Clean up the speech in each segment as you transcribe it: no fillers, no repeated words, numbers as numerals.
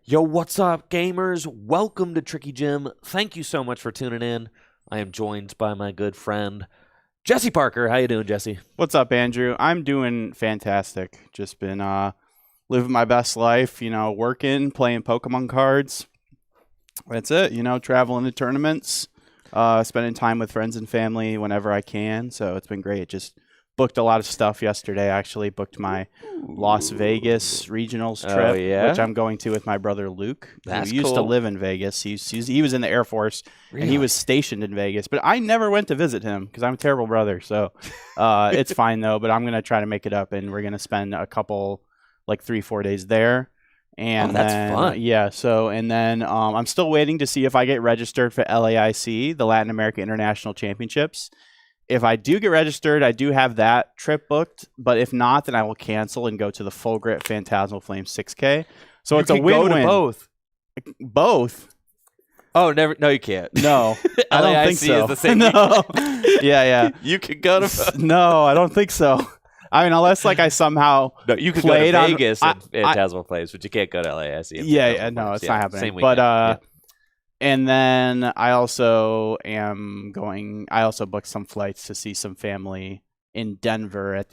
Yo, what's up, gamers? Welcome to Tricky Jim. Thank you so much for tuning in. I am joined by my good friend, Jesse Parker. How you doing, Jesse? What's up, Andrew? I'm doing fantastic. Just been living my best life, working, playing Pokemon cards. That's it, traveling to tournaments, spending time with friends and family whenever I can. So it's been great. Just booked a lot of stuff yesterday, actually. Booked my Las Vegas regionals trip, which I'm going to with my brother Luke, That's who used to cool. live in Vegas. He was in the Air Force, and he Really? was stationed in Vegas. But I never went to visit him because I'm a terrible brother. So it's fine, though. But I'm going to try to make it up, and we're going to spend a couple, 3-4 days there. And that's then, fun. Yeah. So, and then I'm still waiting to see if I get registered for LAIC, the Latin America International Championships. If I do get registered, I do have that trip booked. But if not, then I will cancel and go to the Full Grit Phantasmal Flames 6K. So it's a win-win. Go to both. Both? Oh, never. No, you can't. No, I don't think LAIC so. is the same. No. Yeah. You could go to both. No, I don't think so. I mean, unless I somehow No, you could go played to on- Vegas and Phantasmal Flames, but you can't go to LAIC. and Yeah, Phantasmal no, Flames. it's Yeah, not happening. Same But weekend. and then I also am going. I also booked some flights to see some family in Denver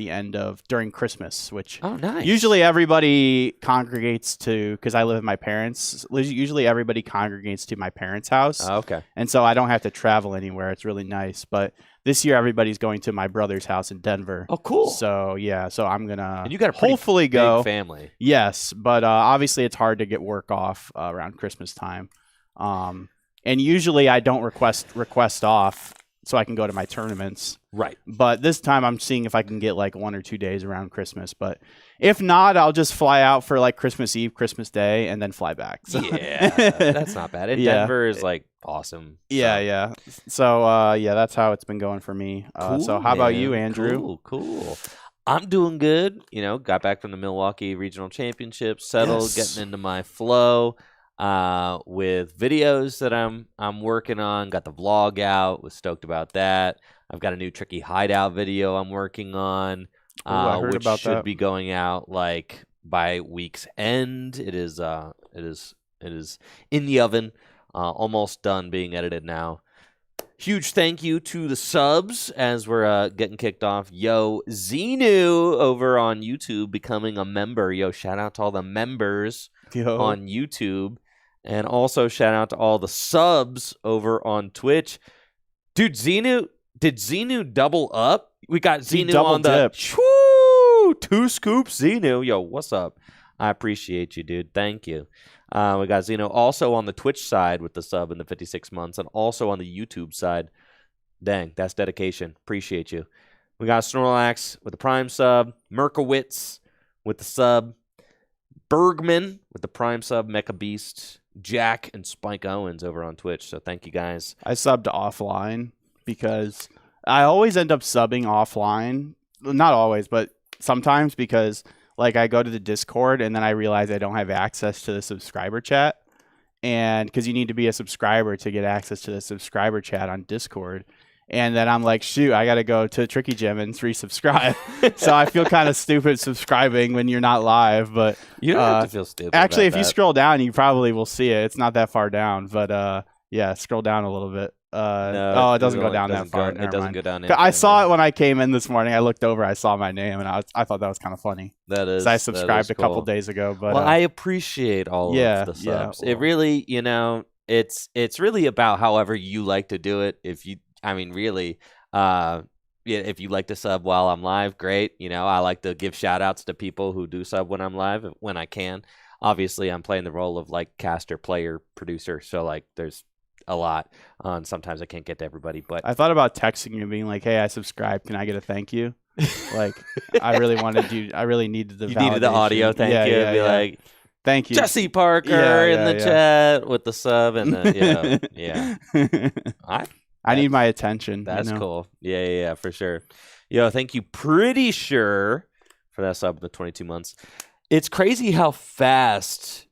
during Christmas, which Oh, nice. usually everybody congregates to, because I live with my parents. Usually everybody congregates to my parents' house, Oh, okay. and so I don't have to travel anywhere. It's really nice. But this year everybody's going to my brother's house in Denver. Oh, cool. So yeah, so I'm gonna And you got a pretty hopefully big go. family. Yes, but obviously it's hard to get work off around Christmas time. And usually I don't request off so I can go to my tournaments. Right. But this time I'm seeing if I can get 1 or 2 days around Christmas. But if not, I'll just fly out for Christmas Eve, Christmas Day, and then fly back. So. Yeah, that's not bad. And Yeah. Denver is awesome. Yeah. So that's how it's been going for me. So how about you, Andrew? Cool. I'm doing good. Got back from the Milwaukee Regional Championships, settled, Yes. getting into my flow with videos that I'm working on. Got the vlog out. Was stoked about that. I've got a new Tricky Hideout video I'm working on, I heard which about should that. be going out by week's end. It is in the oven, almost done being edited now. Huge thank you to the subs as we're getting kicked off. Yo, Xenu over on YouTube becoming a member. Yo, shout out to all the members on YouTube. And also shout out to all the subs over on Twitch. Dude, did Xenu double up? We got He Xenu double on the dipped. Woo! 2 scoops Xenu. Yo, what's up? I appreciate you, dude. Thank you. We got Xeno also on the Twitch side with the sub in the 56 months and also on the YouTube side. Dang, that's dedication. Appreciate you. We got Snorlax with the Prime sub, Merkowitz with the sub, Bergman with the Prime sub, Mecha Beast, Jack and Spike Owens over on Twitch. So thank you guys. I subbed offline because I always end up subbing offline. Not always, but sometimes because I go to the Discord and then I realize I don't have access to the subscriber chat. And because you need to be a subscriber to get access to the subscriber chat on Discord. And then I'm like, shoot, I got to go to Tricky Gym and resubscribe. So I feel kind of stupid subscribing when you're not live. But You don't have to feel stupid. actually, about if you that. scroll down, you probably will see it. It's not that far down. But yeah, scroll down a little bit. No, it doesn't go down that far. It Never doesn't mind. go down. I saw it when I came in this morning. I looked over, I saw my name, and I thought that was kind of funny. That is. So I that subscribed is a couple cool. days ago. But Well, I appreciate all yeah, of the yeah, subs. It well. really, it's really about however you like to do it. If you like to sub while I'm live, great. I like to give shout outs to people who do sub when I'm live when I can. Obviously, I'm playing the role of caster, player, producer. So there's a lot. And sometimes I can't get to everybody, but I thought about texting you and being like, "Hey, I subscribed. Can I get a thank you?" I really wanted you. I really needed the. you needed the validation. audio thank you. Yeah, Be yeah. like, Thank you, Jesse Parker Yeah, in the yeah. chat with the sub and the yeah. I need my attention. That's cool. Yeah, for sure. Yo, thank you. Pretty sure for that sub in the 22 months. It's crazy how fast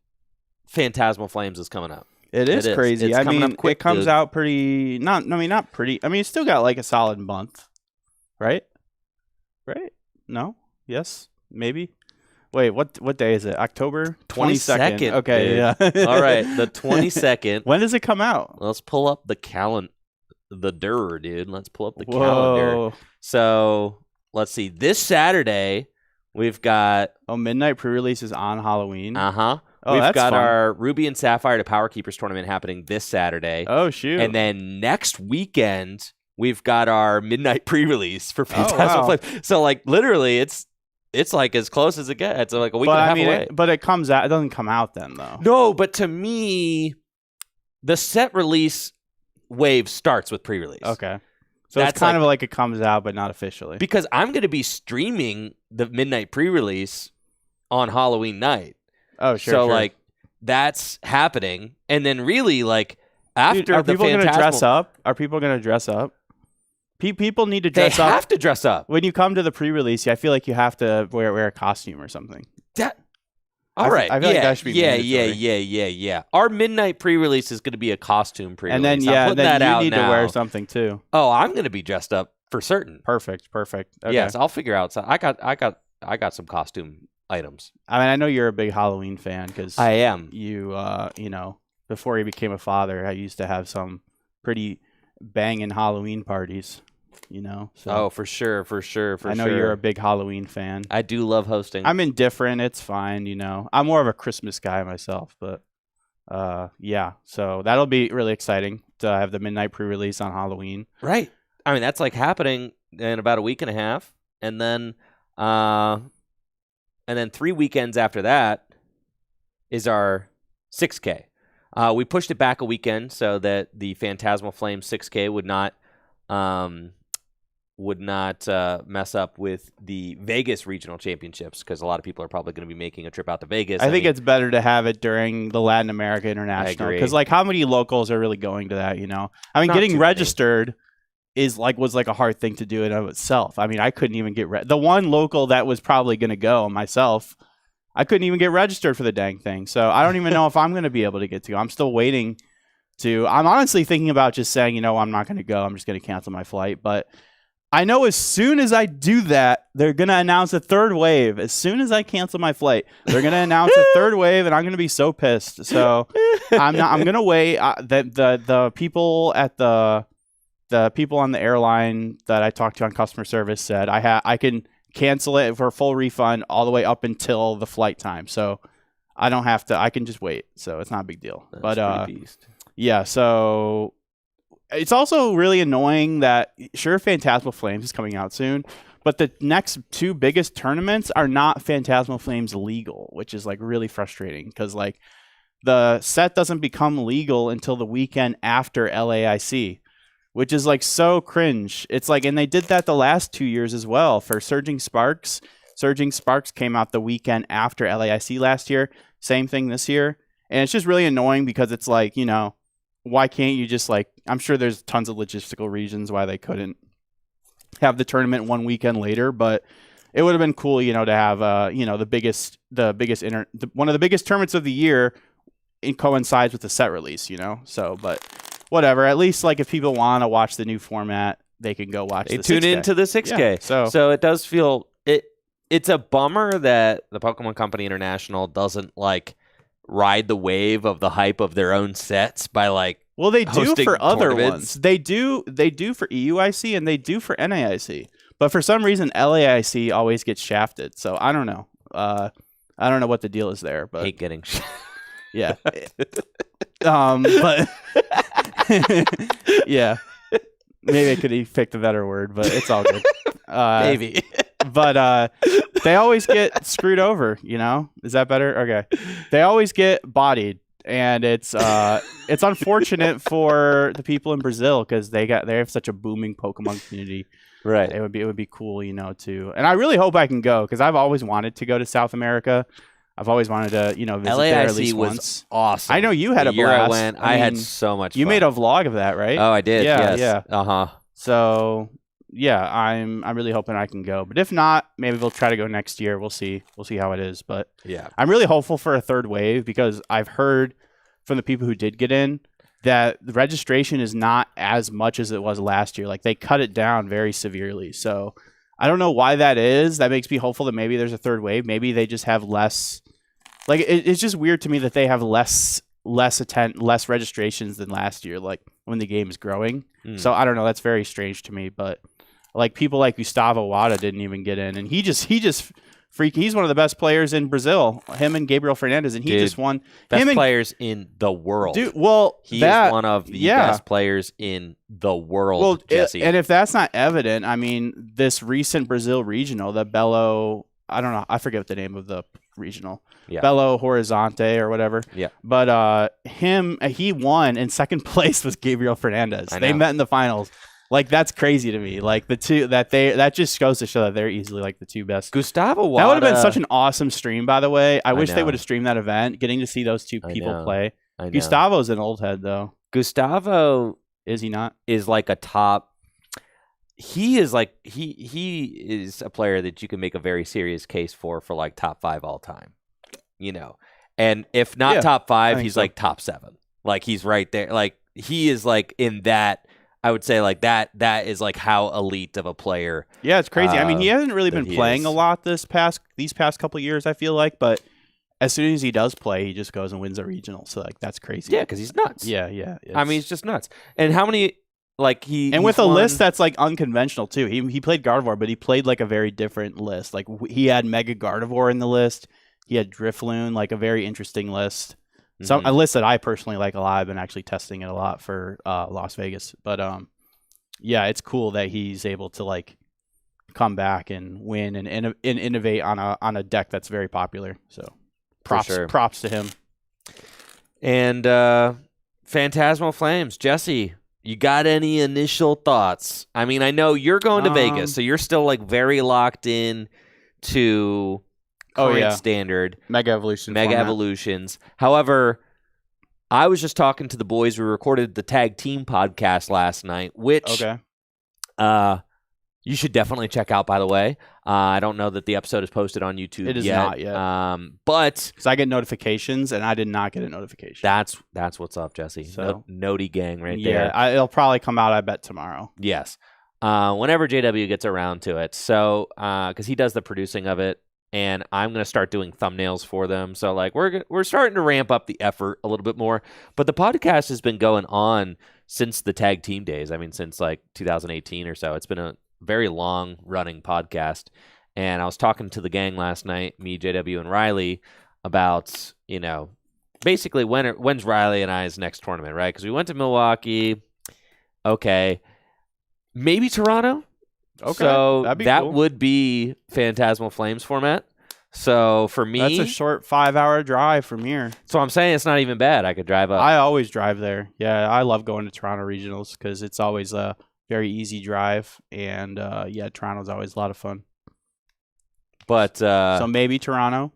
Phantasmal Flames is coming up. It is crazy. It's coming up quick, it comes dude. out pretty. Not pretty. I mean, it's still got a solid month, right? Right? No? Yes? Maybe? Wait, what day is it? October 22nd. Okay, dude. yeah. All right, the 22nd. When does it come out? Let's pull up the calendar, dude. Let's pull up the calendar. So let's see. This Saturday, we've got midnight pre-release is on Halloween. Oh, we've that's got fun. our Ruby and Sapphire to Power Keepers tournament happening this Saturday. Oh shoot! And then next weekend, we've got our midnight pre-release for Phantasmal Flames. So like literally, it's like as close as it gets. It's like a week and a half away. But it comes out. It doesn't come out then though. No, but to me, the set release wave starts with pre-release. Okay. So that's kind of like it comes out, but not officially. Because I'm going to be streaming the midnight pre-release on Halloween night. Oh, sure. So, like, that's happening. And then really, like, after Dude, are people going to dress up? Are people going to dress up? People need to dress up. They have to dress up. When you come to the pre-release, I feel like you have to wear a costume or something. All right. I feel like that should be mandatory. Yeah. Our midnight pre-release is going to be a costume pre-release. And then, you need to wear something, too. Oh, I'm going to be dressed up for certain. Perfect. Okay. Yes, I'll figure out. So I got some costume items. I mean, I know you're a big Halloween fan because I am. You, before you became a father, I used to have some pretty banging Halloween parties. So for sure. I know you're a big Halloween fan. I do love hosting. I'm indifferent. It's fine. I'm more of a Christmas guy myself, but yeah. So that'll be really exciting to have the midnight pre-release on Halloween. Right. I mean, that's like happening in about a week and a half, and then 3 weekends after that is our 6K. We pushed it back a weekend so that the Phantasmal Flames 6K would not mess up with the Vegas regional championships because a lot of people are probably going to be making a trip out to Vegas. I think it's better to have it during the Latin America International because, like, how many locals are really going to that? I mean, getting registered was a hard thing to do in of itself. I mean, I couldn't even get the one local that was probably going to go myself. I couldn't even get registered for the dang thing, so I don't even know if I'm going to be able to get to go. I'm still waiting to. I'm honestly thinking about just saying, I'm not going to go. I'm just going to cancel my flight, but. I know as soon as I do that, they're going to announce a third wave. As soon as I cancel my flight, they're going to announce a third wave, and I'm going to be so pissed. So I'm going to wait. The people at the people on the airline that I talked to on customer service said I can cancel it for a full refund all the way up until the flight time. So I don't have to. I can just wait. So it's not a big deal. That's pretty beast. Yeah. So. It's also really annoying that, sure, Phantasmal Flames is coming out soon, but the next two biggest tournaments are not Phantasmal Flames legal, which is, like, really frustrating because, like, the set doesn't become legal until the weekend after LAIC, which is, like, so cringe. It's like, and they did that the last 2 years as well for Surging Sparks. Surging Sparks came out the weekend after LAIC last year. Same thing this year. And it's just really annoying because it's like, why can't you just, like, I'm sure there's tons of logistical reasons why they couldn't have the tournament one weekend later, but it would have been cool, to have, one of the biggest tournaments of the year coincides with the set release, So, but whatever, at least, like, if people want to watch the new format, they can go watch the 6K. Tune into the 6K. Yeah, so it does feel, it's a bummer that the Pokemon Company International doesn't, like, ride the wave of the hype of their own sets by, like, they do for other ones. They do for EUIC and they do for NAIC. But for some reason LAIC always gets shafted. So I don't know. I don't know what the deal is there, but hate getting yeah. But yeah. Maybe I could have picked a better word, but it's all good. Maybe. But they always get screwed over, Is that better? Okay. They always get bodied, and it's unfortunate for the people in Brazil because they have such a booming Pokemon community. Right. It would be cool, to. And I really hope I can go because I've always wanted to go to South America. I've always wanted to, visit LAIC there at least was once. Awesome. I know you had a year blast. I went, I had so much fun. You made a vlog of that, right? Oh, I did. Yeah, yes. yeah. Uh-huh. So yeah, I'm really hoping I can go. But if not, maybe we'll try to go next year. We'll see. We'll see how it is. But yeah, I'm really hopeful for a third wave because I've heard from the people who did get in that the registration is not as much as it was last year. Like they cut it down very severely. So I don't know why that is. That makes me hopeful that maybe there's a third wave. Maybe they just have less. Like it's just weird to me that they have less registrations than last year. Like when the game is growing. So I don't know. That's very strange to me. But like people like Gustavo Wada didn't even get in, and he just he's one of the best players in Brazil. Him and Gabriel Fernandez, and he just won. Best players in the world. Dude, well, he is one of the best players in the world. Well, Jesse. And if that's not evident, I mean, this recent Brazil regional, the Belo, I don't know, I forget what the name of the regional, Belo Horizonte or whatever. Yeah. But he won, and second place was Gabriel Fernandez. They met in the finals. Like, that's crazy to me. Like, the two that just goes to show that they're easily like the two best. Gustavo Wada. That would have been such an awesome stream, by the way. I wish they would have streamed that event, getting to see those two people play. Gustavo's an old head, though. Gustavo is he not? Is like a top. He is like he is a player that you can make a very serious case for like top 5 all time. You know, and if not top 5, he's like top 7. Like he's right there. Like he is like in that. I would say like that is like how elite of a player. Yeah, it's crazy. I mean, he hasn't really been playing a lot these past couple of years, I feel like, but as soon as he does play, he just goes and wins a regional. So like that's crazy. Yeah, because he's nuts. Yeah. I mean, he's just nuts. And how many like with a list that's like unconventional too. He played Gardevoir, but he played like a very different list. Like he had Mega Gardevoir in the list. He had Drifloon, like a very interesting list. A list that I personally like a lot. I've been actually testing it a lot for Las Vegas. But yeah, it's cool that he's able to like come back and win and innovate on a deck that's very popular. So props to him. And Phantasmal Flames, Jesse, you got any initial thoughts? I mean, I know you're going to Vegas, so you're still like very locked in to current standard Mega Evolutions. However, I was just talking to the boys. We recorded the tag team podcast last night, which you should definitely check out, by the way. I don't know that the episode is posted on YouTube yet. It is not yet. But because I get notifications and I did not get a notification. That's what's up, Jesse. So, Noti gang right there. Yeah, it'll probably come out, I bet, tomorrow. Yes. Whenever JW gets around to it. So, because he does the producing of it. And I'm going to start doing thumbnails for them. So, like, we're starting to ramp up the effort a little bit more. But the podcast has been going on since the tag team days. I mean, since, like, 2018 or so. It's been a very long-running podcast. And I was talking to the gang last night, me, JW, and Riley, about, you know, basically when's Riley and I's next tournament, right? Because we went to Milwaukee. Okay. Maybe Toronto. Okay, so that cool. would be Phantasmal Flames format. So for me, that's a short 5-hour drive from here. So I'm saying it's not even bad. I could drive up. I always drive there. Yeah, I love going to Toronto regionals because it's always a very easy drive, and Toronto's always a lot of fun. But so maybe Toronto.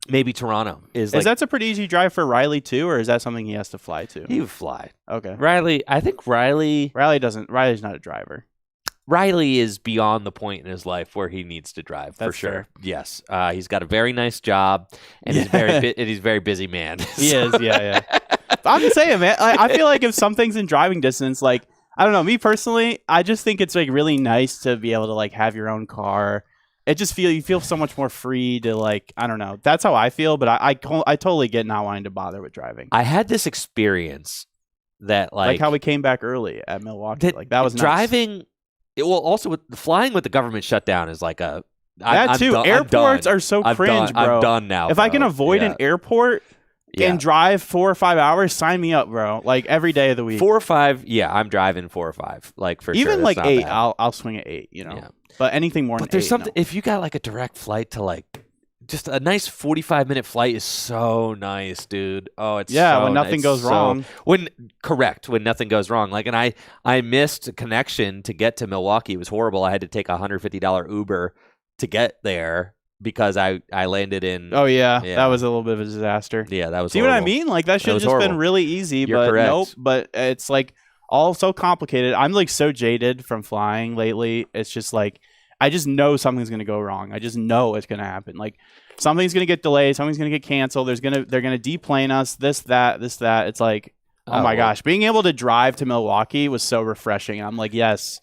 Maybe Toronto is that's a pretty easy drive for Riley too, or is that something he has to fly to? He would fly. Okay, Riley. I think Riley's not a driver. Riley is beyond the point in his life where he needs to drive. That's for sure. Fair. Yes, he's got a very nice job, and he's a very busy man. He is. Yeah. I'm just saying, man. I feel like if something's in driving distance, like I don't know, me personally, I just think it's like really nice to be able to like have your own car. It just you feel so much more free to like I don't know. That's how I feel, but I totally get not wanting to bother with driving. I had this experience that like how we came back early at Milwaukee. That was driving. Nice. Also, with flying with the government shutdown is like a that too. Airports are so cringe, bro. I'm done now. If I can avoid an airport and drive 4 or 5 hours, sign me up, bro. Like every day of the week. 4 or 5, I'm driving 4 or 5, like for even sure. Like 8, I'll swing at 8. You know, but anything more. But than there's 8, something no. if you got like a direct flight to like. Just a nice 45-minute flight is so nice, dude. Oh, it's when nothing goes wrong. When nothing goes wrong. Like, and I missed a connection to get to Milwaukee. It was horrible. I had to take a $150 Uber to get there because I landed in. Oh yeah, that was a little bit of a disaster. Yeah, that was. See horrible. what I mean? Like that should have just been really easy. You're but correct. Nope. But it's like all so complicated. I'm like so jaded from flying lately. It's just like. I just know something's going to go wrong. I just know it's going to happen. Like something's going to get delayed. Something's going to get canceled. They're going to deplane us. This, that. It's like, oh my gosh. Being able to drive to Milwaukee was so refreshing. I'm like, yes,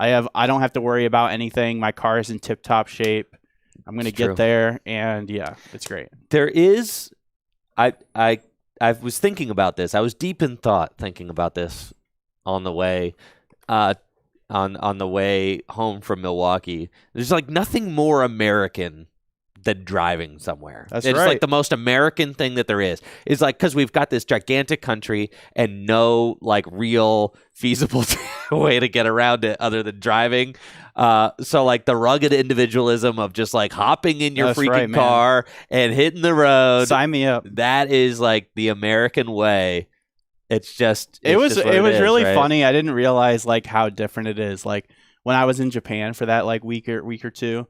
I don't have to worry about anything. My car is in tip-top shape. I'm going to get there, and yeah, it's great. There is I was thinking about this. I was deep in thought thinking about this on the way on the way home from Milwaukee. There's like nothing more American than driving somewhere. That's it's right. like the most American thing that there is. It's like because we've got this gigantic country and no like real feasible way to get around it other than driving. So like the rugged individualism of just like hopping in your freaking car and hitting the road. Sign me up. That is like the American way. It's just it was really right? funny. I didn't realize like how different it is. Like when I was in Japan for that like week or two.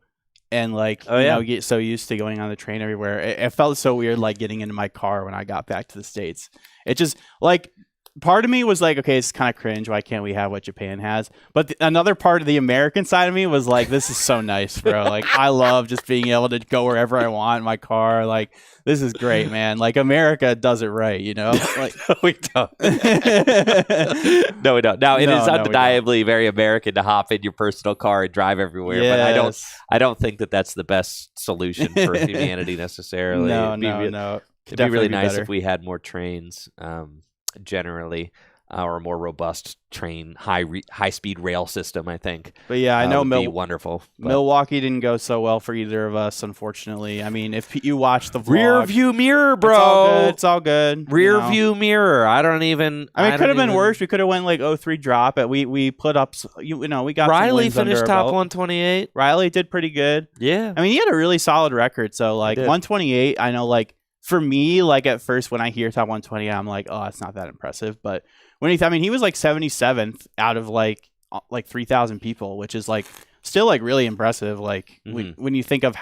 And like, get so used to going on the train everywhere. It felt so weird, like getting into my car when I got back to the States. It just like part of me was like, okay, it's kind of cringe. Why can't we have what Japan has? But another part of the American side of me was like, this is so nice, bro. Like I love just being able to go wherever I want in my car. Like this is great, man. Like America does it right, you know? Like no, we don't. No, we don't. Now it is undeniably very American to hop in your personal car and drive everywhere. Yes. But I don't think that that's the best solution for humanity necessarily. No. It'd be really nice if we had more trains. Generally, or a more robust train, high speed rail system. I think. But yeah, I know would be wonderful. Milwaukee didn't go so well for either of us, unfortunately. I mean, if you watch the vlog, rear view mirror, bro, it's all good. Rear view mirror. I don't even. I mean, it could have been worse. We could have went like 0-3 drop. We put up. We got Riley some wins finished top 128. Riley did pretty good. Yeah. I mean, he had a really solid record. So like 128. I know like. For me, like at first when I hear top 120, I'm like, oh, it's not that impressive. But when he was like 77th out of like 3,000 people, which is like still like really impressive. Like when you think of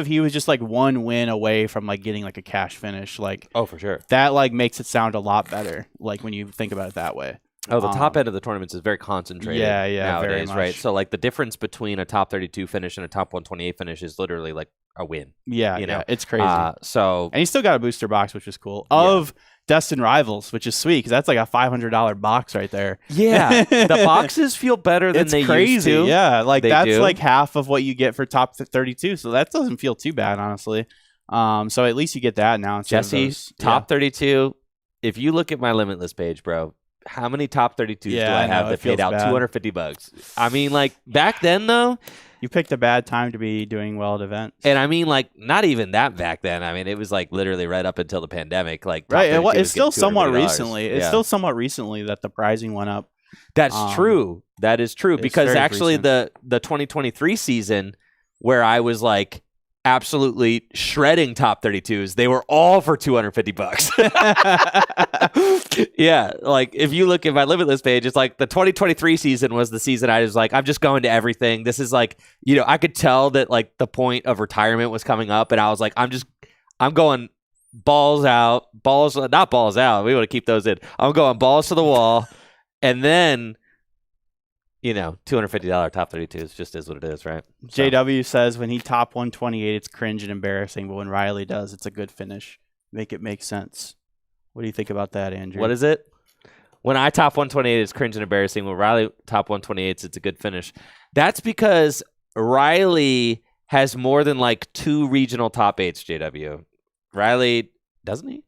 he was just like one win away from like getting like a cash finish, like oh for sure, that like makes it sound a lot better. Like when you think about it that way. Oh, the top end of the tournaments is very concentrated. Yeah, nowadays, very much. Right? So like the difference between a top 32 finish and a top 128 finish is literally like a win. Yeah, you know, it's crazy. So and he still got a booster box, which is cool. Of Destined Rivals, which is sweet because that's like a $500 box right there. Yeah, the boxes feel better than they used to. Yeah, like that's like half of what you get for top 32, so that doesn't feel too bad, honestly. So at least you get that now. Jesse, top 32. If you look at my Limitless page, bro, how many top 32s do I have that paid out $250? I mean, like back then though. You picked a bad time to be doing well at events. And I mean, like, not even that back then. I mean, it was like literally right up until the pandemic. Like, right. It's still somewhat recently. It's still somewhat recently that the pricing went up. That's true. That is true. Because actually the 2023 season where I was like absolutely shredding top 32s, they were all for $250. Yeah, like if you look at my Limitless page, it's like the 2023 season was the season I was like, I'm just going to everything. This is like, you know, I could tell that like the point of retirement was coming up, and I was like, I'm going balls out, not balls out. We want to keep those in. I'm going balls to the wall, and then, you know, $250 top 32s just is what it is, right? So. JW says when he top 128, it's cringe and embarrassing, but when Riley does, it's a good finish. Make it make sense. What do you think about that, Andrew? What is it? When I top 128, it's cringe and embarrassing. When Riley top 128, it's a good finish. That's because Riley has more than like 2 regional top 8s, JW. Riley, doesn't he?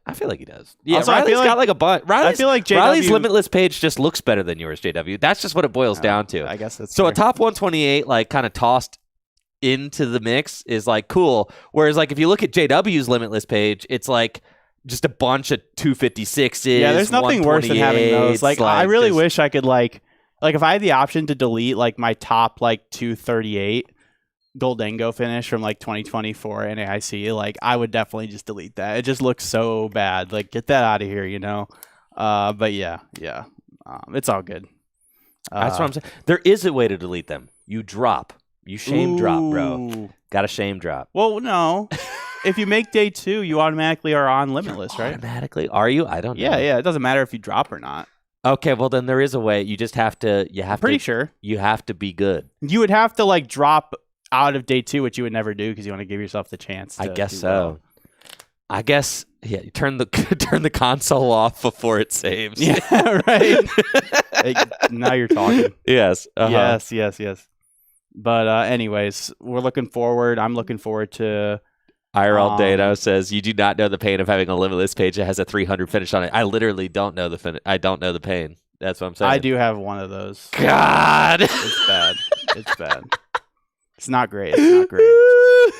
I feel like he does. Yeah, also, Riley's got like a bunch. I feel like Riley's Limitless page just looks better than yours, JW. That's just what it boils down to. I guess that's so. fair. A top 128, like kind of tossed into the mix, is like cool. Whereas, like if you look at JW's Limitless page, it's like just a bunch of 256s. Yeah, there's nothing worse than having those. Like I really wish I could like if I had the option to delete like my top like 238. Goldengo finish from like 2024 NAIC, like I would definitely just delete that. It just looks so bad. Like get that out of here, you know. But yeah, it's all good. That's what I'm saying. There is a way to delete them. You shame drop, bro. Got a shame drop. Well, no. If you make day 2, you automatically are on Limitless, right? Automatically? Are you? I don't know. Yeah. It doesn't matter if you drop or not. Okay, well then there is a way. You just have to. Pretty sure. You have to be good. You would have to like drop out of day 2, which you would never do because you want to give yourself the chance. I guess so. I guess you turn the turn the console off before it saves. Yeah, right. Now you're talking. Yes. Yes. But anyways, we're looking forward. I'm looking forward to IRL Data says you do not know the pain of having a Limitless page that has a 300 finish on it. I literally don't know I don't know the pain. That's what I'm saying. I do have one of those. God, it's bad. It's bad. It's not great. It's not great.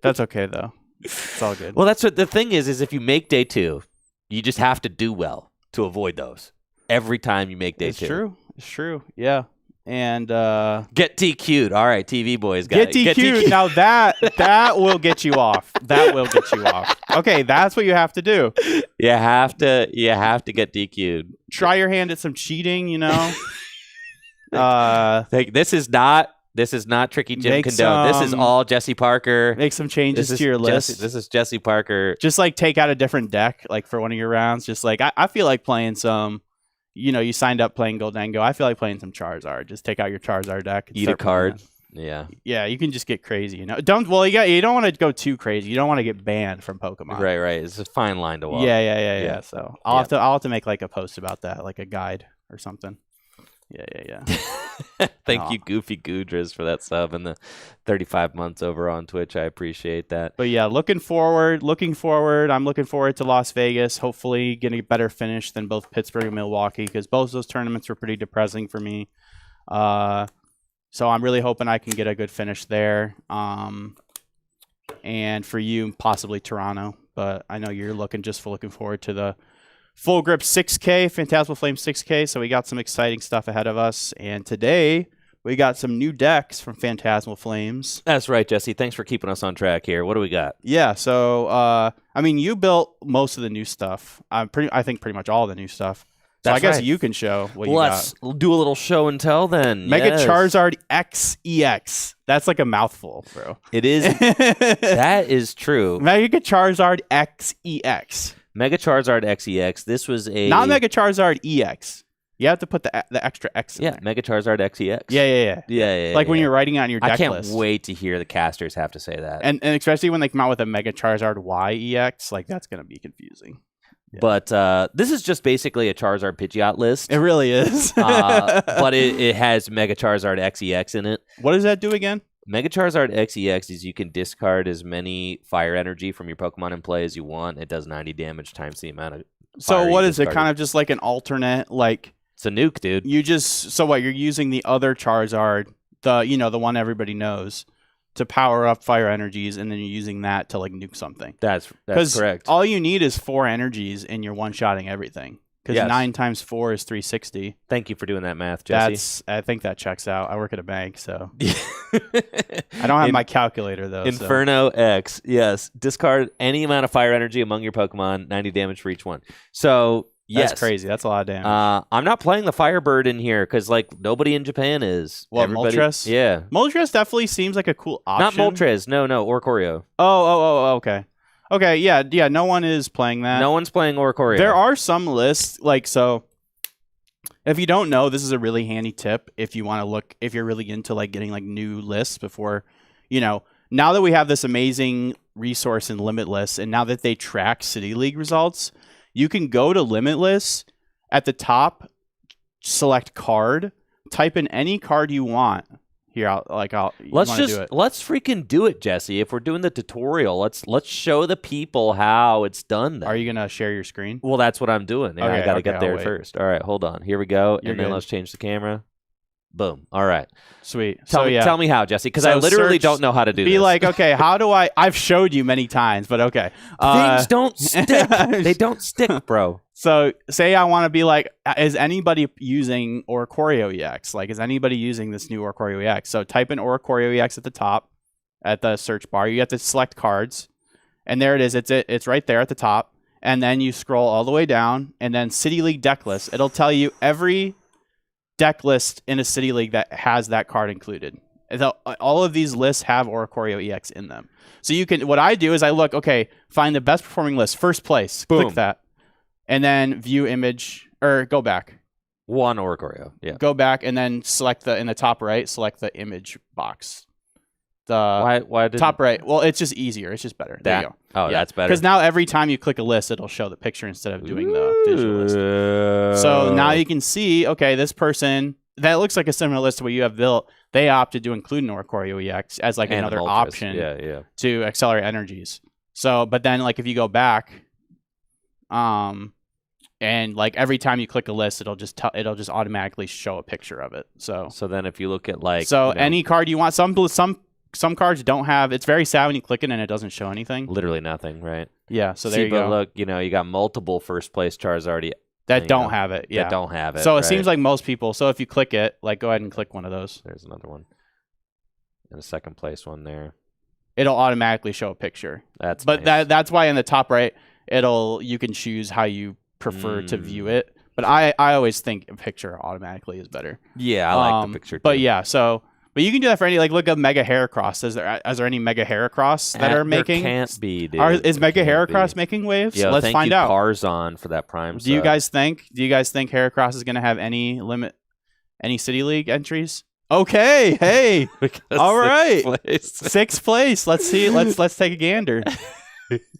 That's okay though. It's all good. Well, that's what the thing is if you make day 2, you just have to do well to avoid those every time you make day 2. It's true. Yeah. And get DQ'd. All right, TV boys, get DQ'd. Now that will get you off. That will get you off. Okay, that's what you have to do. You have to get DQ'd. Try your hand at some cheating, you know. This is not Tricky Jim Condone. This is all Jesse Parker. Make some changes to your list. This is Jesse Parker. Just like take out a different deck, like for one of your rounds. Just like I feel like playing some. You know, you signed up playing Goldengo. I feel like playing some Charizard. Just take out your Charizard deck. Eat a card. Yeah. Yeah, you can just get crazy. You know, you don't want to go too crazy. You don't want to get banned from Pokemon. Right. It's a fine line to walk. Yeah. So I'll have to make like a post about that, like a guide or something. Yeah. Thank you, Goofy Goodras, for that sub and the 35 months over on Twitch. I appreciate that. But yeah, looking forward. I'm looking forward to Las Vegas. Hopefully getting a better finish than both Pittsburgh and Milwaukee, because both of those tournaments were pretty depressing for me. So I'm really hoping I can get a good finish there. And for you, possibly Toronto. But I know you're looking forward to the Full Grip 6K, Phantasmal Flames 6K, so we got some exciting stuff ahead of us. And today, we got some new decks from Phantasmal Flames. That's right, Jesse. Thanks for keeping us on track here. What do we got? Yeah, so, I mean, you built most of the new stuff. I think pretty much all the new stuff. So I guess you can show what you got. Let's do a little show and tell then. Mega Charizard XEX. That's like a mouthful, bro. It is. That is true. Mega Charizard XEX. Mega Charizard XEX. This was a... Not Mega Charizard EX. You have to put the extra X in there. Mega Charizard XEX. Yeah. Like when you're writing on your deck list. I can't wait to hear the casters have to say that. And especially when they come out with a Mega Charizard YEX, like that's going to be confusing. Yeah. But this is just basically a Charizard Pidgeot list. It really is. But it has Mega Charizard XEX in it. What does that do again? Mega Charizard XEX is you can discard as many fire energy from your Pokemon in play as you want. It does 90 damage times the amount of fire. So what is it? Kind of just like an alternate, like... It's a nuke, dude. You're using the other Charizard, the one everybody knows, to power up fire energies, and then you're using that to like nuke something. That's correct. All you need is 4 energies, and you're one-shotting everything. Because 9 times 4 is 360. Thank you for doing that math, Jesse. I think that checks out. I work at a bank, so I don't have my calculator though. Inferno X, yes. Discard any amount of fire energy among your Pokemon, 90 damage for each one. So yes, that's crazy. That's a lot of damage. I'm not playing the Firebird in here because like nobody in Japan is. What, Moltres? Yeah, Moltres definitely seems like a cool option. Not Moltres. No, Oricorio. Oh, okay. Okay, yeah, no one is playing that. No one's playing Oricorio. There are some lists, like, so, if you don't know, this is a really handy tip if you want to look, if you're really into, like, getting, like, new lists before, now that we have this amazing resource in Limitless, and now that they track City League results, you can go to Limitless, at the top, select card, type in any card you want. Here, let's freaking do it, Jesse. If we're doing the tutorial, let's show the people how it's done. Then. Are you gonna share your screen? Well, that's what I'm doing. Yeah, I gotta get there first. All right, hold on. Here we go. You're and then good. Let's change the camera. Boom. All right. Sweet. Tell me how, Jesse, because I literally don't know how to do this. Be like, okay, how do I... I've showed you many times, but okay. Things don't stick. They don't stick, bro. So say I want to be like, is anybody using Oricorio EX? Like, is anybody using this new Oricorio EX? So type in Oricorio EX at the top, at the search bar. You have to select cards, and there it is. It's right there at the top. And then you scroll all the way down, and then City League deck list. It'll tell you every deck list in a City League that has that card included. All of these lists have Oricorio EX in them. So you can, what I do is I look, okay, find the best performing list, first place, Boom. Click that, and then view image, or go back. One Oricorio, yeah. Go back and then select in the top right, select the image box. Why did top right. Well, it's just easier. It's just better. There you go. Oh, that's better. Because now every time you click a list, it'll show the picture instead of doing the visual list. So now you can see, okay, this person that looks like a similar list to what you have built. They opted to include an Oricorio EX as like another option to accelerate energies. So, but then like if you go back, and like every time you click a list, it'll just automatically show a picture of it. So then if you look at like any card you want, some cards don't have. It's very sad when you click it and it doesn't show anything. Literally nothing, right? Yeah. So there you go. Look, you got multiple first place Charizard that don't have it. Yeah. That don't have it. So it seems like most people. So if you click it, like go ahead and click one of those. There's another one. And a second place one there. It'll automatically show a picture. That's that's why in the top right, you can choose how you prefer to view it. But I always think a picture automatically is better. Yeah, I like the picture too. But yeah, but you can do that for any, like, look up Mega Heracross. Is there any Mega Heracross that are making? There can't be, dude. Is Mega Heracross making waves? Yo, let's find out. Tarzan for that Prime. Do you guys think Heracross is going to have any City League entries? Okay, hey, all right, sixth place. Let's see. Let's take a gander.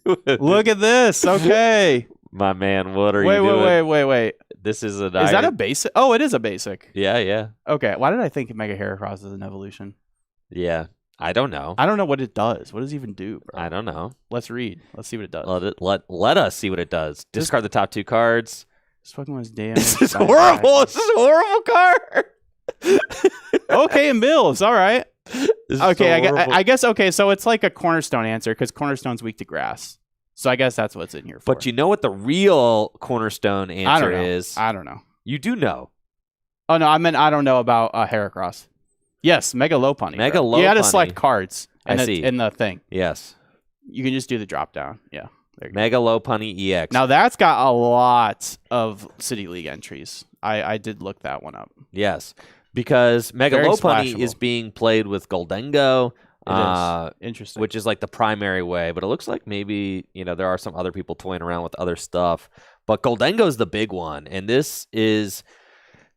Look at this. Okay, my man, what are you doing? Wait. This is Is that a basic? Oh, it is a basic. Yeah. Okay, why did I think Mega Heracross is an evolution? Yeah, I don't know. I don't know what it does. What does it even do, bro? I don't know. Let's read. Let's see what it does. Let us see what it does. Discard the top two cards. This Pokemon's damn. This is horrible. This is a horrible card. Okay, Mills. All right. Okay, I guess. Okay, so it's like a cornerstone answer because cornerstone's weak to grass. So I guess that's what's in here for. But you know what the real cornerstone answer is? I don't know. You do know. Oh, no, I meant I don't know about Heracross. Yes, Mega Lopunny. Mega Lopunny. You had to select cards in the thing. Yes. You can just do the drop down. Yeah. There you Mega Lopunny EX. Now that's got a lot of City League entries. I did look that one up. Yes. Because Mega Very Lopunny splashable. is being played with Goldengo. Interesting. Which is like the primary way, but it looks like maybe there are some other people toying around with other stuff. But Goldengo is the big one, and this is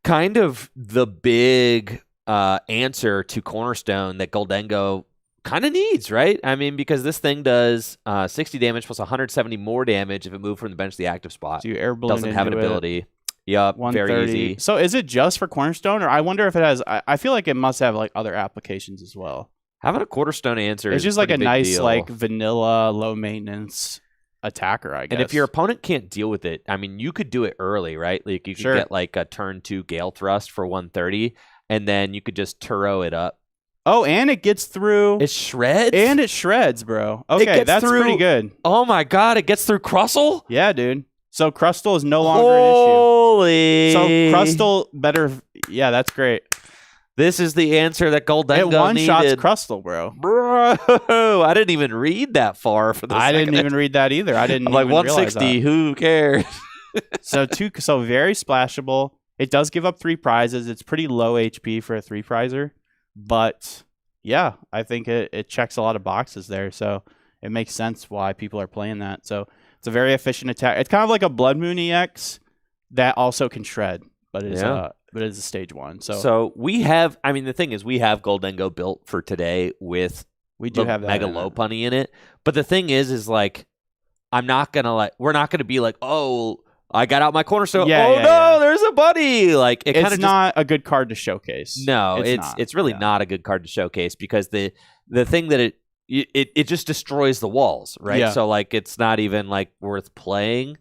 kind of the big answer to Cornerstone that Goldengo kind of needs, right? I mean, because this thing does 60 damage plus 170 more damage if it moved from the bench to the active spot. So you air balloon doesn't have an ability. Yep, very easy. So is it just for Cornerstone, or I wonder if it has? I feel like it must have like other applications as well. Having a Cornerstone answer it's is just like a nice, deal. like vanilla, low maintenance attacker, I guess. And if your opponent can't deal with it, I mean, you could do it early, right? Like you could get like a turn 2 Gale Thrust for 130, and then you could just Turo it up. Oh, and it gets through. It shreds? And it shreds, bro. Okay, that's pretty good. Oh my god, it gets through Crustle? Yeah, dude. So Crustle is no longer Holy. an issue. So Crustle better. Yeah, that's great. This is the answer that Goldengo needed. It one-shots needed. Crustle, bro. Bro, I didn't even read that far for the I didn't even read that either. I didn't I'm like even 160, who cares? So very splashable. It does give up 3 prizes. It's pretty low HP for a 3-prizer. But yeah, I think it checks a lot of boxes there. So it makes sense why people are playing that. So it's a very efficient attack. It's kind of like a Blood Moon EX that also can shred, but it's a stage 1. So we have. I mean, the thing is, we have Goldengo built for today with have that Mega Lopunny in it. But the thing is like, we're not gonna be like, oh, I got out my Cornerstone. There's a buddy. Like it's not a good card to showcase. No, it's really not a good card to showcase because the thing that it just destroys the walls, right? Yeah. So like it's not even like worth playing.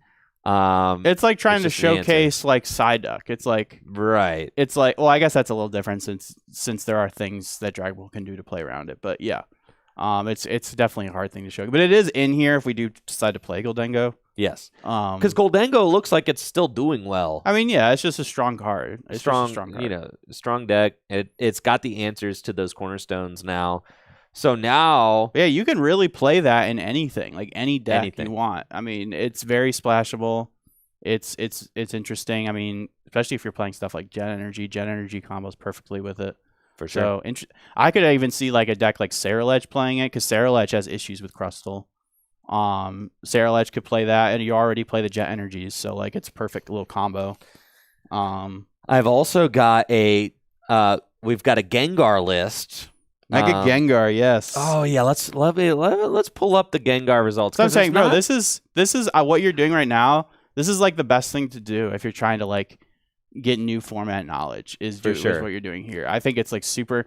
It's like trying to showcase like Psyduck. It's like It's like, well, I guess that's a little different since there are things that Dragon Ball can do to play around it. But yeah, it's definitely a hard thing to show. But it is in here if we do decide to play Goldengo. Yes, because Goldengo looks like it's still doing well. I mean, yeah, it's just a strong card. It's just a strong card. Strong deck. It's got the answers to those cornerstones now. So now, yeah, you can really play that in anything, like any deck you want. I mean, it's very splashable. It's interesting. I mean, especially if you're playing stuff like Gen Energy. Gen Energy combos perfectly with it. For sure. So I could even see like a deck like Saraledge playing it because Saraledge has issues with Crustle. Saraledge could play that, and you already play the Jet Energies, so like it's a perfect little combo. I've also got we've got a Gengar list Mega Gengar, yes. Oh yeah, let's pull up the Gengar results. So I'm saying, bro, this is what you're doing right now. This is like the best thing to do if you're trying to like get new format knowledge. Is what you're doing here. I think it's like super.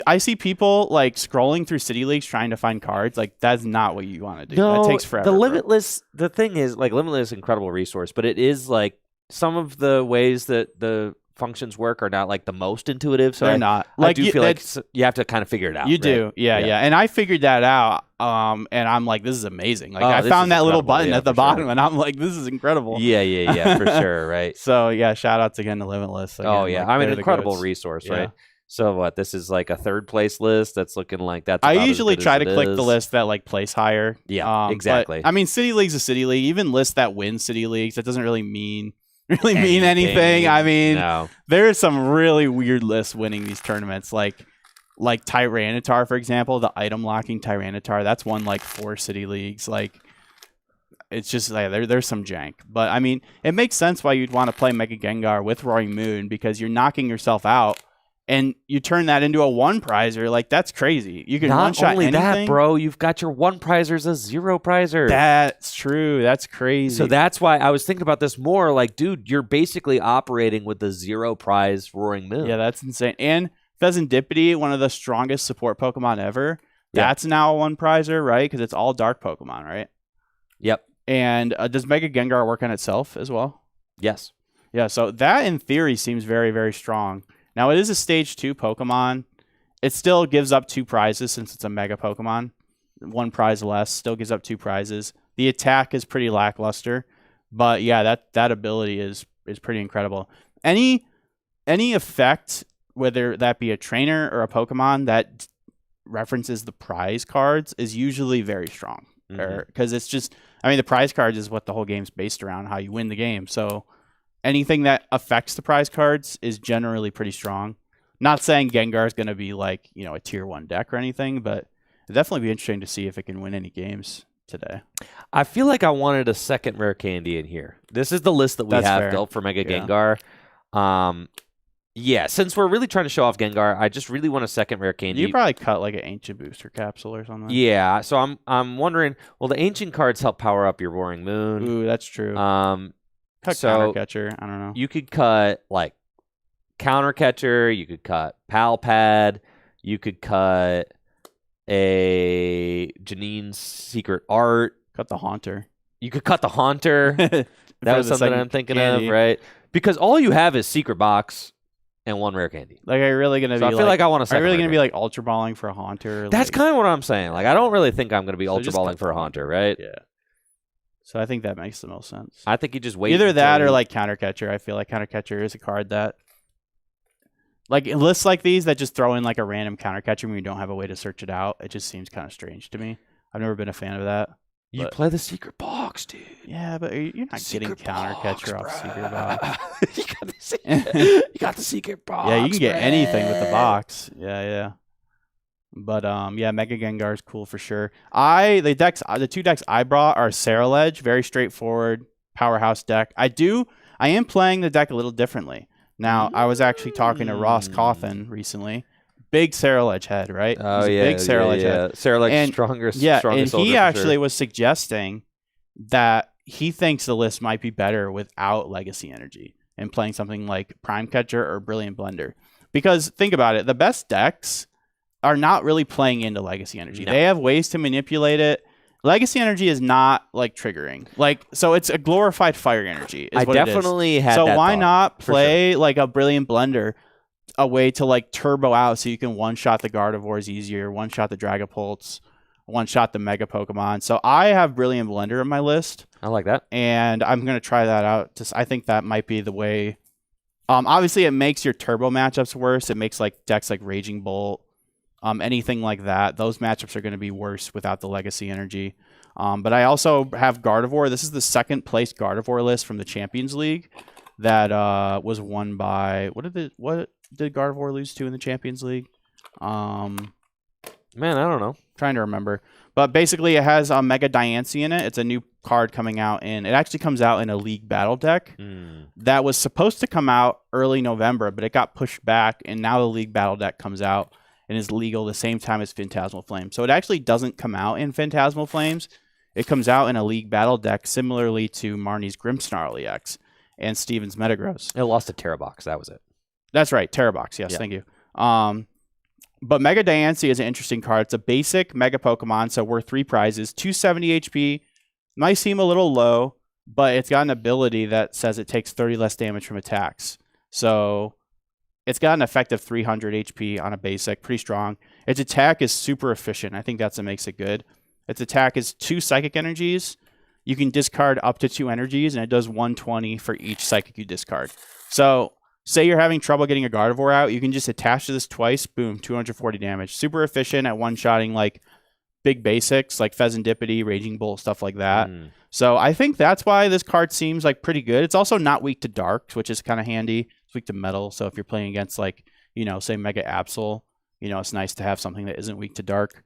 I see people like scrolling through City Leagues trying to find cards. Like that's not what you want to do. No, that takes forever. The Limitless. The thing is, like Limitless, is an incredible resource, but it is like some of the ways that the functions work are not like the most intuitive. So they're not. Like, I do feel like you have to kind of figure it out. You do, yeah. And I figured that out. And I'm like, this is amazing. Like I found that little button at the bottom, and I'm like, this is incredible. Yeah, for sure, right. So yeah, shout outs again to Limitless. Again, oh yeah, like, an incredible resource, right? So what? This is like a third place list. That's looking like that's. I usually try to click the list that like place higher. Yeah, exactly. But, I mean, City League's a City League. Even lists that win City Leagues, that doesn't really mean anything. I mean, there are some really weird lists winning these tournaments, like Tyranitar, for example, the item locking Tyranitar. That's won like 4 City Leagues. Like, it's just like there's some jank. But I mean, it makes sense why you'd want to play Mega Gengar with Roaring Moon, because you're knocking yourself out. And you turn that into a 1-prizer, like that's crazy. You can one-shot anything. Not only that, bro, you've got your 1-prizers as 0-prizer. That's true. That's crazy. So that's why I was thinking about this more. Like, dude, you're basically operating with the 0-prize Roaring Moon. Yeah, that's insane. And Pheasantipity, one of the strongest support Pokemon ever. Yeah. That's now a 1-prizer, right? Because it's all dark Pokemon, right? Yep. And does Mega Gengar work on itself as well? Yes. Yeah. So that in theory seems very, very strong. Now, it is a Stage 2 Pokemon. It still gives up 2 prizes since it's a Mega Pokemon. 1 prize less, still gives up 2 prizes. The attack is pretty lackluster. But yeah, that ability is pretty incredible. Any effect, whether that be a trainer or a Pokemon that references the prize cards, is usually very strong. Because it's just, I mean, the prize cards is what the whole game's based around, how you win the game. So anything that affects the prize cards is generally pretty strong. Not saying Gengar is going to be like, a tier 1 deck or anything, but it'd definitely be interesting to see if it can win any games today. I feel like I wanted a second rare candy in here. This is the list that we have built for Mega Gengar. Yeah, since we're really trying to show off Gengar, I just really want a second rare candy. You probably cut like an ancient booster capsule or something. Yeah, so I'm wondering, well, the ancient cards help power up your Roaring Moon. Ooh, that's true. Cut Counter Catcher. I don't know. You could cut like Counter Catcher. You could cut Pal Pad. You could cut a Janine's Secret Art. Cut the Haunter. You could cut the Haunter. That was something I'm thinking of, right? Because all you have is Secret Box and 1 rare candy. Like, are you really gonna be? I feel like I want to. Are you really gonna be like Ultra Balling for a Haunter? That's kind of what I'm saying. Like, I don't really think I'm gonna be Ultra Balling for a Haunter, right? Yeah. So I think that makes the most sense. I think you just wait. Either that or like Counter Catcher. I feel like Counter Catcher is a card that, like, lists like these that just throw in like a random Counter Catcher when you don't have a way to search it out. It just seems kind of strange to me. I've never been a fan of that. You play the Secret Box, dude. Yeah, but you're not getting Counter Catcher off Secret Box. You got the Secret Box. Yeah, you can get anything with the box. Yeah. But yeah, Mega Gengar is cool for sure. The 2 decks I brought are Ceruledge, very straightforward powerhouse deck. I am playing the deck a little differently. Now, I was actually talking to Ross Coffin recently. Big Ceruledge head, right? Oh yeah, big Ceruledge head. Ceruledge strongest. Yeah, strongest and he actually sure. was suggesting that he thinks the list might be better without Legacy Energy and playing something like Prime Catcher or Brilliant Blender. Because think about it, the best decks are not really playing into Legacy Energy. No. They have ways to manipulate it. Legacy Energy is not like triggering. So it's a glorified Fire Energy. I definitely had so that why thought, not play like a Brilliant Blender, a way to like turbo out so you can one-shot the Gardevoirs easier, one-shot the Dragapults, one-shot the Mega Pokemon. So I have Brilliant Blender in my list. I like that. And I'm going to try that out. I think that might be the way. Obviously, it makes your turbo matchups worse. It makes like decks like Raging Bolt, anything like that. Those matchups are going to be worse without the Legacy Energy. But I also have Gardevoir. This is the second place Gardevoir list from the Champions League that was won by what did Gardevoir lose to in the Champions League? Man, I don't know. Trying to remember. But basically, it has Mega Diancie in it. It's a new card coming out, and it actually comes out in a League Battle deck that was supposed to come out early November, but it got pushed back, and now the League Battle deck comes out and is legal the same time as Phantasmal Flames. So it actually doesn't come out in Phantasmal Flames. It comes out in a League Battle deck similarly to Marnie's Grimmsnarl EX and Steven's Metagross. It lost to Terrabox. That was it. That's right. Terrabox. Yes, thank you. But Mega Diancie is an interesting card. It's a basic Mega Pokemon, so worth 3 prizes. 270 HP. Might seem a little low, but it's got an ability that says it takes 30 less damage from attacks. So it's got an effective 300 HP on a basic. Pretty strong. Its attack is super efficient. I think that's what makes it good. Its attack is 2 Psychic Energies. You can discard up to 2 energies, and it does 120 for each Psychic you discard. So say you're having trouble getting a Gardevoir out, you can just attach to this twice, boom, 240 damage. Super efficient at one-shotting like big basics like Pheasantipity, Raging Bolt, stuff like that. So I think that's why this card seems like pretty good. It's also not weak to darks, which is kind of handy. It's weak to metal, so if you're playing against like, you know, say Mega Absol, you know, it's nice to have something that isn't weak to dark.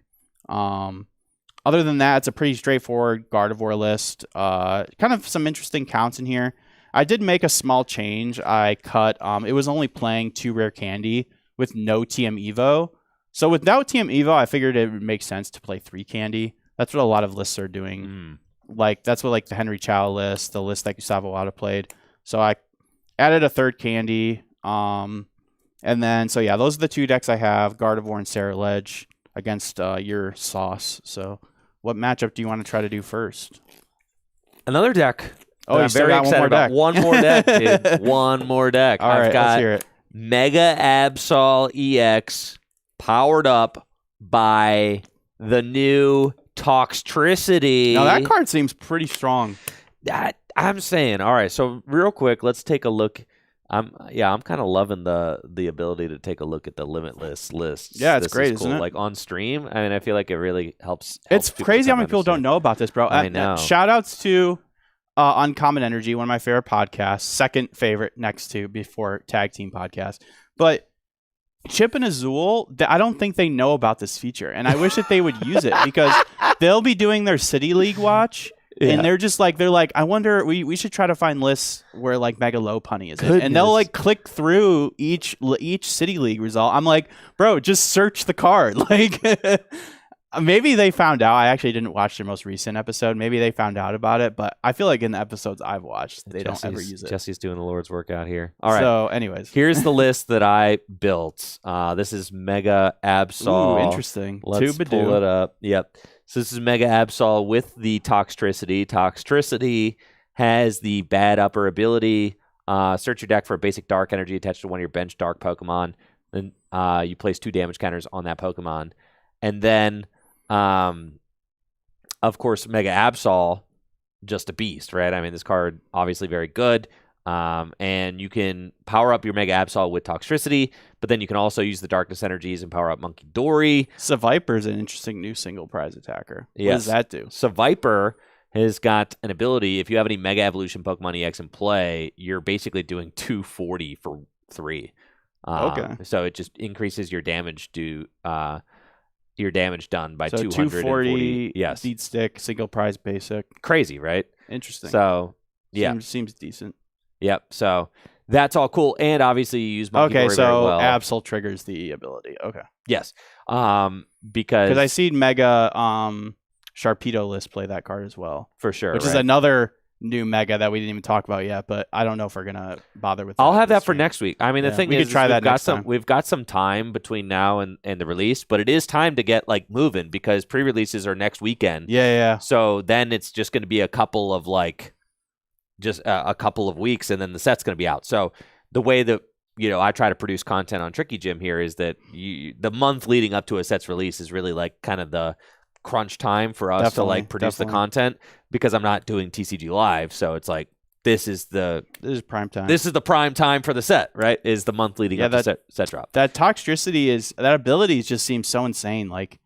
Other than that, it's a pretty straightforward Gardevoir list. Kind of some interesting counts in here. I did make a small change. I cut, it was only playing 2 rare candy with no TM Evo. So without TM Evo, I figured it would make sense to play 3 candy. That's what a lot of lists are doing. Like, that's what like the Henry Chow list, the list that Gustavo Wada played. So I added a 3rd candy. And then, so yeah, those are the 2 decks I have, Gardevoir and Sarah Ledge against your Sauce. So what matchup do you want to try to do first? Another deck. Oh, I'm very excited about. One more deck, dude. One more deck. All right, I've got let's hear it. Mega Absol EX powered up by the new Toxtricity. Now that card seems pretty strong. I'm saying, all right. So real quick, let's take a look. I'm kind of loving the ability to take a look at the Limitless lists. Yeah, it's This great, is cool. isn't it? Like on stream. I mean, I feel like it really helps. It's people crazy how kind many of people don't understand. know about this, bro. I know. Shout outs to Uncommon Energy, one of my favorite podcasts, second favorite next to before Tag Team Podcast. But Chip and Azul, I don't think they know about this feature, and I wish that they would use it because they'll be doing their City League watch, and they're like, I wonder, we should try to find lists where like Mega Lopunny is in. And they'll like click through each City League result. I'm like, bro, just search the card. Like, maybe they found out. I actually didn't watch their most recent episode. Maybe they found out about it, but I feel like in the episodes I've watched, they don't ever use it. Jesse's doing the Lord's work out here. All right. So, anyways, here's the list that I built. This is Mega Absol. Ooh, interesting. Let's pull it up. Yep. So this is Mega Absol with the Toxtricity. Toxtricity has the bad upper ability. Search your deck for a basic dark energy attached to one of your bench dark Pokemon. Then you place 2 damage counters on that Pokemon. And then, of course, Mega Absol, just a beast, right? I mean, this card obviously very good. And you can power up your Mega Absol with Toxtricity, but then you can also use the Darkness Energies and power up Monkey Dory. Seviper is an interesting new single prize attacker. Yes. What does that do? Seviper has got an ability. If you have any Mega Evolution Pokemon EX in play, you're basically doing 240 for 3. Okay. So it just increases your damage your damage done by So 240. Yes. Beat stick, single prize basic. Crazy, right? Interesting. So, yeah. Seems decent. Yep. So that's all cool. And obviously you use Monkey Dory very well. Absol triggers the ability. Okay. Yes. Because I see Mega Sharpedo list play that card as well. For sure. Which is another new Mega that we didn't even talk about yet, but I don't know if we're gonna bother with that. I'll have that for next week. I mean, the thing we is, could try that next time. We've got some time between now and the release, but it is time to get like moving because pre-releases are next weekend. Yeah. So then it's just going to be a couple of a couple of weeks, and then the set's going to be out. So the way that I try to produce content on Tricky Gym here is that the month leading up to a set's release is really like kind of the crunch time for us to like produce the content because I'm not doing TCG live. So it's like this is prime time. This is the prime time for the set, right? Is the month leading up to set drop. That Toxtricity that ability just seems so insane. Like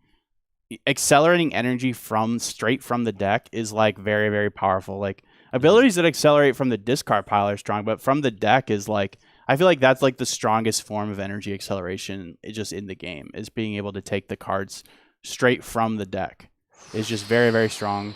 accelerating energy straight from the deck is like very, very powerful. Like abilities that accelerate from the discard pile are strong, but from the deck is like, I feel like that's like the strongest form of energy acceleration just in the game, is being able to take the cards straight from the deck. It's just very, very strong.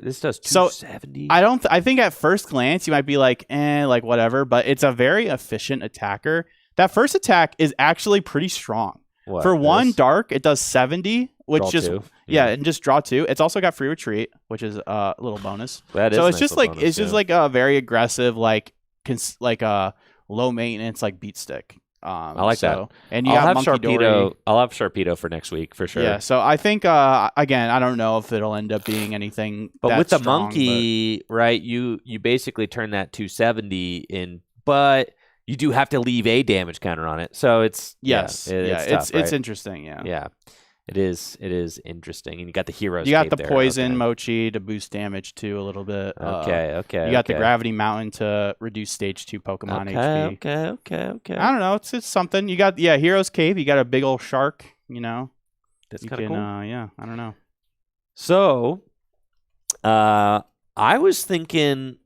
This does so 270. I think at first glance you might be like, like whatever, but it's a very efficient attacker. That first attack is actually pretty strong. What, For one this? dark, it does 70, which Draw just 2? and just draw 2. It's also got free retreat, which is a little bonus. That is so a it's nice just little like bonus, just like a very aggressive like low maintenance like beat stick. I like that. And you I'll got have Monkey Sharpedo. Dory. I'll have Sharpedo for next week for sure. Yeah, so I think again, I don't know if it'll end up being anything. But that with the strong, monkey, right? You basically turn that 270 in, but you do have to leave a damage counter on it. So it's yes, it's tough, it's right? interesting. Yeah. It is interesting, and you got the heroes. You got the there. poison Okay. Mochi to boost damage too a little bit. Okay. You got the gravity mountain to reduce stage 2 Pokemon HP. Okay. I don't know. It's something. You got Hero's Cave. You got a big old shark. You know. That's You kind of can, cool. yeah. I don't know. So, I was thinking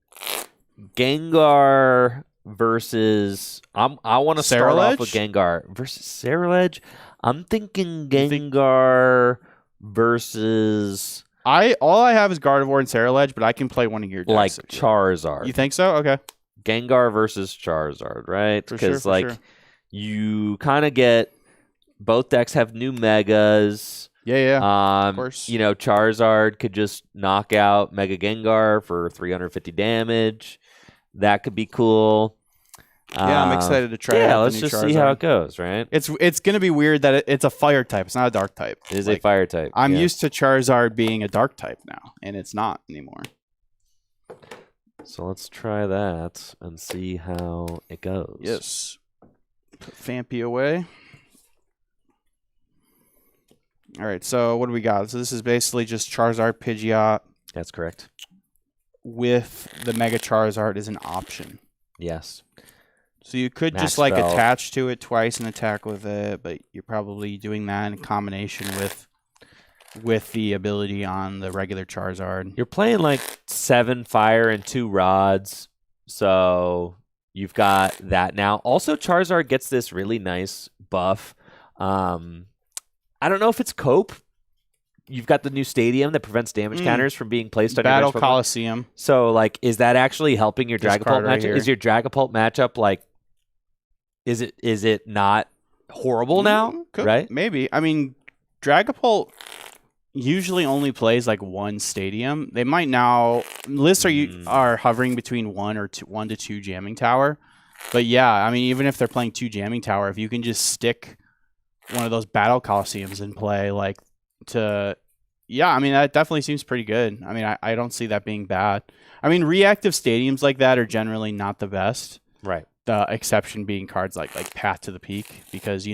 Gengar versus. I want to start off with Gengar versus Ceruledge. I'm thinking Gengar versus all I have is Gardevoir and Ceruledge, but I can play one of your decks. like Charizard. You think so? Okay. Gengar versus Charizard, right? For sure, Because for sure. you kind of get both decks have new megas. Yeah. Of course. You know, Charizard could just knock out Mega Gengar for 350 damage. That could be cool. Yeah, I'm excited to try out Yeah, the let's new just Charizard. see how it goes, right? It's gonna be weird that it's a fire type. It's not a dark type. It is a fire type. I'm yeah. used to Charizard being a dark type now, and it's not anymore. So let's try that and see how it goes. Yes. Put Fampy away. All right, so what do we got? So this is basically just Charizard Pidgeot That's correct. with the Mega Charizard as an option. Yes. So you could Max just like spell. attach to it twice and attack with it, but you're probably doing that in combination with the ability on the regular Charizard. You're playing like 7 fire and 2 rods, so you've got that now. Also, Charizard gets this really nice buff. I don't know if it's cope. You've got the new stadium that prevents damage counters from being placed on Battle your bench Pokemon. Coliseum. So, like, is that actually helping your This Dragapult card right matchup? here. Is your Dragapult matchup like? Is it not horrible now? Could- Right? Maybe. I mean, Dragapult usually only plays like one stadium. They might now lists are hovering between 1 to 2 jamming tower. But yeah, I mean, even if they're playing 2 jamming tower, if you can just stick one of those battle coliseums in play, like I mean, that definitely seems pretty good. I mean, I don't see that being bad. I mean, reactive stadiums like that are generally not the best. Right. The exception being cards like Path to the Peak, because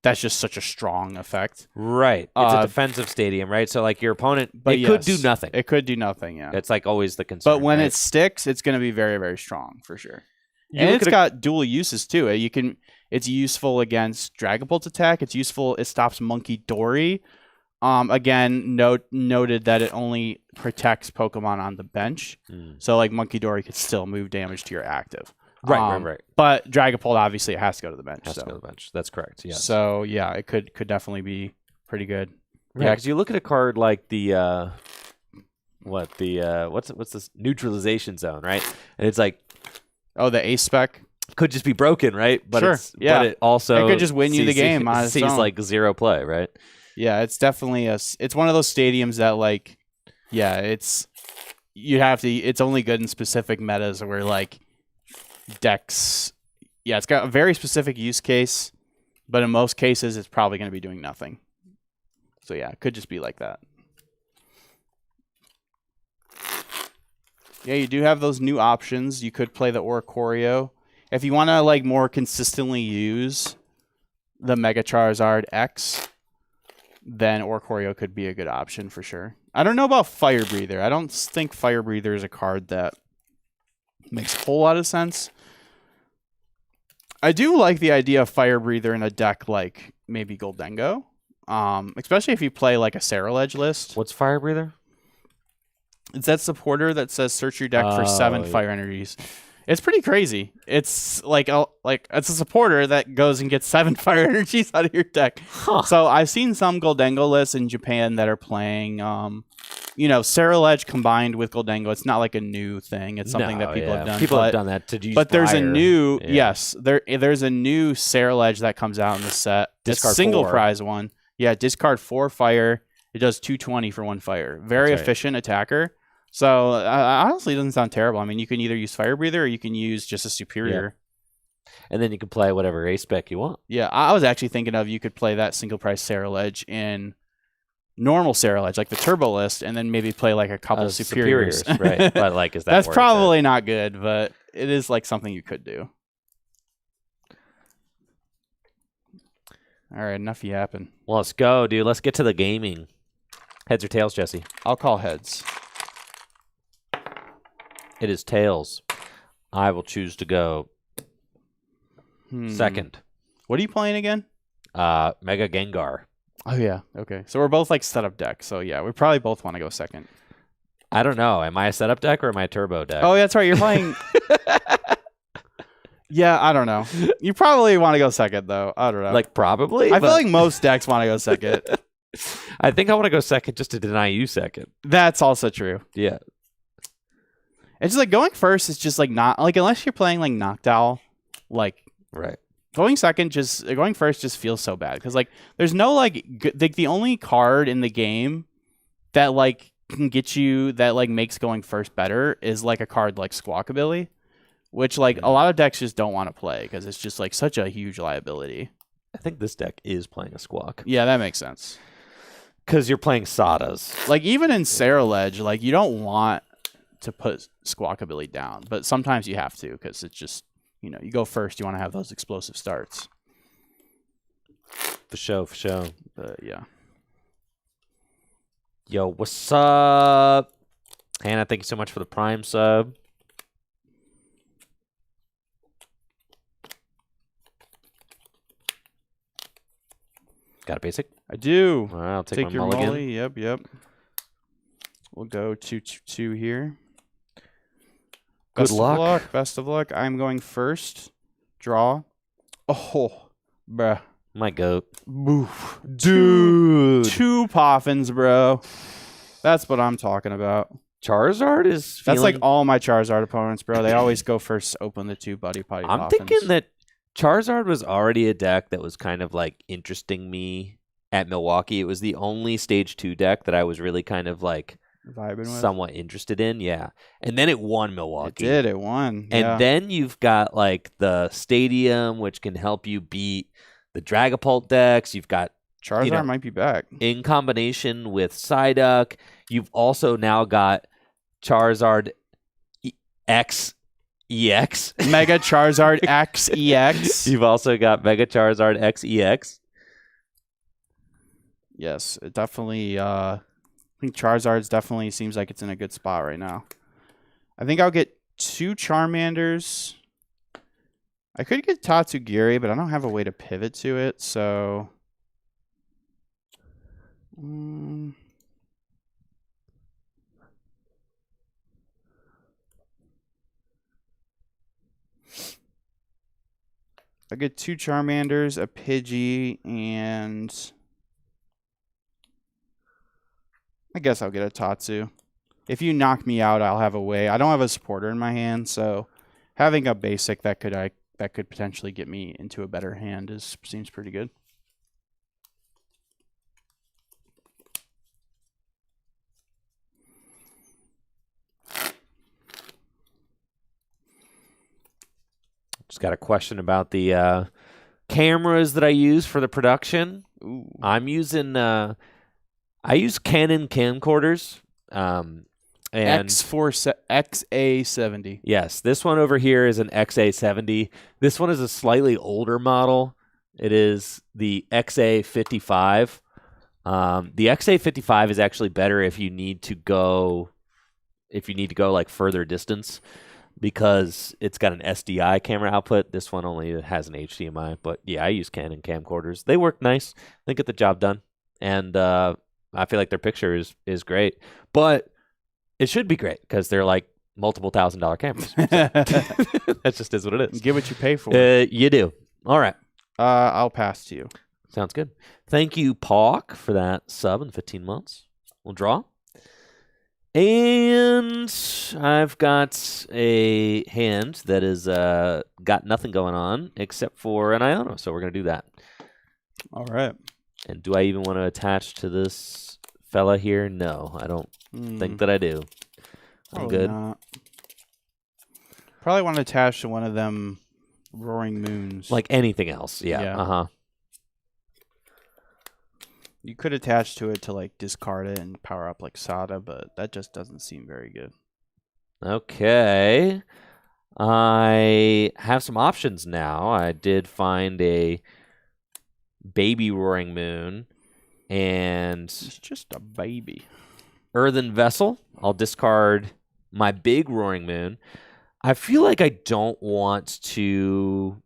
that's just such a strong effect. Right. It's a defensive stadium, right? So like your opponent, could do nothing. It could do nothing, yeah. That's like always the concern. But when right? it sticks, it's going to be very, very strong for sure. You And look it's at got dual uses too. It's useful against Dragapult's attack. It's useful. It stops Monkey Dory. Again, noted that it only protects Pokemon on the bench. So like Monkey Dory could still move damage to your active. Right. But Dragapult, obviously, it has to go to the bench. Has to go to the bench. That's correct. Yes. So yeah, it could definitely be pretty good. Yeah, because you look at a card like the what's this neutralization zone, right? And it's like, oh, the Ace Spec could just be broken, right? But Sure, yeah. But it also It could just win you the game on its sees own. like 0 play, right? Yeah, it's definitely it's one of those stadiums that like, yeah, it's only good in specific metas where like decks, yeah, it's got a very specific use case, but in most cases it's probably going to be doing nothing. So yeah, it could just be like that. Yeah, you do have those new options. You could play the Oricorio. If you want to like more consistently use the Mega Charizard X, then Oricorio could be a good option for sure. I don't know about Fire Breather. I don't think Fire Breather is a card that makes a whole lot of sense. I do like the idea of Fire Breather in a deck like maybe Goldengo, especially if you play like a Ceruledge list. What's Fire Breather? It's that supporter that says search your deck for 7 fire energies. It's pretty crazy. It's like like it's a supporter that goes and gets 7 fire energies out of your deck. Huh. So I've seen some Goldengo lists in Japan that are playing, Ceruledge combined with Goldengo. It's not like a new thing. It's something that people have done. People have done that to use. But there's a fire. new there's a new Ceruledge that comes out in the set. Discard it's a single 4. prize one. Yeah, discard 4 fire. It does 220 for 1 fire. Very efficient attacker. So honestly, it doesn't sound terrible. I mean, you can either use Fire Breather or you can use just a superior. And then you can play whatever A spec you want. Yeah, I was actually thinking of you could play that single price Ceruledge in normal Ceruledge, like the Turbo list, and then maybe play like a couple superiors. Right? But like, is that that's worth probably it? not good, but it is like something you could do. All right, enough yapping. Well, let's go, dude. Let's get to the gaming. Heads or tails, Jesse? I'll call heads. It is tails. I will choose to go second. What are you playing again? Mega Gengar. Oh, yeah. Okay. So we're both like setup deck. So, yeah, we probably both want to go second. I don't know. Am I a setup deck or am I a turbo deck? Oh, yeah, that's right. You're playing... Yeah, I don't know. You probably want to go second, though. I don't know. Like, probably? I feel like most decks want to go second. I think I want to go second just to deny you second. That's also true. Yeah. It's just like going first is just like not... Like, unless you're playing like Noctowl, like... Right. Going first just feels so bad. Because, like, there's no, like... the only card in the game that, like, can get you... That, like, makes going first better is, like, a card like Squawkabilly. Which, like, a lot of decks just don't want to play because it's just, like, such a huge liability. I think this deck is playing a Squawk. Yeah, that makes sense. Because you're playing Sadas. Like, even in Ceruledge, like, you don't want to put Squawkabilly down. But sometimes you have to because it's just, you go first. You want to have those explosive starts. For sure, for sure. But, yeah. Yo, what's up? Hannah, thank you so much for the Prime sub. Got a basic? I do. All right, I'll take my your mulligan. Molly. Yep. We'll go 2-2 here. Good luck. Best of luck. I'm going first. Draw. Oh, bruh. My goat. Boof. Dude. 2 Poffins, bro. That's what I'm talking about. Charizard is feeling... That's like all my Charizard opponents, bro. They always go first, open the 2 Buddy Potty Poffins. I'm thinking that Charizard was already a deck that was kind of like interesting me at Milwaukee. It was the only stage 2 deck that I was really kind of like vibing with, somewhat interested in. Yeah. And then it won Milwaukee. It won. And yeah. then you've got like the Stadium, which can help you beat the Dragapult decks. You've got Charizard might be back. In combination with Psyduck, you've also now got Charizard X EX. Mega Charizard X EX. You've also got Mega Charizard X EX. Yes, it definitely I think Charizard's definitely seems like it's in a good spot right now. I think I'll get 2 Charmanders. I could get Tatsugiri, but I don't have a way to pivot to it, so I get 2 Charmanders, a Pidgey, and I guess I'll get a Tatsu. If you knock me out, I'll have a way. I don't have a supporter in my hand, so having a basic that could potentially get me into a better hand seems pretty good. Just got a question about the cameras that I use for the production. Ooh. I'm using I use Canon camcorders. And XA70. Yes, this one over here is an XA70. This one is a slightly older model. It is the XA55. The XA55 is actually better if you need to go like further distance, because it's got an SDI camera output. This one only has an HDMI. But yeah, I use Canon camcorders. They work nice. They get the job done. And I feel like their picture is great. But it should be great because they're like multiple $1,000 cameras. So, that just is what it is. Get what you pay for. You do. All right. I'll pass to you. Sounds good. Thank you, Pawk, for that sub in 15 months. We'll draw. And I've got a hand that is got nothing going on except for an Iono, so we're going to do that. All right. And do I even want to attach to this fella here? No, I don't think that I do. I'm good. Not. Probably want to attach to one of them Roaring Moons. Like anything else, yeah. Yeah. Uh-huh. You could attach to it to like discard it and power up like Sada, but that just doesn't seem very good. Okay. I have some options now. I did find a baby Roaring Moon and It's just a baby. Earthen Vessel. I'll discard my big Roaring Moon. I feel like I don't want to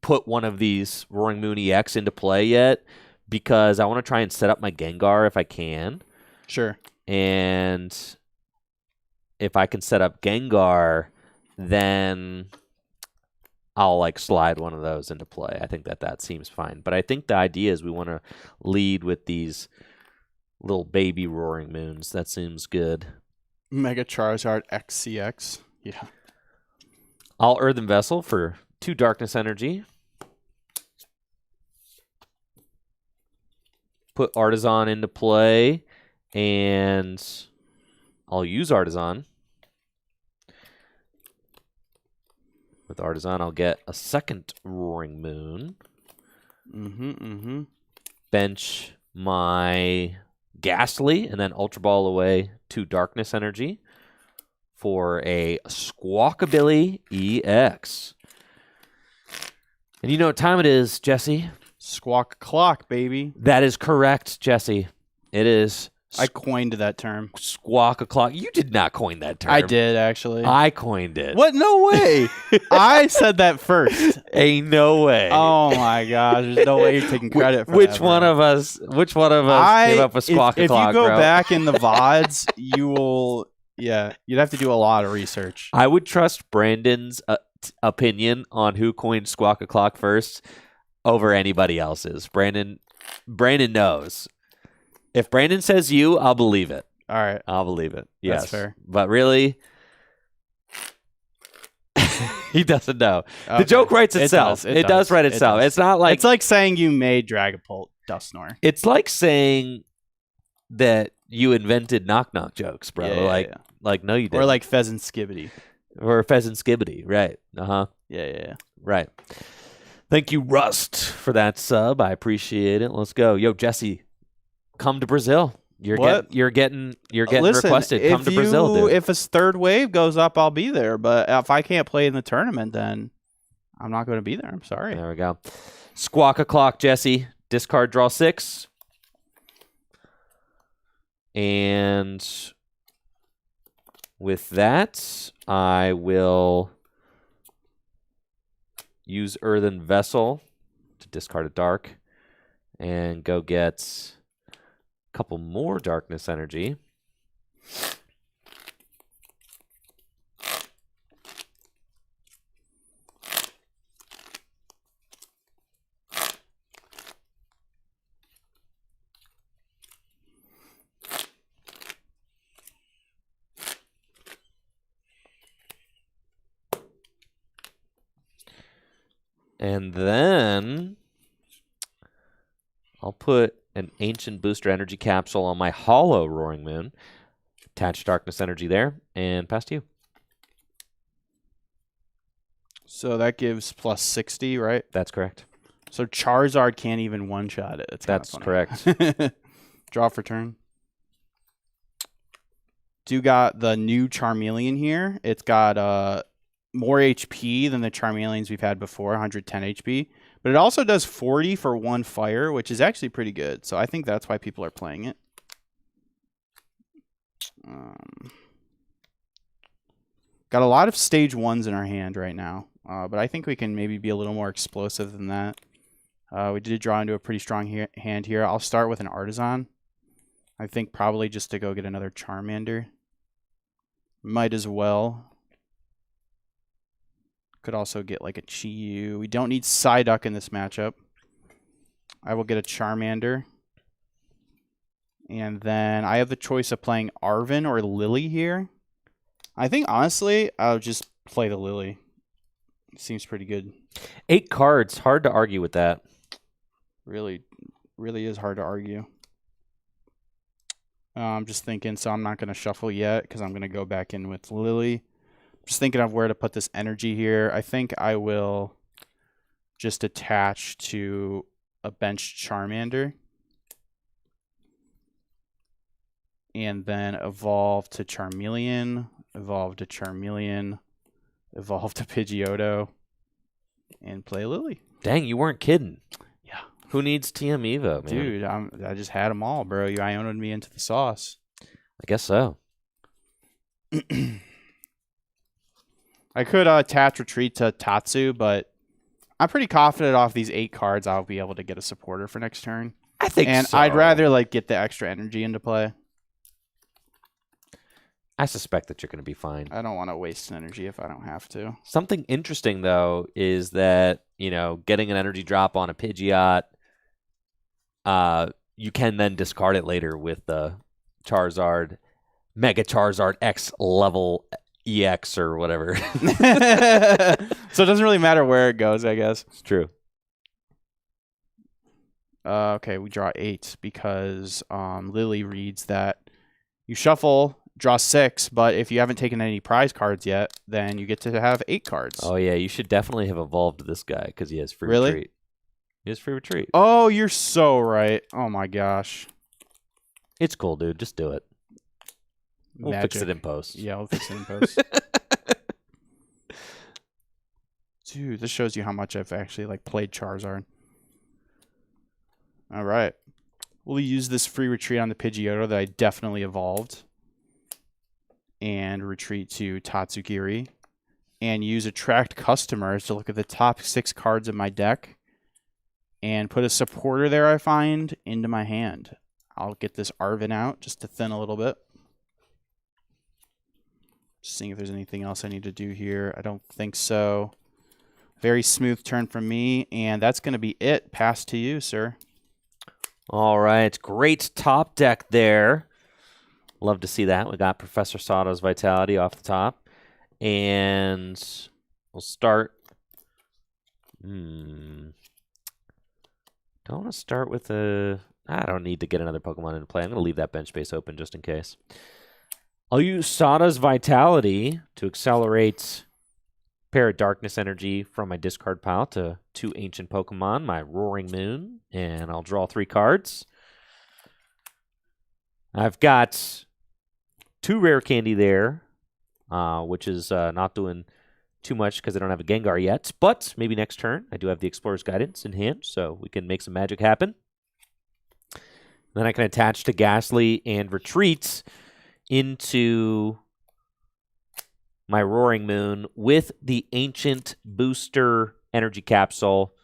put one of these Roaring Moon EX into play yet because I want to try and set up my Gengar if I can. Sure. And if I can set up Gengar, then I'll like slide one of those into play. I think that seems fine. But I think the idea is we want to lead with these little baby Roaring Moons. That seems good. Mega Charizard XCX. Yeah. I'll Earthen Vessel for 2 Darkness Energy. Put Artisan into play, and I'll use Artisan. With Artisan, I'll get a second Roaring Moon. Bench my Ghastly, and then Ultra Ball away 2 Darkness Energy for a Squawkabilly EX. And you know what time it is, Jesse? Squawk clock, baby. That is correct, Jesse. It is. I coined that term. Squawk o'clock. You did not coin that term. I did, actually. I coined it. What? No way. I said that first. Ain't no way. Oh my gosh! There's no way you're taking credit for which that. One of us came up with squawk o'clock, if you go bro? back in the VODs, you will. Yeah, you'd have to do a lot of research. I would trust Brandon's opinion on who coined squawk o'clock first over anybody else's. Brandon knows. If Brandon says you, I'll believe it. All right. I'll believe it. Yes. That's fair. But really, he doesn't know. Okay. The joke writes itself. It does write itself. It's not like... It's like saying you made Dragapult Dusknoir. It's like saying that you invented knock-knock jokes, bro. Yeah. Like, no, you didn't. Or like Pheasant Skibbity. Or Pheasant Skibbity, right. Uh-huh. Yeah. Right. Thank you, Rust, for that sub. I appreciate it. Let's go. Yo, Jesse, come to Brazil. You're getting Listen, requested. Come to Brazil, dude. If a third wave goes up, I'll be there. But if I can't play in the tournament, then I'm not going to be there. I'm sorry. There we go. Squawk o'clock, Jesse. Discard, draw 6. And with that, I will use Earthen Vessel to discard a dark and go get a couple more Darkness Energy. And then I'll put an Ancient Booster Energy Capsule on my Hollow Roaring Moon. Attach Darkness Energy there, and pass to you. So that gives plus 60, right? That's correct. So Charizard can't even one-shot it. That's correct. Draw for turn. Do got the new Charmeleon here. It's got more HP than the Charmeleons we've had before, 110 HP. But it also does 40 for 1 fire, which is actually pretty good. So I think that's why people are playing it. Got a lot of stage 1s in our hand right now. But I think we can maybe be a little more explosive than that. We did draw into a pretty strong hand here. I'll start with an Artisan. I think probably just to go get another Charmander. Might as well. Could also get like a Chi-Yu. We don't need Psyduck in this matchup. I will get a Charmander. And then I have the choice of playing Arven or Lily here. I think, honestly, I'll just play the Lily. Seems pretty good. 8 cards. Hard to argue with that. Really is hard to argue. I'm just thinking, so I'm not going to shuffle yet because I'm going to go back in with Lily. Just thinking of where to put this energy here. I think I will just attach to a bench Charmander. And then evolve to Charmeleon, evolve to Charmeleon, evolve to Pidgeotto, and play Lily. Dang, you weren't kidding. Yeah. Who needs TM Evo, man? Dude, I just had them all, bro. You Ionoed me into the sauce. I guess so. I could attach Retreat to Tatsu, but I'm pretty confident off these 8 cards I'll be able to get a supporter for next turn. I think and so. I'd rather like get the extra energy into play. I suspect that you're going to be fine. I don't want to waste an energy if I don't have to. Something interesting, though, is that, getting an energy drop on a Pidgeot, you can then discard it later with the Charizard, Mega Charizard X level EX or whatever. So it doesn't really matter where it goes, I guess. It's true. Okay, we draw 8 because Lily reads that you shuffle, draw 6, but if you haven't taken any prize cards yet, then you get to have 8 cards. Oh, yeah, you should definitely have evolved this guy because he has free Really? retreat. He has free retreat. Oh, you're so right. Oh, my gosh. It's cool, dude. Just do it. We'll fix it in post. Yeah, we'll fix it in post. Dude, this shows you how much I've actually played Charizard. All right. We'll use this free retreat on the Pidgeotto that I definitely evolved. And retreat to Tatsugiri. And use Attract Customers to look at the top 6 cards of my deck. And put a supporter there I find into my hand. I'll get this Arven out just to thin a little bit. Just seeing if there's anything else I need to do here. I don't think so. Very smooth turn from me. And that's going to be it. Pass to you, sir. All right. Great top deck there. Love to see that. We got Professor Sato's Vitality off the top. And we'll start. Don't want to start with a... I don't need to get another Pokemon into play. I'm going to leave that bench space open just in case. I'll use Sada's Vitality to accelerate pair of Darkness Energy from my discard pile to 2 Ancient Pokemon, my Roaring Moon, and I'll draw 3 cards. I've got 2 Rare Candy there, which is not doing too much because I don't have a Gengar yet, but maybe next turn. I do have the Explorer's Guidance in hand, so we can make some magic happen. Then I can attach to Ghastly and retreat into my Roaring Moon with the Ancient Booster Energy Capsule,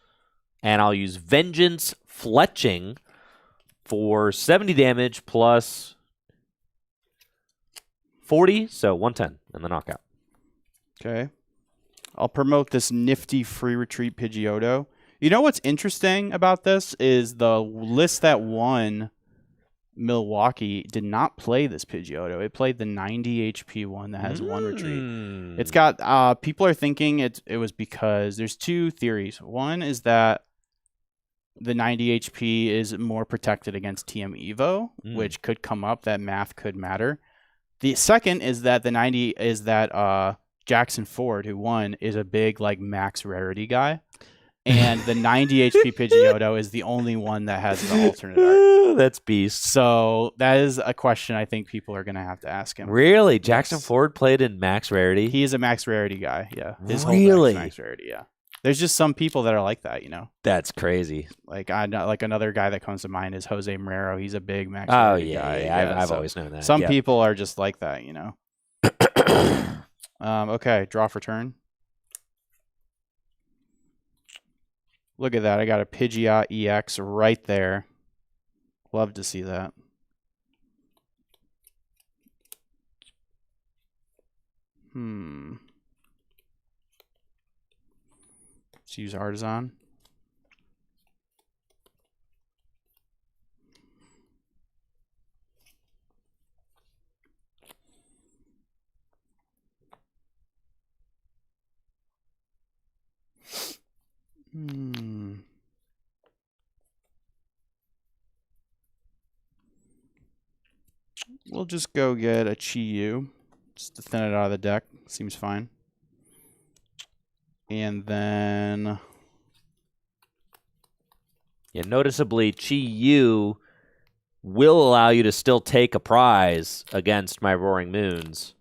and I'll use Vengeance Fletching for 70 damage plus 40, so 110 in the knockout. Okay. I'll promote this nifty free retreat Pidgeotto. You know what's interesting about this is the list that won Milwaukee did not play this Pidgeotto. It played the 90 HP one that has 1 retreat. It's got people are thinking it was because there's 2 theories. One is that the 90 HP is more protected against TM Evo, which could come up. That math could matter. The second is that the 90 is that Jackson Ford, who won, is a big max rarity guy. And the 90 HP Pidgeotto is the only one that has the alternate art. That's beast. So that is a question I think people are going to have to ask him. Really? Jackson Ford played in max rarity? He is a max rarity guy, yeah. His really? whole deck's max rarity, yeah. There's just some people that are like that, That's crazy. I know, another guy that comes to mind is Jose Marrero. He's a big max rarity guy. Yeah. I've always known that. Some people are just like that, Okay, draw for turn. Look at that. I got a Pidgeot EX right there. Love to see that. Let's use Artisan. We'll just go get a Chi-Yu, just to thin it out of the deck. Seems fine. And then... Yeah, noticeably, Chi-Yu will allow you to still take a prize against my Roaring Moons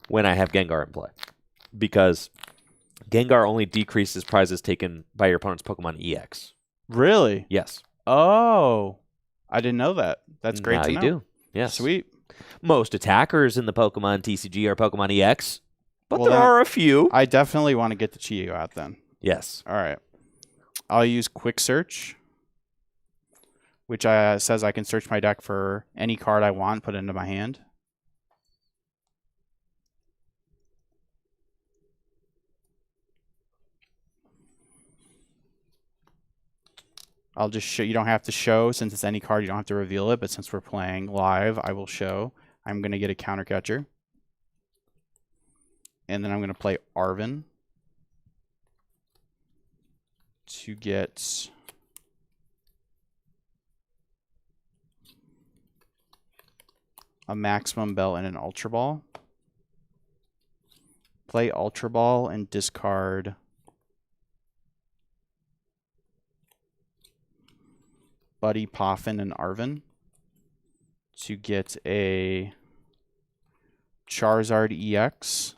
when I have Gengar in play. Because Gengar only decreases prizes taken by your opponent's Pokemon EX. Really? Yes. Oh, I didn't know that. That's great now to you know. do. Yes. Sweet. Most attackers in the Pokemon TCG are Pokemon EX, but Well, there are a few. I definitely want to get the Chi-Yu out then. Yes. All right. I'll use Quick Search, which says I can search my deck for any card I want, put it into my hand. I'll just show. You don't have to show since it's any card. You don't have to reveal it. But since we're playing live, I will show. I'm going to get a Counter Catcher. And then I'm going to play Arven to get a Maximum Belt and an Ultra Ball. Play Ultra Ball and discard Buddy, Poffin, and Arven to get a Charizard EX.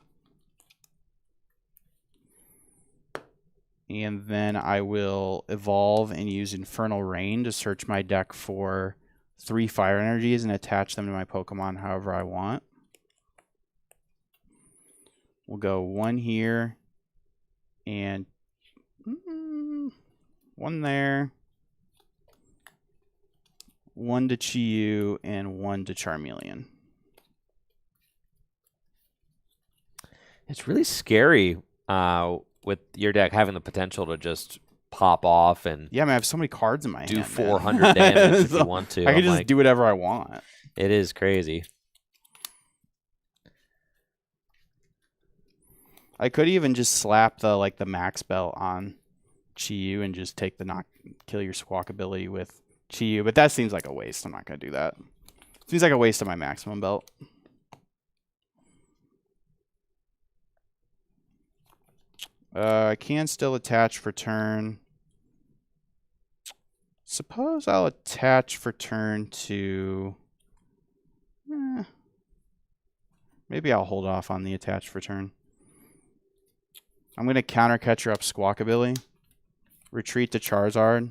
And then I will evolve and use Infernal Rain to search my deck for 3 fire energies and attach them to my Pokemon however I want. We'll go 1 here and 1 there. 1 to Chi-Yu and 1 to Charmeleon. It's really scary with your deck having the potential to just pop off and yeah, man, I have so many cards in my do hand. 400 damage if you want to. I can just do whatever I want. It is crazy. I could even just slap the max belt on Chi-Yu and just take the kill your squawk ability with Chi-Yu, but that seems like a waste. I'm not going to do that. Seems like a waste of my maximum belt. I can still attach for turn. Suppose I'll attach for turn to... maybe I'll hold off on the attach for turn. I'm going to counter catcher up Squawkabilly. Retreat to Charizard.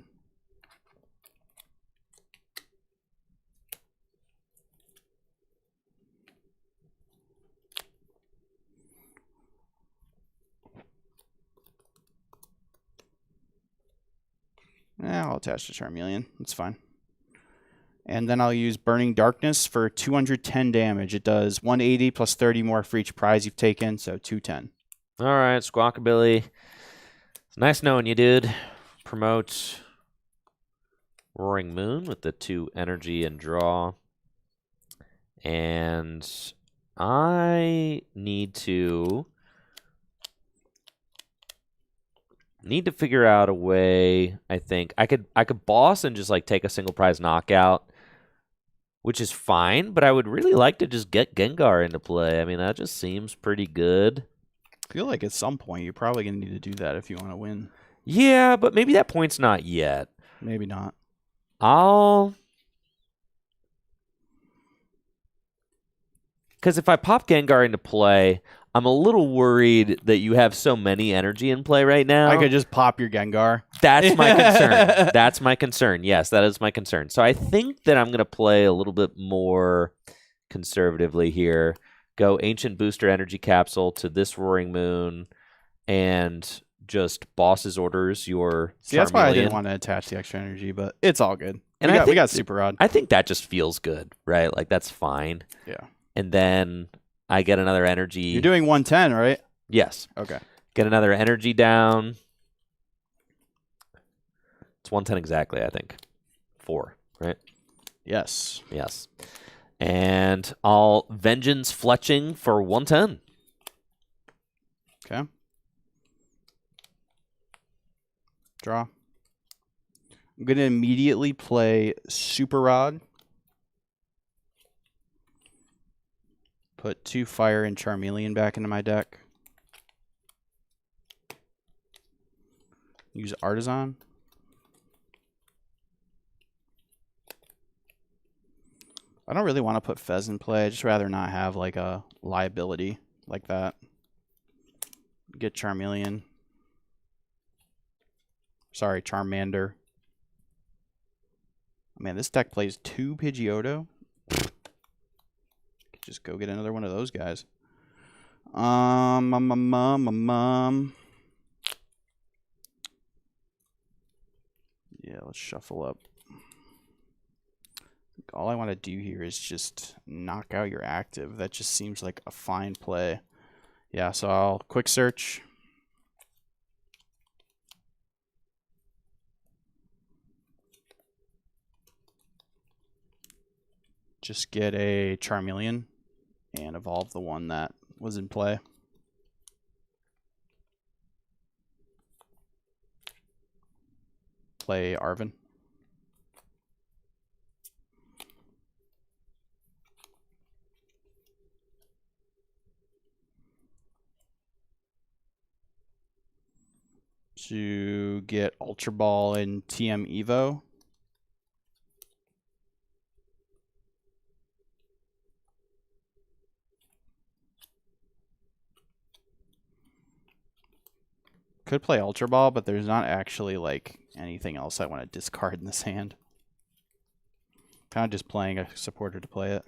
I'll attach to Charmeleon. It's fine. And then I'll use Burning Darkness for 210 damage. It does 180 plus 30 more for each prize you've taken, so 210. All right, Squawkabilly. It's nice knowing you, dude. Promote Roaring Moon with the 2 energy and draw. And I need to figure out a way. I think I could boss and just take a single prize knockout, which is fine, but I would really like to just get Gengar into play. I mean, that just seems pretty good. I feel like at some point you're probably going to need to do that if you want to win. Yeah, but maybe that point's not yet. Maybe not. Because if I pop Gengar into play, I'm a little worried that you have so many energy in play right now. I could just pop your Gengar. That's my concern. That's my concern. Yes, that is my concern. So I think that I'm going to play a little bit more conservatively here. Go Ancient Booster Energy Capsule to this Roaring Moon and just Boss's Orders your See, that's why I didn't Charmeleon. want to attach the extra energy, but it's all good. And we got Super Rod. I think that just feels good, right? Like, that's fine. Yeah. And then I get another energy. You're doing 110, right? Yes. Okay. Get another energy down. It's 110 exactly, I think. 4, right? Yes. Yes. And I'll Vengeance Fletching for 110. Okay. Draw. I'm going to immediately play Super Rod. Put 2 Fire and Charmeleon back into my deck. Use Artisan. I don't really want to put Fez in play. I'd just rather not have like a liability like that. Get Charmeleon. Sorry, Charmander. Man, this deck plays 2 Pidgeotto. Just go get another one of those guys. Yeah, let's shuffle up. All I want to do here is just knock out your active. That just seems like a fine play. Yeah, so I'll quick search. Just get a Charmeleon and evolve the one that was in play. Play Arven. To get Ultra Ball and TM Evo. Could play Ultra Ball, but there's not actually like anything else I want to discard in this hand. Kind of just playing a supporter to play it.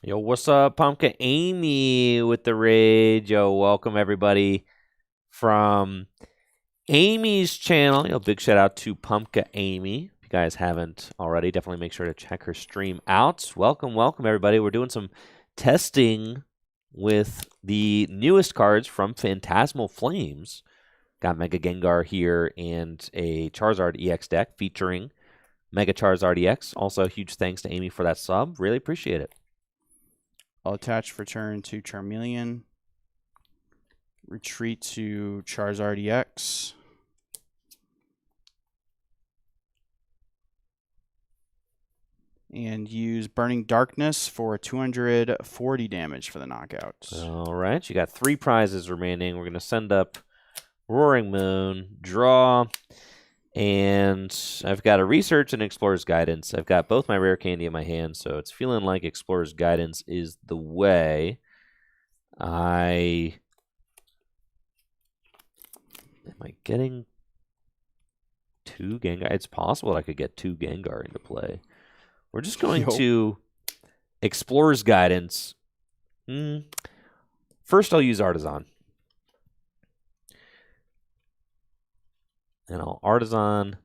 Yo, what's up, Pumpkin Amy with the raid? Yo, welcome everybody from Amy's channel. Yo, big shout out to Pumpkin Amy. If you guys haven't already, definitely make sure to check her stream out. Welcome, welcome everybody. We're doing some testing with the newest cards from Phantasmal Flames. Got Mega Gengar here and a Charizard EX deck featuring Mega Charizard EX. Also, huge thanks to Amy for that sub. Really appreciate it. I'll attach for turn to Charmeleon. Retreat to Charizard EX. And use Burning Darkness for 240 damage for the knockout. All right, you got 3 prizes remaining. We're going to send up Roaring Moon, draw, and I've got a Research and Explorer's Guidance. I've got both my rare candy in my hand, so it's feeling like Explorer's Guidance is the way. Am I getting 2 Gengar? It's possible I could get 2 Gengar into play. We're just going to Explorer's Guidance. First, I'll use Artisan. And I'll Artisan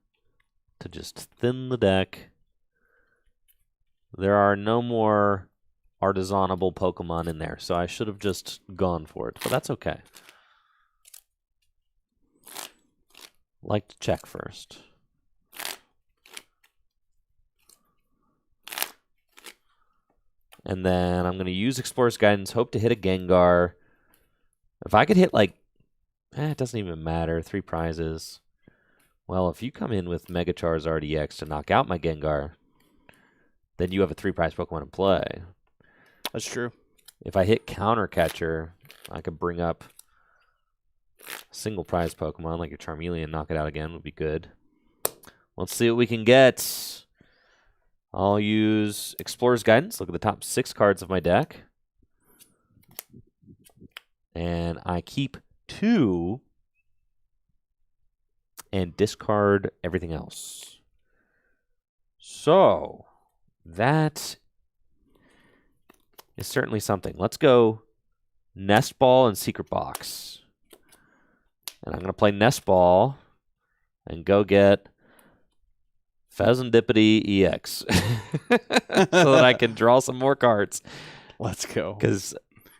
to just thin the deck. There are no more Artisanable Pokemon in there, so I should have just gone for it. But that's okay. Like to check first. And then I'm going to use Explorer's Guidance, hope to hit a Gengar. If I could hit like, it doesn't even matter, 3 prizes. Well, if you come in with Mega Charizard EX to knock out my Gengar, then you have a 3-prize Pokemon in play. That's true. If I hit Counter Catcher, I could bring up a single prize Pokemon like a Charmeleon, knock it out again would be good. Let's see what we can get. I'll use Explorer's Guidance. Look at the top 6 cards of my deck. And I keep 2 and discard everything else. So, that is certainly something. Let's go Nest Ball and Secret Box. And I'm going to play Nest Ball and go get Pheasantipity EX so that I can draw some more cards. Let's go. Because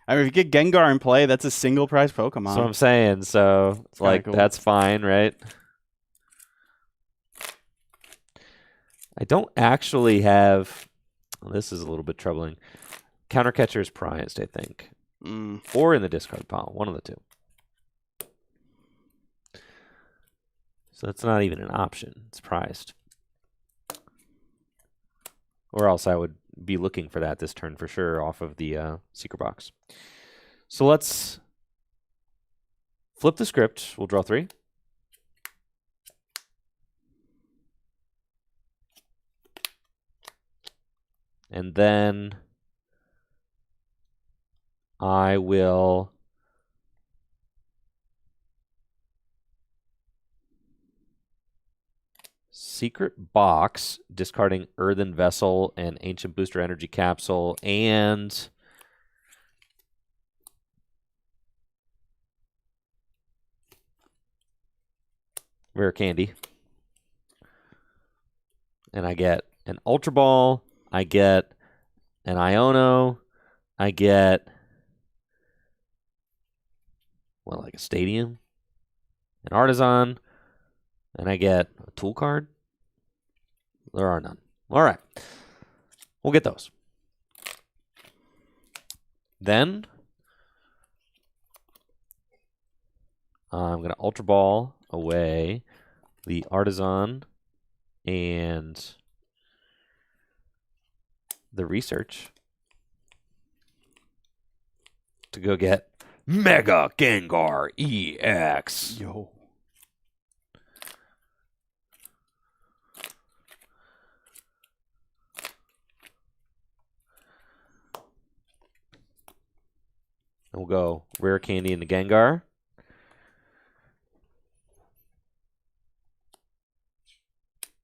I mean, if you get Gengar in play, that's a single prize Pokemon. that's what I'm saying. So, like, cool. that's fine, right? I don't actually have... Well, this is a little bit troubling. Counter Catcher is prized, I think. Or in the discard pile. One of the two. So that's not even an option. It's prized. Or else I would be looking for that this turn for sure off of the Secret Box. So let's flip the script. We'll draw 3. And then I will Secret Box, discarding Earthen Vessel and Ancient Booster Energy Capsule, and Rare Candy. And I get an Ultra Ball, I get an Iono, I get, well, like a Stadium, an Artisan, and I get a Tool card. There are none. All right. We'll get those. Then I'm going to Ultra Ball away the Artisan and the Research to go get Mega Gengar EX. Yo. We'll go Rare Candy into Gengar.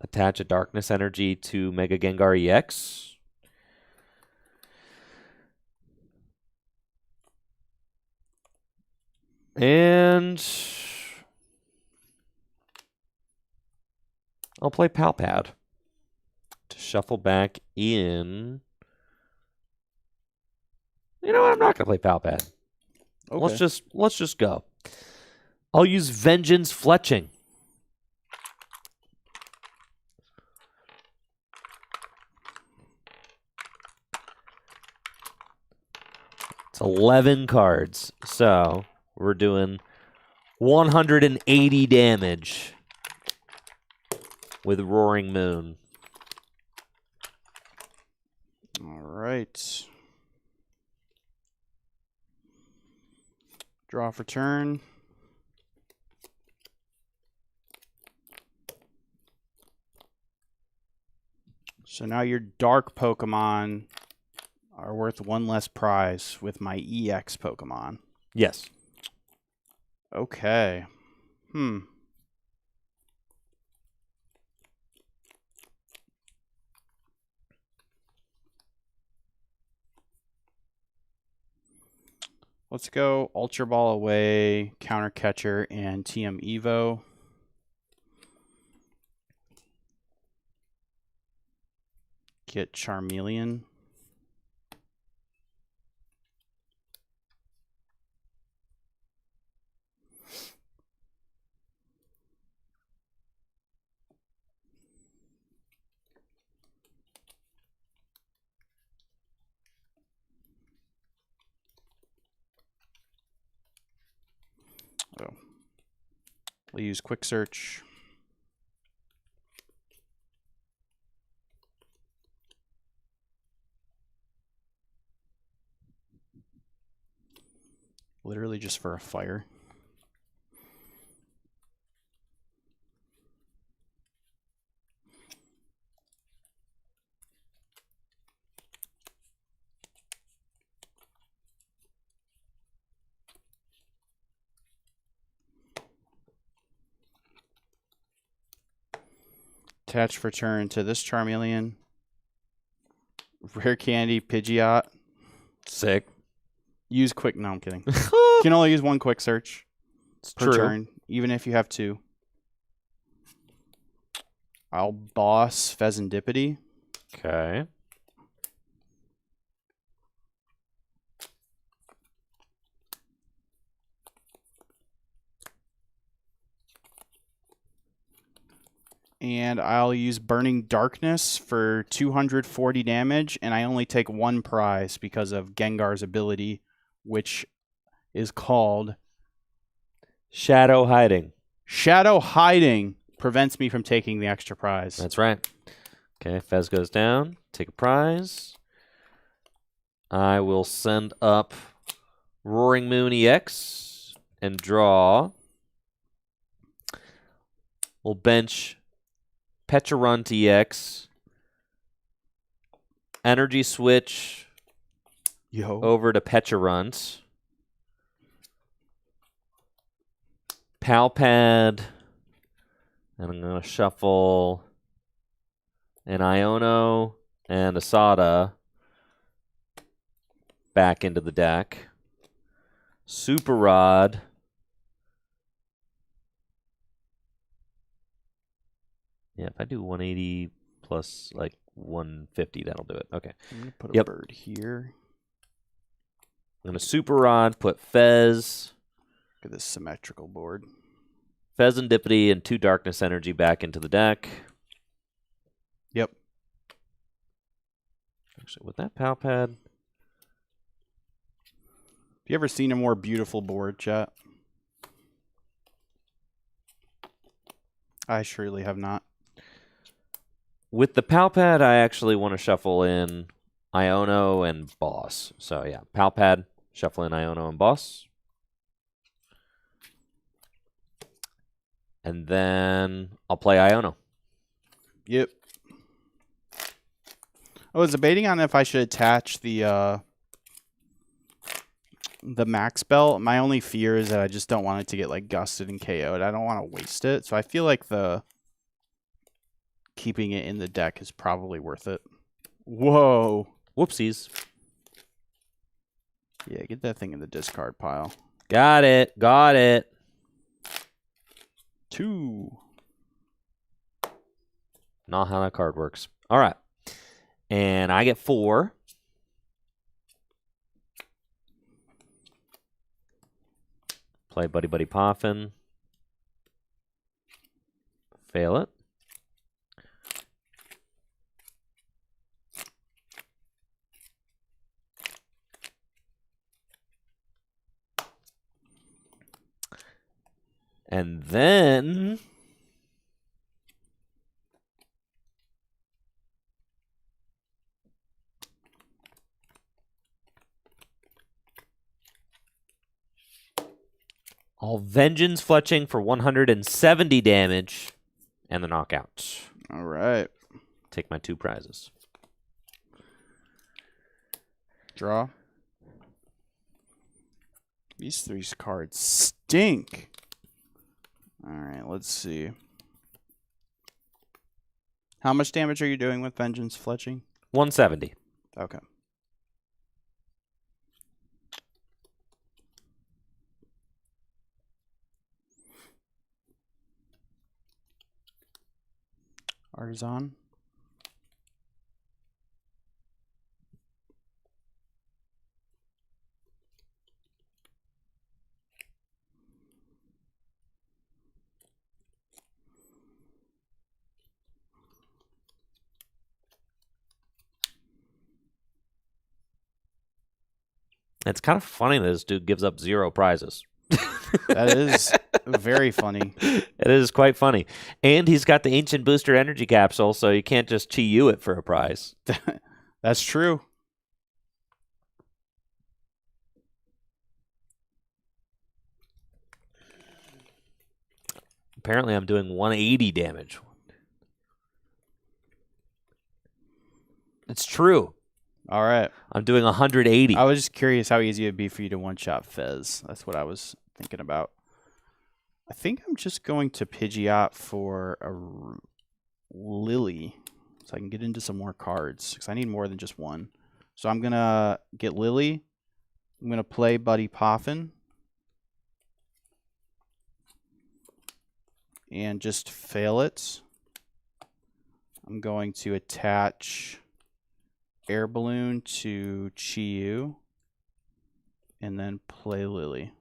Attach a Darkness Energy to Mega Gengar EX. And I'll play Palpad to shuffle back in. You know what? I'm not going to play Palpad. Okay. Let's just go. I'll use Vengeance Fletching. It's 11 cards. So we're doing 180 damage with Roaring Moon. All right. Draw for turn. So now your dark Pokemon are worth 1 less prize with my EX Pokemon. Yes. Okay. Let's go Ultra Ball away, Counter Catcher, and TM Evo. Get Charmeleon. Oh. We'll use Quick Search. Literally just for a fire. Attach for turn to this Charmeleon. Rare Candy, Pidgeot. Sick. Use quick. No, I'm kidding. You can only use one quick search per true. turn, even if you have two. I'll boss Pheasantipity. Okay. And I'll use Burning Darkness for 240 damage, and I only take one prize because of Gengar's ability, which is called Shadow Hiding. Shadow Hiding. Prevents me from taking the extra prize. That's right. Okay, Fez goes down. Take a prize. I will send up Roaring Moon EX and draw. We'll bench Pecharunt EX. Energy switch over to Pecharunt. Palpad. And I'm going to shuffle an Iono and a Sada back into the deck. Super Rod. Yeah, if I do 180 plus like 150, that'll do it. Okay. I'm going to put a bird here. I'm going to Super Rod, put Fez. Look at this symmetrical board. Pheasantipity and 2 Darkness Energy back into the deck. Yep. Actually, with that Palpad. Have you ever seen a more beautiful board, chat? I surely have not. With the Palpad, I actually want to shuffle in Iono and Boss. So, yeah, Palpad, shuffle in Iono and Boss. And then I'll play Iono. Yep. I was debating on if I should attach the max belt. My only fear is that I just don't want it to get like gusted and KO'd. I don't want to waste it. So I feel like keeping it in the deck is probably worth it. Whoa. Whoopsies. Yeah, get that thing in the discard pile. Got it. Got it. 2. Not how that card works. All right. And I get 4. Play Buddy Buddy Poffin. Fail it. And then I'll Vengeance Fletching for 170 damage and the knockout. All right. Take my 2 prizes. Draw. These 3 cards stink. All right, let's see. How much damage are you doing with Vengeance Fletching? 170. Okay. Artisan. It's kind of funny that this dude gives up 0 prizes. That is very funny. It is quite funny. And he's got the Ancient Booster Energy Capsule, so you can't just Chi-Yu it for a prize. That's true. Apparently, I'm doing 180 damage. It's true. All right. I'm doing 180. I was just curious how easy it would be for you to one-shot Fez. That's what I was thinking about. I think I'm just going to Pidgeot for a Lily so I can get into some more cards because I need more than just one. So I'm going to get Lily, I'm going to play Buddy Poffin. And just fail it. I'm going to attach Air Balloon to Chi-Yu. And then play Lily.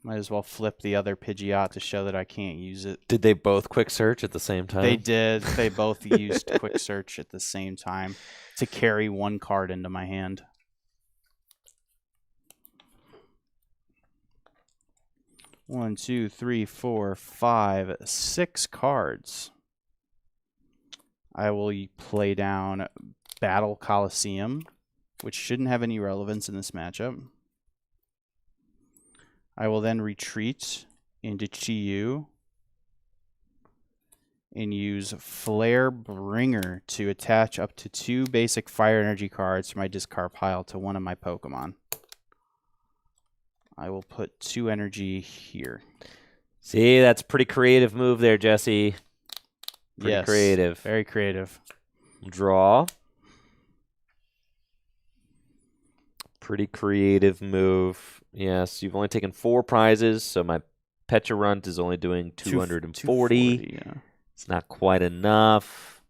Might as well flip the other Pidgeot to show that I can't use it. Did they both quick search at the same time? They did. They both used quick search at the same time to carry one card into my hand. One, two, three, four, five, 6 cards. I will play down Battle Coliseum, which shouldn't have any relevance in this matchup. I will then retreat into Chi-Yu and use Flare Bringer to attach up to 2 basic fire energy cards from my discard pile to one of my Pokemon. I will put 2 energy here. See, that's a pretty creative move there, Jesse. Pretty Yes, creative. very creative. Draw. Pretty creative move. Yes, you've only taken 4 prizes, so my Pecharunt is only doing 240. 240, yeah. It's not quite enough.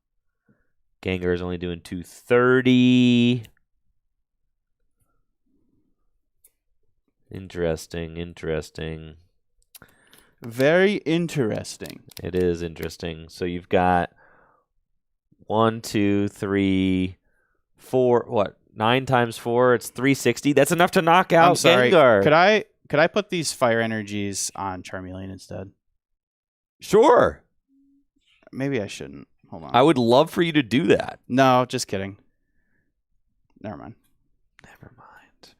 Gengar is only doing 230. Interesting, interesting. Very interesting. It is interesting. So you've got 1, 2, 3, 4. What? 9 times 4. It's 360. That's enough to knock out I'm sorry. Gengar. Could I put these fire energies on Charmeleon instead? Sure. Maybe I shouldn't. Hold on. I would love for you to do that. No, just kidding. Never mind. Never mind.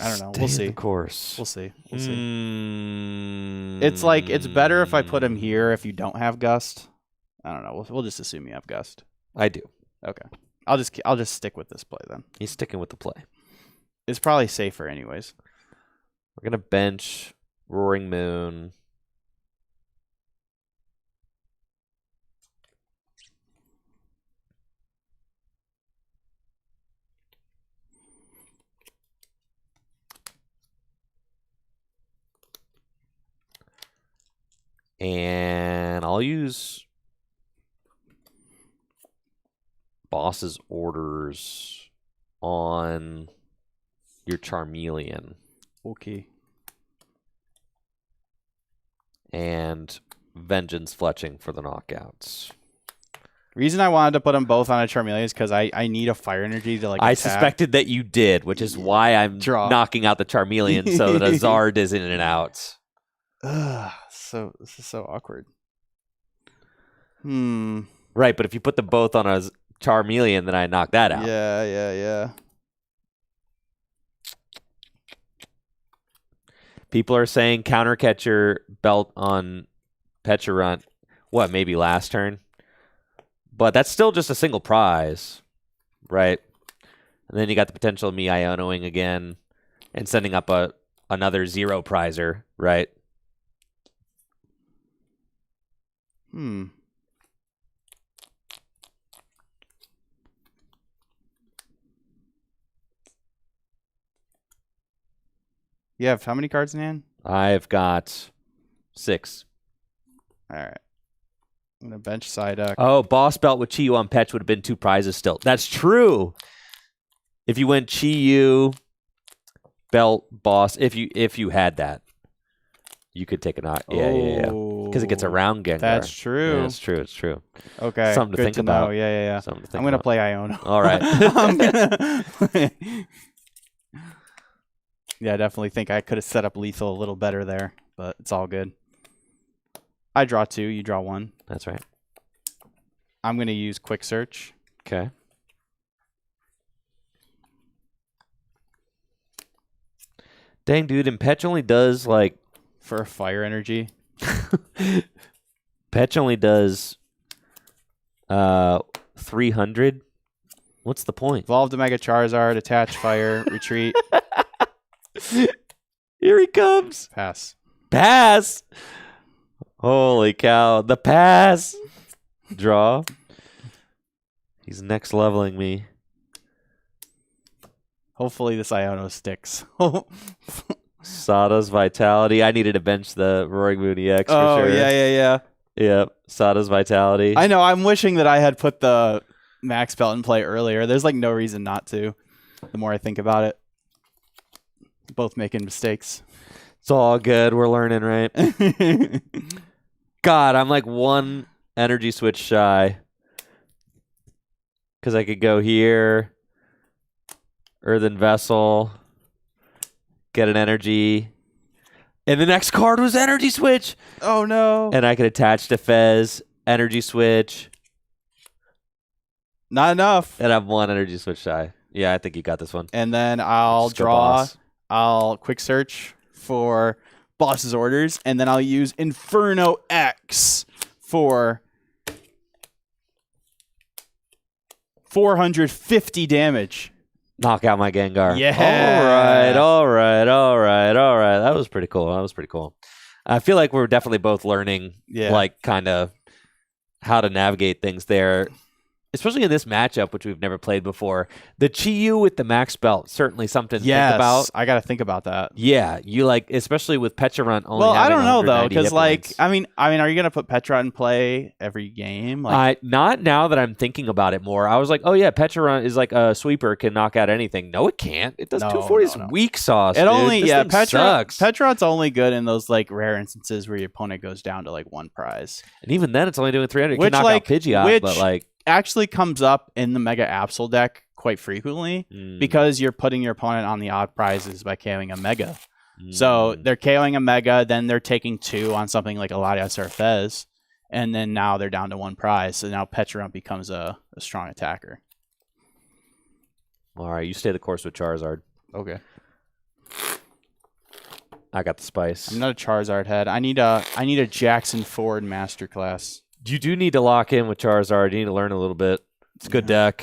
I don't know. Stay We'll the see. course. We'll see. We'll see. It's like it's better if I put him here if you don't have Gust. I don't know. We'll just assume you have Gust. I do. Okay. I'll just stick with this play then. He's sticking with the play. It's probably safer anyways. We're gonna bench Roaring Moon. And I'll use Boss's Orders on your Charmeleon. Okay. And Vengeance Fletching for the knockouts. Reason I wanted to put them both on a Charmeleon is because I need a fire energy to like I attack. suspected that you did, which is why I'm knocking out the Charmeleon so that a Zard is in and out. Ugh, so this is so awkward. Right, but if you put them both on a Charmeleon, then I knock that out. Yeah. People are saying counter catcher belt on Pecharunt. What, maybe last turn? But that's still just a single prize, right? And then you got the potential of me Ionoing again and sending up another 0 prizer, right? You have how many cards in hand? I've got 6. All right. I'm going to bench Psyduck. Oh, Boss Belt with Chi-Yu on Petch would have been 2 prizes still. That's true. If you went Chi-Yu, Belt, Boss, if you had that, you could take a knock. Yeah. Because it gets around Gengar. That's true. Yeah, it's true. It's true. Okay. Something to think about. Know. Yeah. Something to think I'm going to about. play Iono. All right. I'm gonna... Yeah, I definitely think I could have set up lethal a little better there, but it's all good. I draw 2, you draw 1. That's right. I'm going to use Quick Search. Okay. Dang, dude, and Petch only does like... For fire energy. Petch only does 300. What's the point? Evolve to Mega Charizard, attach fire, retreat. Here he comes. Pass. Pass. Holy cow. The pass. Draw. He's next leveling me. Hopefully this Iono sticks. Sada's Vitality. I needed to bench the Roaring Moon EX for sure. yeah. Yep. Sada's Vitality. I know. I'm wishing that I had put the max belt in play earlier. There's like no reason not to. The more I think about it, both making mistakes. It's all good. We're learning, right? God, I'm like one energy switch shy. Because I could go here, Earthen Vessel, get an energy, and the next card was energy switch. Oh no! And I could attach to Fez, energy switch. Not enough. And I'm one energy switch shy. Yeah, I think you got this one. And then I'll Just go draw. boss. I'll quick search for boss's orders, and then I'll use Inferno X for 450 damage. Knock out my Gengar. Yeah. All right. That was pretty cool. I feel like we're definitely both learning, like, kind of how to navigate things there. Especially in this matchup, which we've never played before. The Chi-Yu with the max belt, certainly something to think about. I got to think about that. Yeah, you like, especially with Pecharunt only Well, I having don't know, though, 190 because, hit like, points. I mean, are you going to put Petra in play every game? Like, Not now that I'm thinking about it more. I was like, oh, yeah, Pecharunt is like a sweeper, can knock out anything. No, it can't. It does 240. It's weak sauce, it dude. only, This thing sucks. Petra's only good in those, like, rare instances where your opponent goes down to, like, one prize. And even then, it's only doing 300. It Which, can knock like, out Pidgeot, but, like... actually comes up in the Mega Absol deck quite frequently because you're putting your opponent on the odd prizes by KOing a Mega. So they're KOing a Mega, then they're taking 2 on something like a Latias or Fez, and then now they're down to 1 prize. So now Pecharunt becomes a strong attacker. All right, you stay the course with Charizard. Okay. I got the spice. I'm not a Charizard head. I need a Jackson Ford Masterclass. You do need to lock in with Charizard. You need to learn a little bit. It's a good deck.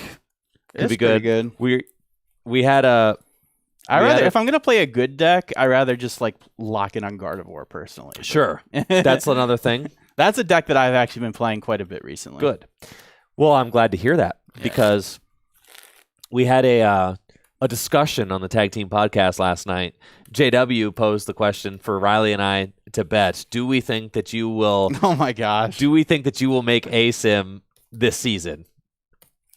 Could be good. We had a... if I'm gonna play a good deck, I rather just like lock in on Gardevoir personally. Sure, that's another thing. That's a deck that I've actually been playing quite a bit recently. Good. Well, I'm glad to hear that because we had a discussion on the Tag Team Podcast last night. JW posed the question for Riley and I to bet. Do we think that you will... Oh, my gosh. Do we think that you will make ASIM this season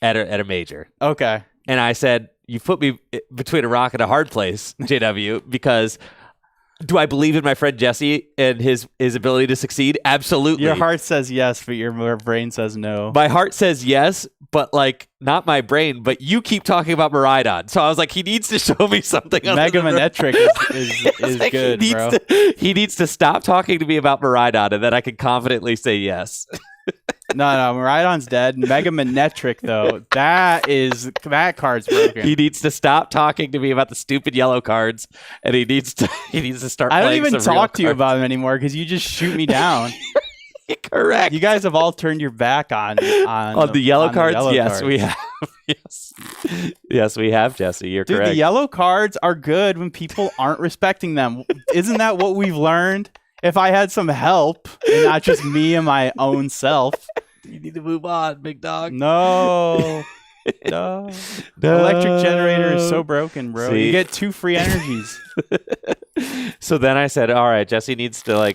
at a major? Okay. And I said, you put me between a rock and a hard place, JW, because... Do I believe in my friend Jesse and his ability to succeed? Absolutely. Your heart says yes, but your brain says no. My heart says yes, but like not my brain. But you keep talking about Miraidon, so I was like, he needs to show me something. Mega Manectric is like, good, bro. He needs to stop talking to me about Miraidon, and then I can confidently say yes. No, Miraidon's dead. Mega Manectric, though, that card's broken. He needs to stop talking to me about the stupid yellow cards, and he needs to start. I don't playing even some talk to you real about him anymore because you just shoot me down. Correct. You guys have all turned your back on the yellow cards. Yes, we have. Yes, we have, Jesse. You're correct. The yellow cards are good when people aren't respecting them. Isn't that what we've learned? If I had some help and not just me and my own self. You need to move on, big dog. No. Electric generator is so broken, bro. See? You get 2 free energies. So then I said, all right, Jesse needs to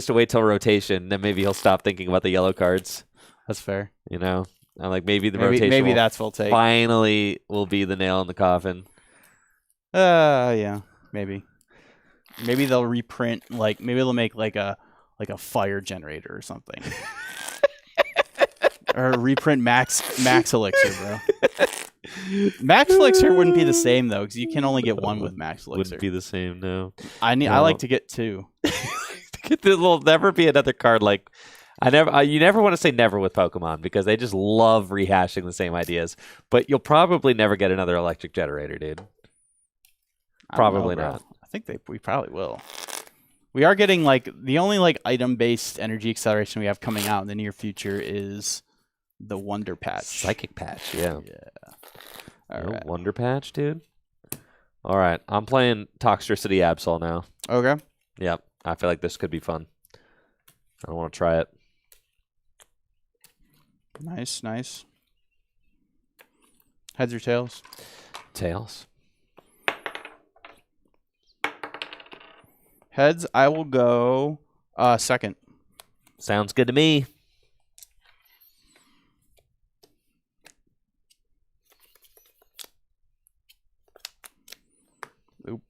wait till rotation. Then maybe he'll stop thinking about the yellow cards. That's fair. You know, I'm like, maybe rotation maybe that's full take. Finally will be the nail in the coffin. Yeah, maybe. Maybe they'll reprint, maybe they'll make like a fire generator or something. Or reprint Max Elixir, bro. Max Elixir wouldn't be the same though, because you can only get 1 with Max Elixir. Wouldn't be the same, no. I like to get 2. There'll never be another card like you never want to say never with Pokemon because they just love rehashing the same ideas. But you'll probably never get another electric generator, dude. Probably not. I think we probably will. We are getting the only item-based energy acceleration we have coming out in the near future is the Wonder Patch. Psychic Patch, yeah. All No right. Wonder Patch, dude. All right, I'm playing Toxtricity Absol now. Okay. Yep, I feel like this could be fun. I want to try it. Nice, nice. Heads or tails? Tails. Heads, I will go second. Sounds good to me. Oop.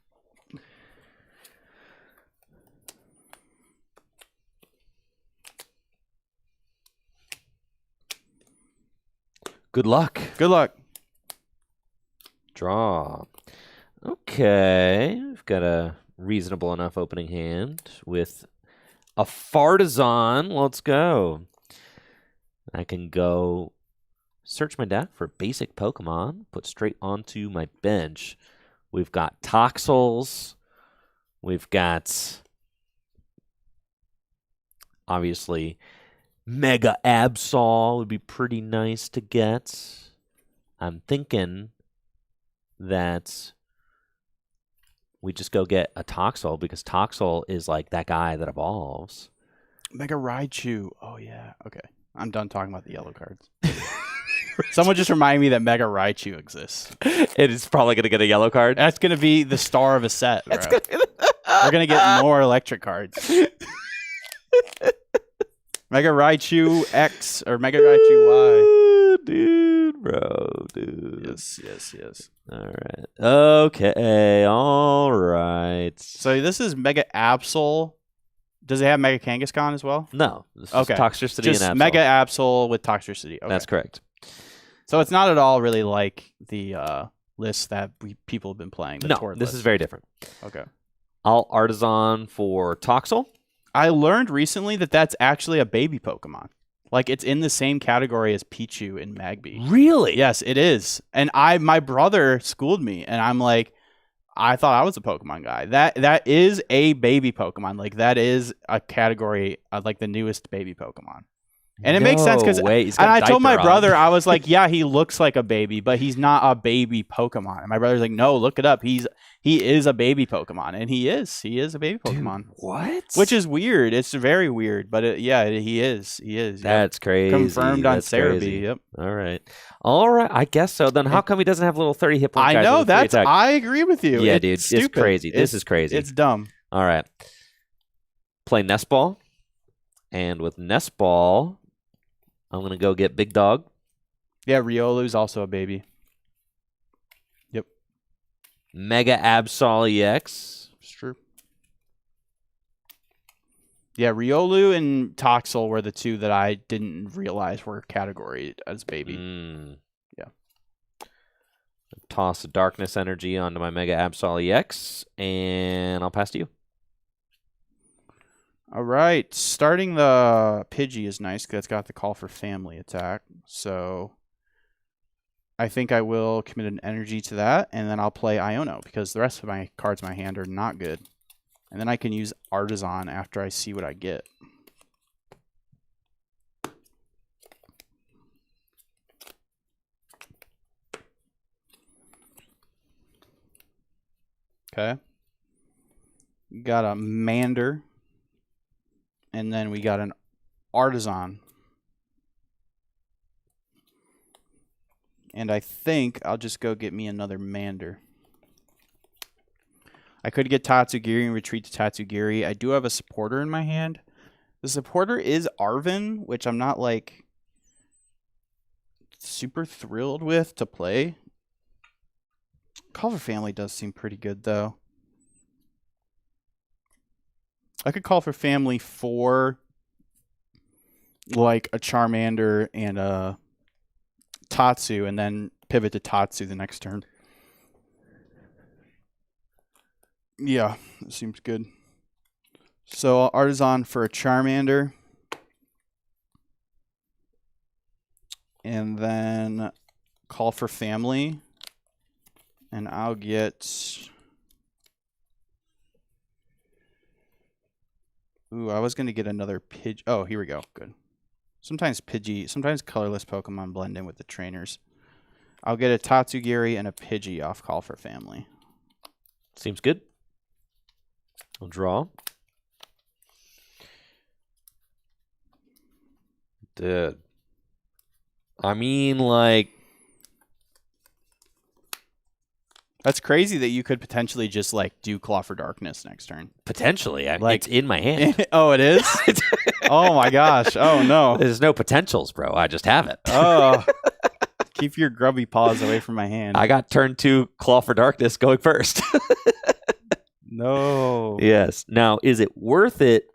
Good luck. Good luck. Draw. Okay, we've got a reasonable enough opening hand with a Phantasmal. Let's go. I can go search my deck for basic Pokemon, put straight onto my bench. We've got Toxels. We've got, obviously, Mega Absol would be pretty nice to get. I'm thinking that we just go get a Toxel because Toxel is like that guy that evolves. Mega Raichu. Oh, yeah. Okay. I'm done talking about the yellow cards. Someone just reminded me that Mega Raichu exists. It is probably going to get a yellow card. That's going to be the star of a set, bro. We're going to get more electric cards. Mega Raichu X or Mega Raichu Y. Dude, bro, dude. Yes, yes, yes. All right. Okay, all right. So this is Mega Absol. Does it have Mega Kangaskhan as well? No. This is Okay. Toxtricity Just and Absol. Mega Absol with Toxtricity. Okay. That's correct. So it's not at all really like the list that people have been playing. The No, Tord this list. is very different. Okay. I'll Artisan for Toxel. I learned recently that that's actually a baby Pokemon. Like it's in the same category as Pichu and Magby. Really? Yes, it is. And my brother schooled me, and I'm like, I thought I was a Pokemon guy. That is a baby Pokemon. Like that is a category like the newest baby Pokemon. And it makes sense because I told my brother, I was like, yeah, he looks like a baby, but he's not a baby Pokemon. And my brother's like, no, look it up. He is a baby Pokemon, and he is a baby Pokemon. Dude, what? Which is weird. It's very weird, but he is. That's crazy. Confirmed on That's Cerebi. crazy. Yep. All right. I guess so. Then how come he doesn't have little 30 hit point I guys know with a free that's. attack? I agree with you. Yeah, it's dude. Stupid. It's crazy. This is crazy. It's dumb. All right. Play Nest Ball. And with Nest Ball, I'm going to go get Big Dog. Yeah, Riolu's also a baby. Yep. Mega Absol EX. It's true. Yeah, Riolu and Toxel were the two that I didn't realize were categorized as baby. Yeah. Toss a Darkness Energy onto my Mega Absol EX, and I'll pass to you. All right. Starting the Pidgey is nice because it's got the Call for Family attack. So I think I will commit an energy to that, and then I'll play Iono because the rest of my cards in my hand are not good. And then I can use Artisan after I see what I get. Okay. Got a Mander. And then we got an Artisan. And I think I'll just go get me another Mander. I could get Tatsugiri and retreat to Tatsugiri. I do have a supporter in my hand. The supporter is Arven, which I'm not like super thrilled with to play. Call for Family does seem pretty good though. I could Call for Family for like a Charmander and a Tatsu and then pivot to Tatsu the next turn. Yeah, it seems good. So Artisan for a Charmander. And then Call for Family. And I'll get... Ooh, I was going to get another Pidge. Oh, here we go. Good. Sometimes colorless Pokemon blend in with the trainers. I'll get a Tatsugiri and a Pidgey off call for family. Seems good. I'll draw. Dude. I mean, like... That's crazy that you could potentially just, like, do Claw for Darkness next turn. Potentially. Like, it's in my hand. Oh, it is? Oh, my gosh. Oh, no. There's no potentials, bro. I just have it. Oh. Keep your grubby paws away from my hand. I got turn 2 Claw for Darkness going first. No. Yes. Now, is it worth it?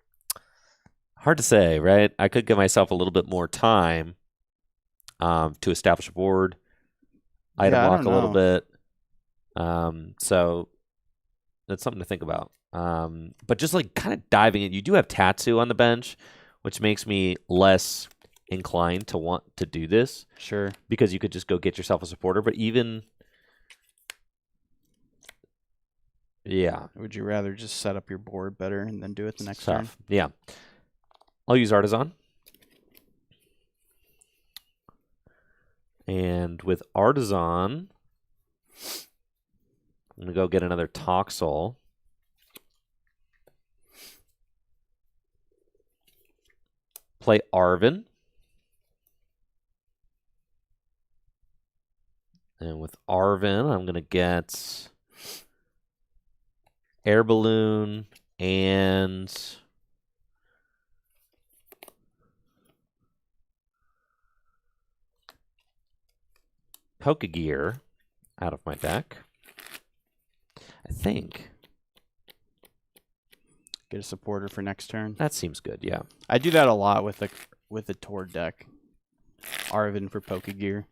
Hard to say, right? I could give myself a little bit more time to establish a board, item lock a little bit. So that's something to think about. But just like kind of diving in, you do have Tatsu on the bench, which makes me less inclined to want to do this. Sure. Because you could just go get yourself a supporter. But even, yeah. Would you rather just set up your board better and then do it the next turn? Yeah. I'll use Artisan. And with Artisan, I'm going to go get another Toxel. Play Arven. And with Arven, I'm going to get Air Balloon and Pokegear out of my deck. I think. Get a supporter for next turn. That seems good, yeah. I do that a lot with the Tord deck. Arven for Pokegear.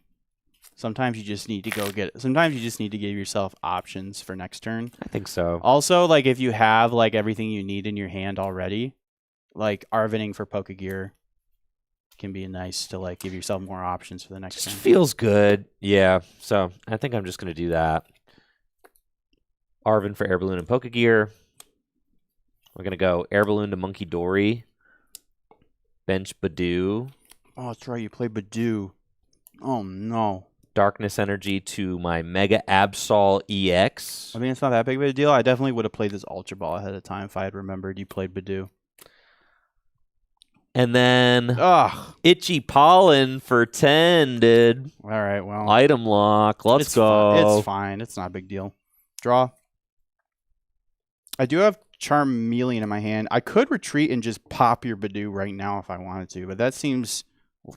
Sometimes you just need to give yourself options for next turn. I think so. Also, like if you have like everything you need in your hand already, like Arvening for Pokegear can be nice to like give yourself more options for the next turn. Feels good. Yeah. So I think I'm just gonna do that. Arven for Air Balloon and Pokegear. We're going to go Air Balloon to Monkey Dory. Bench Badoo. Oh, that's right. You play Badoo. Oh, no. Darkness Energy to my Mega Absol EX. I mean, it's not that big of a deal. I definitely would have played this Ultra Ball ahead of time if I had remembered you played Badoo. And then Itchy Pollen for 10, dude. All right, well. Item lock. Let's go. It's fine. It's not a big deal. Draw. I do have Charmeleon in my hand. I could retreat and just pop your Badoo right now if I wanted to, but that seems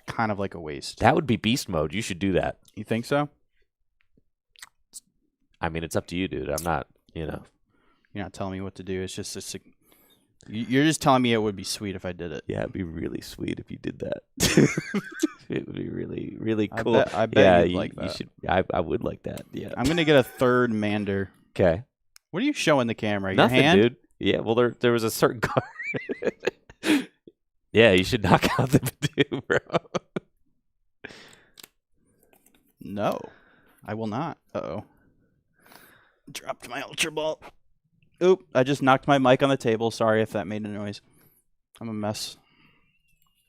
kind of like a waste. That would be beast mode. You should do that. You think so? I mean, it's up to you, dude. I'm not, You're not telling me what to do. It's just you're just telling me it would be sweet if I did it. Yeah, it'd be really sweet if you did that. It would be really, really cool. I bet you'd like that. You should. I would like that. Yeah. I'm gonna get a third Mander. Okay. What are you showing the camera? Nothing, your hand? Dude. Yeah. Well, there was a certain card. Yeah, you should knock out the Badoo, bro. No, I will not. Uh-oh. Dropped my Ultra Ball. Oop, I just knocked my mic on the table. Sorry if that made a noise. I'm a mess.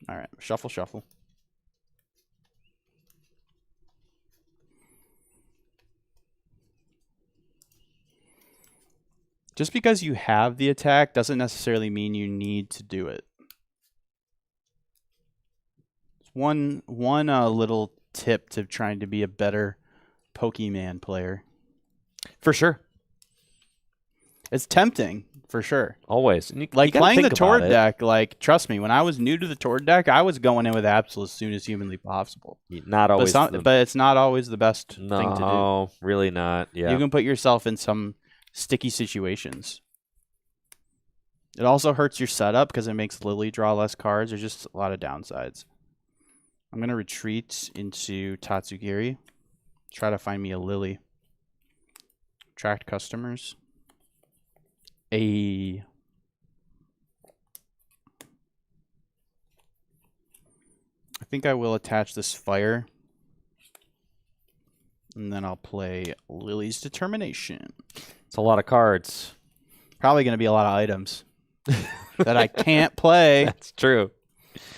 All right, shuffle, shuffle. Just because you have the attack doesn't necessarily mean you need to do it. One little tip to trying to be a better Pokemon player. For sure. It's tempting, for sure. Always. Like playing the Tord deck, like, trust me, when I was new to the Tord deck, I was going in with Absol as soon as humanly possible. Not always. But it's not always the best thing to do. No, really not. Yeah. You can put yourself in some sticky situations. It also hurts your setup because it makes Lily draw less cards. There's just a lot of downsides. I'm going to retreat into Tatsugiri. Try to find me a Lily. Attract customers. I think I will attach this fire. And then I'll play Lily's Determination. It's a lot of cards. Probably going to be a lot of items that I can't play. That's true.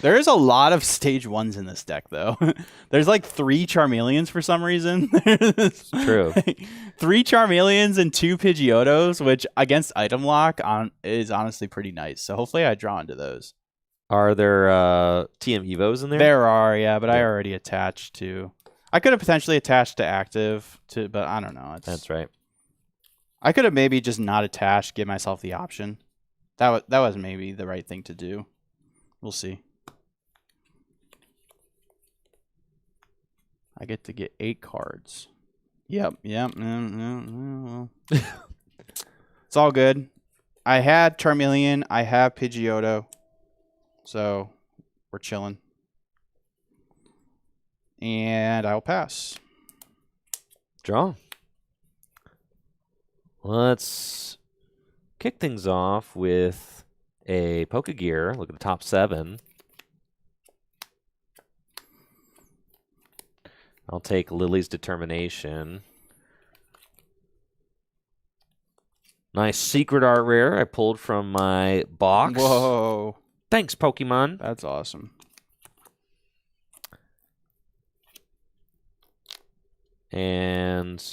There is a lot of stage 1s in this deck, though. There's like 3 Charmeleons for some reason. True. 3 Charmeleons and 2 Pidgeotos, which against item lock is honestly pretty nice. So hopefully I draw into those. Are there TM Evos in there? There are, yeah, but I already attached to. I could have potentially attached to active, but I don't know. That's right. I could have maybe just not attached, give myself the option. That was maybe the right thing to do. We'll see. I get to get 8 cards. Yep. It's all good. I had Charmeleon. I have Pidgeotto. So we're chilling. And I'll pass. Draw. Let's kick things off with a Pokegear. Look at the top 7. I'll take Lily's Determination. Nice secret art rare I pulled from my box. Whoa. Thanks, Pokemon. That's awesome. And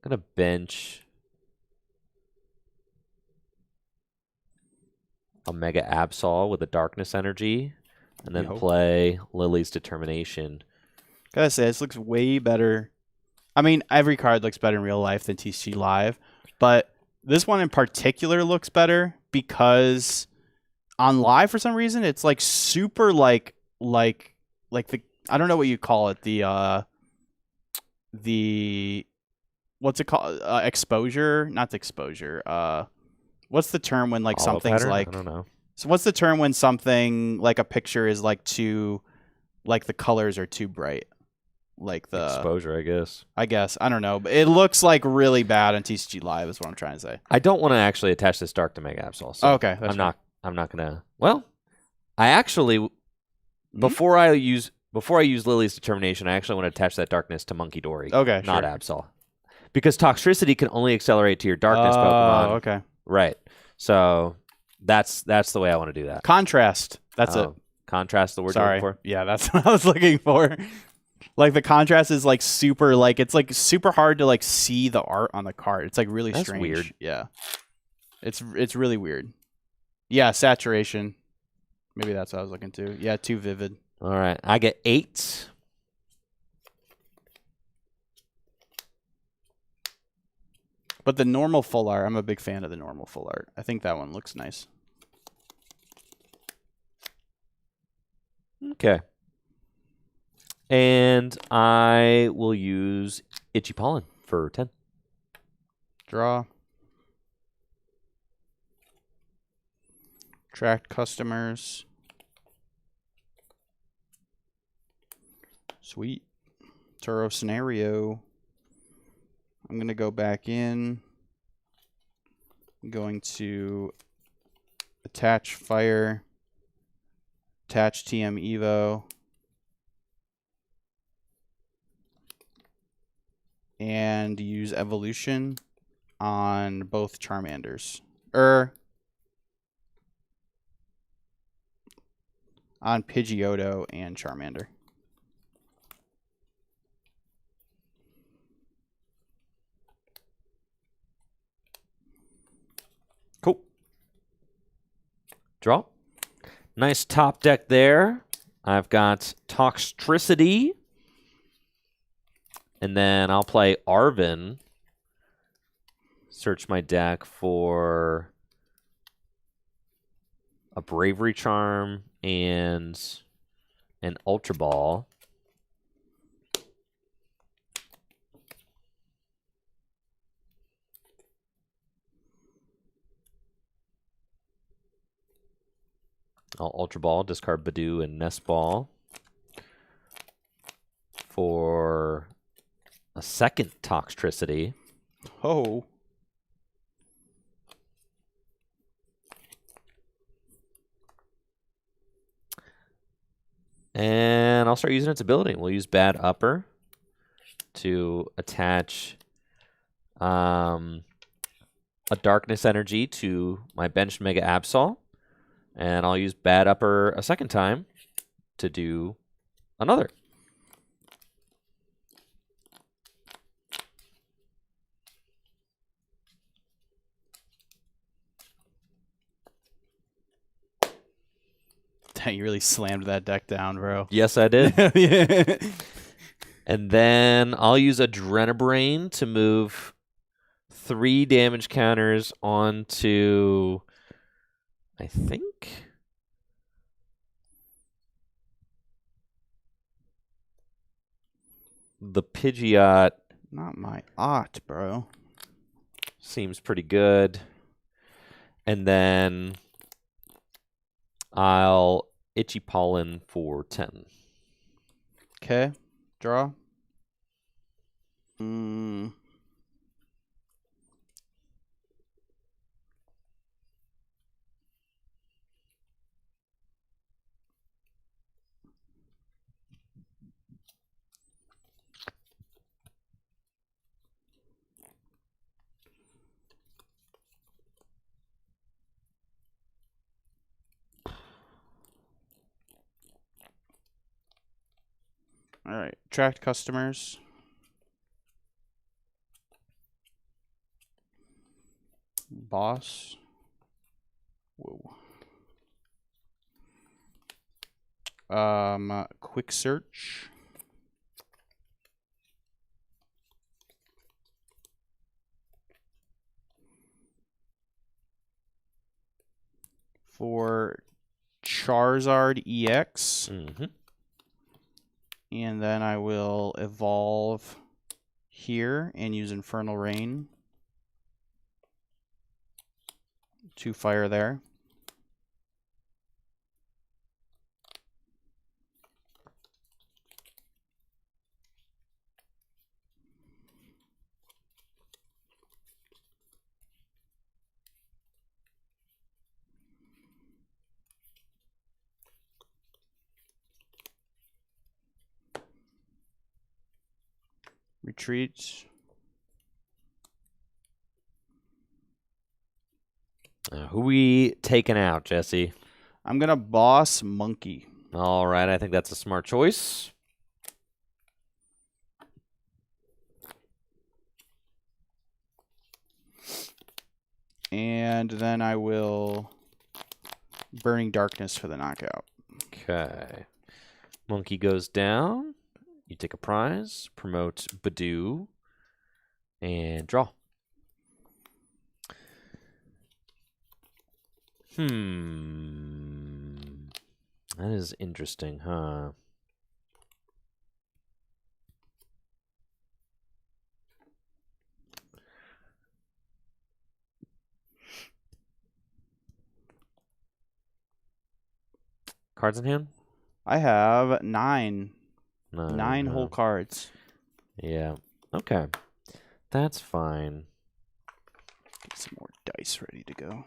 I'm going to bench a Mega Absol with a Darkness Energy. And then play Lily's Determination. Gotta say, this looks way better. I mean, every card looks better in real life than TCG Live, but this one in particular looks better because on Live, for some reason, it's like super like the, I don't know what you call it, the what's it called? Exposure? Not the exposure. What's the term when like Hollow something's pattern? like? I don't know. So what's the term when something like a picture is like too, like the colors are too bright? Like the exposure, I guess. I don't know, but it looks like really bad on TCG Live is what I'm trying to say. I don't want to actually attach this dark to Mega Absol. So okay, I'm not gonna. Well, I actually before I use Lily's Determination, I actually want to attach that darkness to Monkey Dory. Okay, not sure. Absol, because Toxtricity can only accelerate to your darkness Pokemon. Okay, right. So that's the way I want to do that. Contrast. That's it. Contrast. The word you're looking for. Yeah, that's what I was looking for. Like the contrast is like super, like it's like super hard to like see the art on the card. It's like really That's strange. weird. Yeah, it's really weird. Yeah, saturation. Maybe that's what I was looking to. Yeah, too vivid. All right, I get 8. But the normal full art, I'm a big fan of the normal full art. I think that one looks nice. Okay. And I will use Itchy Pollen for 10. Draw. Attract customers. Sweet. Turo scenario. I'm going to go back in. I'm going to attach fire. Attach TM Evo. And use evolution on both Charmanders. On Pidgeotto and Charmander. Cool. Draw. Nice top deck there. I've got Toxtricity. And then I'll play Arven. Search my deck for a Bravery Charm and an Ultra Ball. I'll Ultra Ball, discard Badoo and Nest Ball for a second Toxtricity. Oh. And I'll start using its ability. We'll use Bad Upper to attach a Darkness Energy to my benched Mega Absol. And I'll use Bad Upper a second time to do another. Dang, you really slammed that deck down, bro. Yes, I did. Yeah. And then I'll use Adrenabrain to move 3 damage counters onto, I think, the Pidgeot. Not my art, bro. Seems pretty good. And then I'll Itchy Pollen for 10. Okay. Draw. All right. Attract customers. Boss. Whoa. Quick search. For Charizard EX. Mm-hmm. And then I will evolve here and use Infernal Rain to fire there. Retreat. Who we taking out, Jesse? I'm going to boss Monkey. All right, I think that's a smart choice. And then I will Burning Darkness for the knockout. Okay. Monkey goes down. You take a prize, promote Badoo, and draw. That is interesting, huh? Cards in hand? I have 9. No, 9 whole cards. Yeah. Okay. That's fine. Get some more dice ready to go.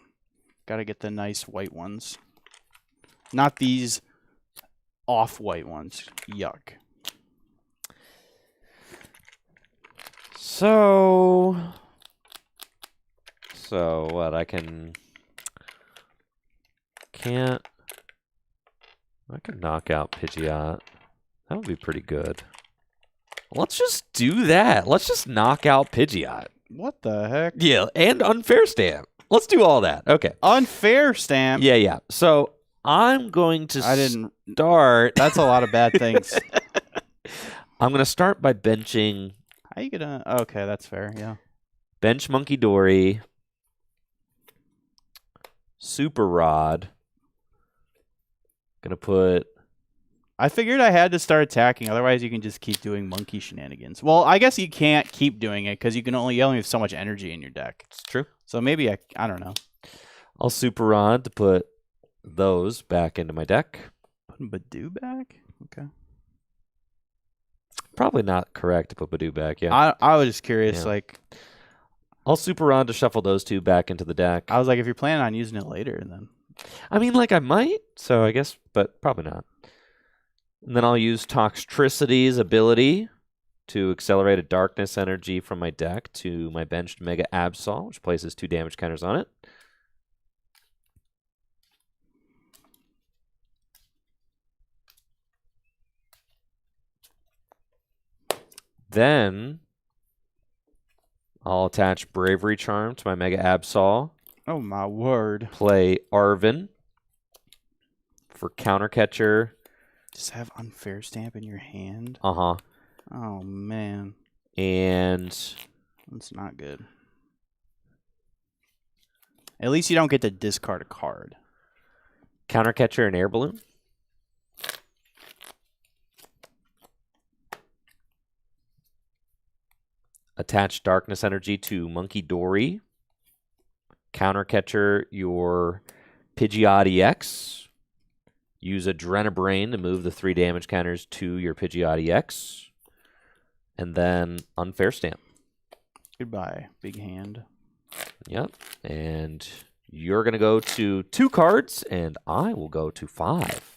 Got to get the nice white ones. Not these off-white ones. Yuck. So what? I can knock out Pidgeot. That would be pretty good. Let's just do that. Let's just knock out Pidgeot. What the heck? Yeah, and Unfair Stamp. Let's do all that. Okay. Unfair Stamp? Yeah. So I'm going to start. That's a lot of bad things. I'm going to start by benching. How you gonna? Okay, that's fair. Yeah. Bench Monkey Dory. Super Rod. Gonna put. I figured I had to start attacking, otherwise you can just keep doing monkey shenanigans. Well, I guess you can't keep doing it because you only have so much energy in your deck. It's true. So maybe I don't know. I'll Super Rod to put those back into my deck. Putting Badoo back? Okay. Probably not correct to put Badoo back, yeah. I was just curious, Yeah. like... I'll Super Rod to shuffle those two back into the deck. I was like, if you're planning on using it later, then... I mean, like, I might, so I guess, but probably not. And then I'll use Toxtricity's ability to accelerate a darkness energy from my deck to my benched Mega Absol, which places 2 damage counters on it. Then I'll attach Bravery Charm to my Mega Absol. Oh my word. Play Arvin for Counter Catcher. Just have Unfair Stamp in your hand? Uh-huh. Oh, man. And that's not good. At least you don't get to discard a card. Counter Catcher and Air Balloon. Attach Darkness Energy to Monkey Dory. Counter Catcher your Pidgeot EX. Use Adrenabrain to move the 3 damage counters to your Pidgeot EX. And then Unfair Stamp. Goodbye, big hand. Yep. And you're going to go to 2 cards, and I will go to 5.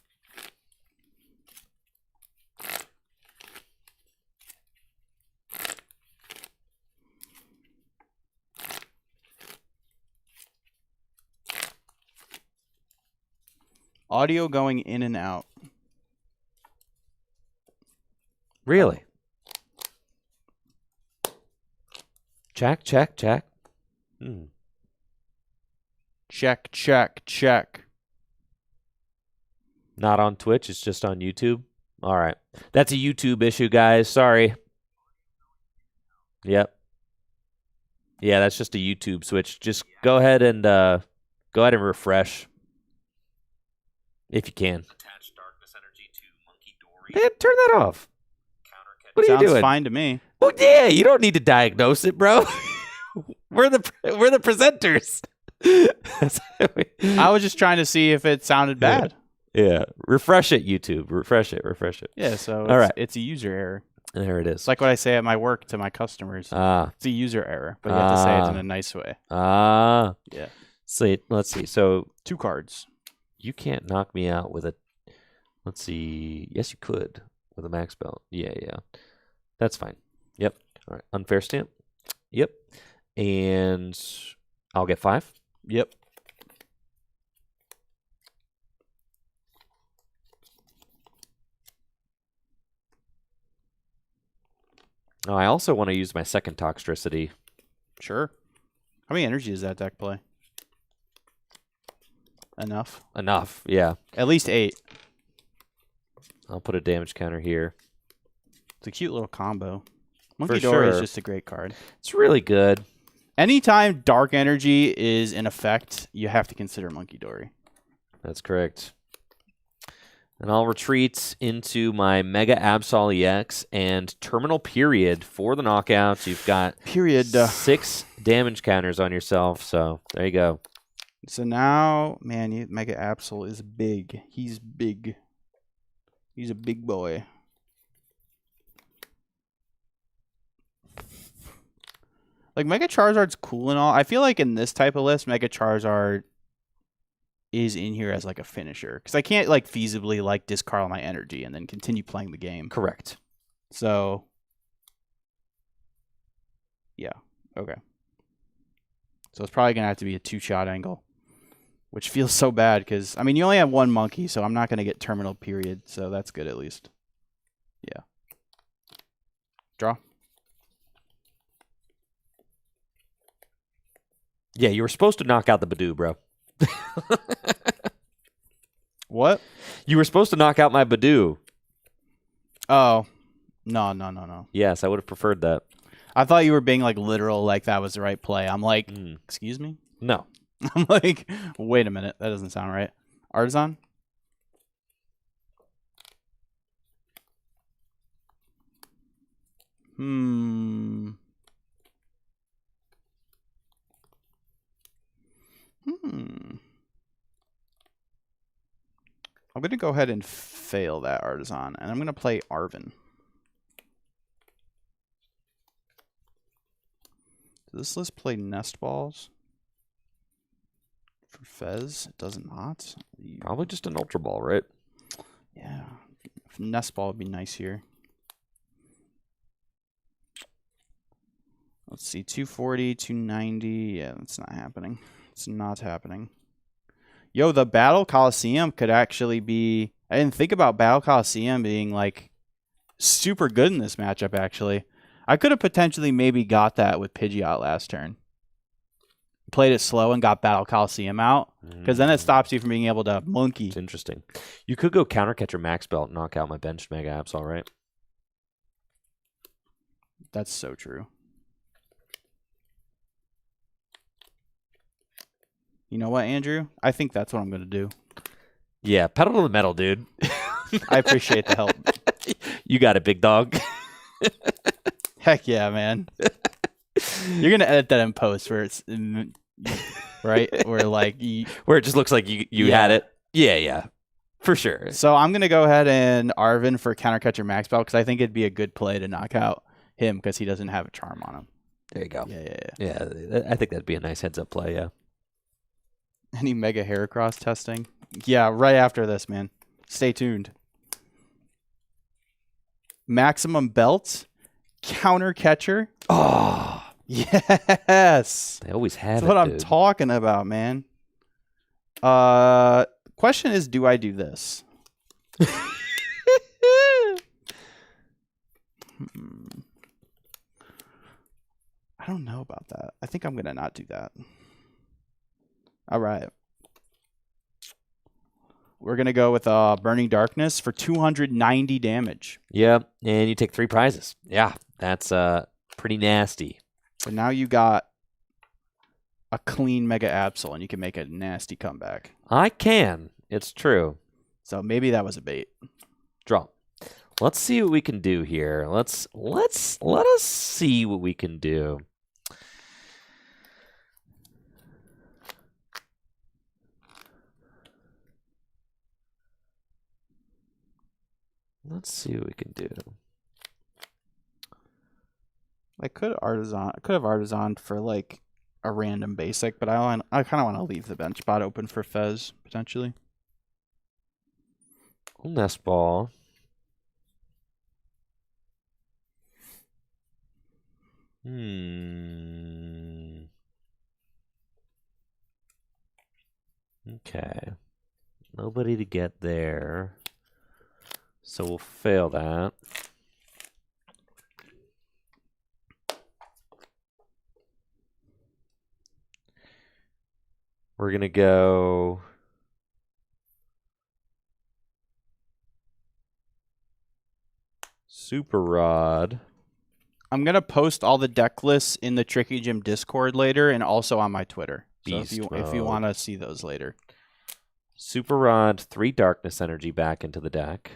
Audio going in and out. Really? Check, check, check. Check, check, check. Not on Twitch, it's just on YouTube. All right. That's a YouTube issue, guys. Sorry. Yep. Yeah, that's just a YouTube switch. Just go ahead and refresh. If you can. Attach darkness energy to Monkey Dory. Man, turn that off. What are you doing? Sounds fine to me. Well, yeah, you don't need to diagnose it, bro. we're the presenters. I was just trying to see if it sounded bad. Yeah. Refresh it, YouTube. Refresh it. Yeah, so all right. It's a user error. There it is. It's like what I say at my work to my customers. It's a user error, but you have to say it in a nice way. Yeah. So let's see. So 2 cards. You can't knock me out with a... Let's see. Yes, you could with a max belt. Yeah. That's fine. Yep. All right. Unfair Stamp. Yep. And I'll get 5. Yep. Oh, I also want to use my second Toxtricity. Sure. How many energy does that deck play? Enough, yeah. At least 8. I'll put a damage counter here. It's a cute little combo. Monkey Dory is just a great card. It's really good. Anytime Dark Energy is in effect, you have to consider Monkey Dory. That's correct. And I'll retreat into my Mega Absol EX and Terminal Period for the knockouts. You've got 6 damage counters on yourself, so there you go. So now, man, Mega Absol is big. He's big. He's a big boy. Like, Mega Charizard's cool and all. I feel like in this type of list, Mega Charizard is in here as, like, a finisher. Because I can't, like, feasibly, like, discard all my energy and then continue playing the game. Correct. So, yeah. Okay. So it's probably going to have to be a 2-shot angle. Which feels so bad because, I mean, you only have 1 monkey, so I'm not going to get Terminal Period. So that's good at least. Yeah. Draw. Yeah, you were supposed to knock out the Badoo, bro. What? You were supposed to knock out my Badoo. Oh. No. Yes, I would have preferred that. I thought you were being, like, literal, like that was the right play. I'm like, excuse me? No. I'm like, wait a minute. That doesn't sound right. Artisan? I'm going to go ahead and fail that Artisan, and I'm going to play Arvin. Does this list play Nest Balls? For Fez? It does not. Probably just an Ultra Ball, right? Yeah. Nest Ball would be nice here. let's see, 240, 290. Yeah, that's not happening. It's not happening. Yo, the Battle Coliseum could actually be... I didn't think about Battle Coliseum being, like, super good in this matchup, actually. I could have potentially maybe got that with Pidgeot last turn. Played it slow and got Battle Coliseum out, because then it stops you from being able to monkey. It's interesting. You could go Counter Catcher Max Belt, knock out my benched Mega Absol, right? That's so true. You know what, Andrew? I think that's what I'm going to do. Yeah, pedal to the metal, dude. I appreciate the help. You got it, big dog. Heck yeah, man. You're going to edit that in post where it's... right? Where, like... Where it just looks like you had it. Yeah. For sure. So I'm going to go ahead and Arvin for Counter Catcher Max Belt, because I think it'd be a good play to knock out him, because he doesn't have a charm on him. There you go. Yeah. I think that'd be a nice heads-up play, yeah. Any Mega Heracross testing? Yeah, right after this, man. Stay tuned. Maximum Belt, Counter Catcher. Oh, yes. they always have That's it, what I'm dude. talking about, man. Question is, do I do this? I don't know about that. I think I'm going to not do that. All right. We're going to go with Burning Darkness for 290 damage. Yeah, and you take 3 prizes. Yeah, that's pretty nasty. But now you got a clean Mega Absol, and you can make a nasty comeback. I can. It's true. So maybe that was a bait. Draw. Let's see what we can do here. Let us see what we can do. Let's see what we can do. I could have artisan for like a random basic, but I kind of want to leave the bench spot open for Fez potentially. Nest Ball. Okay. Nobody to get there. So we'll fail that. We're going to go Super Rod. I'm going to post all the deck lists in the Tricky Gym Discord later and also on my Twitter. Beast so if you want to see those later. Super Rod, 3 Darkness Energy back into the deck.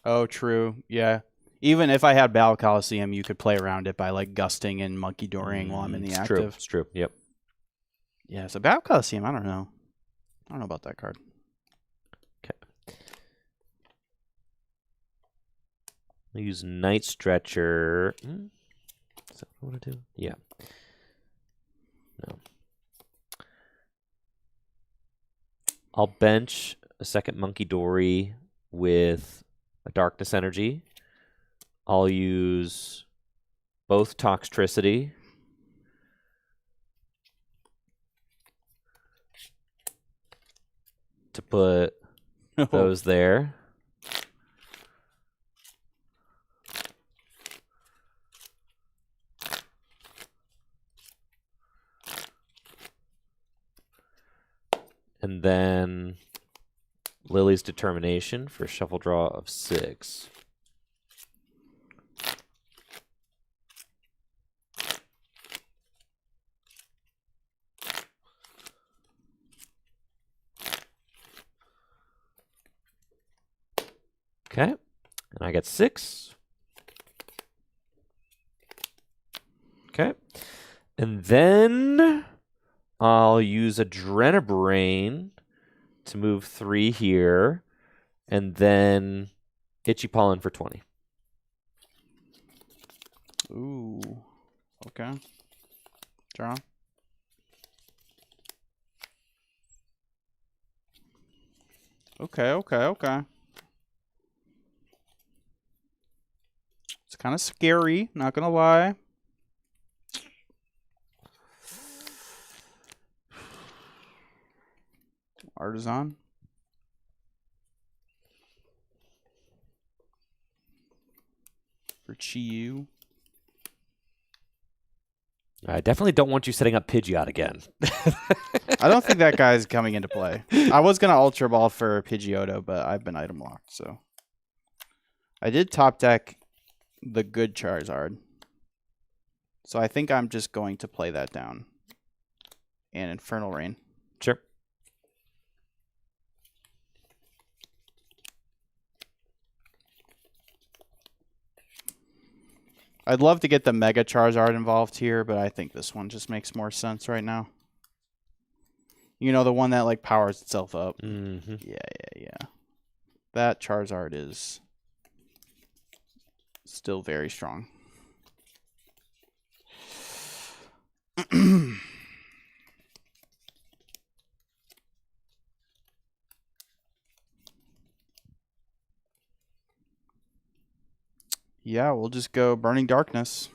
Oh, true. Yeah. Even if I had Battle Coliseum, you could play around it by like gusting and monkey dorying while I'm in the It's active. true. It's true. Yep. Yeah, so Battle Coliseum, I don't know. I don't know about that card. Okay. I'll use Night Stretcher. Is that what I want to do? Yeah. No. I'll bench a second Monkey Dory with a Darkness Energy. I'll use both Toxtricity. To put those there. And then Lily's Determination for shuffle draw of 6. Okay, and I get 6. Okay, and then I'll use Adrenabrain to move 3 here, and then Itchy Pollen for 20. Ooh. Okay. Draw. Okay. It's kind of scary, not gonna lie. Artisan. For Chiyu. I definitely don't want you setting up Pidgeot again. I don't think that guy's coming into play. I was gonna Ultra Ball for Pidgeotto, but I've been item locked, so I did top deck the good Charizard. So I think I'm just going to play that down. And Infernal Rain. Sure. I'd love to get the Mega Charizard involved here, but I think this one just makes more sense right now. You know, the one that like powers itself up. Mm-hmm. Yeah. That Charizard is still very strong. Yeah, we'll just go Burning Darkness.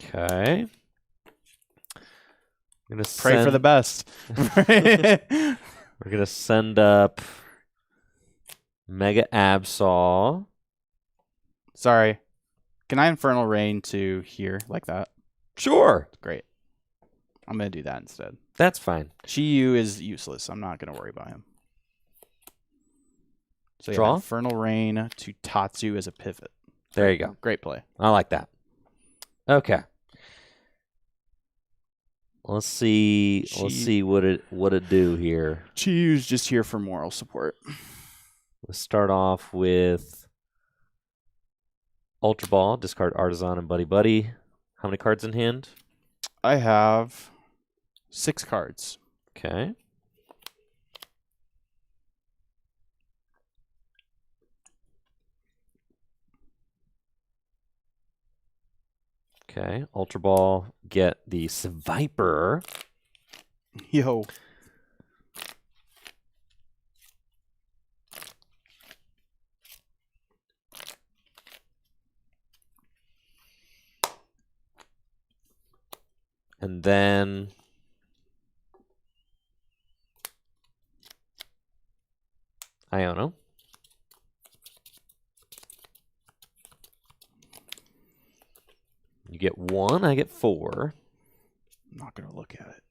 Okay. I'm gonna Pray for the best. We're gonna send up Mega Absol. Sorry. Can I Infernal Rain to here like that? Sure. Great. I'm going to do that instead. That's fine. Chiyu is useless. I'm not going to worry about him. So Draw? yeah, Infernal Rain to Tatsu as a pivot. There you go. Great play. I like that. Okay. Let's see. Let's see what it do here. Chiyu's just here for moral support. Let's start off with Ultra Ball. Discard Artisan and Buddy Buddy. How many cards in hand? I have 6 cards. Okay. Okay. Ultra Ball. Get the Viper. Yo. And then Iono. You get 1, I get 4. I'm not going to look at it.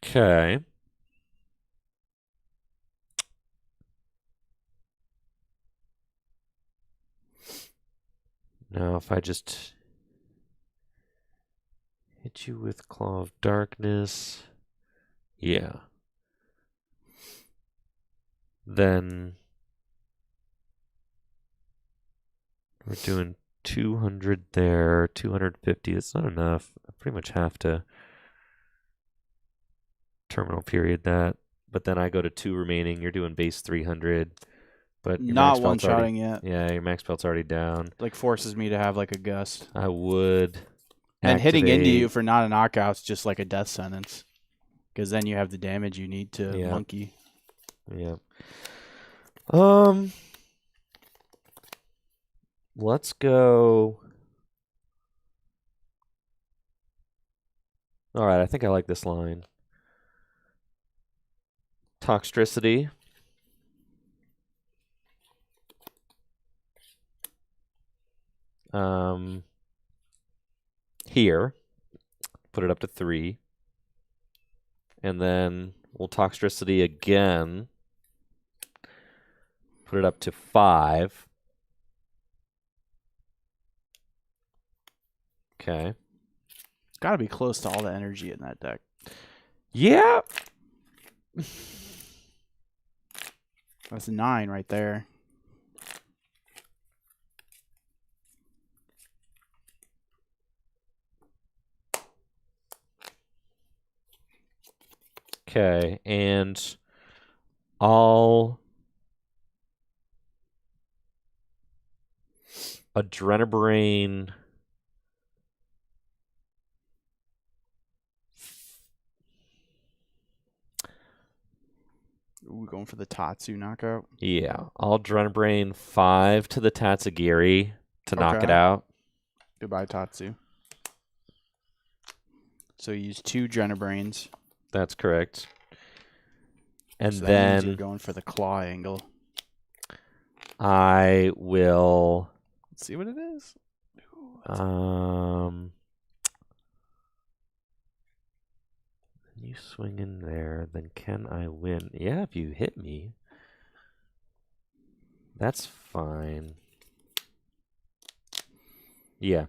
Okay. Now, if I just hit you with Claw of Darkness, yeah. Then we're doing 200 there, 250. That's not enough. I pretty much have to terminal period that. But then I go to 2 remaining. You're doing base 300. But your Not max one pelt's already, shotting yet. yeah, your max pelt's already down. Like forces me to have like a gust. I would. And hitting into activate- you for not a knockout's just like a death sentence. Because then you have the damage you need to Yeah. monkey. Yeah. Let's go. All right, I think I like this line. Toxtricity. Here. Put it up to 3. And then we'll Toxtricity again. Put it up to 5. Okay. It's got to be close to all the energy in that deck. Yeah. That's 9 right there. Okay, and I'll Adrenabrain. Ooh, going for the Tatsu knockout. Yeah, I'll Adrenabrain 5 to the Tatsugiri to knock it Okay. out. Goodbye, Tatsu. So you use 2 Drenabrains. That's correct. And So that means you're then going for the claw angle. I will Let's see what it is. you swing in there, then can I win? Yeah, if you hit me. That's fine. Yeah.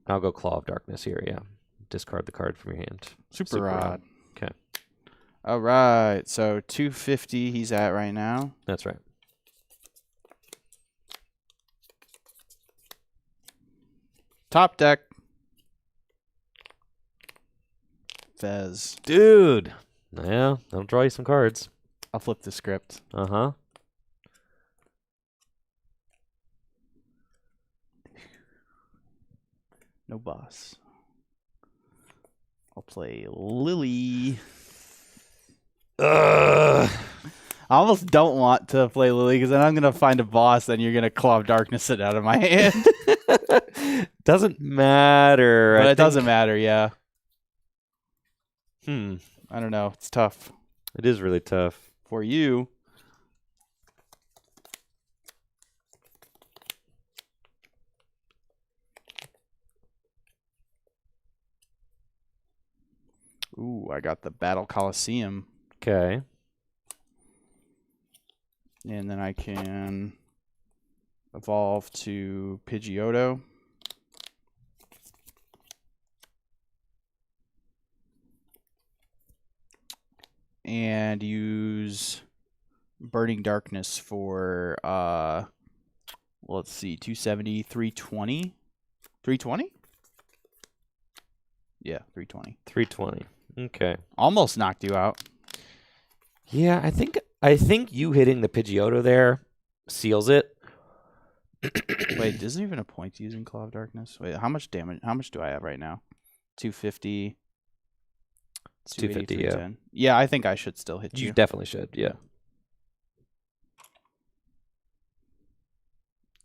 I'll go Claw of Darkness here, yeah. Discard the card from your hand. Super Rod. Okay. All right. So 250 he's at right now. That's right. Top deck. Fez. Dude. Yeah, I'll draw you some cards. I'll flip the script. Uh-huh. No boss. I'll play Lily. Ugh. I almost don't want to play Lily because then I'm going to find a boss and you're going to Claw of Darkness it out of my hand. Doesn't matter. But it doesn't matter, yeah. I don't know. It's tough. It is really tough. For you. Ooh, I got the Battle Coliseum. Okay. And then I can evolve to Pidgeotto. And use Burning Darkness for, let's see, 270, 320? 320? Yeah, 320. 320. Okay. Almost knocked you out. Yeah, I think you hitting the Pidgeotto there seals it. Wait, isn't even a point using Claw of Darkness? Wait, how much damage? How much do I have right now? 250. It's 250, yeah. 310. Yeah, I think I should still hit you. You definitely should, yeah.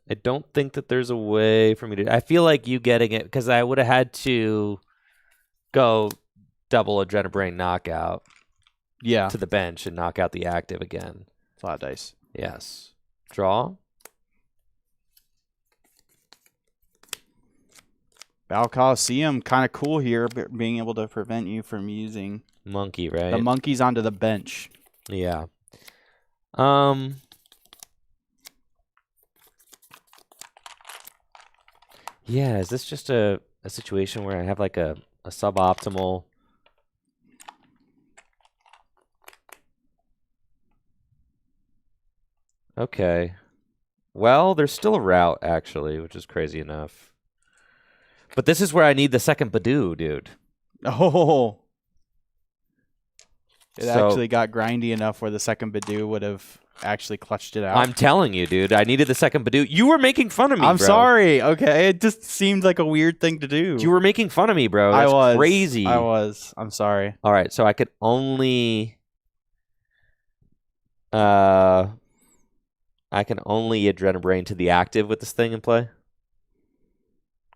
I don't think that there's a way for me to... I feel like you getting it, because I would have had to go double Adrenabrain knockout to the bench and knock out the active again. It's a lot of dice. Yes. Draw. Battle Coliseum, kind of cool here, being able to prevent you from using Monkey, right? the monkeys onto the bench. Yeah. Yeah, is this just a situation where I have like a suboptimal... Okay. Well, there's still a route, actually, which is crazy enough. But this is where I need the second Badoo, dude. Oh. It actually got grindy enough where the second Badoo would have actually clutched it out. I'm telling you, dude. I needed the second Badoo. You were making fun of me, I'm bro. sorry. Okay. It just seemed like a weird thing to do. You were making fun of me, bro. That's crazy. I was. I'm sorry. All right, so I could only... I can only Adrenabrain to the active with this thing in play?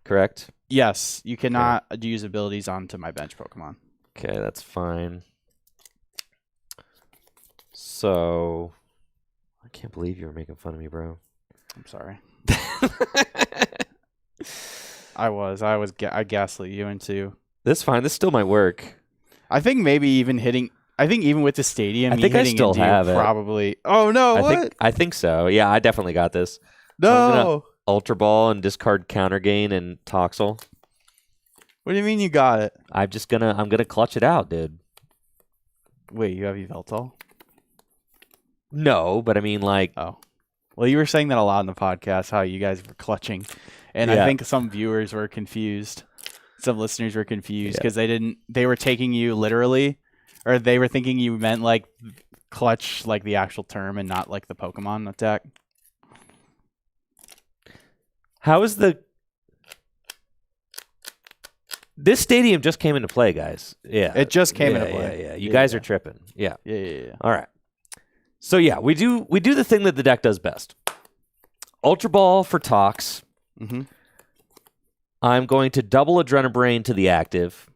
Correct? Yes. You cannot use abilities onto my bench Pokemon. Okay, that's fine. So... I can't believe you were making fun of me, bro. I'm sorry. I gaslit you into... That's fine. This still might work. I think maybe even hitting... I think even with the stadium, I think I still have it. Probably. Oh no! I think so. Yeah, I definitely got this. No. So I'm gonna Ultra Ball and discard Counter Gain and Toxel. What do you mean you got it? I'm gonna clutch it out, dude. Wait, you have Yveltal? No, but I mean like. Oh, well, you were saying that a lot in the podcast how you guys were clutching, and I think some viewers were confused. some listeners were confused because they were taking you literally, or they were thinking you meant like clutch, like the actual term, and not like the Pokemon attack. How is this stadium just came into play, guys? Yeah, it just came into play. Yeah. You guys are tripping. Yeah. Yeah. All right. So yeah, we do the thing that the deck does best. Ultra Ball for Tox. Mm-hmm. I'm going to double Adrenabrain to the active.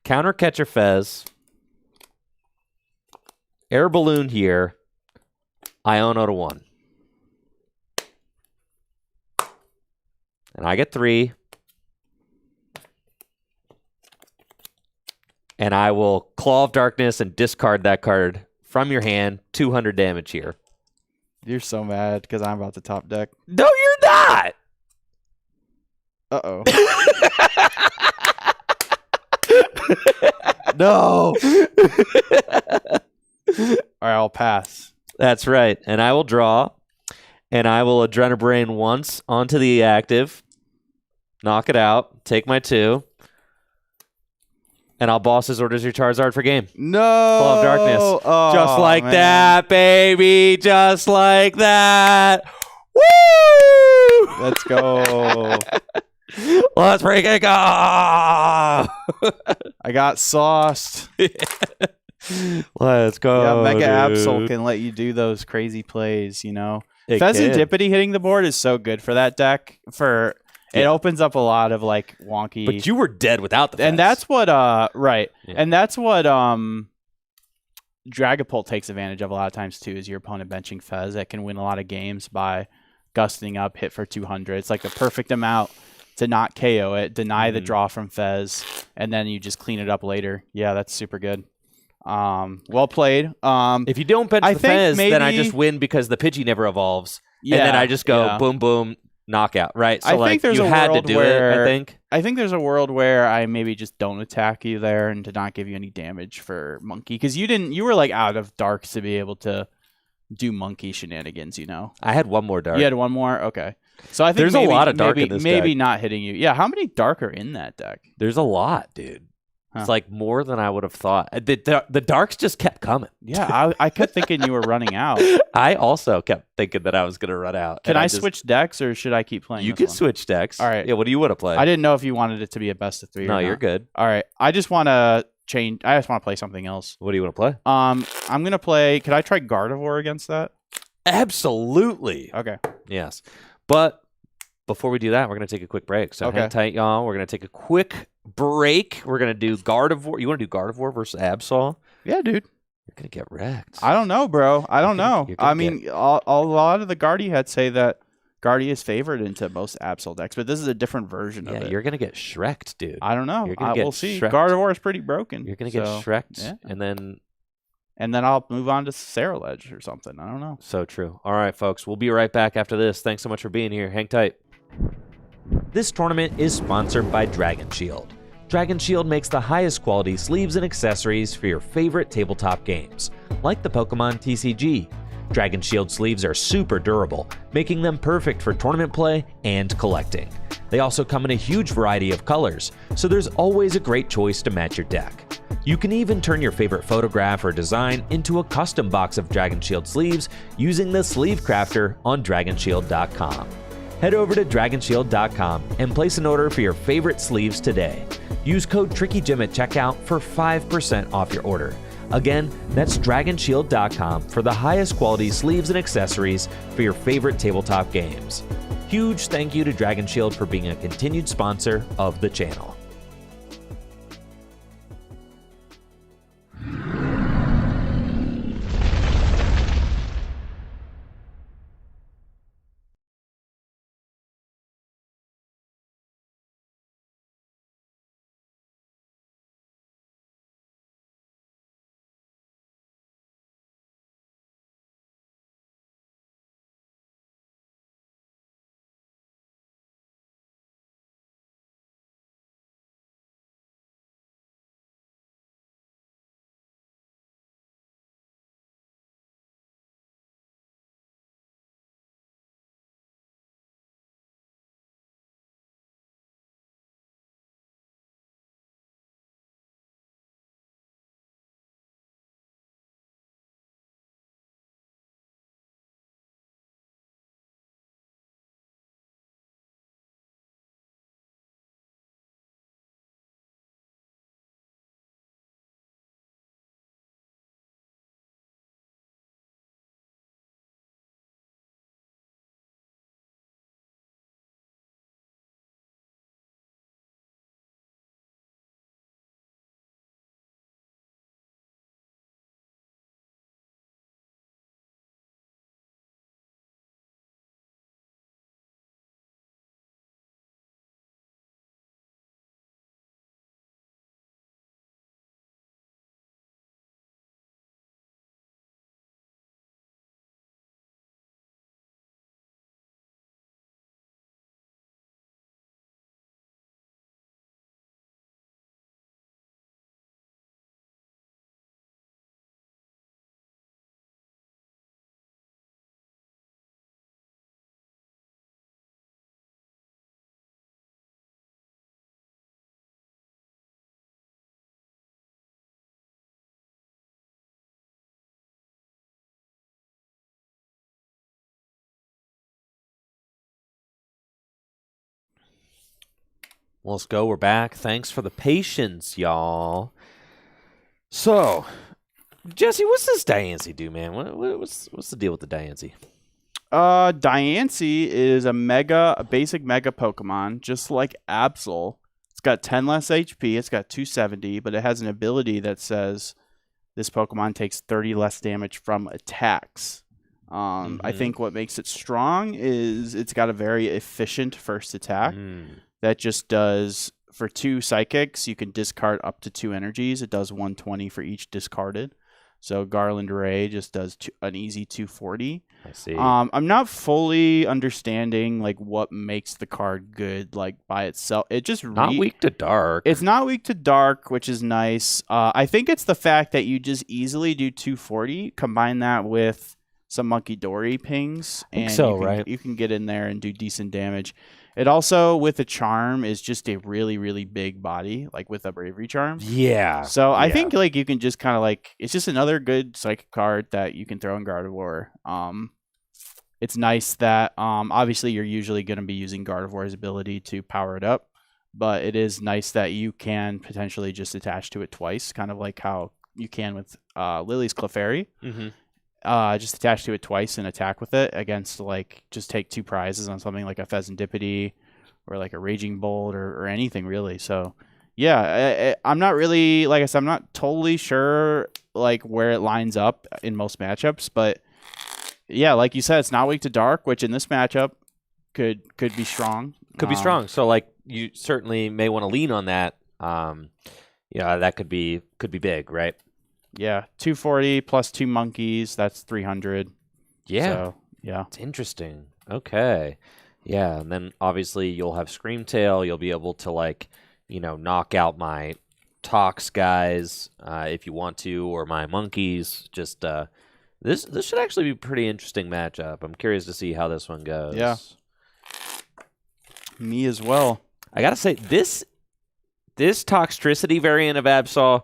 Counter Catcher Fez. Air Balloon here. Iono to 1. And I get 3. And I will Claw of Darkness and discard that card from your hand. 200 damage here. You're so mad because I'm about to top deck. No, you're not! Uh-oh. No! All right, I'll pass. That's right. And I will draw. And I will Adrenabrain once onto the active. Knock it out. Take my 2. And I'll Boss's Orders your Charizard for game. No! Claw of Darkness. Oh, just like man. that, baby. Just like that. Woo! Let's go. Let's break it. Go! I got sauced. Let's go. Yeah, Mega dude. Absol can let you do those crazy plays, you know. It Pheasantipity hitting the board is so good for that deck. It Yeah. opens up a lot of like wonky. But you were dead without the and Fez. that's what right. Yeah. And that's what Dragapult takes advantage of a lot of times too, is your opponent benching Fez that can win a lot of games by gusting up, hit for 200. It's like the perfect amount to not KO it, deny the draw from Fez, and then you just clean it up later. Yeah, that's super good. Well played. If you don't bench I the think Fez, then I maybe- just win because the Pidgey never evolves. Yeah, and then I just go yeah. boom, boom, knockout, right? So I like think there's you a had to world do where- it, I think. I think there's a world where I maybe just don't attack you there and to not give you any damage for Monkey, because you were like out of darks to be able to do Monkey shenanigans, you know. I had one more dark. You had one more? Okay. So I think There's a lot of dark maybe, in this maybe deck. not hitting you. Yeah, how many dark are in that deck? There's a lot, dude. Huh. It's like more than I would have thought. The darks just kept coming. Yeah, I kept thinking you were running out. I also kept thinking that I was going to run out. Can and I just- switch decks or should I keep playing You this can one? switch decks. All right. Yeah, what do you want to play? I didn't know if you wanted it to be a best of 3 No, or you're not. good. All right. I just want to change. I just want to play something else. What do you want to play? I'm going to play. Could I try Gardevoir against that? Absolutely. Okay. Yes. But before we do that, we're going to take a quick break. So Okay. hang tight, y'all. We're going to take a quick break. We're going to do Gardevoir. You want to do Gardevoir versus Absol? Yeah, dude. You're going to get wrecked. I don't know, bro. I don't know. you're gonna I mean, a lot of the Guardy heads say that Guardy is favored into most Absol decks, but this is a different version of Yeah, it. you're going to get Shrek'd, dude. I don't know. you're gonna get We'll see. Shrek'd. Gardevoir is pretty broken. You're going to get so- Shrek'd, yeah. and then... I'll move on to Saraledge or something. I don't know. So true. All right, folks. We'll be right back after this. Thanks so much for being here. Hang tight. This tournament is sponsored by Dragon Shield. Dragon Shield makes the highest quality sleeves and accessories for your favorite tabletop games, like the Pokemon TCG. Dragon Shield sleeves are super durable, making them perfect for tournament play and collecting. They also come in a huge variety of colors, so there's always a great choice to match your deck. You can even turn your favorite photograph or design into a custom box of Dragon Shield sleeves using the Sleeve Crafter on DragonShield.com. Head over to DragonShield.com and place an order for your favorite sleeves today. Use code TrickyJim at checkout for 5% off your order. Again, that's DragonShield.com for the highest quality sleeves and accessories for your favorite tabletop games. Huge thank you to Dragon Shield for being a continued sponsor of the channel. Well, let's go. We're back. Thanks for the patience, y'all. So, Jesse, what's this Diancie do, man? What's the deal with the Diancie? Diancie is a basic mega Pokemon, just like Absol. It's got 10 less HP. It's got 270, but it has an ability that says this Pokemon takes 30 less damage from attacks. I think what makes it strong is it's got a very efficient first attack that just does, for 2 psychics, you can discard up to 2 energies. It does 120 for each discarded. So Garland Ray just does an easy 240. I see. I'm not fully understanding like what makes the card good like by itself. It just not weak to dark. It's not weak to dark, which is nice. I think it's the fact that you just easily do 240. Combine that with some Monkey Dory pings, and you can get in there and do decent damage. It also, with a charm, is just a really, really big body, like with a Bravery Charm. Yeah. So I think like you can just kind of like, it's just another good psychic card that you can throw in Gardevoir. It's nice that obviously you're usually going to be using Gardevoir's ability to power it up, but it is nice that you can potentially just attach to it twice, kind of like how you can with Lily's Clefairy. Just attach to it twice and attack with it against, like, just take 2 prizes on something like a Pheasantipity or like a Raging Bolt or anything really. So yeah, I'm not really, like I said, I'm not totally sure like where it lines up in most matchups, but yeah, like you said, it's not weak to dark, which in this matchup could be strong. Could be strong. So like you certainly may want to lean on that. That could be big, right? Yeah, 240 plus 2 monkeys, that's 300. Yeah. So, yeah. It's interesting. Okay. Yeah, and then obviously you'll have Screamtail. You'll be able to, like, knock out my Tox guys if you want to, or my monkeys. Just this should actually be a pretty interesting matchup. I'm curious to see how this one goes. Yeah. Me as well. I gotta say, this Toxtricity variant of Absol,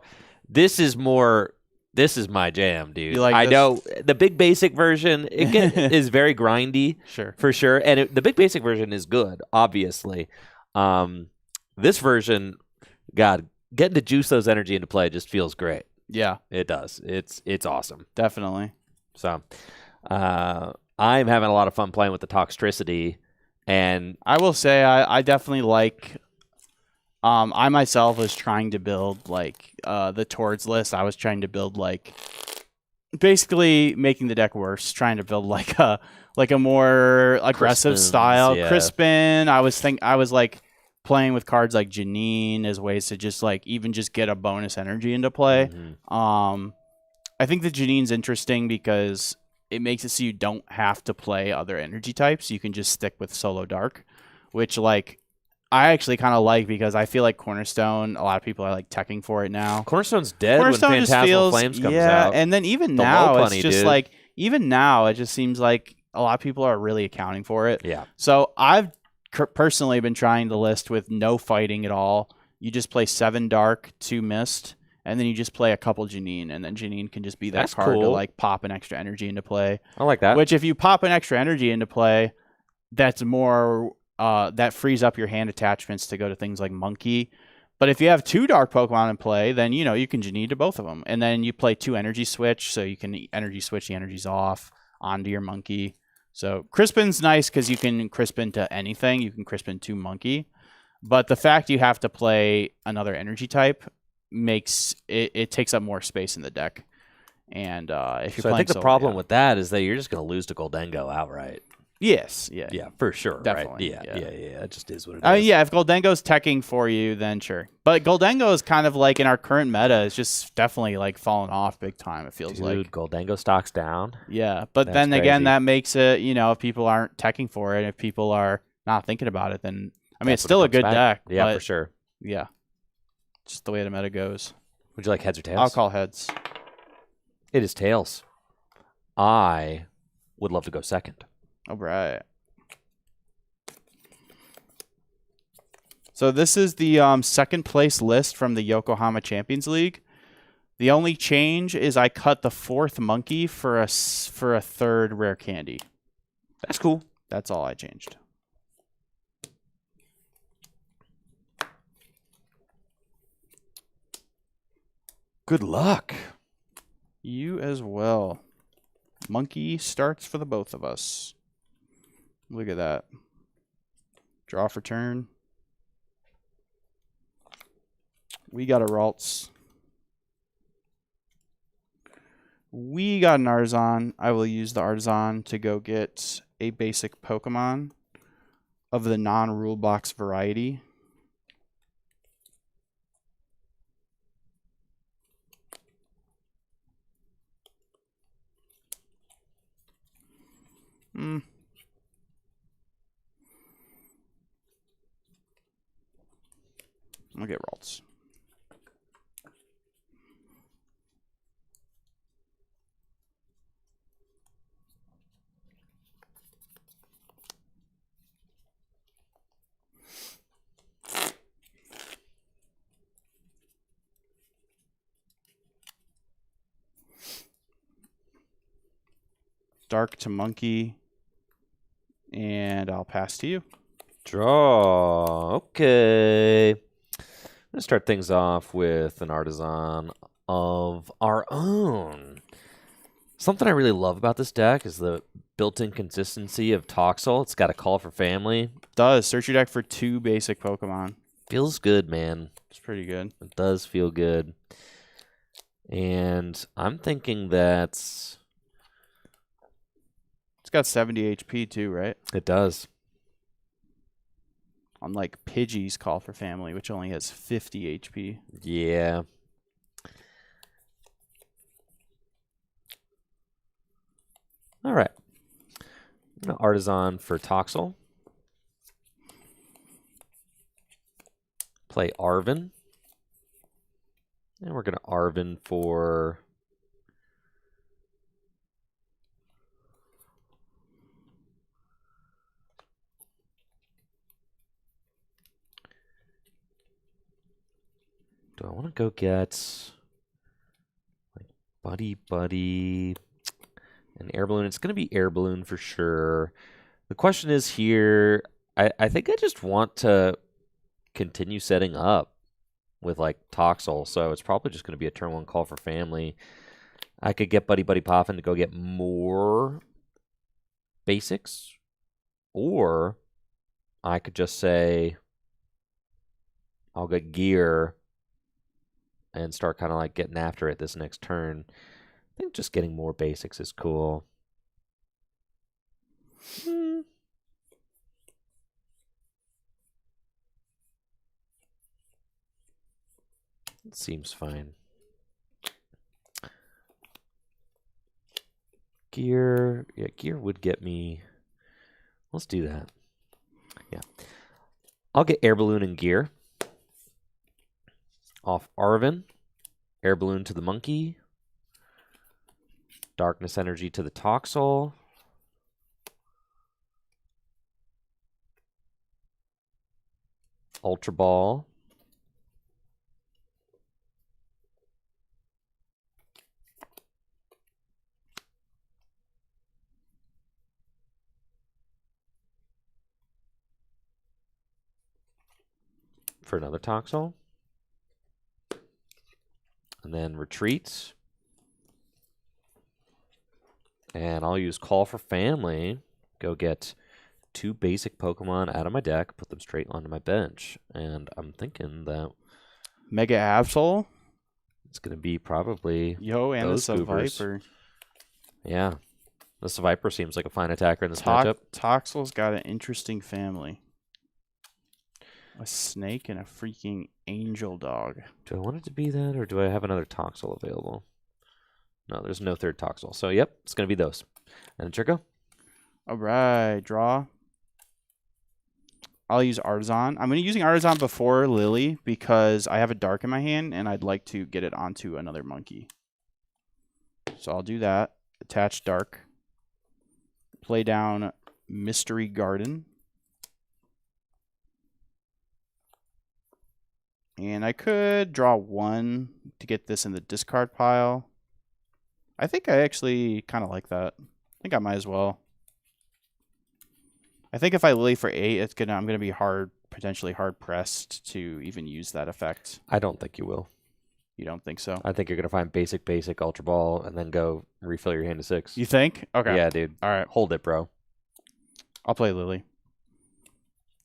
this is my jam, dude. You like I this? know the big basic version is very grindy, for sure, and the big basic version is good, obviously. This version, God, getting to juice those energy into play just feels great. Yeah, it does. It's awesome. Definitely. So, I'm having a lot of fun playing with the Toxtricity, and I will say I definitely like. I myself was trying to build like the Towards list. I was trying to build like basically making the deck worse, trying to build like a more aggressive Crispins, style. yeah. Crispin. I was like playing with cards like Janine as ways to just like even just get a bonus energy into play. I think the Janine's interesting because it makes it so you don't have to play other energy types. You can just stick with Solo Dark, which like I actually kind of like because I feel like Cornerstone, a lot of people are like teching for it now. Cornerstone's dead Cornerstone when just Phantasmal feels, Flames comes yeah, out. and then even The now, Lopunny, it's just dude. like, even now, it just seems like a lot of people are really accounting for it. Yeah. So I've personally been trying to list with no fighting at all. You just play 7 Dark, 2 Mist, and then you just play a couple Janine, and then Janine can just be that That's card to cool. like pop an extra energy into play. I like that. Which if you pop an extra energy into play, that's more that frees up your hand attachments to go to things like Monkey. But if you have 2 Dark Pokemon in play, then you can Janine to both of them, and then you play 2 Energy Switch, so you can Energy Switch the energies off onto your Monkey. So Crispin's nice because you can Crispin to anything. You can Crispin to Monkey, but the fact you have to play another energy type makes it takes up more space in the deck. And if you're so playing, I think the problem with that is that you're just going to lose to Goldengo outright. Yes, yeah, Yeah, for sure. Definitely, Right? yeah. Yeah. It just is what it is. Yeah, if Goldengo's teching for you, then sure. But Goldengo is kind of like in our current meta, it's just definitely like falling off big time. It feels like. Goldengo stocks down. Yeah, but That's then again, crazy. that makes it, if people aren't teching for it, if people are not thinking about it, then I mean, That's it's still when a it comes good back. deck. Yeah, but, for sure. Yeah, just the way the meta goes. Would you like heads or tails? I'll call heads. It is tails. I would love to go second. All right. So this is the second place list from the Yokohama Champions League. The only change is I cut the 4th monkey for a 3rd rare candy. That's cool. That's all I changed. Good luck. You as well. Monkey starts for the both of us. Look at that. Draw for turn. We got a Ralts. We got an Arzon. I will use the Arzon to go get a basic Pokemon of the non-rule box variety. I'll get Ralts. Dark to Monkey. And I'll pass to you. Draw. Okay. I'm going to start things off with an Artisan of our own. Something I really love about this deck is the built-in consistency of Toxel. It's got a call for family. Does. Search your deck for 2 basic Pokemon. Feels good, man. It's pretty good. It does feel good. And I'm thinking that It's got 70 HP too, right? it does. Unlike Pidgey's Call for Family, which only has 50 HP. Yeah. All right. I'm going to Artisan for Toxel. Play Arven. And we're going to Arven for... Do I want to go get like Buddy, and Air Balloon? It's going to be Air Balloon for sure. The question is here, I think I just want to continue setting up with like Toxel, so it's probably just going to be a turn 1 call for family. I could get Buddy Poffin to go get more basics, or I could just say I'll get gear and start kind of like getting after it this next turn. I think just getting more basics is cool. It seems fine. Gear. Yeah, gear would get me. Let's do that. Yeah. I'll get Air Balloon and gear. Off Arven. Air Balloon to the Monkey. Darkness Energy to the Toxel. Ultra Ball. For another Toxel. And then Retreat. And I'll use Call for Family. Go get 2 basic Pokemon out of my deck, put them straight onto my bench. And I'm thinking that Mega Absol. it's going to be probably And those the goobers. Viper. Yeah. The Viper seems like a fine attacker in this matchup. Toxel's got an interesting family. A snake and a freaking angel dog. Do I want it to be that, or do I have another Toxel available? No, there's no third Toxel. So, yep, it's going to be those. And Trico. All right, draw. I'll use Arzon. I'm going to be using Arzon before Lily because I have a Dark in my hand, and I'd like to get it onto another monkey. So I'll do that. Attach Dark. Play down Mystery Garden. And I could draw 1 to get this in the discard pile. I think I actually kind of like that. I think I might as well. I think if I Lily for 8, I'm gonna be potentially hard pressed to even use that effect. I don't think you will. You don't think so? I think you're gonna find basic, Ultra Ball, and then go refill your hand to 6. You think? Okay. Yeah, dude. All right. Hold it, bro. I'll play Lily.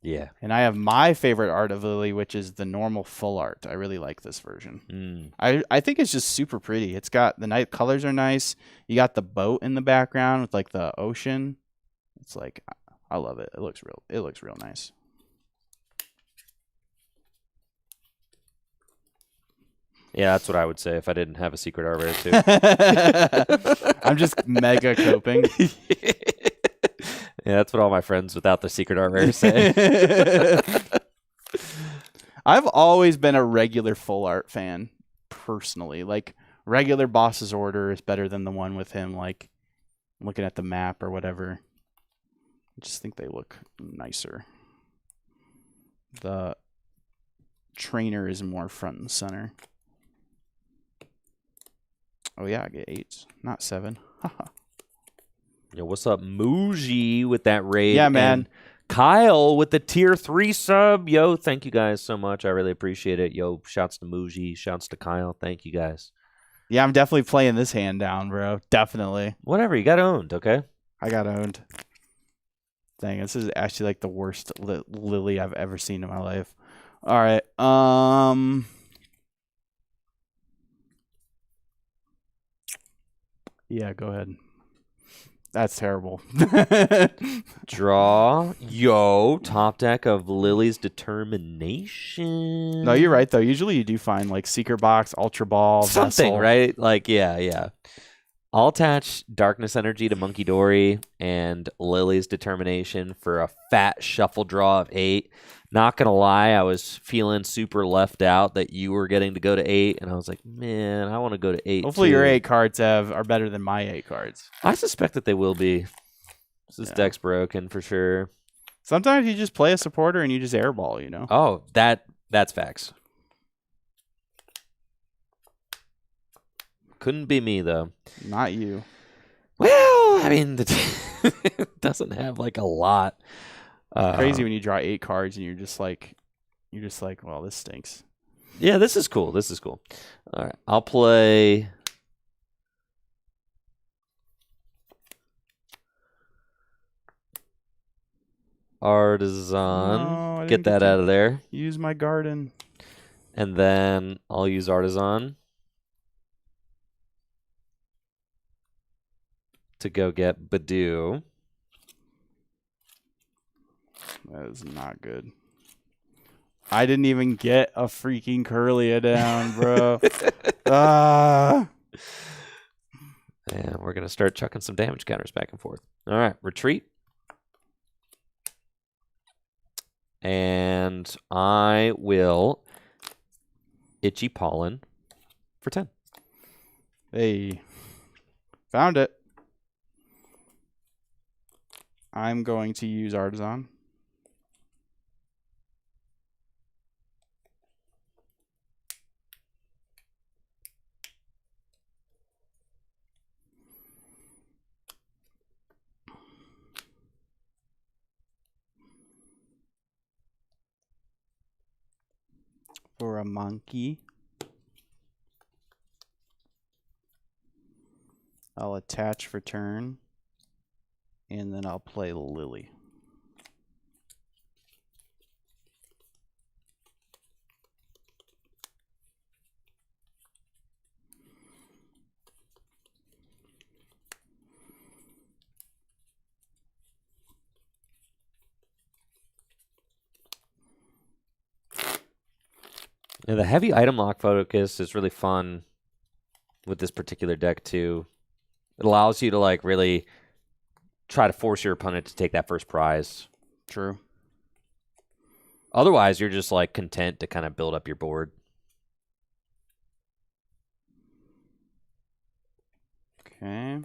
Yeah. And I have my favorite art of Lily, which is the normal full art. I really like this version. I think it's just super pretty. It's got the night colors are nice. You got the boat in the background with like the ocean. It's like I love it. It looks real nice. Yeah, that's what I would say if I didn't have a secret art rare too. I'm just mega coping. Yeah, that's what all my friends without the secret art rare say. I've always been a regular full art fan, personally. Like, regular boss's order is better than the one with him, like, looking at the map or whatever. I just think they look nicer. The trainer is more front and center. Oh, yeah, I get 8s, not 7. Yo, what's up, Muji with that raid? Yeah, man. And Kyle with the tier 3 sub. Yo, thank you guys so much. I really appreciate it. Yo, shouts to Muji. Shouts to Kyle. Thank you guys. Yeah, I'm definitely playing this hand down, bro. Definitely. Whatever. You got owned, okay? I got owned. Dang, this is actually like the worst Lily I've ever seen in my life. All right. Yeah, go ahead. That's terrible. Draw. Yo, top deck of Lily's Determination. No, you're right, though. Usually you do find, like, Secret Box, Ultra Ball, something, Vessel. right? Like, yeah. I'll attach Darkness Energy to Monkey Dory and Lily's Determination for a fat shuffle draw of 8. Not going to lie, I was feeling super left out that you were getting to go to 8, and I was like, man, I want to go to 8 Hopefully too. your 8 cards are better than my 8 cards. I suspect that they will be. This deck's broken for sure. Sometimes you just play a supporter and you just airball, you know? Oh, that's facts. Couldn't be me, though. Not you. Well, I mean, it doesn't have, like, a lot. Crazy when you draw 8 cards and you're just like, well, this stinks. Yeah, this is cool. All right, I'll play. Artisan. No, Get that out of there. Use my garden. And then I'll use Artisan to go get Badoo. That is not good. I didn't even get a freaking Curlia down, bro. And we're going to start chucking some damage counters back and forth. All right, retreat. And I will Itchy Pollen for 10. Hey. Found it. I'm going to use Artisan. For a monkey. I'll attach for turn. And then I'll play Lily. Yeah, the heavy item lock focus is really fun with this particular deck too. It allows you to like really try to force your opponent to take that first prize. True. Otherwise, you're just like content to kind of build up your board. Okay.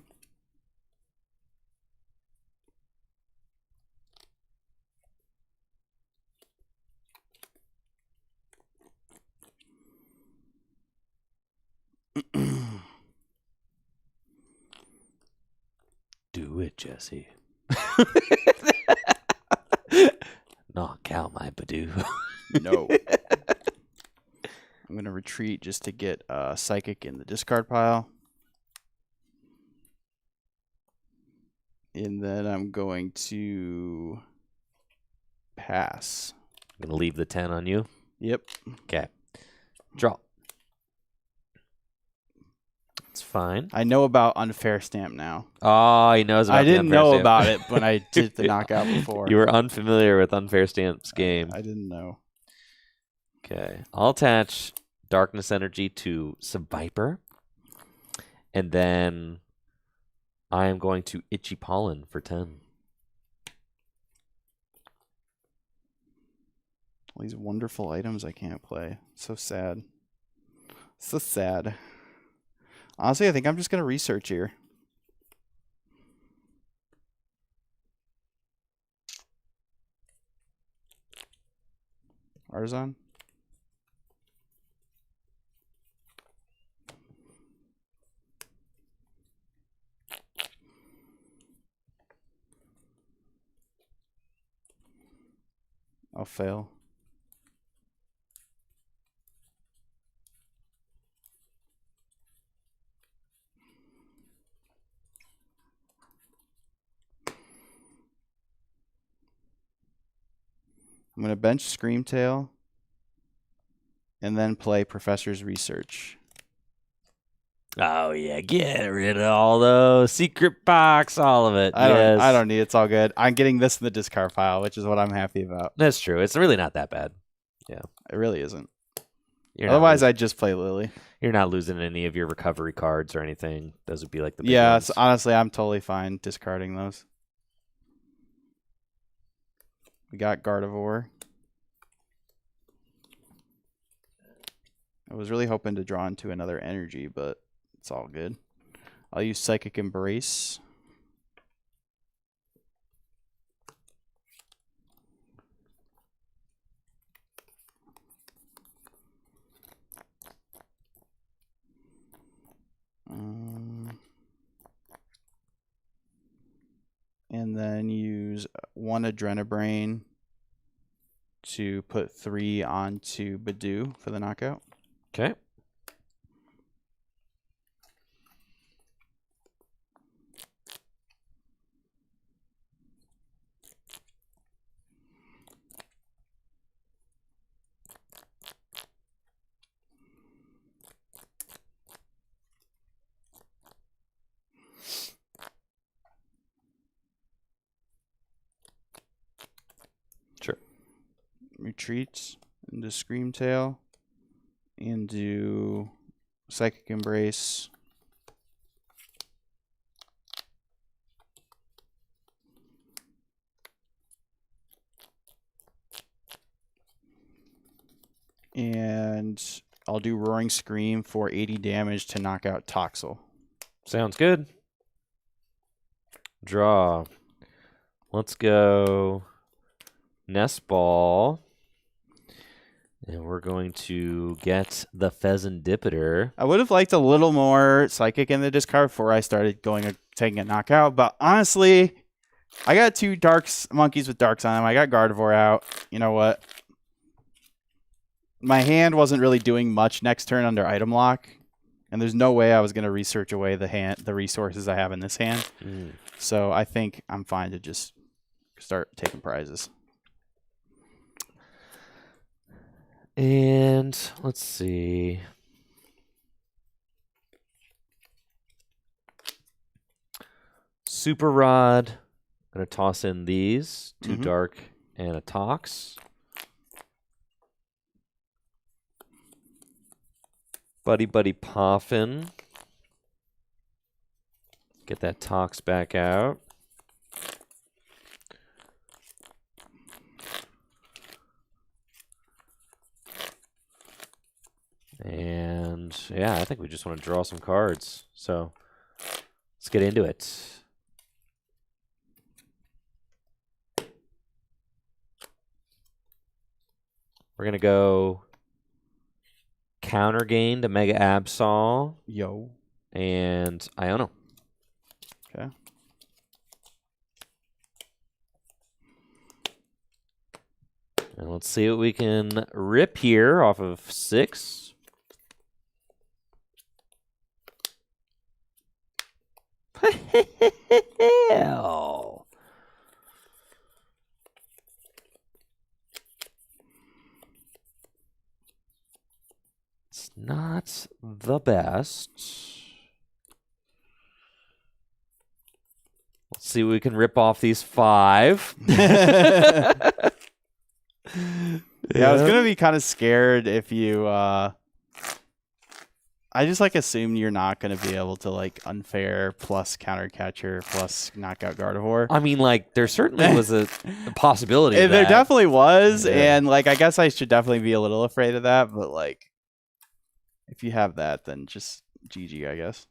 Do it, Jesse. Knock out my Badoo. No. I'm going to retreat just to get Psychic in the discard pile. And then I'm going to pass. I'm going to leave the 10 on you. Yep. Okay. Draw. It's fine. I know about Unfair Stamp now. Oh, he knows about I didn't know stamp. about it when I did the knockout before. You were unfamiliar with Unfair Stamp's game. I didn't know. Okay. I'll attach Darkness Energy to Viper. And then I am going to Itchy Pollen for 10. All these wonderful items I can't play. So sad. So sad. Honestly, I think I'm just going to research here. Arzon? I'll fail. I'm going to bench Screamtail and then play Professor's Research. Oh, yeah. Get rid of all those. Secret box, all of it. I don't need it. It's all good. I'm getting this in the discard pile, which is what I'm happy about. That's true. It's really not that bad. Yeah. It really isn't. Otherwise, I'd just play Lily. You're not losing any of your recovery cards or anything. Those would be like the big yeah, ones. so honestly, I'm totally fine discarding those. We got Gardevoir. I was really hoping to draw into another energy, but it's all good. I'll use Psychic Embrace. And then use 1 Adrenabrain to put 3 onto Badoo for the knockout. Okay. Sure. Retreat into Screamtail and do Psychic Embrace. And I'll do Roaring Scream for 80 damage to knock out Toxel. Sounds good. Draw. Let's go Nest Ball. And we're going to get the Pheasantipiter. I would have liked a little more Psychic in the discard before I started taking a knockout, but honestly, I got 2 monkeys with darks on them. I got Gardevoir out. You know what? My hand wasn't really doing much next turn under item lock, and there's no way I was going to research away the resources I have in this hand. So I think I'm fine to just start taking prizes. And let's see. Super Rod. I'm going to toss in these. 2 dark and a Tox. Buddy Poffin. Get that Tox back out. And yeah, I think we just want to draw some cards. So let's get into it. We're going to go Counter Gain to Mega Absol. Yo. And Iono. Okay. And let's see what we can rip here off of 6. hell? It's not the best. Let's see what we can rip off these 5. Yeah, I was gonna be kind of scared if you. I just like assumed you're not gonna be able to like unfair plus counter catcher plus knockout Gardevoir. I mean, like there certainly was a possibility. Of There that. definitely was, Yeah. and like I guess I should definitely be a little afraid of that. But like, if you have that, then just GG, I guess.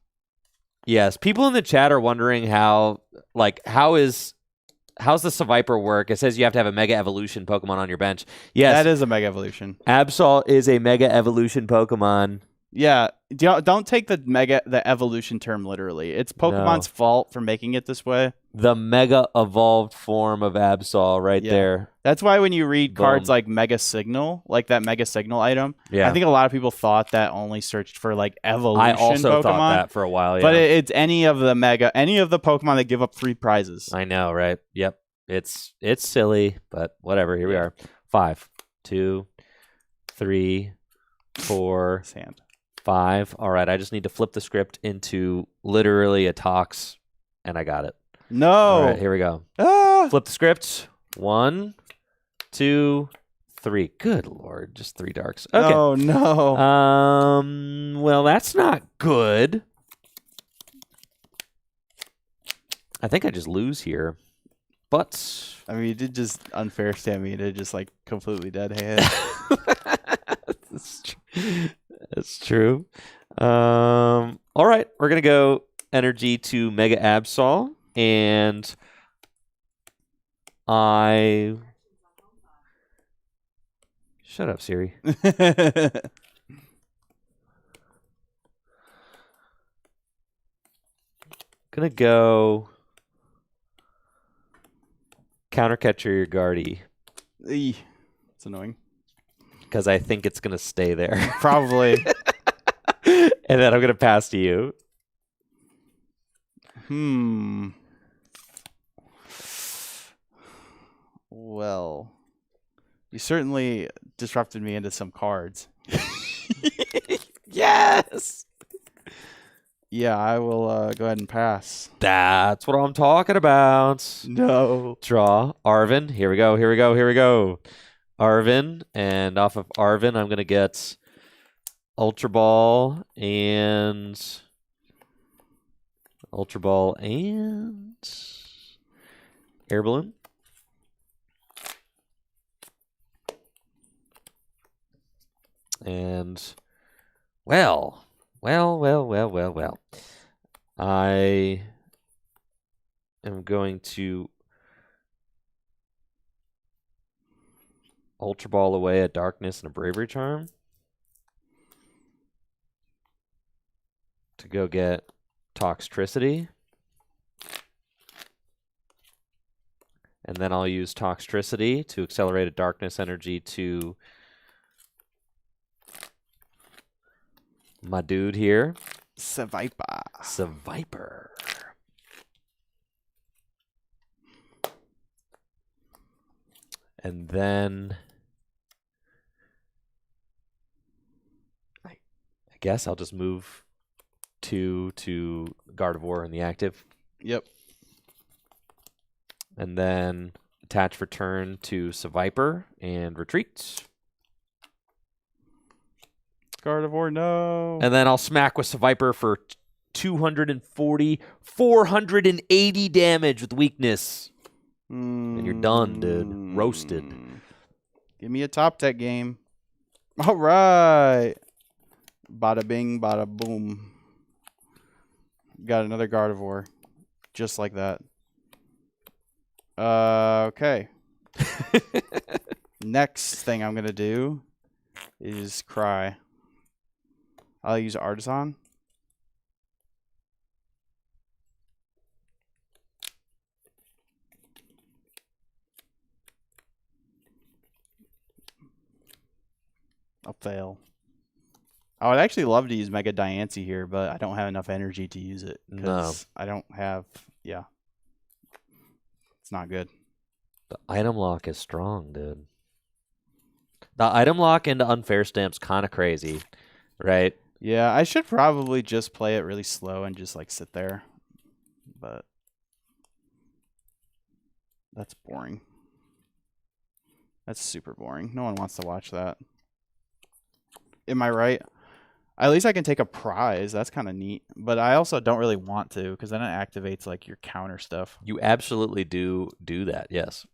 Yes, people in the chat are wondering how's the Seviper work? It says you have to have a Mega Evolution Pokemon on your bench. Yes, That is a Mega Evolution. Absol is a Mega Evolution Pokemon. Yeah, don't take the evolution term literally. It's Pokemon's fault for making it this way. The Mega Evolved form of Absol right there. That's why when you read cards Boom. like Mega Signal, like that Mega Signal item, Yeah. I think a lot of people thought that only searched for like evolution I also Pokemon. thought that for a while, yeah. But it's any of the Pokemon that give up 3 prizes. I know, right? Yep. It's silly, but whatever. Here we are. 5, 2, 3, 4, Sand. 5. All right, I just need to flip the script into literally a Tox, and I got it. No. All right, here we go. Ah! Flip the script. 1, 2, 3. Good Lord, just 3 darks. Okay. Oh, no. Well, that's not good. I think I just lose here. But I mean, you did just unfair Stamina, just like completely dead hand. That's true. All right, we're gonna go energy to Mega Absol, and shut up, Siri. Gonna go counter catcher your Guardy It's annoying. because I think it's gonna stay there. Probably. And then I'm gonna pass to you. Well, you certainly disrupted me into some cards. Yes. Yeah, I will go ahead and pass. That's what I'm talking about. No. Draw Arvin. Here we go. Here we go. Here we go. Arvin, and off of Arvin, I'm gonna get Ultra Ball and Air Balloon. And well. I am going to Ultra Ball away a Darkness and a Bravery Charm to go get Toxtricity. And then I'll use Toxtricity to accelerate a Darkness energy to my dude here. Seviper. And then I guess I'll just move 2 to Gardevoir in the active. Yep. And then attach for turn to Seviper and retreat. Gardevoir, no. And then I'll smack with Seviper for 240, 480 damage with weakness. And you're done, dude. Roasted. Give me a top tech game. All right. Bada bing, bada boom. Got another Gardevoir. Just like that. Okay. Next thing I'm going to do is cry. I'll use Artisan. I'll fail. I would actually love to use Mega Diancie here, but I don't have enough energy to use it. No. I don't have... Yeah. It's not good. The item lock is strong, dude. The item lock into unfair stamp's kind of crazy, right? Yeah, I should probably just play it really slow and just like sit there. But that's boring. That's super boring. No one wants to watch that. Am I right? At least I can take a prize. That's kind of neat. But I also don't really want to because then it activates like your counter stuff. You absolutely do that, yes.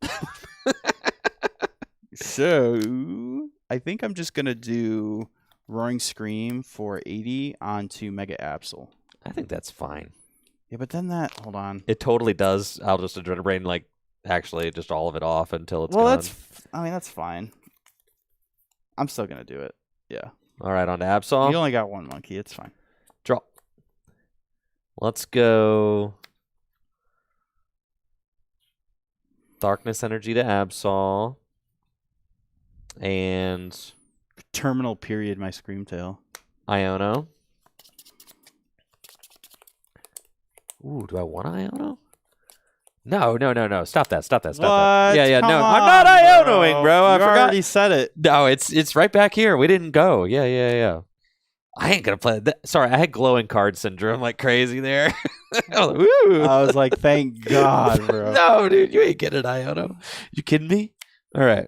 So I think I'm just going to do Roaring Scream for 80 onto Mega Absol. I think that's fine. Yeah, but then that... Hold on. It totally does. I'll just Adrenabrain, like, actually just all of it off until it's well, gone. that's fine. I'm still going to do it. Yeah. All right, on to Absol. You only got one monkey. It's fine. Draw. Let's go Darkness Energy to Absol. And Terminal Period, my Screamtail. Iono. Ooh, do I want Iono? No. Stop that. What? Yeah. Come No, on, I'm not Ionoing, bro. I You forgot. already said it. No, it's right back here. We didn't go. Yeah. I ain't gonna play that. Sorry, I had glowing card syndrome like crazy there. Woo. I was like, thank God, bro. No, dude, you ain't getting Iono. You kidding me? All right.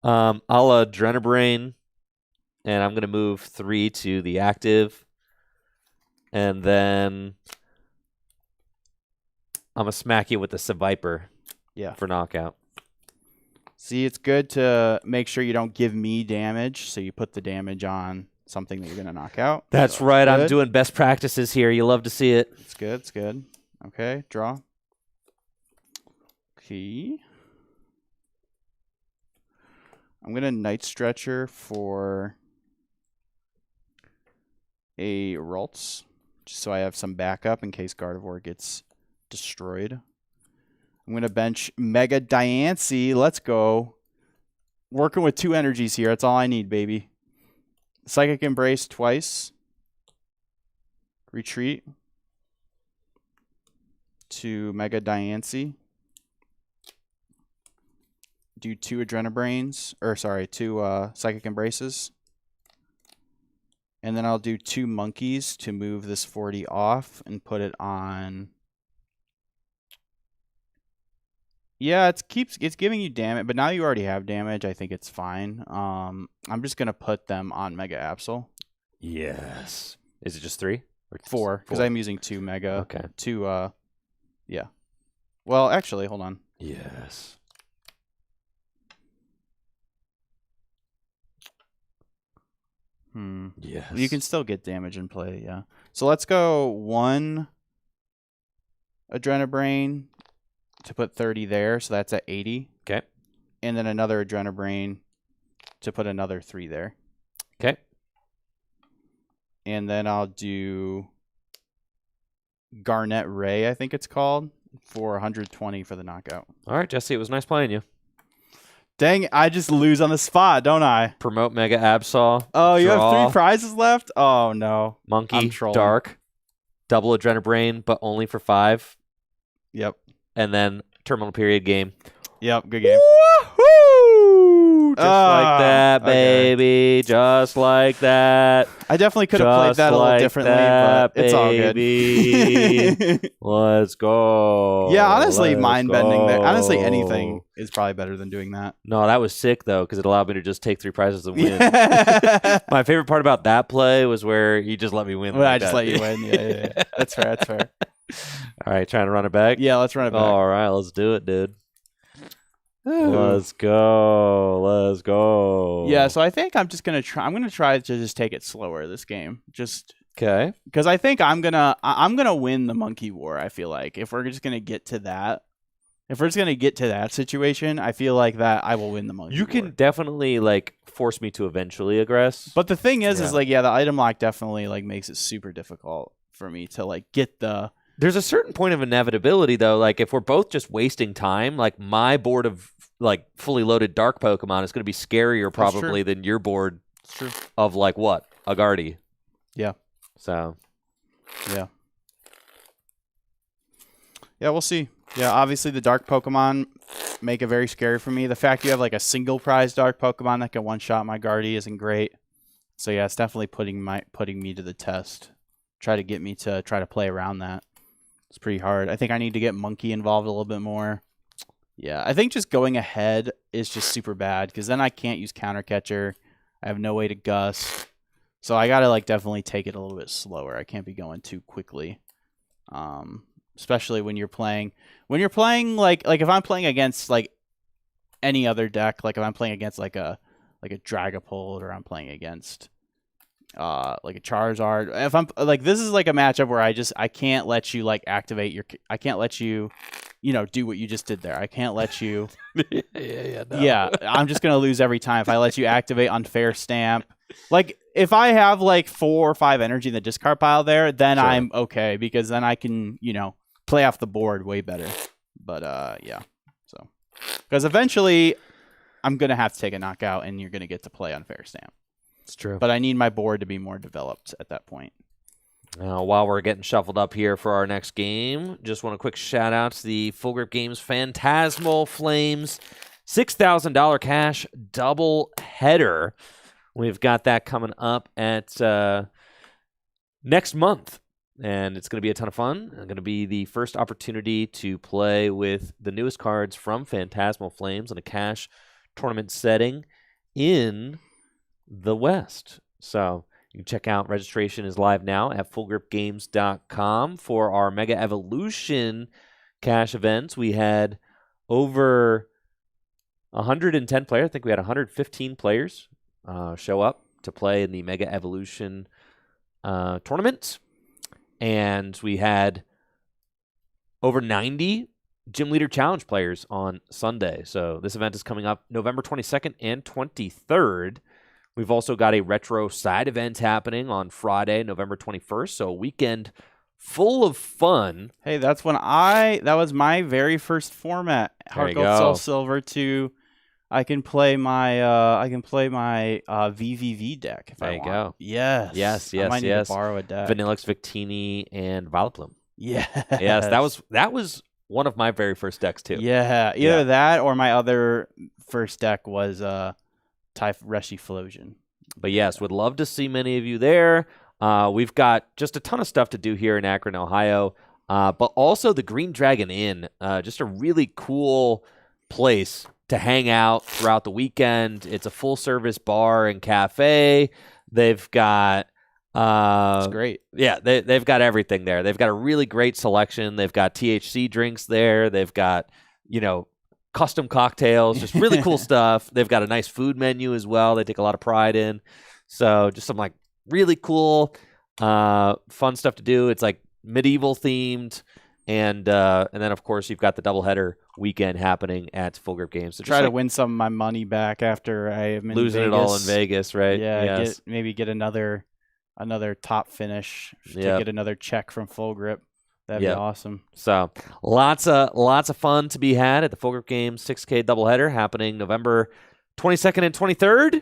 I'll Adrenabrain, and I'm gonna move 3 to the active, and then I'm gonna smack you with the Seviper. Yeah. For knockout. See, it's good to make sure you don't give me damage, so you put the damage on something that you're going to knock out. That's so right. good. I'm doing best practices here. You love to see it. It's good. Okay, draw. Okay. I'm going to Night Stretcher for a Ralts, just so I have some backup in case Gardevoir gets destroyed. I'm going to bench Mega Diancie. Let's go. Working with 2 energies here. That's all I need, baby. Psychic Embrace twice. Retreat to Mega Diancie. Do 2 Adrenabrains. Or, sorry, 2 Psychic Embraces. And then I'll do 2 Monkeys to move this 40 off and put it on... Yeah, it's giving you damage, but now you already have damage. I think it's fine. I'm just gonna put them on Mega Absol. Yes. Is it just 3? Or 4, because I'm using 2 Mega. Okay. 2, yeah. Well, actually, hold on. Yes. Yes. You can still get damage in play, yeah. So let's go 1 Adrenabrain to put 30 there, so that's at 80. Okay. And then another Adrenabrain to put another 3 there. Okay. And then I'll do Garnet Ray, I think it's called, for 120 for the knockout. All right, Jesse, it was nice playing you. Dang it, I just lose on the spot, don't I? Promote Mega Absol. Oh, you have draw, 3 prizes left? Oh, no. Monkey, I'm trolling. Dark, double Adrenabrain, but only for 5. Yep. And then Terminal Period game. Yep, good game. Woohoo! Just like that, okay. baby. Just like that. I definitely could have played that a little differently, but it's all good. Let's go. Yeah, honestly, Let's mind bending there. Honestly, go. anything is probably better than doing that. No, that was sick, though, because it allowed me to just take 3 prizes and win. My favorite part about that play was where you just let me win. Well, like I just that. let you win. Yeah. That's fair. All right, trying to run it back? Yeah, let's run it back. All right, let's do it, dude. Let's go. Yeah, so I think I'm just gonna try. I'm gonna try to just take it slower this game, just okay. because I think I'm gonna win the Monkey War. I feel like if we're just gonna get to that, situation, I feel like that I will win the Monkey War. You can definitely like force me to eventually aggress. But the thing is Yeah. the item lock definitely like makes it super difficult for me to like get the. There's a certain point of inevitability, though. Like if we're both just wasting time, like my board of like fully loaded dark Pokemon is going to be scarier probably than your board of like what a Guardy. Yeah. So. Yeah. Yeah, we'll see. Yeah, obviously the dark Pokemon make it very scary for me. The fact you have like a single prize dark Pokemon that can one-shot my Guardy isn't great. So yeah, it's definitely putting me to the test. Try to get me to try to play around that. It's pretty hard. I think I need to get Monkey involved a little bit more. Yeah, I think just going ahead is just super bad because then I can't use Counter Catcher. I have no way to gust. So I gotta like definitely take it a little bit slower. I can't be going too quickly. Especially when you're playing like if I'm playing against like any other deck, like if I'm playing against like a Dragapult or I'm playing against like a Charizard. If I'm like this is like a matchup where I can't let you like activate your I can't let you do what you just did there. I can't let you No. Yeah, I'm just going to lose every time if I let you activate Unfair Stamp. Like if I have like 4 or 5 energy in the discard pile there, then Sure. I'm okay because then I can, play off the board way better. But yeah. So because eventually I'm going to have to take a knockout and you're going to get to play Unfair Stamp. It's true. But I need my board to be more developed at that point. While we're getting shuffled up here for our next game, just want a quick shout out to the Full Grip Games Phantasmal Flames $6,000 cash double header. We've got that coming up at next month, and it's going to be a ton of fun. It's going to be the first opportunity to play with the newest cards from Phantasmal Flames in a cash tournament setting in the West. So you can check out, registration is live now at fullgripgames.com for our Mega Evolution cash events. We had over 110 players. I think we had 115 players show up to play in the Mega Evolution tournament. And we had over 90 Gym Leader Challenge players on Sunday. So this event is coming up November 22nd and 23rd. We've also got a retro side event happening on Friday, November 21st. So a weekend full of fun. Hey, that was my very first format. Heart Gold Soul Silver 2. I can play my VVV deck if I want. There you go. Yes. I might need to borrow a deck. Vanillix, Victini, and Vileplume. Yes. That was one of my very first decks too. Yeah. Either that or my other first deck was Reshifusion. But yes, would love to see many of you there. We've got just a ton of stuff to do here in Akron, Ohio. But also the Green Dragon Inn, just a really cool place to hang out throughout the weekend. It's a full-service bar and cafe. They've got it's great. Yeah, they've got everything there. They've got a really great selection. They've got THC drinks there. They've got, custom cocktails, just really cool stuff. They've got a nice food menu as well. They take a lot of pride in. So just some like really cool, fun stuff to do. It's like medieval themed. And then, of course, you've got the doubleheader weekend happening at Full Grip Games. So try to win some of my money back after I am losing it all in Vegas, right? Yeah, yes. Maybe get another top finish to get another check from Full Grip. That'd be awesome. So lots of fun to be had at the Full Grip Games 6K doubleheader happening November 22nd and 23rd.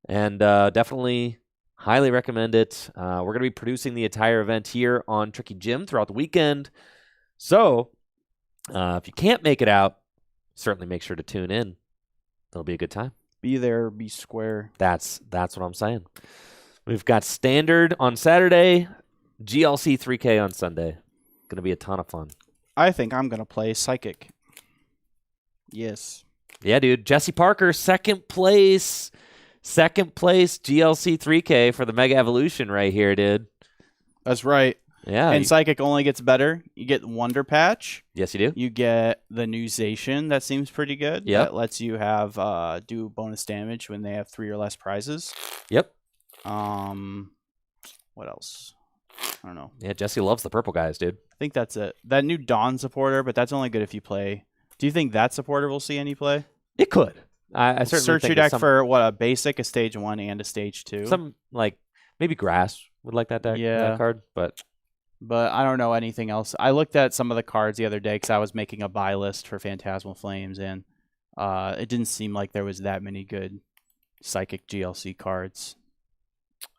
And definitely highly recommend it. We're going to be producing the entire event here on Tricky Gym throughout the weekend. So if you can't make it out, certainly make sure to tune in. It'll be a good time. Be there, be square. That's what I'm saying. We've got Standard on Saturday, GLC 3K on Sunday. Going to be a ton of fun. I think I'm going to play Psychic. Yes. Yeah, dude. Jesse Parker, second place GLC 3K for the Mega Evolution right here, dude. That's right. Yeah. And Psychic only gets better. You get Wonder Patch. Yes, you do. You get the new Zacian. That seems pretty good. Yep. That lets you have do bonus damage when they have 3 or less prizes. Yep. What else? I don't know. Yeah, Jesse loves the purple guys, dude. I think that's it. That new Dawn supporter, but that's only good if you play. Do you think that supporter will see any play? It could. I certainly search think your deck for a basic, a stage 1, and a stage 2. Some like maybe Grass would like that deck. Yeah. That card, but I don't know anything else. I looked at some of the cards the other day because I was making a buy list for Phantasmal Flames, and it didn't seem like there was that many good Psychic GLC cards.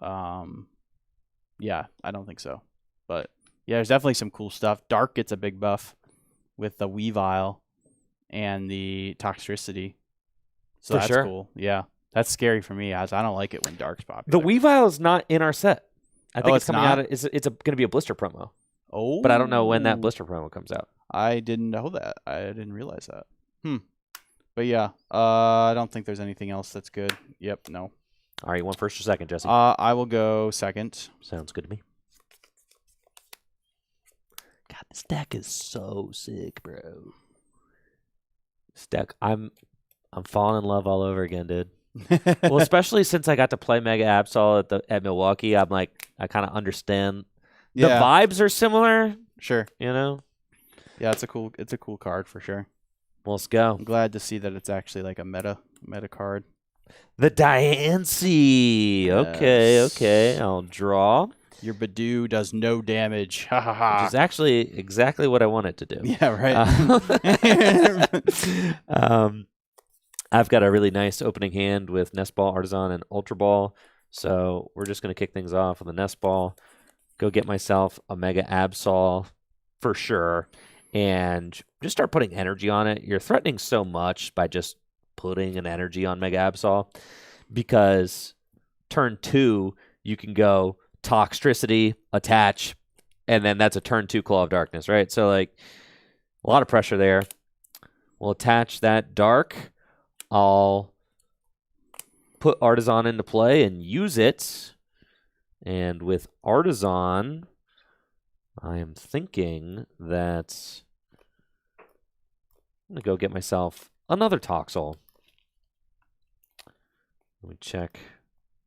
Yeah, I don't think so. But yeah, there's definitely some cool stuff. Dark gets a big buff with the Weavile and the Toxtricity. So For that's sure. cool. Yeah. That's scary for me, as I don't like it when Dark's The popular. Weavile is not in our set. I think it's coming not? out. It's going to be a blister promo. Oh. But I don't know when that blister promo comes out. I didn't know that. I didn't realize that. But yeah, I don't think there's anything else that's good. Yep, no. All right, you want first or second, Jesse? I will go second. Sounds good to me. God, this deck is so sick, bro. This deck, I'm falling in love all over again, dude. Well, especially since I got to play Mega Absol at Milwaukee, I'm like, I kind of understand. The vibes are similar. Sure. You know? Yeah, it's a cool card for sure. Well, let's go. I'm glad to see that it's actually like a meta card. The Diancie. Yes. Okay. I'll draw. Your Badoo does no damage. Ha ha ha. Which is actually exactly what I want it to do. Yeah, right. I've got a really nice opening hand with Nest Ball, Artisan, and Ultra Ball. So we're just going to kick things off with a Nest Ball. Go get myself a Mega Absol for sure. And just start putting energy on it. You're threatening so much by just putting an energy on Mega Absol, because turn 2, you can go Toxtricity, attach, and then that's a turn 2 Claw of Darkness, right? So, like, a lot of pressure there. We'll attach that Dark. I'll put Artisan into play and use it. And with Artisan, I am thinking that I'm going to go get myself another Toxel. Let me check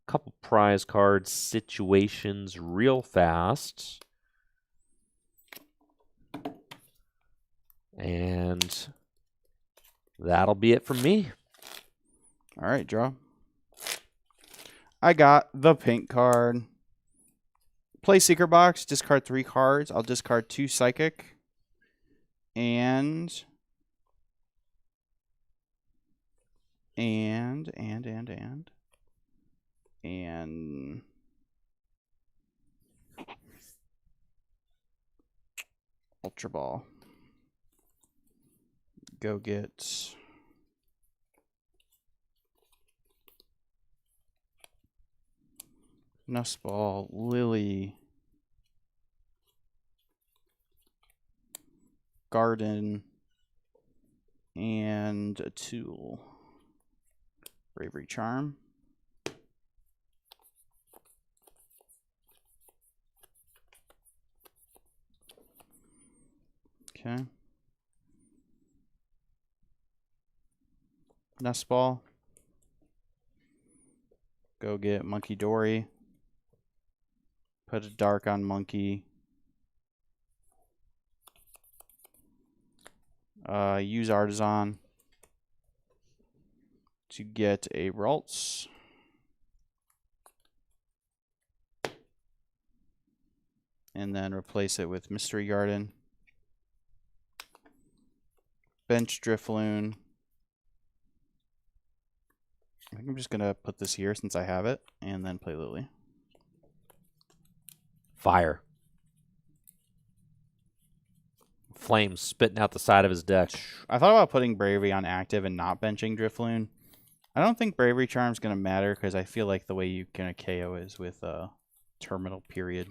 a couple prize card situations real fast. And that'll be it from me. All right, draw. I got the pink card. Play Secret Box, discard 3 cards. I'll discard 2 Psychic. And Ultra Ball. Go get Nest Ball, Lily, Garden, and a tool. Bravery Charm. Okay. Nest Ball. Go get Monkey Dory. Put a Dark on Monkey. Use Artisan to get a Ralts. And then replace it with Mystery Garden. Bench Drifloon. I think I'm just going to put this here since I have it, and then play Lily. Fire. Flames spitting out the side of his deck. I thought about putting Bravery on active and not benching Drifloon. I don't think Bravery Charm's going to matter, because I feel like the way you can KO is with a terminal period.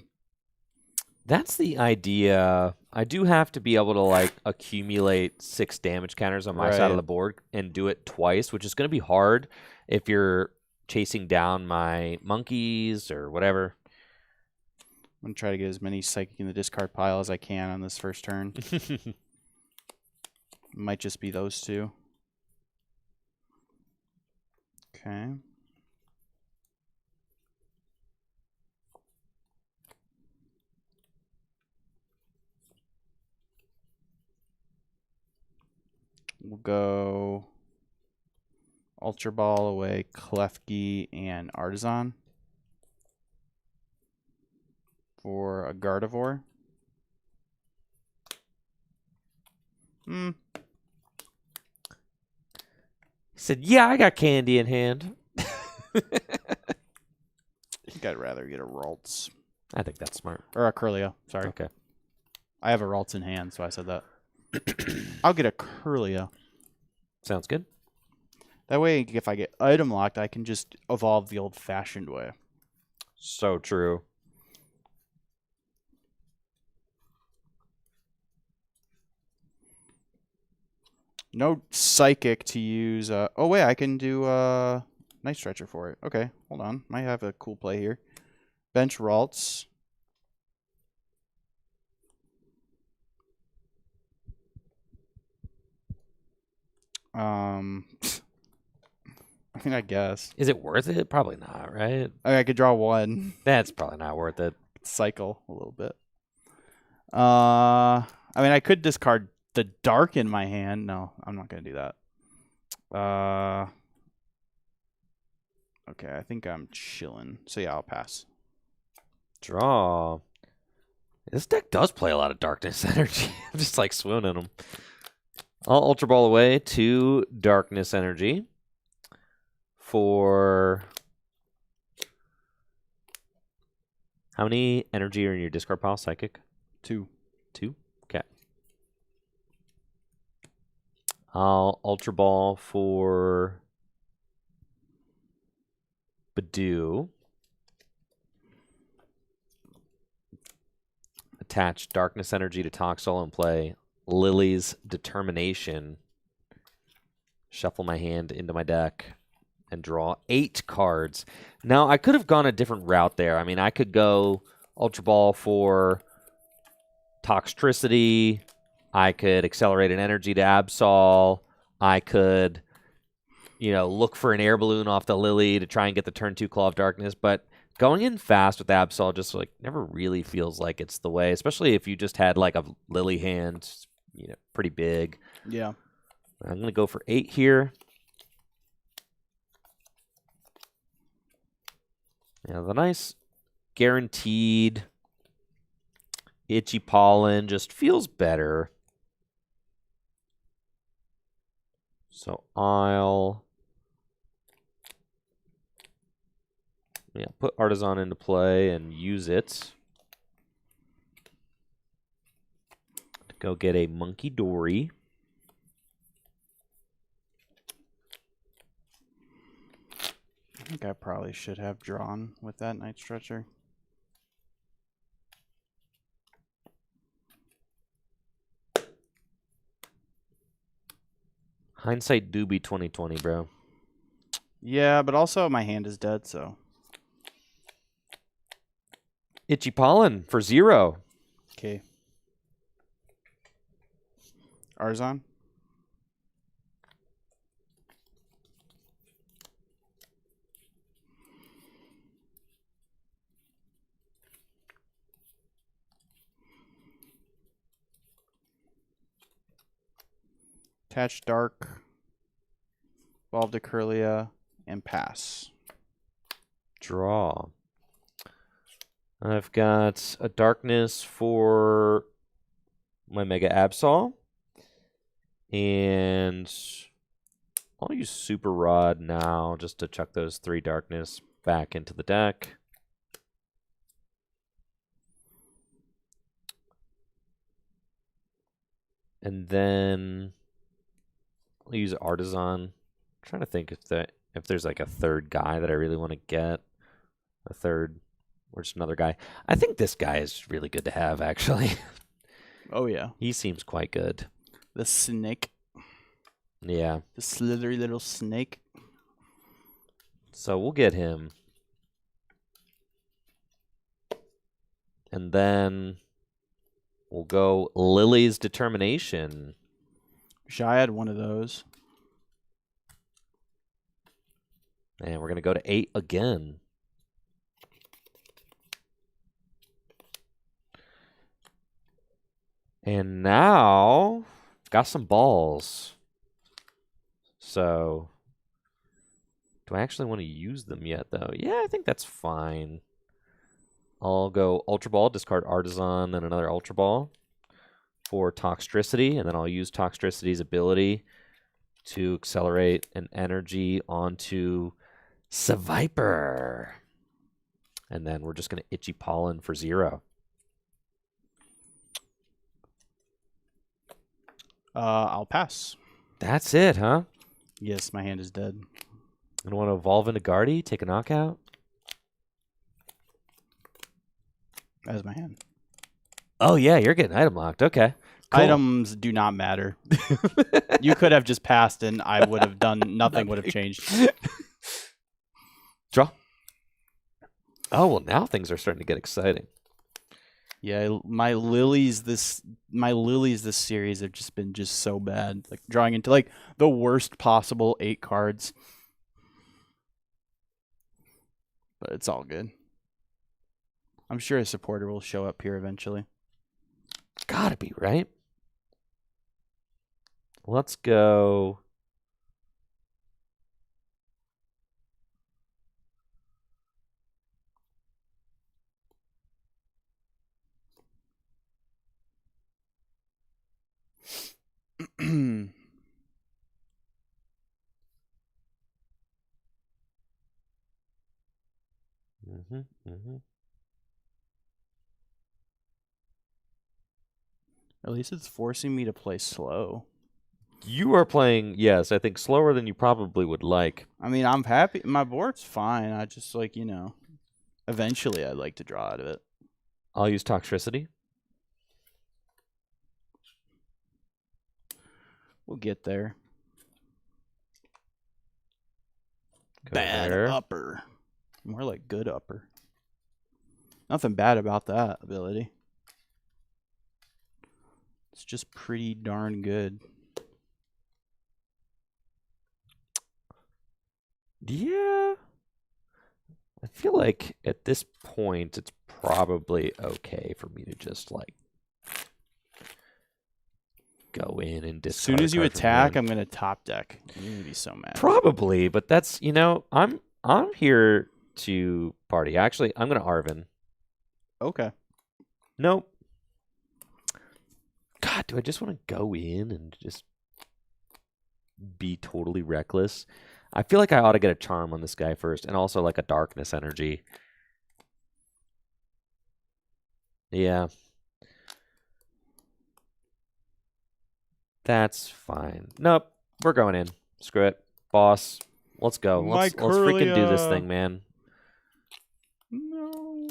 That's the idea. I do have to be able to like accumulate 6 damage counters on my side of the board and do it twice, which is going to be hard if you're chasing down my monkeys or whatever. I'm going to try to get as many Psychic in the discard pile as I can on this first turn. Might just be those 2. Okay. We'll go Ultra Ball away, Klefki, and Artisan for a Gardevoir. He said, yeah, I got candy in hand. think I'd rather get a Ralts. I think that's smart. Or a Kirlia, sorry. Okay. I have a Ralts in hand, so I said that. I'll get a Kirlia. Sounds good. That way, if I get item locked, I can just evolve the old-fashioned way. So true. No Psychic to use. Oh, wait, I can do Night Stretcher for it. Okay, hold on. Might have a cool play here. Bench Ralts. I mean, I guess. Is it worth it? Probably not, right? I could draw one. That's probably not worth it. Cycle a little bit. I mean, I could discard the Dark in my hand. No, I'm not going to do that. Okay, I think I'm chilling. So, yeah, I'll pass. Draw. This deck does play a lot of Darkness Energy. I'm just like swooning them. I'll Ultra Ball away to Darkness Energy for... How many energy are in your discard pile, Psychic? 2. 2? Okay. I'll Ultra Ball for Badoo. Attach Darkness Energy to Toxel and play Lily's Determination. Shuffle my hand into my deck and draw 8 cards. Now, I could have gone a different route there. I mean, I could go Ultra Ball for Toxtricity. I could accelerate an energy to Absol. I could, look for an air balloon off the Lily to try and get the turn 2 Claw of Darkness. But going in fast with Absol just never really feels like it's the way, especially if you just had like a Lily hand, pretty big. Yeah. I'm going to go for 8 here. Yeah, the nice guaranteed Itchy Pollen just feels better. So I'll put Artisan into play and use it to go get a Monkey Dory. I think I probably should have drawn with that Night Stretcher. Hindsight do be 20/20, bro. Yeah, but also my hand is dead, so. Itchy Pollen for 0. Okay. Artisan. Attach Dark, Evolve to Kirlia, and pass. Draw. I've got a Darkness for my Mega Absol. And I'll use Super Rod now just to chuck those 3 Darkness back into the deck. And then I'll use Artisan. I'm trying to think if there's like a third guy that I really want to get. A third or just another guy. I think this guy is really good to have, actually. Oh, yeah. He seems quite good. The snake. Yeah. The slithery little snake. So we'll get him. And then we'll go Lily's Determination. Wish I had one of those. And we're going to go to 8 again. And now, got some balls. So, do I actually want to use them yet, though? Yeah, I think that's fine. I'll go Ultra Ball, discard Artisan, and another Ultra Ball for Toxtricity, and then I'll use Toxtricity's ability to accelerate an energy onto Seviper. And then we're just going to Itchy Pollen for 0. I'll pass. That's it, huh? Yes, my hand is dead. I don't want to evolve into Guardy, take a knockout. That is my hand. Oh, yeah, you're getting item locked. Okay. Cool. Items do not matter. You could have just passed and I would have done nothing would have changed. Draw. Oh, well, now things are starting to get exciting. Yeah, my lilies this series have just been so bad. Like drawing into like the worst possible 8 cards. But it's all good. I'm sure a supporter will show up here eventually. Gotta be, right? Let's go. At least it's forcing me to play slow. You are playing, yes, I think slower than you probably would like. I mean, I'm happy. My board's fine. I just like, eventually I'd like to draw out of it. I'll use Toxtricity. We'll get there. Go Bad there. upper. More like good upper. Nothing bad about that ability. It's just pretty darn good. Yeah. I feel like at this point, it's probably okay for me to just, like, go in and discard. As soon as you attack, I'm going to top deck. You're going to be so mad. Probably, but that's, I'm here to party. Actually, I'm going to Arven. Okay. Nope. God, do I just want to go in and just be totally reckless? I feel like I ought to get a charm on this guy first, and also like a darkness energy. Yeah. That's fine. Nope. We're going in. Screw it. Boss. Let's go. Let's freaking do this thing, man. No.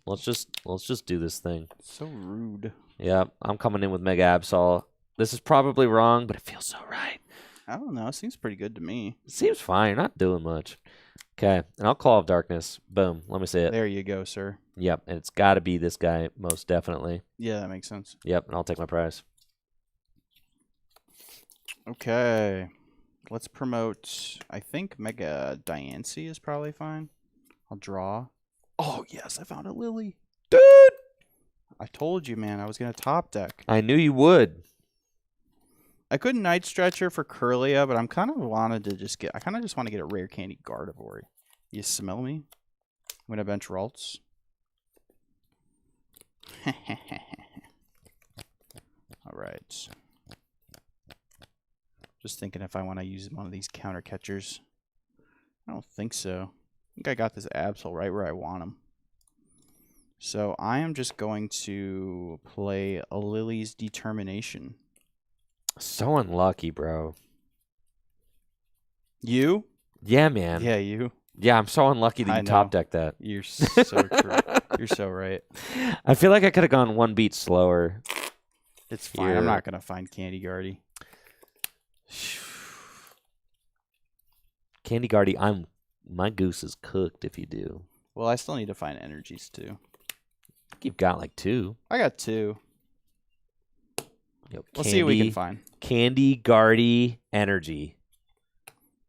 Let's just do this thing. So rude. Yeah, I'm coming in with Mega Absol. This is probably wrong, but it feels so right. I don't know. It seems pretty good to me. It seems fine. You're not doing much. Okay, and I'll Claw of Darkness. Boom. Let me see it. There you go, sir. Yep, and it's got to be this guy, most definitely. Yeah, that makes sense. Yep, and I'll take my prize. Okay. Let's promote, I think Mega Diancie is probably fine. I'll draw. Oh, yes, I found a Lily. Dude! I told you, man, I was going to top deck. I knew you would. I couldn't Night Stretcher for Curlia, but I kind of want to get a rare candy Gardevoir. You smell me? I'm going to bench Ralts. All right. Just thinking if I want to use one of these counter catchers. I don't think so. I think I got this Absol right where I want him. So I am just going to play a Lily's Determination. So unlucky, bro. You? Yeah, man. Yeah, you. Yeah, I'm so unlucky that you top decked that. You're so true. You're so right. I feel like I could have gone one beat slower. It's fine. Here. I'm not going to find Candy Guardy. Candy Guardy, my goose is cooked if you do. Well, I still need to find energies too. I think you've got like 2. I got 2. Yo, We'll see what we can find. Candy Guardy energy.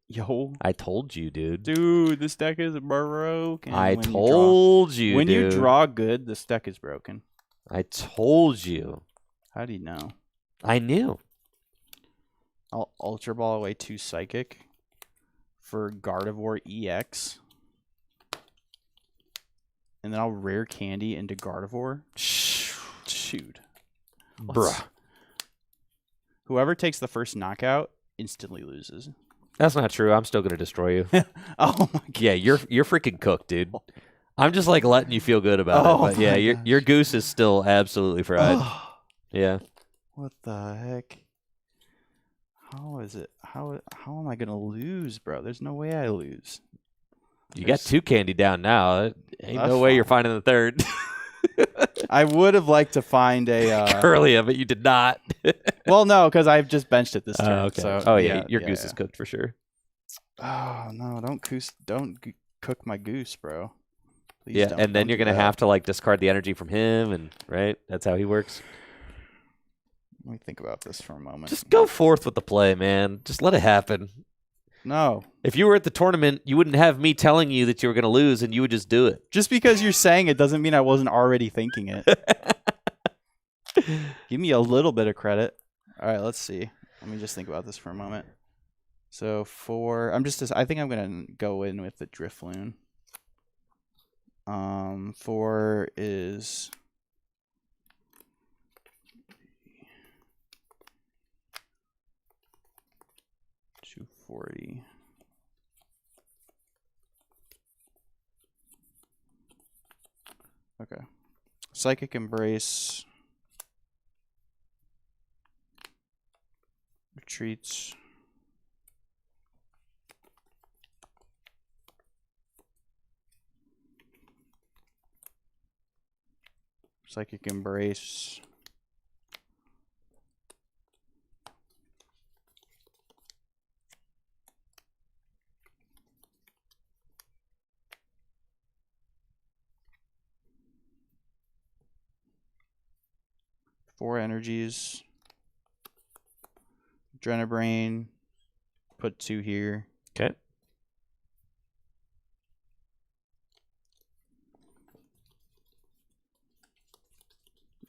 Yo. I told you, dude. Dude, this deck is broken. I told you, when dude. you draw good, this deck is broken. I told you. How do you know? I knew. I'll Ultra Ball away 2 Psychic for Gardevoir EX. And then I'll Rare Candy into Gardevoir. Shoot. Bruh. Whoever takes the first knockout instantly loses. That's not true. I'm still going to destroy you. Oh my god. Yeah, you're freaking cooked, dude. I'm just like letting you feel good about it. But yeah, your goose is still absolutely fried. Yeah. What the heck? How is it? How am I gonna lose, bro? There's no way I lose. You got 2 candy down now. Ain't no way you're finding the third. I would have liked to find a Curlia, but you did not. Well, no, because I've just benched it this turn. Okay. So your goose is cooked for sure. Oh no! Don't cook my goose, bro. Please yeah, don't, and then don't you're do gonna that. have to like discard the energy from him, and right, that's how he works. Let me think about this for a moment. Just go forth with the play, man. Just let it happen. No. If you were at the tournament, you wouldn't have me telling you that you were gonna lose, and you would just do it. Just because you're saying it doesn't mean I wasn't already thinking it. Give me a little bit of credit. All right, let's see. Let me just think about this for a moment. So I think I'm gonna go in with the Drifloon. 4 is 240. Okay. Psychic Embrace. Retreats. Psychic Embrace. Four energies. Adrenabrain. Put 2 here. Okay.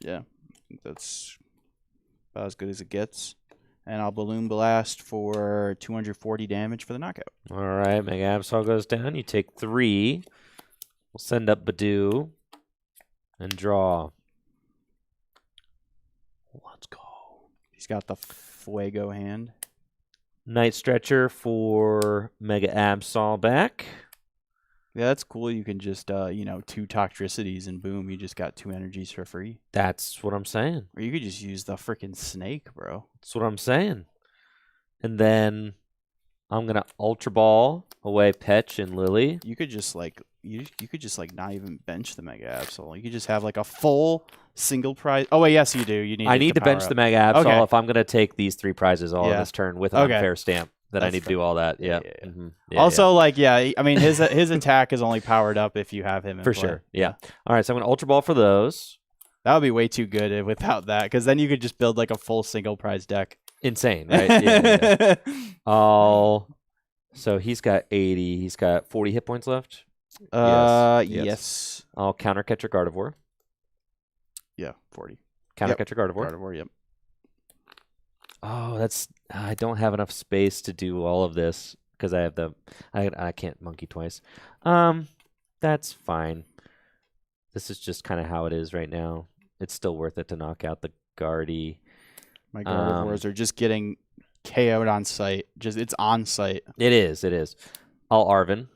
Yeah, I think that's about as good as it gets. And I'll Balloon Blast for 240 damage for the knockout. All right, Mega Absol goes down. You take 3. We'll send up Badoo and draw. Let's go. He's got the Fuego hand. Night Stretcher for Mega Absol back. Yeah, that's cool. You can just, 2 Toxtricities and boom, you just got 2 energies for free. That's what I'm saying. Or you could just use the freaking snake, bro. That's what I'm saying. And then I'm gonna Ultra Ball away Petch and Lily. You could just you could just not even bench the Mega Absol. You could just have like a full single prize. Oh wait, yes you do. I need to bench the Mega Absol okay. if I'm gonna take these 3 prizes all in this turn with an unfair stamp. I need to do all that. Yeah. Also, I mean, his attack is only powered up if you have him in for play. sure. Yeah. All right, so I'm gonna Ultra Ball for those. That would be way too good without that, because then you could just build like a full single prize deck. Insane, right? Yeah. So he's got 80. He's got 40 hit points left. Yes. I'll counter Catcher Gardevoir. Yeah, 40. Counter Catcher Gardevoir. Gardevoir, yep. Oh, I don't have enough space to do all of this because I have I can't monkey twice. That's fine. This is just kind of how it is right now. It's still worth it to knock out the Guardy. My Gardevoirs are just getting KO'd on site. It's on site. It is. I'll Arvin.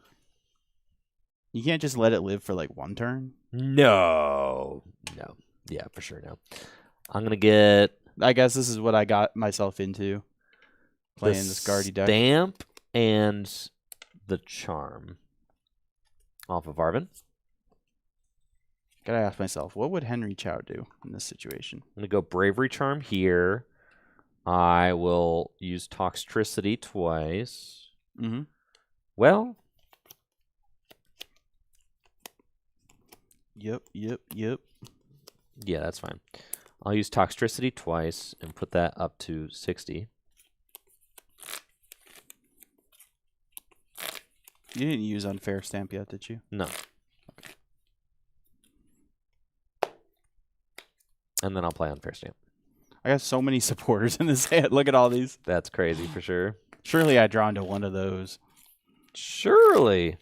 You can't just let it live for like 1 turn. No. Yeah, for sure no. I'm gonna get. I guess this is what I got myself into playing this Guardy deck. Stamp and the Charm off of Arvin. Gotta ask myself, what would Henry Chow do in this situation? I'm gonna go Bravery Charm here. I will use Toxtricity twice. Mm-hmm. Well. Yep. Yeah, that's fine. I'll use Toxtricity twice and put that up to 60. You didn't use Unfair Stamp yet, did you? No. Okay. And then I'll play Unfair Stamp. I got so many supporters in this hand. Look at all these. That's crazy for sure. Surely I draw into one of those. Surely.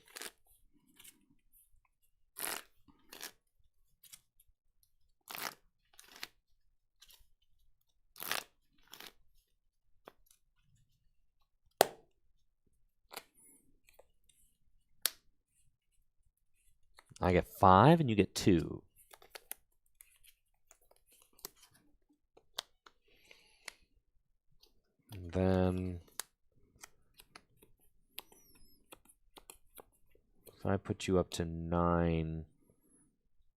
I get 5 and you get 2. And then if I put you up to 9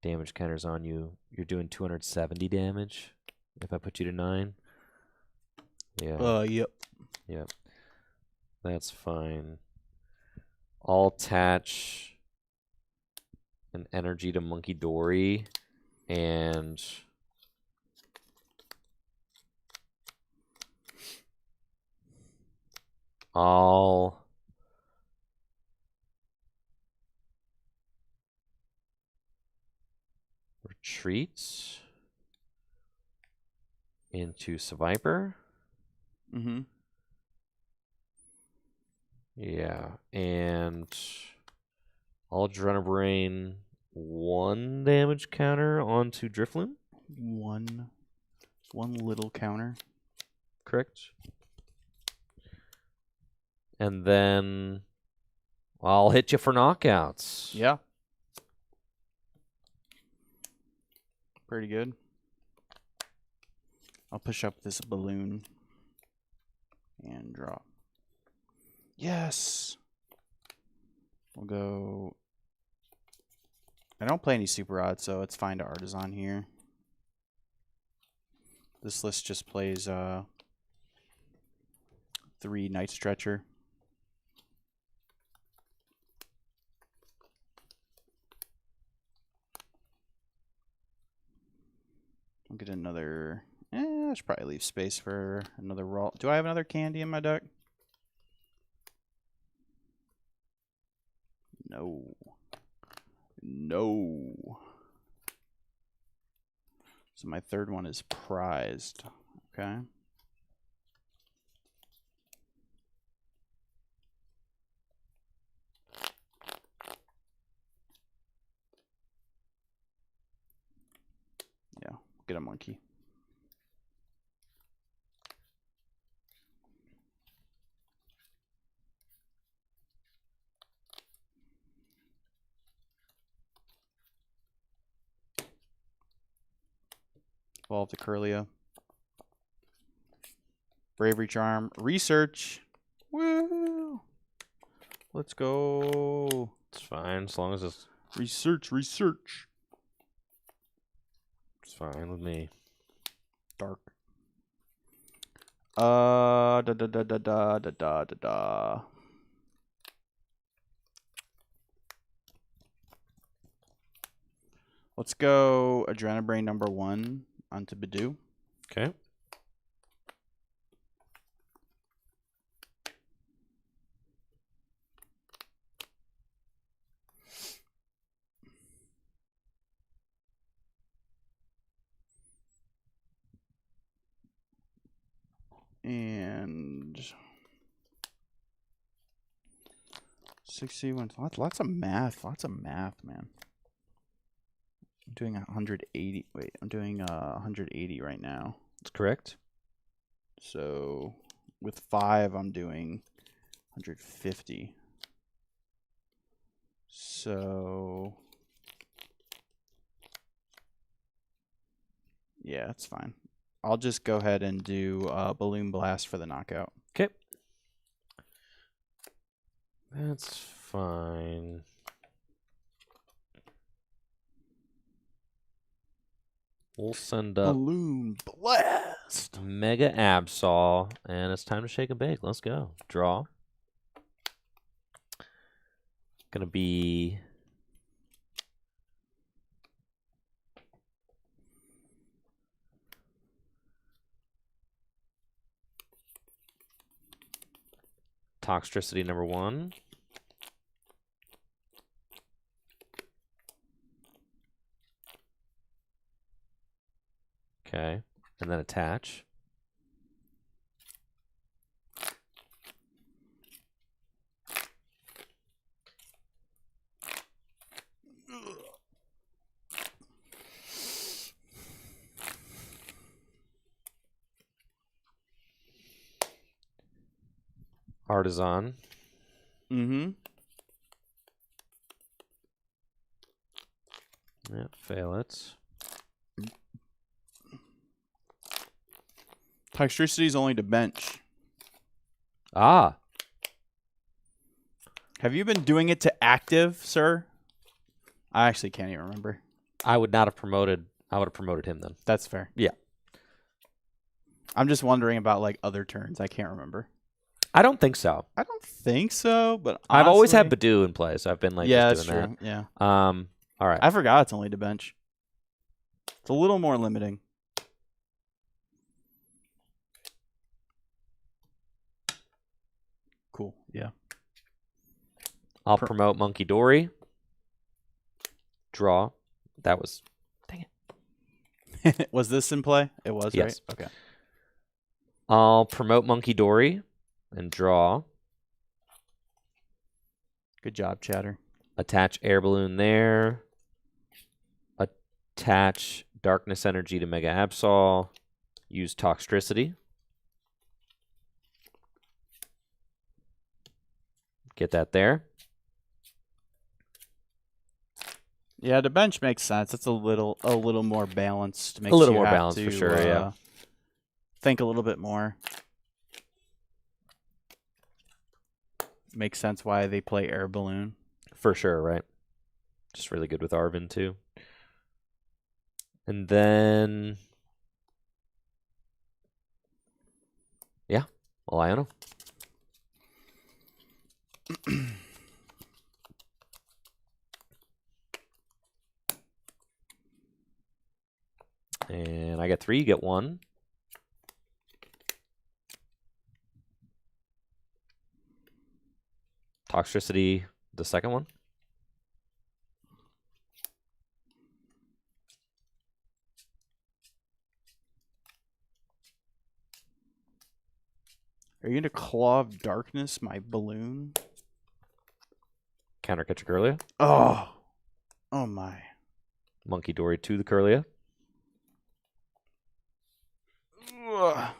damage counters on you, you're doing 270 damage. If I put you to 9. Yeah. Yep. Yep. That's fine. I'll attach an energy to Monkey Dory and I'll retreat into Seviper. Mm-hmm. Yeah, and I'll Adrenabrain 1 damage counter onto Drifloon. One little counter. Correct. And then I'll hit you for knockouts. Yeah. Pretty good. I'll push up this balloon and drop. Yes. We'll go. I don't play any super odds, so it's fine to Artisan here. This list just plays 3 Night Stretcher. I'll get another. I should probably leave space for another roll. Do I have another candy in my deck? No. No. So my third one is prized. Okay. Yeah, get a monkey. Evolve the Curlia. Bravery Charm. Research. Woo! Let's go. It's fine as long as it's Research. fine with me. Dark. Da. Let's go Adrenabrain number 1 onto Bidoo. Okay. And 61. Lots of math, man. I'm doing 180. Wait, I'm doing 180 right now. That's correct. So with 5, I'm doing 150. So yeah, that's fine. I'll just go ahead and do Balloon Blast for the knockout. Okay. That's fine. We'll send up Balloon Blast. Mega Absol, and it's time to shake and bake. Let's go. Draw. Gonna be Toxtricity number 1. Okay, and then attach. Artisan. Mm-hmm. Yeah, fail it. Toxtricity is only to bench. Ah. Have you been doing it to active, sir? I actually can't even remember. I would not have promoted. I would have promoted him then. That's fair. Yeah. I'm just wondering about like other turns. I can't remember. I don't think so. I don't think so, but I've always had honestly- Badoo in play, so I've been like yeah, just that's doing true. Yeah, that. All right. I forgot it's only to bench. It's a little more limiting. Cool. Yeah. I'll promote Monkey Dory. Draw. That was. Dang it. Was this in play? It was, Yes. right? Okay. I'll promote Monkey Dory and draw. Good job, Chatter. Attach Air Balloon there. Attach Darkness Energy to Mega Absol. Use Toxtricity. Get that there. Yeah, the bench makes sense. It's a little more balanced. Makes A little you more have balanced for to, sure, yeah. Think a little bit more. Makes sense why they play Air Balloon. For sure, right? Just really good with Arvin, too. And then... yeah, Liono. And I get 3, you get 1. Toxtricity, the second one. Are you going to Claw of Darkness my balloon? Counter catch a Curlia. Oh. Oh, my. Monkey Dory to the Curlia. Ugh.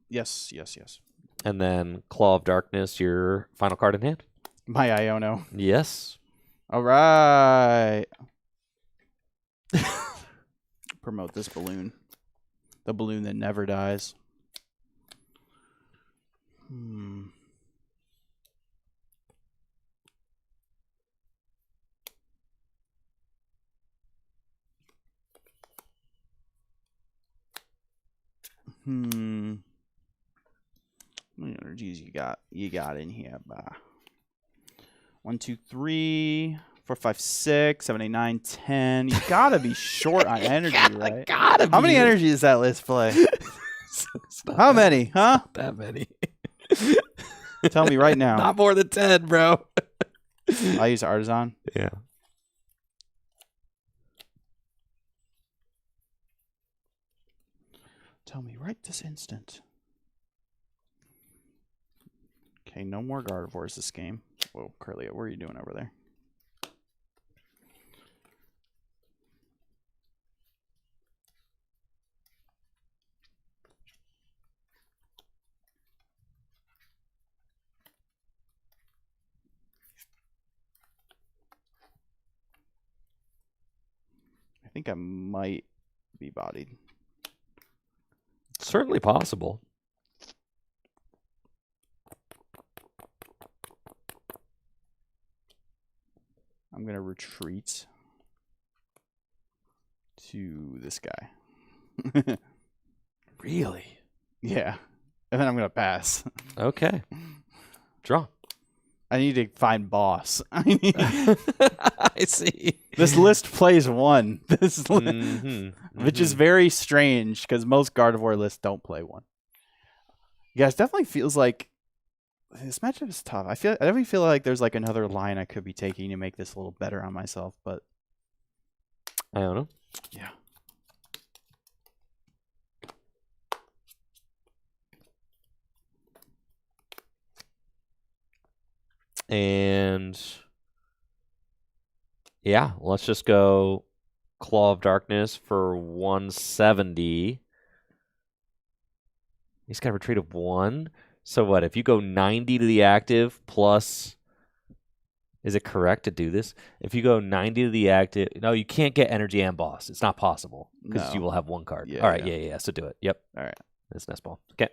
Yes, yes, yes. And then Claw of Darkness, your final card in hand. My Iono. Yes. All right. Promote this balloon. The balloon that never dies. How many energies you got? You got in here, 1, 2, 3, 4, 5, 6, 7, 8, 9, 10. You gotta be short on energy, right? Gotta How many energies does that list play? How many? Huh? Not that many. Tell me right now. Not more than 10, bro. I use Artisan. Yeah. Tell me right this instant. Okay, no more Gardevoirs this game. Whoa, Curlia, what are you doing over there? I think I might be bodied. Certainly possible. I'm going to retreat to this guy. Really? Yeah. And then I'm going to pass. Okay. Draw. I need to find boss. I see. This list plays one. This Mm-hmm. which is very strange because most Gardevoir lists don't play one. Yeah, it definitely feels like this matchup is tough. I definitely feel like there's like another line I could be taking to make this a little better on myself, but I don't know. yeah. And yeah, let's just go Claw of Darkness for 170. He's got a retreat of 1. So what? If you go 90 to the active plus Is it correct to do this? If you go 90 to the active, no, you can't get energy and boss. It's not possible because No. you will have one card. Yeah, All right, yeah. yeah. So do it. Yep. All right. That's nest ball. Okay.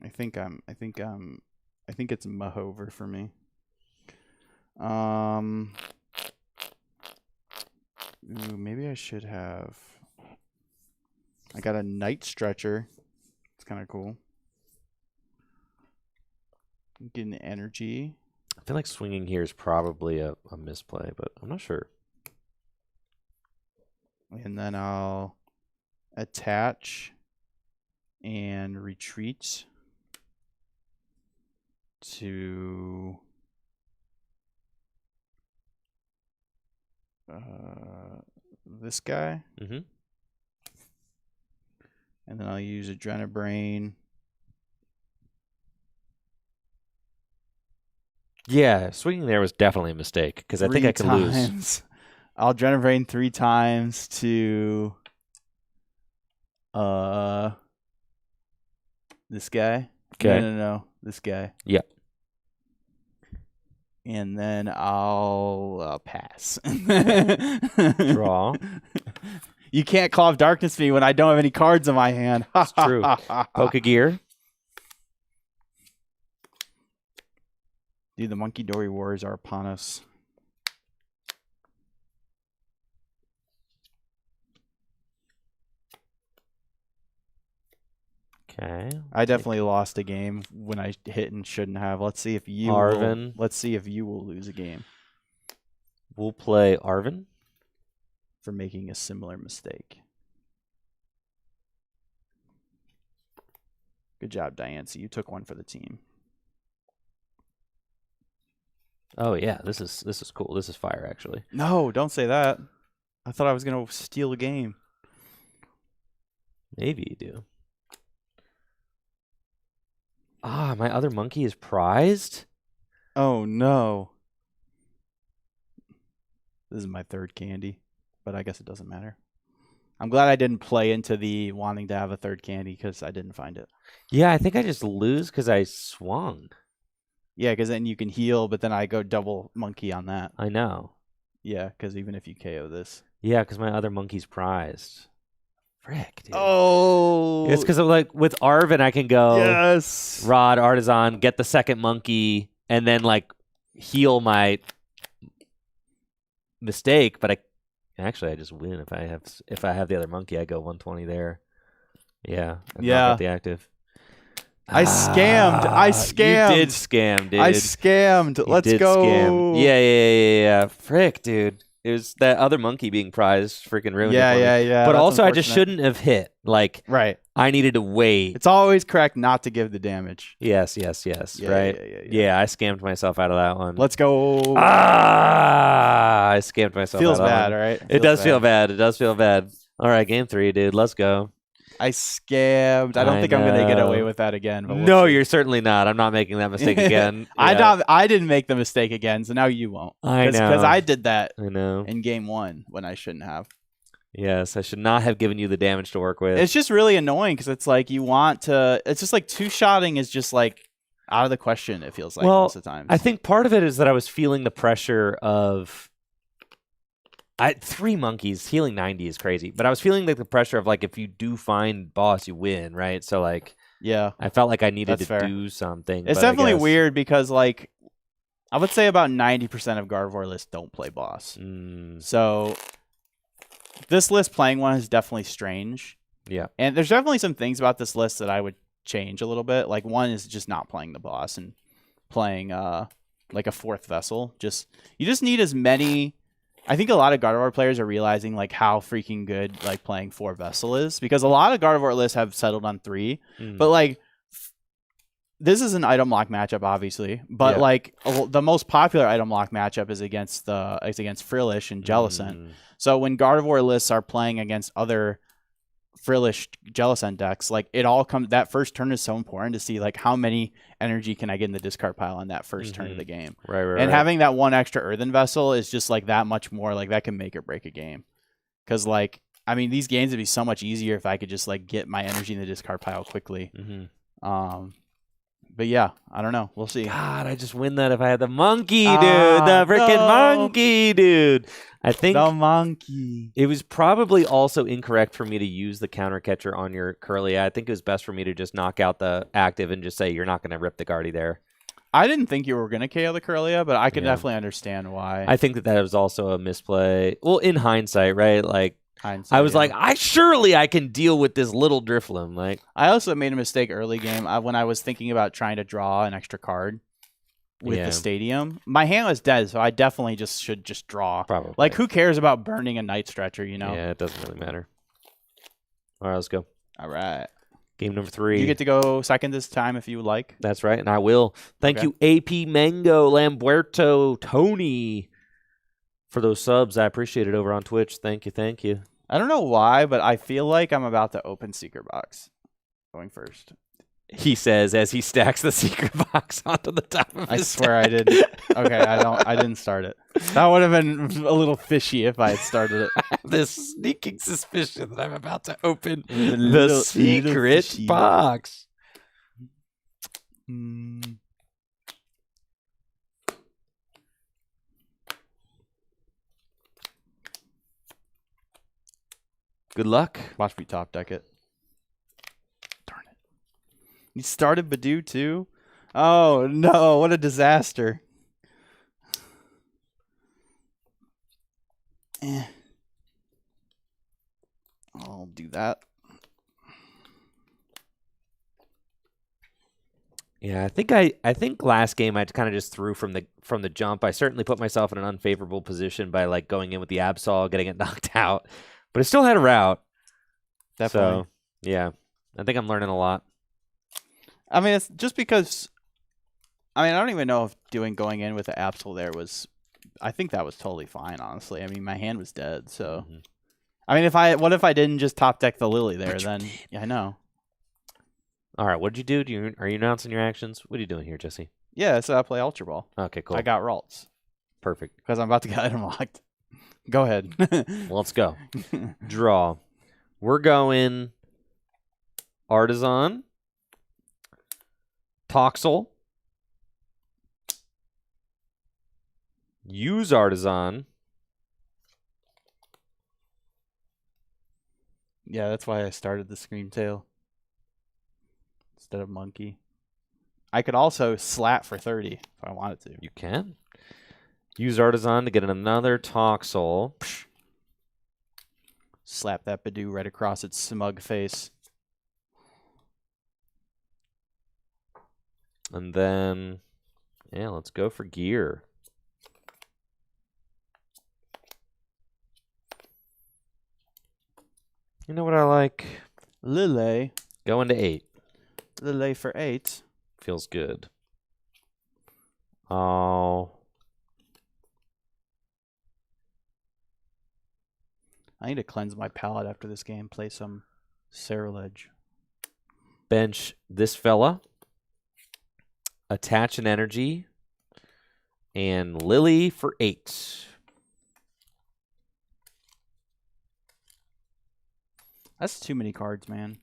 I think it's Mahover for me. Ooh, maybe I should have. I got a Night Stretcher. It's kind of cool. Getting the energy. I feel like swinging here is probably a misplay, but I'm not sure. And then I'll attach and retreat to this guy. Mm-hmm. And then I'll use Adrenabrain. Yeah, swinging there was definitely a mistake because I think I could lose. I'll Adrenabrain 3 times to this guy. Okay. No. This guy. Yeah. And then I'll pass. Draw. You can't Claw of Darkness me when I don't have any cards in my hand. It's true. Pokegear. Dude, the Monkey Dory Wars are upon us. Okay. I definitely lost a game when I hit and shouldn't have. Let's see if you Arvin. let's see if you will lose a game We'll play Arvin. for making a similar mistake. Good job, Diane. So you took one for the team. Oh yeah, this is cool. This is fire actually. No, don't say that. I thought I was gonna steal a game. Maybe you do. Ah, my other monkey is prized? Oh no. This is my third candy, but I guess it doesn't matter. I'm glad I didn't play into the wanting to have a third candy because I didn't find it. Yeah, I think I just lose because I swung. Yeah, because then you can heal, but then I go double monkey on that. I know. Yeah, because even if you KO this. Yeah, because my other monkey's prized. Frick, dude. Oh. It's because like with Arvin, I can go Yes. Rod, Artisan, get the second monkey, and then like heal my mistake. But I just win if I have the other monkey. I go 120 there. Yeah. And knock out the active. I scammed. You did scam, dude. I scammed. Let's go. Scam. Yeah. Frick, dude. It was that other monkey being prized. Freaking ruined it for me. Yeah. But That's also, I just unfortunate. shouldn't have hit. Like, Right. I needed to wait. It's always correct not to give the damage. Yes. Yeah, Right. Yeah, I scammed myself out of that one. Let's go. I scammed myself Feels out of that bad, one. right? It does feel bad. It does feel bad. All right, game 3, dude. Let's go. I scammed. I don't think I'm going to get away with that again. But No, you're certainly not. I'm not making that mistake again. Yeah. I didn't make the mistake again, so now you won't. I know. Because I did that I know. in game 1 when I shouldn't have. Yes, I should not have given you the damage to work with. It's just really annoying because it's like you want to. It's just like two-shotting is just like out of the question, it feels like most of the time. I think part of it is that I was feeling the pressure of 3 monkeys. Healing 90 is crazy. But I was feeling like the pressure of like if you do find boss, you win, right? So like yeah, I felt like I needed That's to fair. do something. It's but I definitely guess- weird because like I would say about 90% of Gardevoir lists don't play boss. So this list playing one is definitely strange. Yeah. And there's definitely some things about this list that I would change a little bit. Like one is just not playing the boss and playing like a 4th vessel. You just need as many. I think a lot of Gardevoir players are realizing like how freaking good like playing 4 vessel is because a lot of Gardevoir lists have settled on 3, but like this is an item lock matchup obviously, but like the most popular item lock matchup is against Frillish and Jellicent. So when Gardevoir lists are playing against other Frillish Jellicent decks, like it all comes. That first turn is so important to see like how many energy can I get in the discard pile on that first turn of the game. Right. And having that one extra Earthen Vessel is just like that much more. Like that can make or break a game. Because like I mean, these games would be so much easier if I could just like get my energy in the discard pile quickly. But yeah, I don't know. We'll see. God, I just win that if I had the monkey, dude. Ah, The freaking no. monkey, dude. I think The monkey. it was probably also incorrect for me to use the counter catcher on your Curlia. I think it was best for me to just knock out the active and just say you're not going to rip the Guardy there. I didn't think you were going to KO the Curlia, but I could Yeah. definitely understand why. I think that was also a misplay. Well, in hindsight, right? Like, Hindsight, I was yeah. like, I can deal with this little Drifloon. Like, I also made a mistake early game when I was thinking about trying to draw an extra card with Yeah. the stadium. My hand was dead, so I definitely should just draw. probably. Like, who cares about burning a Night Stretcher, you know? Yeah, it doesn't really matter. All right, let's go. All right. Game number 3. You get to go second this time if you would like. That's right, and I will. Thank you, AP Mango, Lamberto, Tony, for those subs. I appreciate it over on Twitch. Thank you. I don't know why, but I feel like I'm about to open Secret Box. Going first. He says as he stacks the secret box onto the top of I his swear I did. Okay, I didn't start it. That would have been a little fishy if I had started it. This sneaking suspicion that I'm about to open The the little secret fishy. box. Good luck. Watch me top deck it. Darn it. You started Badoo too? Oh no, what a disaster. I'll do that. Yeah, I think last game I kind of just threw from the jump. I certainly put myself in an unfavorable position by like going in with the Absol, getting it knocked out, but I still had a route. Definitely. So yeah, I think I'm learning a lot. I mean, it's just because. I mean, I don't even know if going in with the Absol there was. I think that was totally fine, honestly. I mean, my hand was dead, so. Mhm. I mean, what if I didn't just top deck the Lily there? Then yeah, I know. All right, what did you do? Are you announcing your actions? What are you doing here, Jesse? Yeah, so I play Ultra Ball. Okay, cool. I got Ralts Perfect. because I'm about to get item locked. Go ahead. Well, let's go. Draw. We're going Artisan, Toxel, use Artisan. Yeah, that's why I started the Scream Tail instead of Monkey. I could also slap for 30 if I wanted to. You can. Use Artisan to get another Toxel. Slap that Badoo right across its smug face. And then, yeah, let's go for gear. You know what I like? Lily. Going to 8. Lily for 8. Feels good. Oh. I need to cleanse my palate after this game. Play some Cerulege. Bench this fella. Attach an energy. And Lily for 8. That's too many cards, man.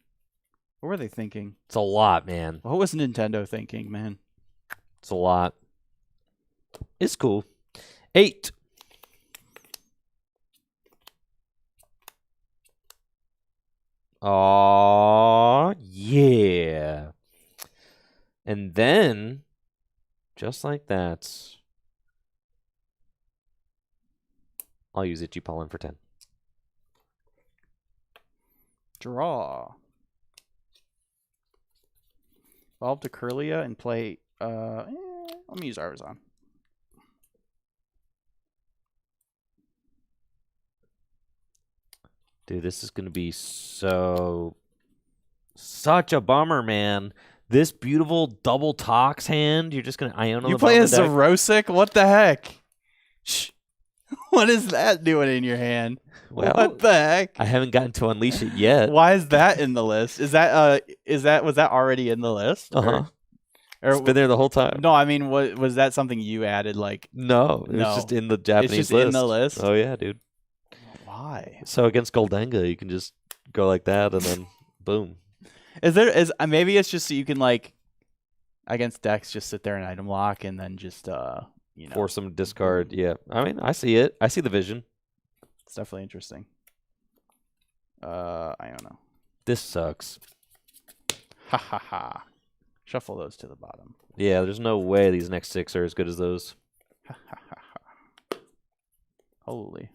What were they thinking? It's a lot, man. What was Nintendo thinking, man? It's a lot. It's cool. 8. Aw, yeah. And then, just like that, I'll use Itchy Pollen for 10. Draw. Evolve to Curlia and play. Let me use Artisan. Dude, this is going to be such a bummer, man. This beautiful double Tox hand, you're just going to Iona. You play a Zerosic? What the heck? Shh. What is that doing in your hand? Well, what the heck? I haven't gotten to unleash it yet. Why is that in the list? Was that already in the list? Uh-huh. Or It's been there the whole time. no, I mean, was that something you added? Like, No, it's No. just in the Japanese just list. in the list? Oh, yeah, dude. why? So against Goldenga, you can just go like that and then boom. Maybe it's just so you can like Against decks, just sit there and item lock, and then just force them to discard. Yeah, I mean, I see it. I see the vision. It's definitely interesting. I don't know. This sucks. Ha ha ha. Shuffle those to the bottom. Yeah, there's no way these next 6 are as good as those. Ha ha ha ha. Holy.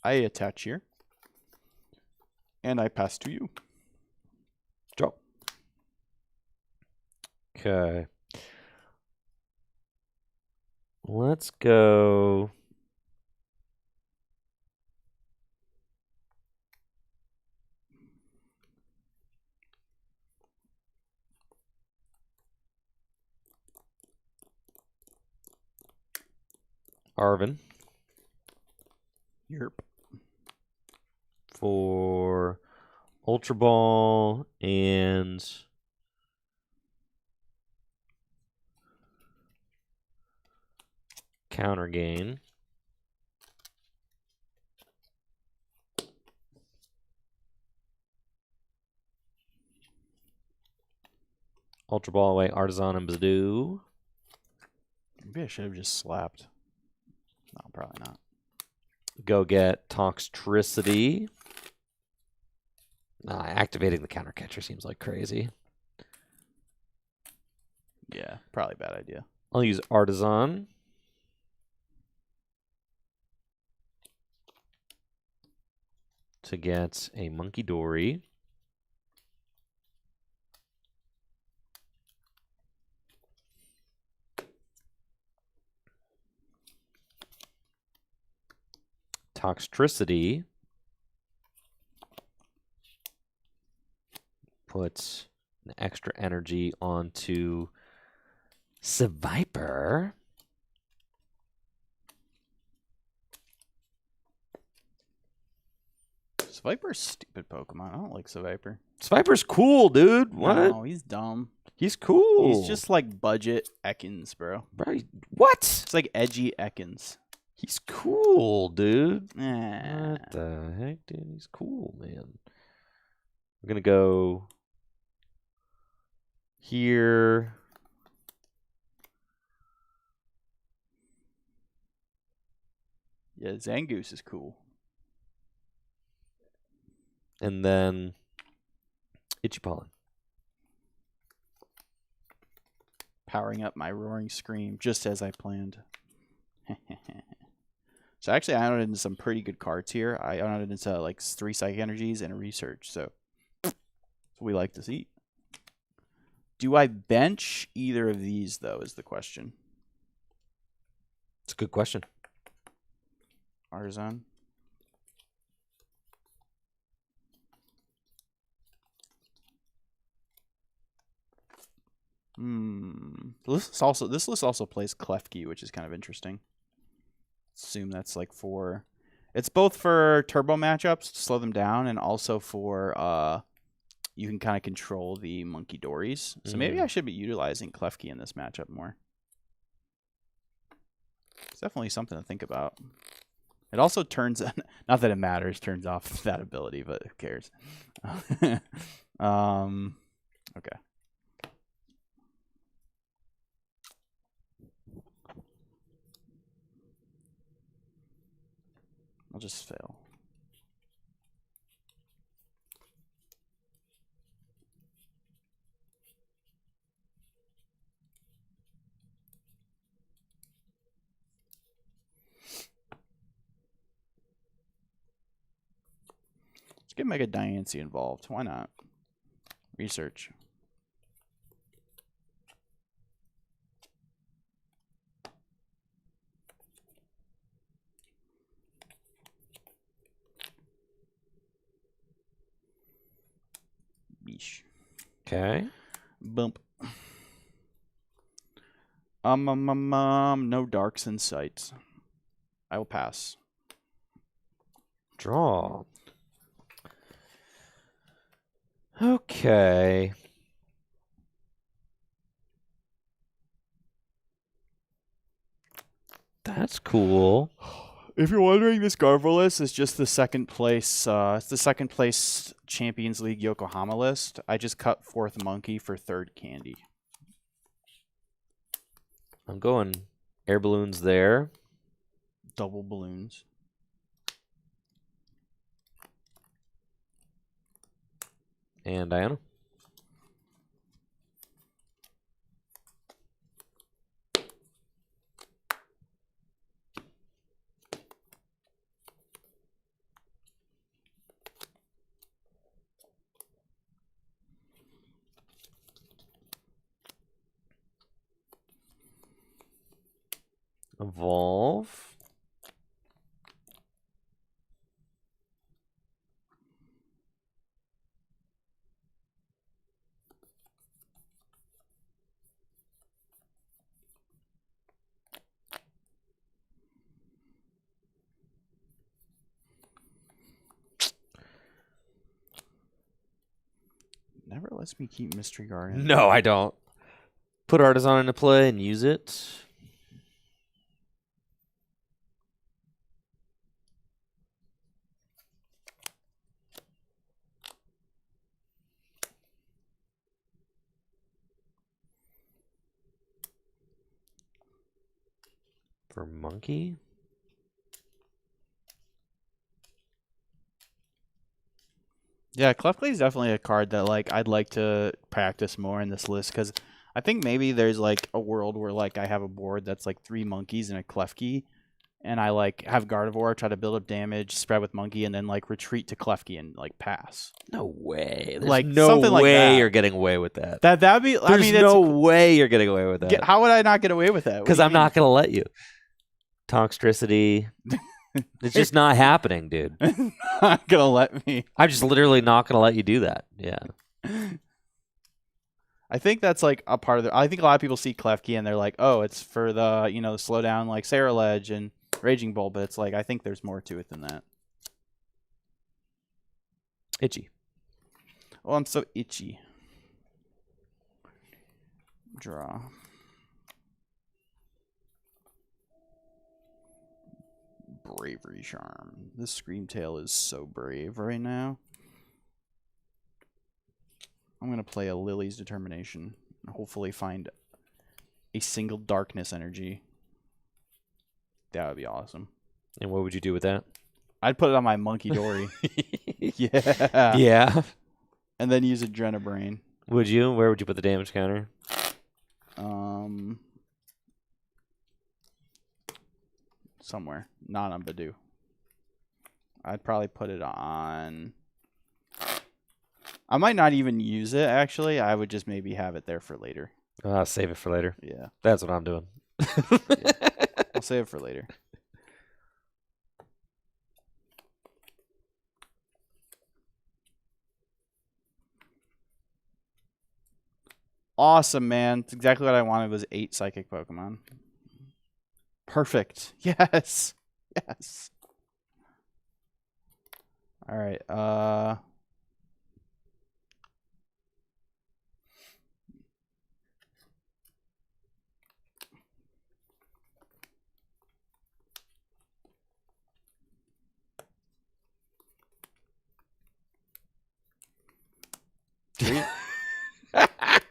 I attach here. And I pass to you. Drop. Okay. Let's go. Arvin. Yerp. For Ultra Ball and counter gain. Ultra Ball away, Artisan and Badoo. Maybe I should have just slapped. No, probably not. Go get Toxtricity. Activating the counter catcher seems like crazy. Yeah, probably a bad idea. I'll use Artisan. To get a Monkey Dory. Toxtricity. Puts an extra energy onto Seviper. Seviper's stupid Pokemon. I don't like Seviper. Seviper's cool, dude. What? No, he's dumb. He's cool. He's just like budget Ekans, bro. Bro, what? It's like edgy Ekans. He's cool, dude. Eh. What the heck, dude? He's cool, man. We're going to go here. Yeah, Zangoose is cool. And then Ichipollen. Powering up my Roaring Scream, just as I planned. So actually, I noted into some pretty good cards here. I noted into like 3 Psychic Energies and a Research. So that's what we like to see. Do I bench either of these, though, is the question. It's a good question. Artisan. This list also plays Klefki, which is kind of interesting. Assume that's like for, it's both for turbo matchups to slow them down, and also for you can kind of control the Monkey Dories. So maybe I should be utilizing Klefki in this matchup more. It's definitely something to think about. It also turns, not that it matters, turns off that ability, but who cares? Okay. I'll just fail. Let's get Mega Diancie involved. Why not? Research. Beesh. Okay. Bump. No darks in sight. I will pass. Draw. Okay. That's cool. If you're wondering, this Gardevoir list is just the second place. It's the second place Champions League Yokohama list. I just cut fourth Monkey for third Candy. I'm going air balloons there. Double balloons. And Diana. Evolve. Never lets me keep Mystery Garden. No, I don't. Put Artisan into play and use it. For Monkey. Yeah, Clefclay is definitely a card that like I'd like to practice more in this list because I think maybe there's like a world where like I have a board that's like 3 monkeys and a Klefki, and I like have Gardevoir try to build up damage, spread with Monkey, and then like retreat to Klefki and like pass. No way. There's Like, no something like way that. you're getting away with that. That'd be. There's I mean, no way you're getting away with that. how would I not get away with that? Because I'm not going to let you. Toxtricity. It's just not happening, dude. not gonna let me. I'm just literally not going to let you do that. Yeah. I think that's like a part of the. I think a lot of people see Klefki and they're like, oh, it's for the slow down like Sarah Ledge and Raging Bull, but it's like I think there's more to it than that. Itchy. Oh, I'm so itchy. Draw. Bravery Charm. This Screamtail is so brave right now. I'm going to play a Lily's Determination and hopefully find a single Darkness energy. That would be awesome. And what would you do with that? I'd put it on my Monkey Dory. Yeah. Yeah. And then use Adrenabrain. Would you? Where would you put the damage counter? Somewhere. Not on Badoo. I'd probably put it on... I might not even use it, actually. I would just maybe have it there for later. Save it for later. Yeah. That's what I'm doing. Yeah. I'll save it for later. Awesome, man. It's exactly what I wanted was 8 Psychic Pokemon. Perfect. Yes. Yes. All right.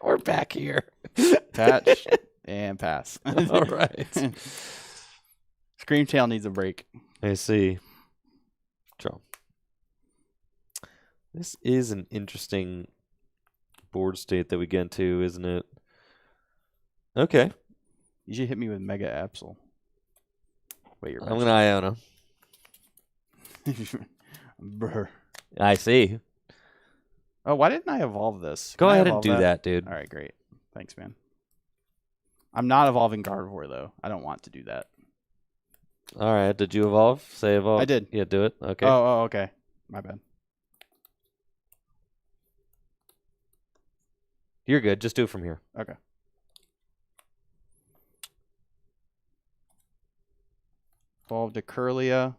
We're back here. Patch and pass. All right. Screamtail needs a break. I see. Draw. This is an interesting board state that we get into, isn't it? Okay. You should hit me with Mega Absol. Wait, you're I'm going to Iona. Brr. I see. Oh, why didn't I evolve this? Go Can I ahead and evolve do that, dude. All right, great. Thanks, man. I'm not evolving Gardevoir, though. I don't want to do that. All right. Did you evolve? Say evolve. I did. Yeah, do it. Okay. Oh, okay. My bad. You're good. Just do it from here. Okay. Evolve to Curlia.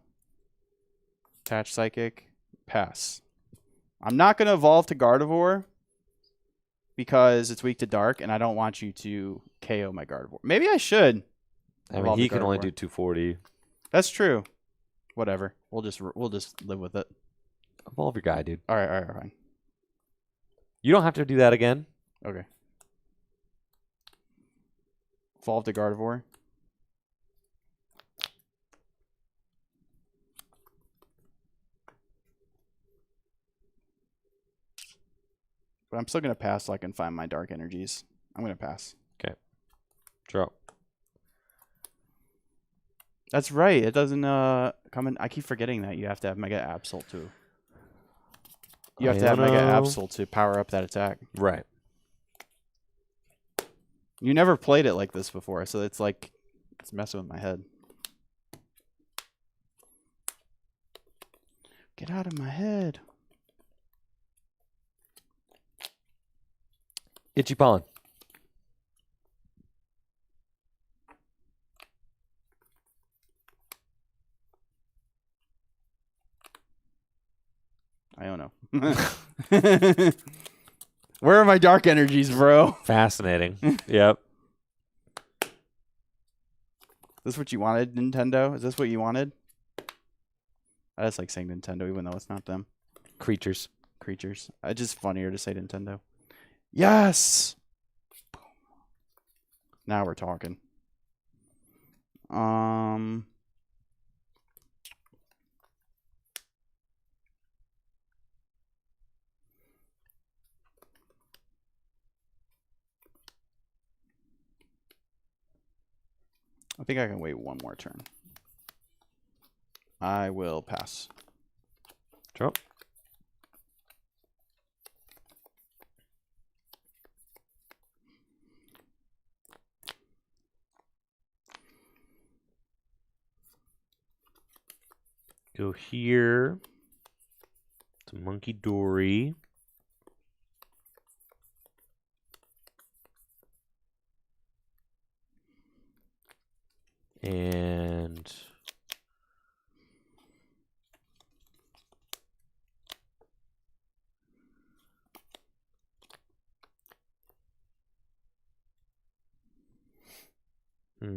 Attach Psychic. Pass. I'm not going to evolve to Gardevoir because it's weak to Dark, and I don't want you to KO my Gardevoir. Maybe I should. I mean, he can only do 240. That's true. Whatever. We'll just live with it. Evolve your guy, dude. All right, fine. You don't have to do that again. Okay. Evolve to Gardevoir. But I'm still gonna pass so I can find my dark energies. I'm gonna pass. Okay. Draw. That's right. It doesn't come in. I keep forgetting that you have to have Mega Absol too. You have to have Mega Absol to power up that attack. Right. You never played it like this before, so it's like it's messing with my head. Get out of my head. Itchy Pollen. I don't know. Where are my dark energies, bro? Fascinating. Yep. Is this what you wanted, Nintendo? Is this what you wanted? I just like saying Nintendo, even though it's not them. Creatures. Creatures. It's just funnier to say Nintendo. Yes! Now we're talking. I think I can wait one more turn. I will pass. Draw. Go here to Monkey Dory. And if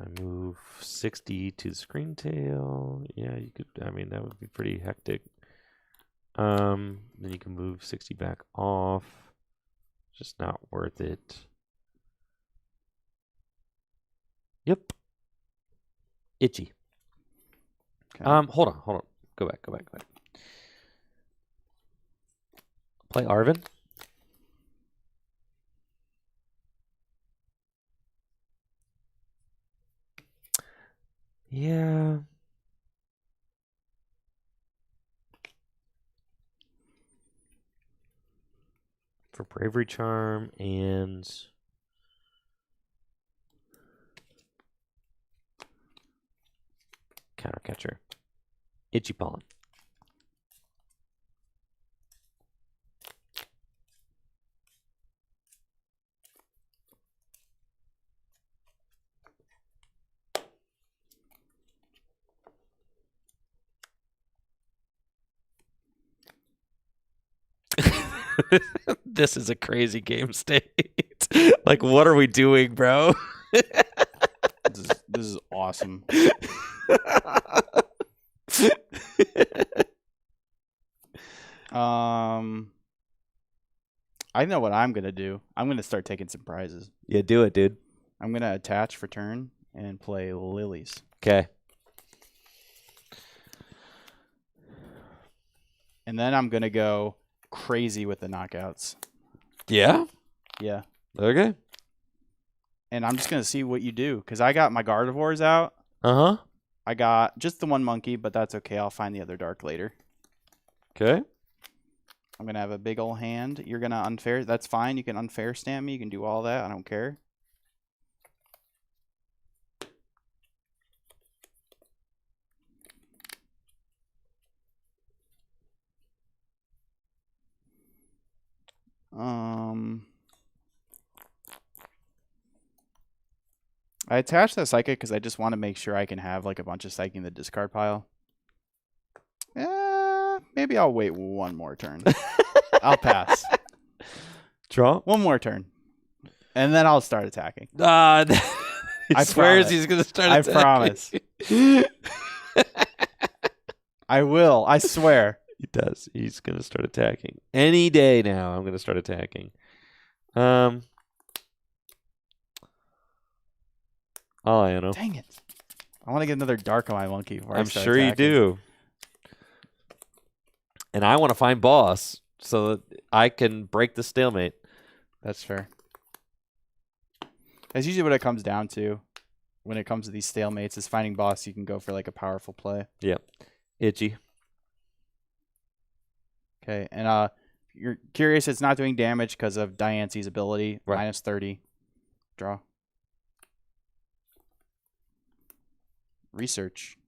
I move 60 to the screen tail, yeah, you could. I mean, that would be pretty hectic. Then you can move 60 back off. Just not worth it. Yep. Itchy. Okay. Hold on. Go back. Play Arvin. Yeah. For Bravery Charm and Counter Catcher. Itchy Pollen. This is a crazy game state. Like, what are we doing, bro? This is awesome. I know what I'm gonna do. I'm gonna start taking some prizes. Yeah, do it, dude. I'm gonna attach for turn and play Lilies. Okay. And then I'm gonna go crazy with the knockouts. Yeah? Yeah. Okay. And I'm just gonna see what you do, because I got my Gardevoirs out. Uh-huh. I got just the one monkey, but that's okay. I'll find the other dark later. Okay. I'm gonna have a big ol' hand. You're gonna unfair. That's fine. You can unfair stamp me. You can do all that. I don't care. I attached that Psychic because I just want to make sure I can have like a bunch of Psychic in the discard pile. Maybe I'll wait one more turn. I'll pass. Draw. One more turn. And then I'll start attacking. He I swears promise. he's going to start I attacking. promise. I will. I swear. He does. He's going to start attacking. Any day now, I'm going to start attacking. Oh, I know. Dang it. I want to get another dark on my monkey before I I'm start sure attacking. you do. And I want to find boss so that I can break the stalemate. That's fair. That's usually what it comes down to when it comes to these stalemates is finding boss you can go for like a powerful play. Yep. Itchy. Okay, and you're curious it's not doing damage because of Diance's ability. Right. Minus 30. Draw. Research.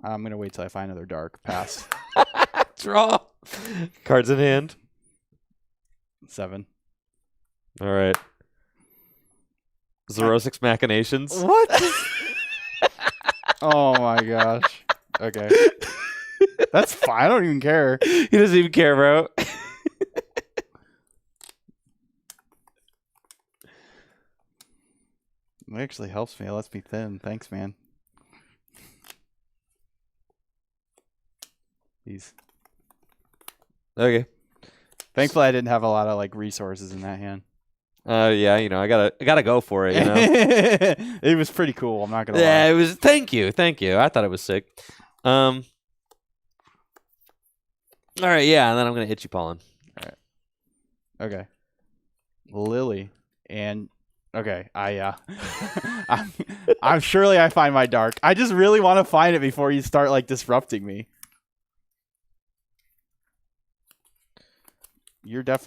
I'm going to wait till I find another dark. Pass. Draw. Cards in hand. 7. All right. Zerosix Machinations. What? Oh my gosh. Okay. That's fine. I don't even care. He doesn't even care, bro. It actually helps me. It lets me thin. Thanks, man. These. Okay. Thankfully, I didn't have a lot of like resources in that hand. Yeah, you know, I gotta go for it, you know. It was pretty cool. I'm not gonna Yeah, lie. it was. Thank you. I thought it was sick. All right, yeah, and then I'm gonna itchy pollen. Okay. Lily and okay, I'm surely I find my dark. I just really want to find it before you start like disrupting me.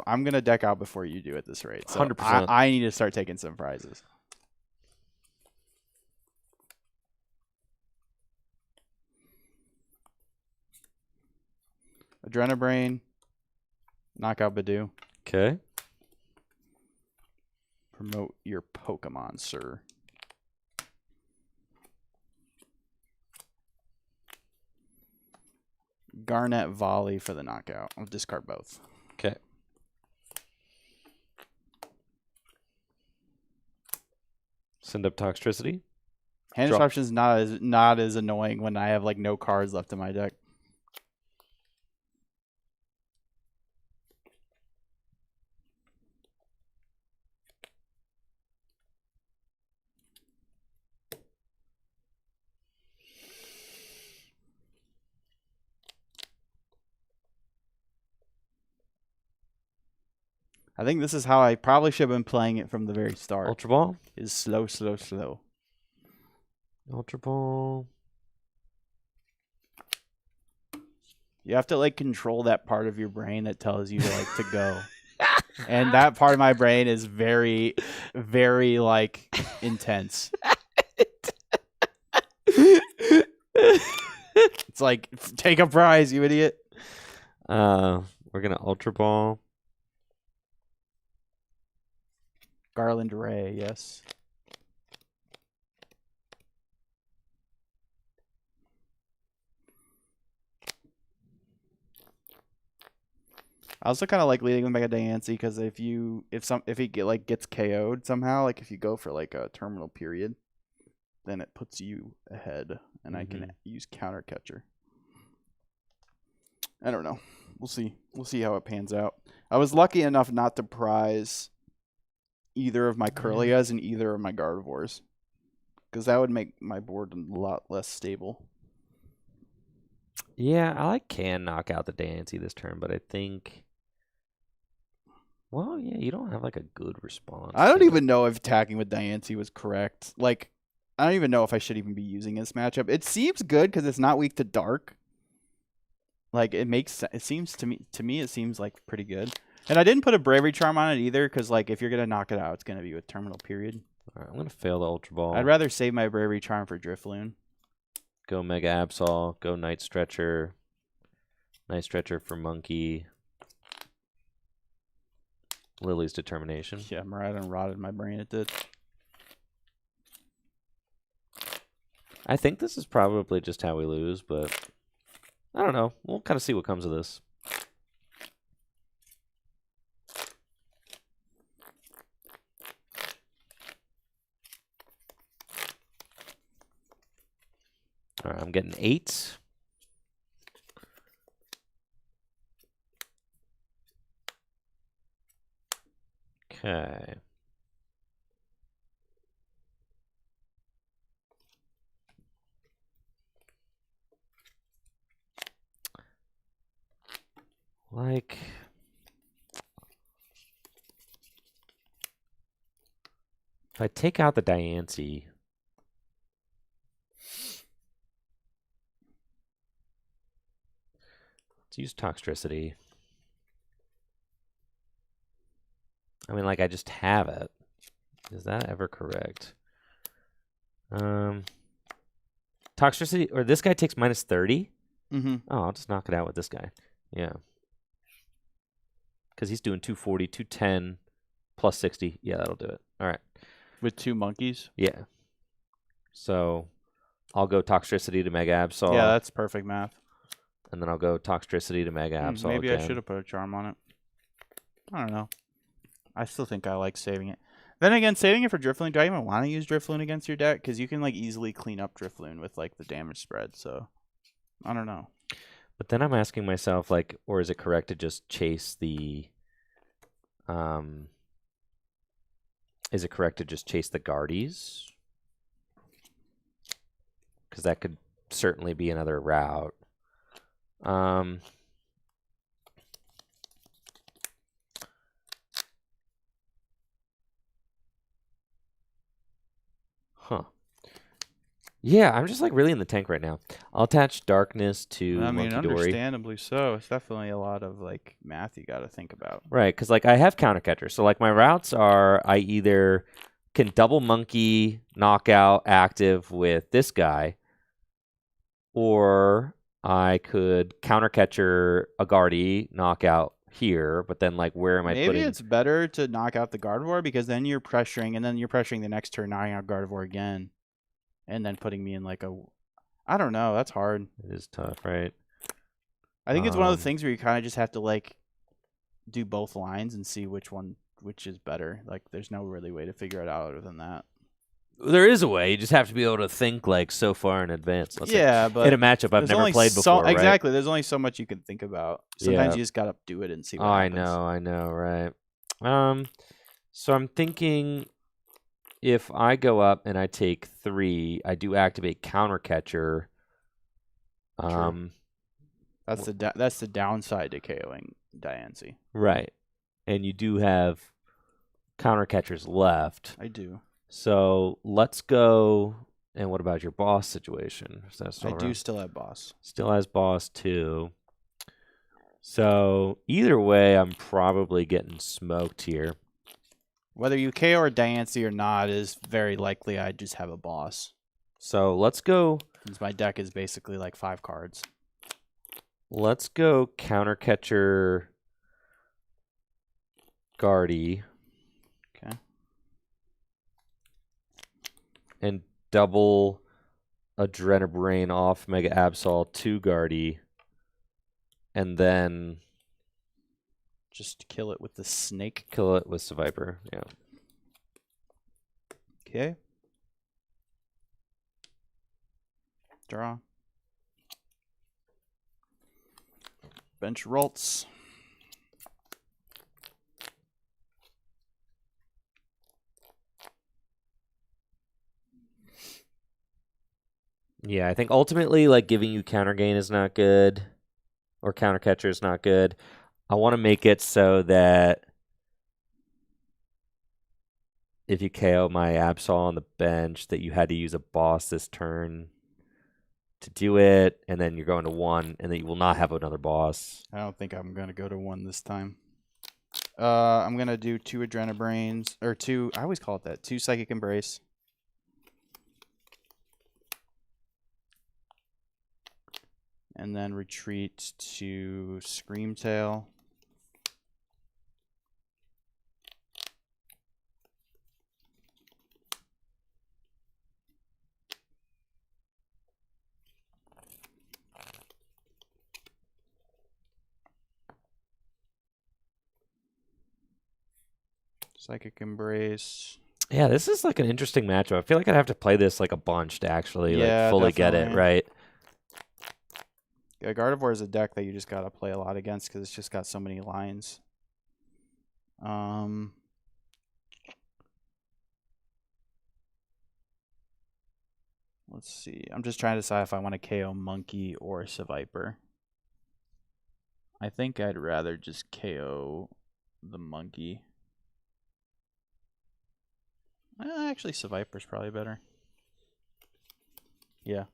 I'm gonna deck out before you do at this rate. So 100%. I need to start taking some prizes. Adrenabrain. Knockout Badoo. Okay. Promote your Pokemon, sir. Garnet Volley for the knockout. I'll discard both. Okay. Send up Toxtricity. Hand Draw. disruption is not as annoying when I have like no cards left in my deck. I think this is how I probably should have been playing it from the very start. Ultra Ball. Is slow, slow, slow. Ultra Ball. You have to like control that part of your brain that tells you like to go. And that part of my brain is very, very like intense. It's like, take a prize, you idiot. We're gonna Ultra Ball. Garland Ray, yes. I also kind of like leading with Mega Diancie because if he gets KO'd somehow, like if you go for like a terminal period, then it puts you ahead, and I can use Counter Catcher. I don't know. We'll see. We'll see how it pans out. I was lucky enough not to prize either of my Curlias and either of my Gardevoirs, because that would make my board a lot less stable. Yeah, I can knock out the Diancie this turn, but I think. Well, yeah, you don't have like a good response. I don't even know if attacking with Diancie was correct. Like, I don't even know if I should even be using this matchup. It seems good because it's not weak to dark. Like, it seems to me it seems like pretty good. And I didn't put a Bravery Charm on it either because, like, if you're going to knock it out, it's going to be with terminal period. All right, I'm going to fail the Ultra Ball. I'd rather save my Bravery Charm for Drifloon. Go Mega Absol. Go Night Stretcher. Night Stretcher for Monkey. Lily's determination. Yeah, Miraidon rotted my brain. It did. I think this is probably just how we lose, but I don't know. We'll kind of see what comes of this. All right, I'm getting 8. Okay. Like, if I take out the Diancie, let's use Toxtricity. I mean, like, I just have it. Is that ever correct? Toxtricity, or this guy takes -30? Mm-hmm. Oh, I'll just knock it out with this guy. Yeah. Because he's doing 240, 210, plus 60. Yeah, that'll do it. All right. With 2 monkeys? Yeah. So I'll go Toxtricity to Mega Absol. Yeah, that's perfect math. And then I'll go Toxtricity to Mega Absol Maybe again. I should have put a charm on it. I don't know. I still think I like saving it. Then again, saving it for Drifloon, do I even want to use Drifloon against your deck? Because you can like easily clean up Drifloon with like the damage spread. So I don't know. But then I'm asking myself, like, or is it correct to just chase the is it correct to just chase the Guardies? Because that could certainly be another route. Huh. Yeah, I'm just like really in the tank right now. I'll attach Darkness to I mean, Monkey Dory. understandably so. It's definitely a lot of like math you got to think about. Right, because like I have counter catcher. So like my routes are I either can double monkey knockout active with this guy, or I could counter catcher a Guardy knockout here, but then like where am I Maybe putting? it's better to knock out the Gardevoir because then you're pressuring, and then you're pressuring the next turn, knocking out Gardevoir again, and then putting me in like a. I don't know. That's hard. It is tough, right? I think it's one of the things where you kind of just have to like do both lines and see which is better. Like, there's no really way to figure it out other than that. There is a way. You just have to be able to think like so far in advance. Let's Yeah, say, but in a matchup I've never played before. Right? Exactly. There's only so much you can think about. Sometimes Yeah. you just gotta do it and see what I happens. know, right. So I'm thinking if I go up and I take 3, I do activate counter catcher. That's the downside to KOing Diancie. Right. And you do have counter catchers left. I do. So let's go. And what about your boss situation? Is that still I do around? still have boss. Still has boss too. So either way, I'm probably getting smoked here. Whether you KO or Diancie or not is very likely I just have a boss. So let's go. Since my deck is basically like 5 cards. Let's go counter catcher Guardy. Okay. And double Adrenabrain off Mega Absol to Guardy. And then just kill it with the snake. Kill it with Seviper, yeah. Okay. Draw. Bench Ralts. Yeah, I think ultimately, like, giving you counter gain is not good, or counter catcher is not good. I want to make it so that if you KO my Absol on the bench, that you had to use a boss this turn to do it, and then you're going to 1, and then you will not have another boss. I don't think I'm going to go to 1 this time. I'm going to do 2 Adrenabrains, or 2, I always call it that, 2 Psychic Embrace. And then retreat to Screamtail. Psychic Embrace. Yeah, this is like an interesting matchup. I feel like I'd have to play this like a bunch to actually like fully get it, definitely. right? Yeah, Gardevoir is a deck that you just gotta play a lot against because it's just got so many lines. Let's see. I'm just trying to decide if I want to KO Monkey or Seviper. I think I'd rather just KO the Monkey. Actually, Seviper's probably better. Yeah.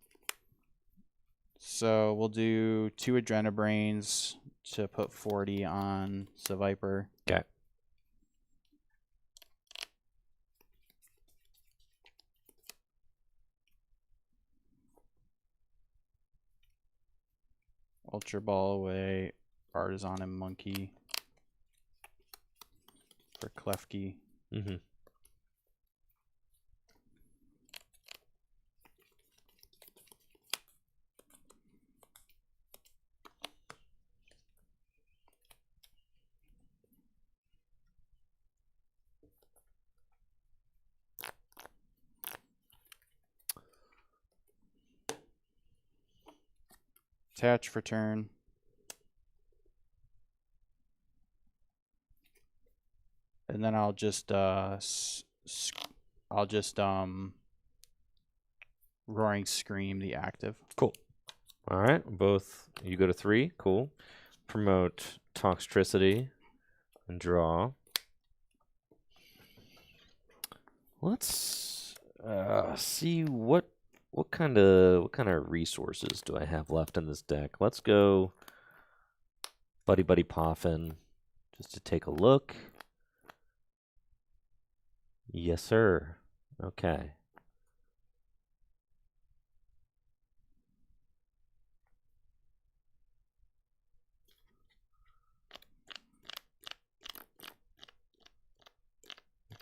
So we'll do 2 Adrenabrains to put 40 on Seviper. Okay. Ultra Ball away. Artisan and Monkey for Klefki. Mm-hmm. Attach for turn. And then I'll just Roaring Scream the active. Cool. All right, both you go to 3. Cool. Promote Toxtricity and draw. Let's see what kind of resources do I have left in this deck. Let's go Buddy Poffin just to take a look. Yes, sir. Okay.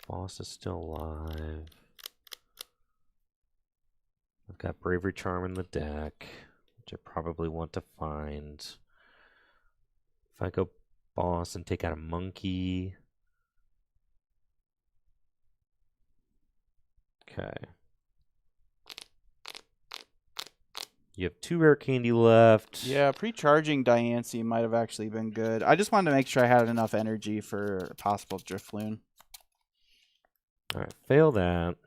Boss is still alive. I've got Bravery Charm in the deck, which I probably want to find. If I go boss and take out a monkey. Okay. You have 2 rare candy left. Yeah, pre-charging Diancie might have actually been good. I just wanted to make sure I had enough energy for a possible Drifloon. All right, fail that.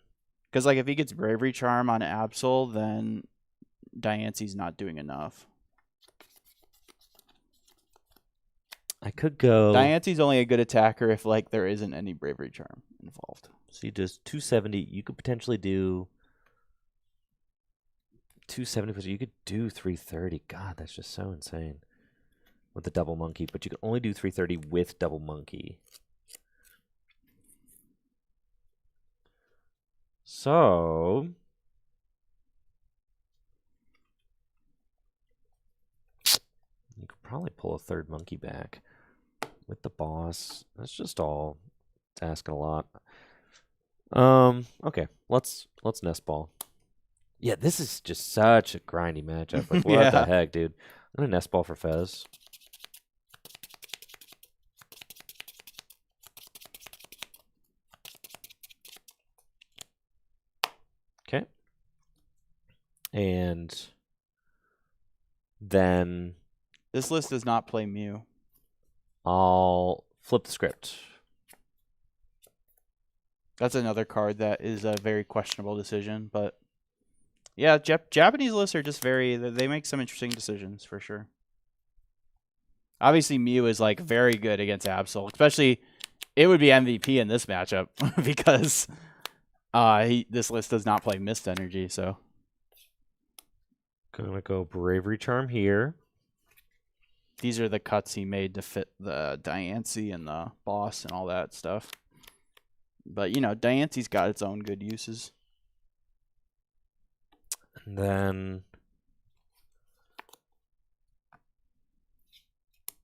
Because like if he gets Bravery Charm on Absol, then Diancie's not doing enough. I could go. Diancie's only a good attacker if like there isn't any Bravery Charm involved. So he does 270. You could potentially do 270. You could do 330. God, that's just so insane with the double monkey. But you can only do 330 with double monkey. So you could probably pull a 3rd monkey back with the boss. That's just all. It's asking a lot. Okay, let's nest ball. Yeah, this is just such a grindy matchup. Like, what the heck, dude? I'm gonna nest ball for Fez. Okay. And then this list does not play Mew. I'll flip the script. That's another card that is a very questionable decision, but yeah, Japanese lists are just they make some interesting decisions for sure. Obviously, Mew is like very good against Absol, especially it would be MVP in this matchup because this list does not play Mist Energy, so. Gonna go Bravery Charm here. These are the cuts he made to fit the Diancie and the boss and all that stuff. But, you know, Diancie's got its own good uses. And then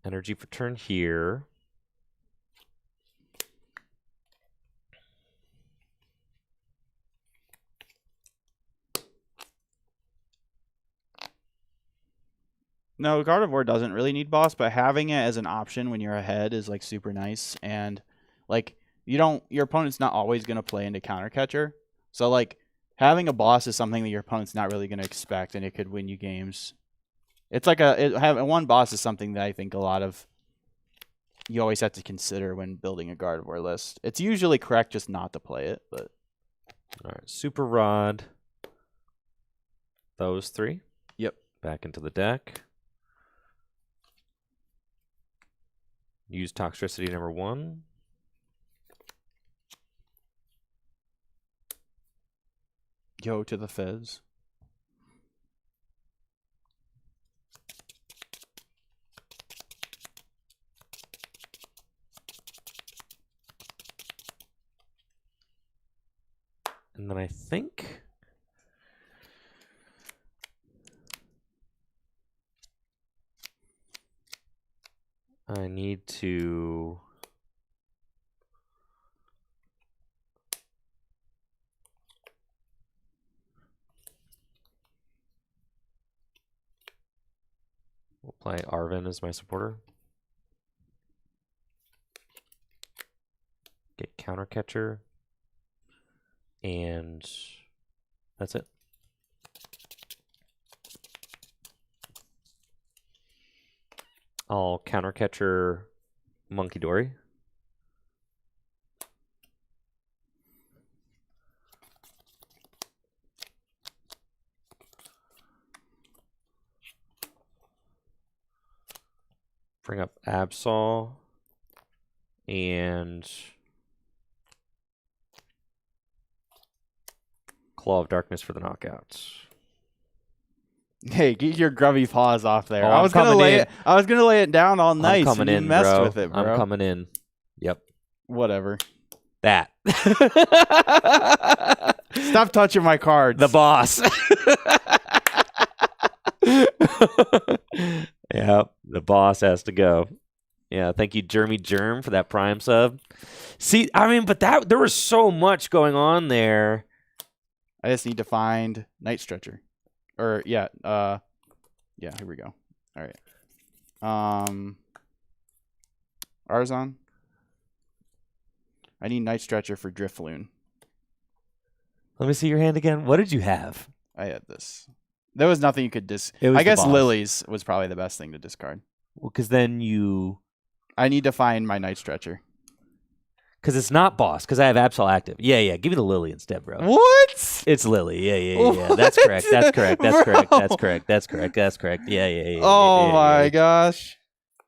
energy for turn here. No, Gardevoir doesn't really need boss, but having it as an option when you're ahead is like super nice. And like your opponent's not always going to play into counter catcher. So like having a boss is something that your opponent's not really going to expect, and it could win you games. It's like having one boss is something that I think you always have to consider when building a Gardevoir list. It's usually correct just not to play it, but all right, Super Rod. Those 3. Yep. Back into the deck. Use Toxtricity number 1. Yo to the Fizz. And then I think I need to we'll play Arvin as my supporter. Get counter catcher. And that's it. I'll counter catcher Monkey Dory. Bring up Absol and Claw of Darkness for the knockouts. Hey, get your grubby paws off there. Oh, I was gonna lay it down all nice. I'm coming and you in, messed bro. with it, bro. I'm coming in. Yep. Whatever. That. Stop touching my cards. The boss. Yep. The boss has to go. Yeah. Thank you, Jeremy Germ, for that Prime sub. See, I mean, but there was so much going on there. I just need to find Night Stretcher. Or yeah, here we go. All right. Arzon. I need Night Stretcher for Drifloon. Let me see your hand again. What did you have? I had this. There was nothing you could I guess Lily's was probably the best thing to discard. Well, because then I need to find my Night Stretcher. Because it's not boss, because I have Absol active. Yeah. Give me the Lily instead, bro. What? It's Lily. Yeah. That's correct. That's correct. That's correct. That's correct. That's correct. Yeah. Oh my gosh.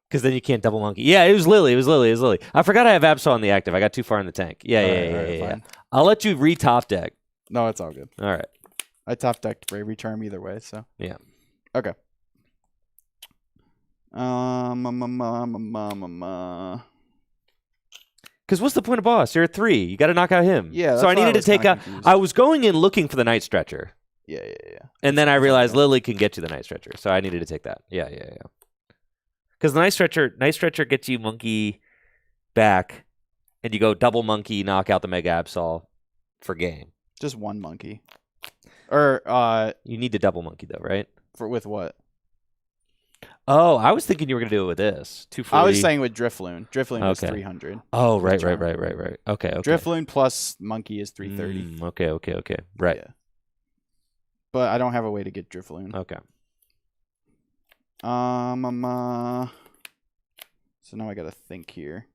Because then you can't double monkey. Yeah, it was Lily. It was Lily. I forgot I have Absol on the active. I got too far in the tank. Yeah. I'll let you re-top deck. No, it's all good. All right. I top decked Bravery Charm either way, so. Yeah. Okay. Because what's the point of boss? You're at 3. You got to knock out him. Yeah. So I needed to take out. I was going in looking for the Night Stretcher. Yeah. And then I realized Lily can get you the Night Stretcher, so I needed to take that. Yeah. Because the Night Stretcher gets you monkey back, and you go double monkey, knock out the Mega Absol for game. Just one monkey. Or you need to double monkey though, right? With what? Oh, I was thinking you were gonna do it with this 240. I was saying with Drifloon. Drifloon was 300. Oh, right. Okay. Drifloon plus monkey is 330. Okay. Right. Yeah. But I don't have a way to get Drifloon. Okay. So now I gotta think here.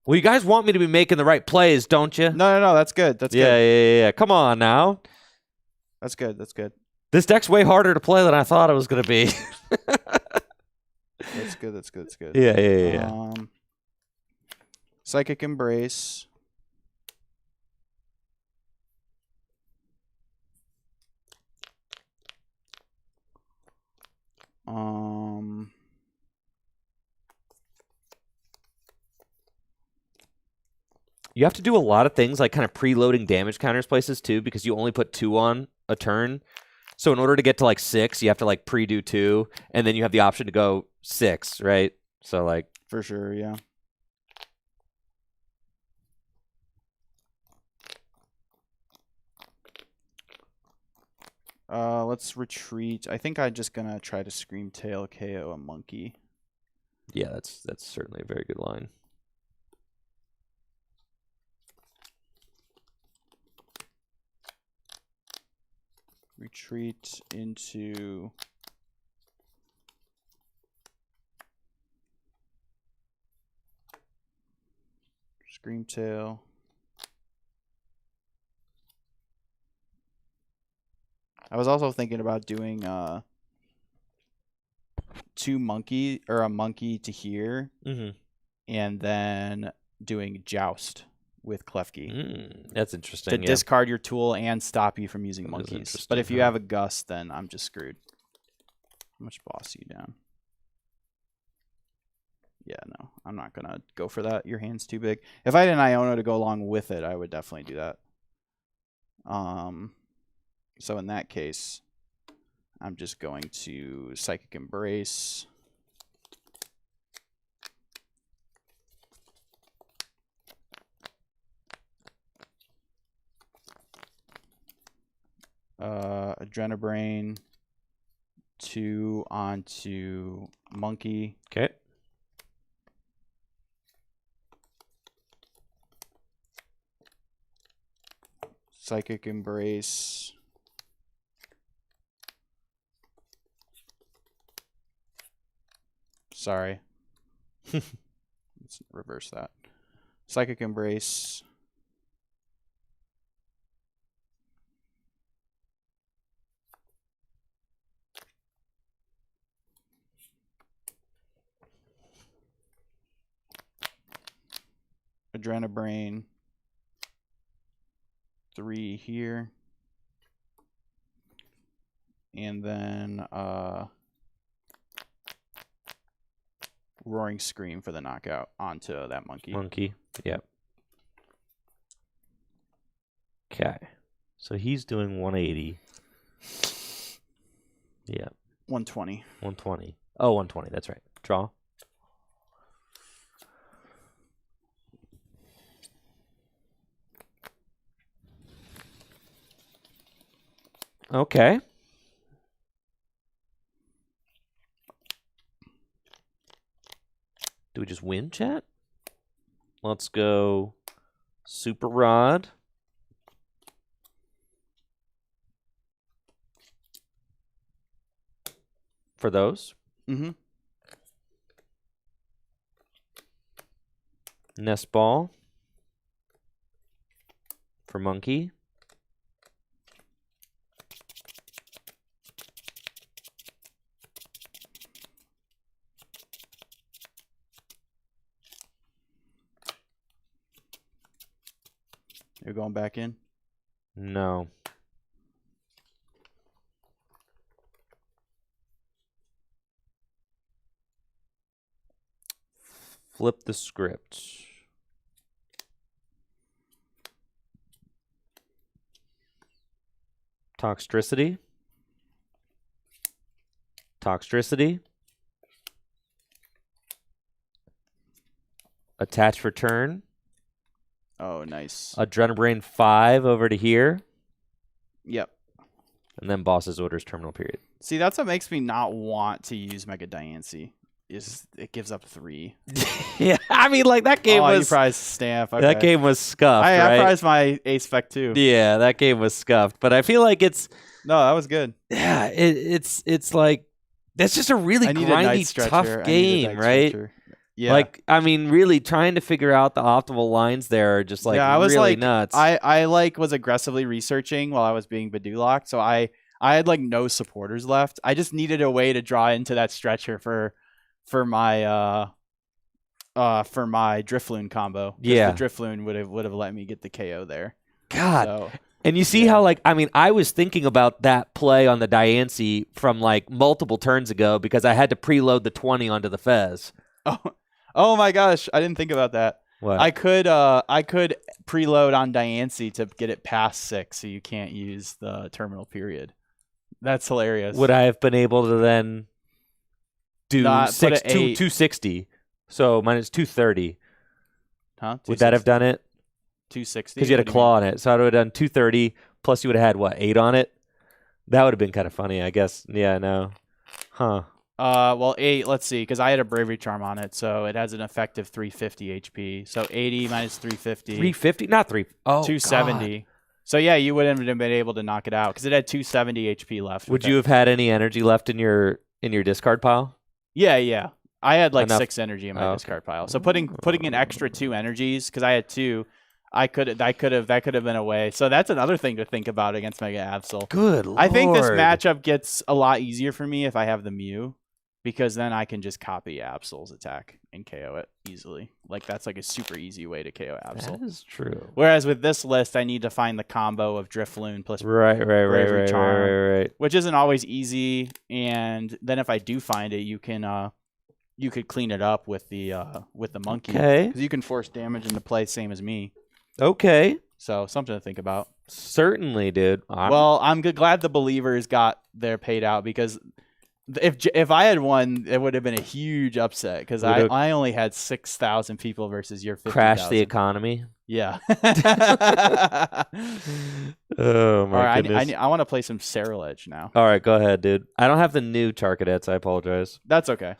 Well, you guys want me to be making the right plays, don't you? No. That's good. That's good. Yeah. Come on now. That's good. This deck's way harder to play than I thought it was going to be. That's good. Yeah. Psychic Embrace. You have to do a lot of things like kind of preloading damage counters places too, because you only put 2 on a turn. So in order to get to like 6, you have to like pre-do 2, and then you have the option to go 6, right? So like for sure, yeah. Let's retreat. I think I'm just gonna try to Scream Tail KO a monkey. Yeah, that's certainly a very good line. Retreat into Screamtail. I was also thinking about doing a monkey to here, and then doing Joust with Klefki. That's interesting. To discard your tool and stop you from using monkeys. But if you have a Gust, then I'm just screwed. How much boss are you down? Yeah, no, I'm not going to go for that. Your hand's too big. If I had an Iono to go along with it, I would definitely do that. So in that case, I'm just going to Psychic Embrace. Adrenabrain 2 onto Monkey. Okay. Psychic Embrace. Sorry. Let's reverse that. Psychic Embrace. Adrenabrain 3 here. And then Roaring Scream for the knockout onto that monkey. Monkey, yep. Okay. So he's doing 180. Yeah. 120. 120. Oh, 120, that's right. Draw. Okay. Do we just win, chat? Let's go Super Rod. For those. Mm-hmm. Nest Ball. For Monkey. You're going back in? No. Flip the script. Toxtricity. Toxtricity. Attach return. Oh, nice. Adrenabrain 5 over to here. Yep. And then boss's orders terminal period. See, that's what makes me not want to use Mega Diancie. Is it gives up 3. Yeah, I mean, like that game was. You prized stamp. Okay. That game was scuffed. I right? prized my Ace Spec too. Yeah, that game was scuffed. But I feel like it's. No, that was good. Yeah, it's like that's just a really grindy, tough game, right? Stretcher. Yeah. Like, I mean, really trying to figure out the optimal lines there are just like I was really like, nuts. I like was aggressively researching while I was being Badulok, so I had like no supporters left. I just needed a way to draw into that stretcher for my Drifloon combo. Yeah, the Drifloon would have let me get the KO there. God. So, and you see how, like, I mean, I was thinking about that play on the Diancie from like multiple turns ago because I had to preload the 20 onto the Fez. Oh my gosh, I didn't think about that. What? I could preload on Diancie to get it past 6, so you can't use the terminal period. That's hilarious. Would I have been able to then do 260? So minus 230. Huh? Would that have done it? 260? Because you had a claw on it. So I would have done 230, plus you would have had, what, 8 on it? That would have been kind of funny, I guess. Yeah, no. Huh. Well, 8. Let's see, because I had a Bravery Charm on it, so it has an effective 350 HP. So 80 minus 350. 350? Not 3. Oh, 270. God. So yeah, you wouldn't have been able to knock it out because it had 270 HP left. Would you have had any energy left in your discard pile? Yeah. I had like Enough. 6 energy in my discard pile. So putting an extra 2 energies because I had 2, that could have been a way. So that's another thing to think about against Mega Absol. Good Lord. I think this matchup gets a lot easier for me if I have the Mew, because then I can just copy Absol's attack and KO it easily. Like that's like a super easy way to KO Absol. That is true. Whereas with this list, I need to find the combo of Drifloon plus Right. Charm, which isn't always easy. And then if I do find it, you could clean it up with the monkey. Okay. Because you can force damage into play, same as me. Okay. So something to think about. Certainly, dude. I'm glad the believers got their paid out, because if I had won, it would have been a huge upset, because I only had 6,000 people versus your 50,000. Crash the economy. Yeah. Oh my goodness. I want to play some Ceruledge now. All right, go ahead, dude. I don't have the new Charcadets. I apologize. That's okay.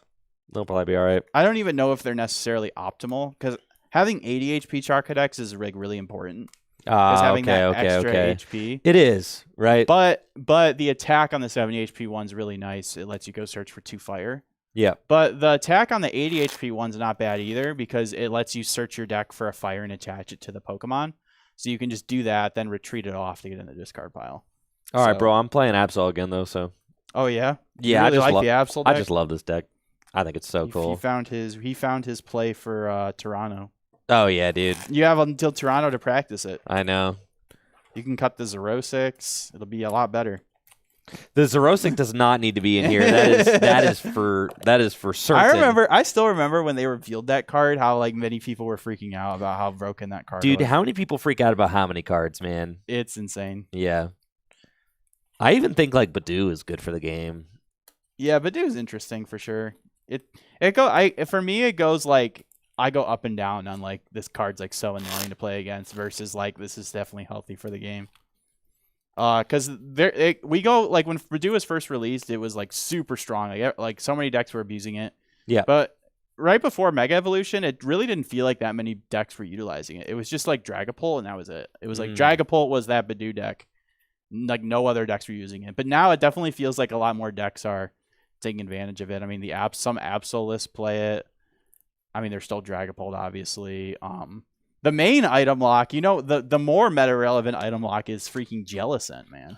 They'll probably be all right. I don't even know if they're necessarily optimal, because having 80 HP Charcadex is really important. Because having that extra HP. It is, right? But the attack on the 70 HP one's really nice. It lets you go search for 2 fire. Yeah. But the attack on the 80 HP one's not bad either, because it lets you search your deck for a fire and attach it to the Pokemon. So you can just do that, then retreat it off to get in the discard pile. All right, bro. I'm playing Absol again, though, so. Oh, yeah? Yeah, I like the Absol deck? I just love this deck. I think it's so cool. He found his play for Toronto. Oh, yeah, dude. You have until Toronto to practice it. I know. You can cut the Xerosics. It'll be a lot better. The Xerosic does not need to be in here. That is for certain. I still remember when they revealed that card, how like many people were freaking out about how broken that card was. Dude, how many people freak out about how many cards, man? It's insane. Yeah. I even think like Badoo is good for the game. Yeah, Badoo is interesting for sure. For me it goes like I go up and down on like this card's like so annoying to play against versus like this is definitely healthy for the game. Because we go like when Badoo was first released, it was like super strong. Like so many decks were abusing it. Yeah. But right before Mega Evolution, it really didn't feel like that many decks were utilizing it. It was just like Dragapult, and that was it. It was like Dragapult was that Badoo deck. Like no other decks were using it. But now it definitely feels like a lot more decks are taking advantage of it. I mean, some Absol lists play it. I mean, there's still Dragapult, obviously. The main item lock, the more meta-relevant item lock is freaking Jellicent, man.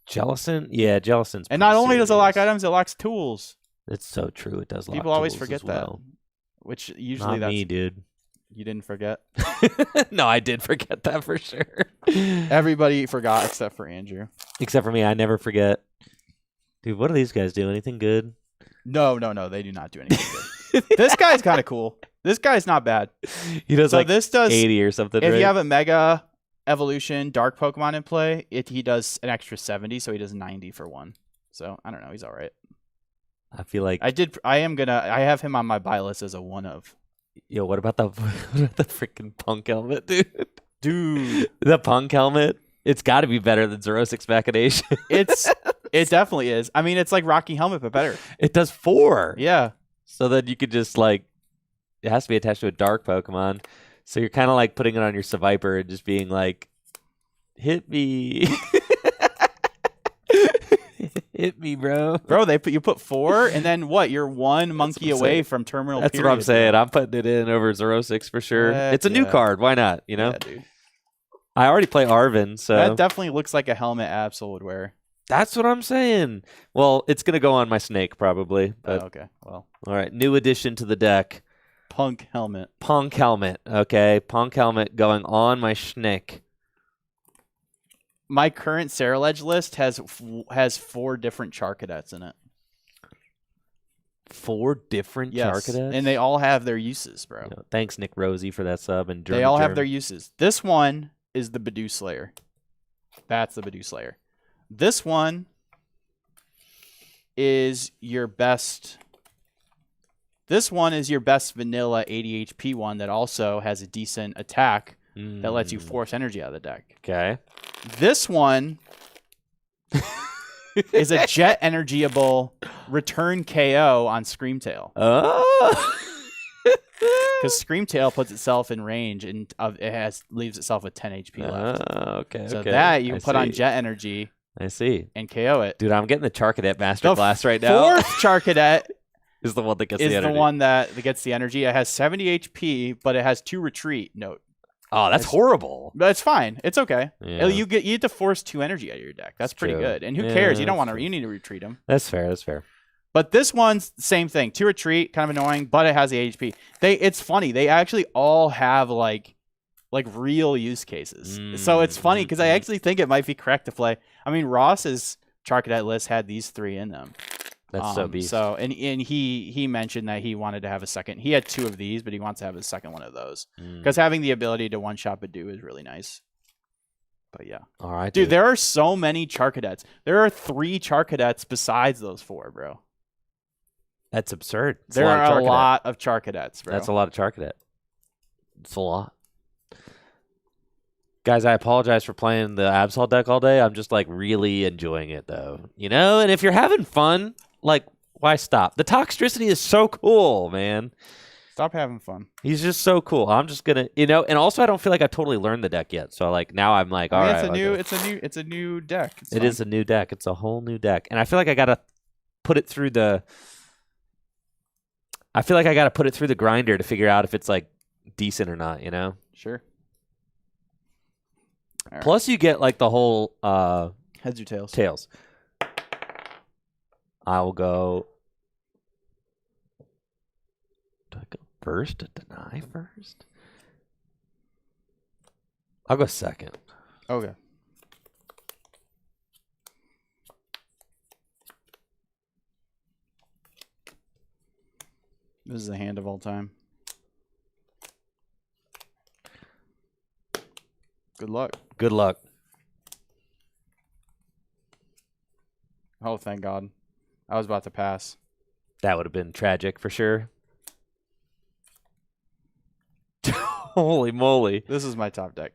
Jellicent? Yeah, Jellicent's And not only does it lock items, it locks tools. It's so true. It does lock People always tools forget as well. that. Which usually Not me, dude. You didn't forget? No, I did forget that for sure. Everybody forgot except for Andrew. Except for me. I never forget. Dude, what do these guys do? Anything good? No. They do not do anything good. This guy's kind of cool. This guy's not bad. He does this does 80 or something, If right? you have a Mega Evolution Dark Pokemon in play, he does an extra 70, so he does 90 for 1. So, I don't know. He's all right. I feel like... I have him on my buy list as a 1 of. Yo, what about the freaking Punk helmet, dude? Dude. The Punk helmet? It's got to be better than Xerosic's Machination. It definitely is. I mean, it's like Rocky Helmet, but better. It does 4. Yeah. So then you could just like... It has to be attached to a dark Pokemon. So you're kind of like putting it on your Seviper and just being like, hit me. Hit me, bro. Bro, you put 4, and then what? You're 1 monkey away from terminal That's period. what I'm saying. I'm putting it in over Xerosix for sure. It's a new card. Why not? Yeah, dude. I already play Arvin, so... That definitely looks like a helmet Absol would wear. That's what I'm saying. Well, it's going to go on my Snake, probably. But... okay, well. All right, new addition to the deck. Punk helmet. Punk helmet. Okay, Punk helmet going on my Snake. My current Ceruledge list has 4 different Charcadets in it. 4 different Charcadets? And they all have their uses, bro. Thanks, Nick Rosie, for that sub. And they all have their uses. This one is the Badoo Slayer. That's the Badoo Slayer. This one is your best... This one is your best vanilla 80 HP one that also has a decent attack that lets you force energy out of the deck. Okay. This one is a Jet Energyable return KO on Screamtail. Oh. Because Screamtail puts itself in range and leaves itself with 10 HP left. Okay. So okay. that you can put on see. Jet Energy I see. and KO it. Dude, I'm getting the Charcadet Masterclass right now. Fourth Charcadet is the one that gets is the energy. the one that gets the energy. It has 70 HP, but it has 2 retreat. Note. Oh, that's horrible. But it's fine. It's okay. Yeah. You get to force 2 energy out of your deck. That's pretty true. good. And who Yeah, cares? You don't that's want to. true. You need to retreat them. That's fair. That's fair. But this one's the same thing. 2 retreat, kind of annoying, but it has the HP. It's funny. They actually all have like real use cases. So it's funny because I actually think it might be correct to play. I mean, Ross's Charcadet list had these 3 in them. That's so beast. So and he mentioned that he wanted to have a second. He had 2 of these, but he wants to have a second one of those because having the ability to one-shot Badoo is really nice. But yeah, all right, dude. There are so many Charcadets. There are 3 Charcadets besides those 4, bro. That's absurd. It's There are a Charcadet. lot of Charcadets, bro. That's a lot of Charcadet. It's a lot. Guys, I apologize for playing the Absol deck all day. I'm just like really enjoying it though. You know, and if you're having fun, like why stop? The Toxtricity is so cool, man. Stop having fun. He's just so cool. I'm just gonna, you know, and also I don't feel like I totally learned the deck yet. So like now I'm like, all right. It's a new deck. It is a new deck. It's a whole new deck, and I feel like I gotta put it through the. I feel like I gotta put it through the grinder to figure out if it's like decent or not. You know. Sure. All Plus, you get like the whole heads or tails. Tails. I will go. Do I go first? Deny first? I'll go second. Okay. This is the hand of all time. Good luck. Good luck. Oh, thank God. I was about to pass. That would have been tragic for sure. Holy moly. This is my top deck.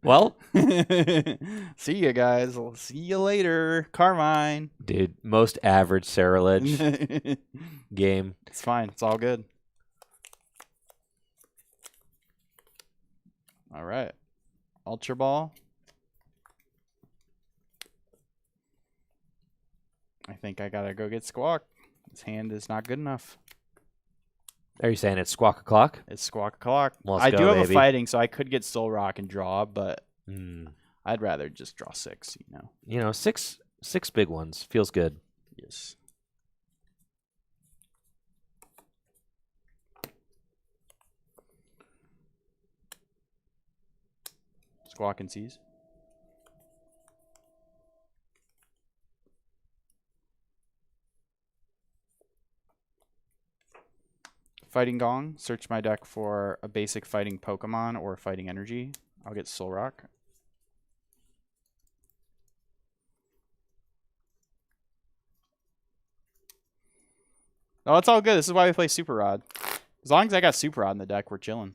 Well, see you guys. I'll see you later. Carmine. dude, most average Ceruledge game. It's fine. It's all good. All right. Ultra Ball. I think I gotta go get Squawk. His hand is not good enough. Are you saying it's squawk o'clock? It's Squawk O'Clock. Let's I go, do have baby. a fighting, so I could get Soul Rock and draw, but I'd rather just draw 6, you know. You know, six big ones. Feels good. Yes. Squawk and Seize. Fighting Gong. Search my deck for a basic fighting Pokemon or fighting energy. I'll get Soul Rock. Oh, it's all good. This is why we play Super Rod. As long as I got Super Rod in the deck, we're chilling.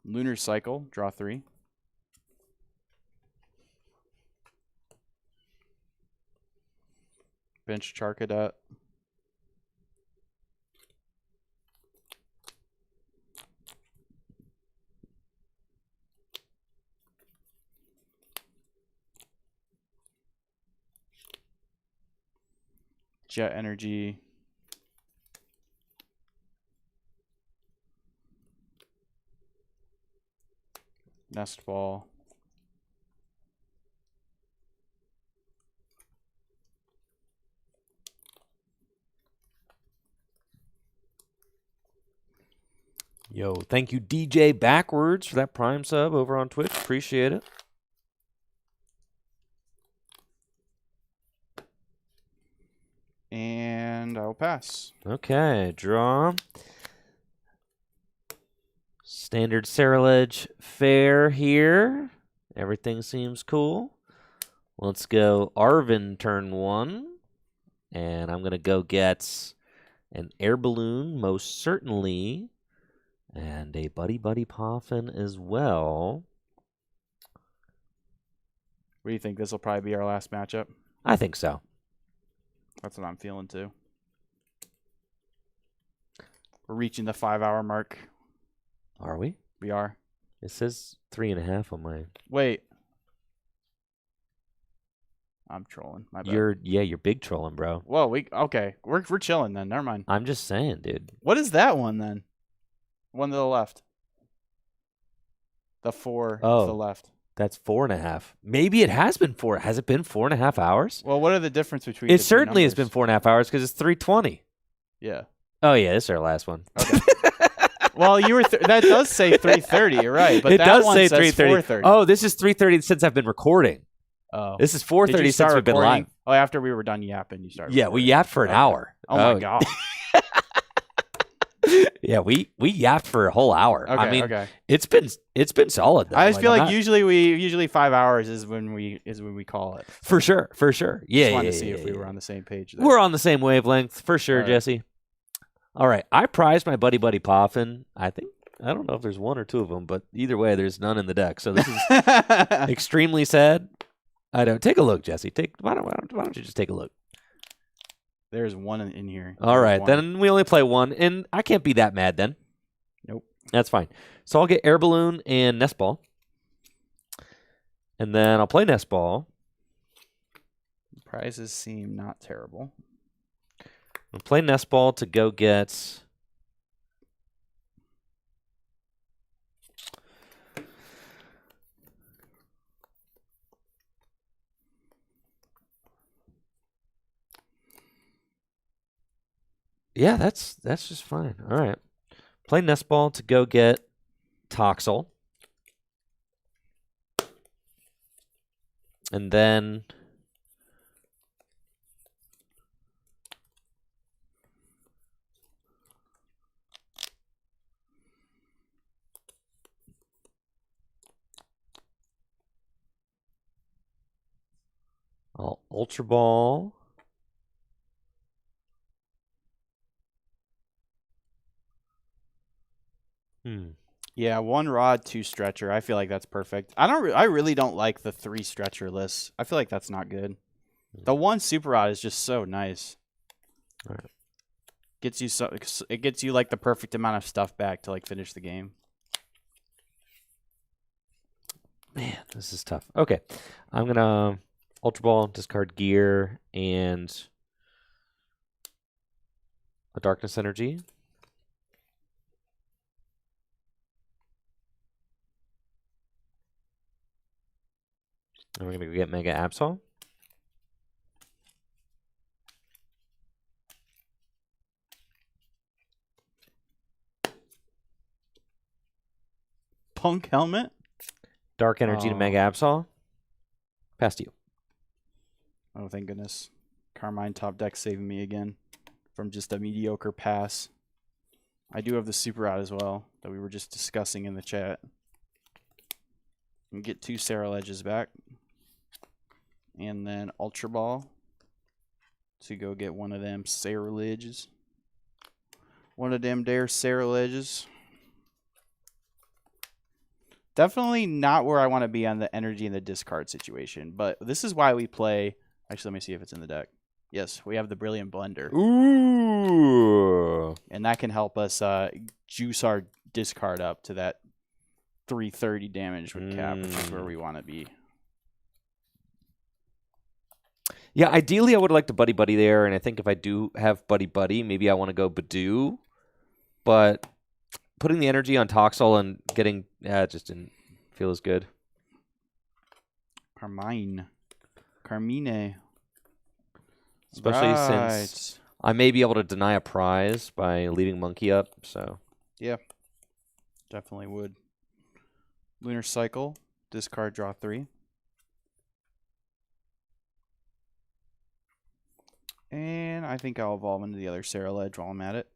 Lunar Cycle. Draw 3. Bench Charcadet. Jet Energy. Nest Ball. Yo, thank you, DJ Backwards, for that Prime sub over on Twitch. Appreciate it. And I'll pass. Okay, draw. Standard Ceruledge fair here. Everything seems cool. Let's go Arvin turn 1. And I'm going to go get an air balloon, most certainly. And a Buddy Buddy Poffin as well. What do you think? This will probably be our last matchup? I think so. That's what I'm feeling too. We're reaching the 5-hour mark. Are we? We are. It says 3.5 on my. Wait. I'm trolling. My bad. You're big trolling, bro. Whoa, okay. We're chilling then. Never mind. I'm just saying, dude. What is that one then? One to the left. The 4 to the left. That's 4.5. Maybe it has been 4. Has it been 4.5 hours? Well, what are the difference between? It certainly has been 4.5 hours because it's 3:20. Yeah. Oh yeah, this is our last one. Okay. Well, you were that does say 3:30. You're right, but it that does one say says 3:30. 4:30. Oh, this is 3:30 since I've been recording. Oh, this is Did you 4:30 start since we've been recording? live. Oh, after we were done yapping, you started. Yeah, recording. we yapped for an hour. Oh my god. Yeah, we yapped for a whole hour. Okay, I mean, okay. it's been solid. Though. I just feel I'm like not- usually 5 hours is when we call it. for sure. Yeah, Just wanted yeah, to see yeah, if we yeah. were on the same page. There. We're on the same wavelength for sure, All right. Jesse. All right, I prized my Buddy Buddy Poffin. I don't know if there's one or two of them, but either way, there's none in the deck. So this is extremely sad. I don't. Take a look, Jesse. Why don't you just take a look? There's one in here. All There's right, one. then we only play one, and I can't be that mad then. Nope. That's fine. So I'll get Air Balloon and Nest Ball. And then I'll play Nest Ball. Prizes seem not terrible. I'll play Nest Ball to go get... Yeah, that's just fine. All right. Play Nest Ball to go get Toxel. And then I'll Ultra Ball. Yeah, 1 rod, 2 stretcher. I feel like that's perfect. I really don't like the 3 stretcher lists. I feel like that's not good. The 1 super rod is just so nice. All right. It gets you like the perfect amount of stuff back to like finish the game. Man, this is tough. Okay. I'm going to Ultra Ball, discard Gear, and a Darkness Energy. And we're going to go get Mega Absol. Punk helmet. Dark Energy to Mega Absol. Pass to you. Oh, thank goodness. Carmine top deck saving me again from just a mediocre pass. I do have the super rod as well that we were just discussing in the chat. And get 2 Sarah Ledges back. And then Ultra Ball to go get one of them Sarah Ledges. One of them there Sarah Ledges. Definitely not where I want to be on the energy and the discard situation. But this is why we play. Actually, let me see if it's in the deck. Yes, we have the Brilliant Blender. Ooh. And that can help us juice our discard up to that 330 damage with cap, which is where we want to be. Yeah, ideally I would like to Buddy Buddy there, and I think if I do have Buddy Buddy, maybe I want to go Badoo. But putting the energy on Toxel and getting... it just didn't feel as good. Carmine. Especially since I may be able to deny a prize by leaving Monkey up, so... Yeah, definitely would. Lunar Cycle, discard, draw 3. And I think I'll evolve into the other Sarah Ledge while I'm at it.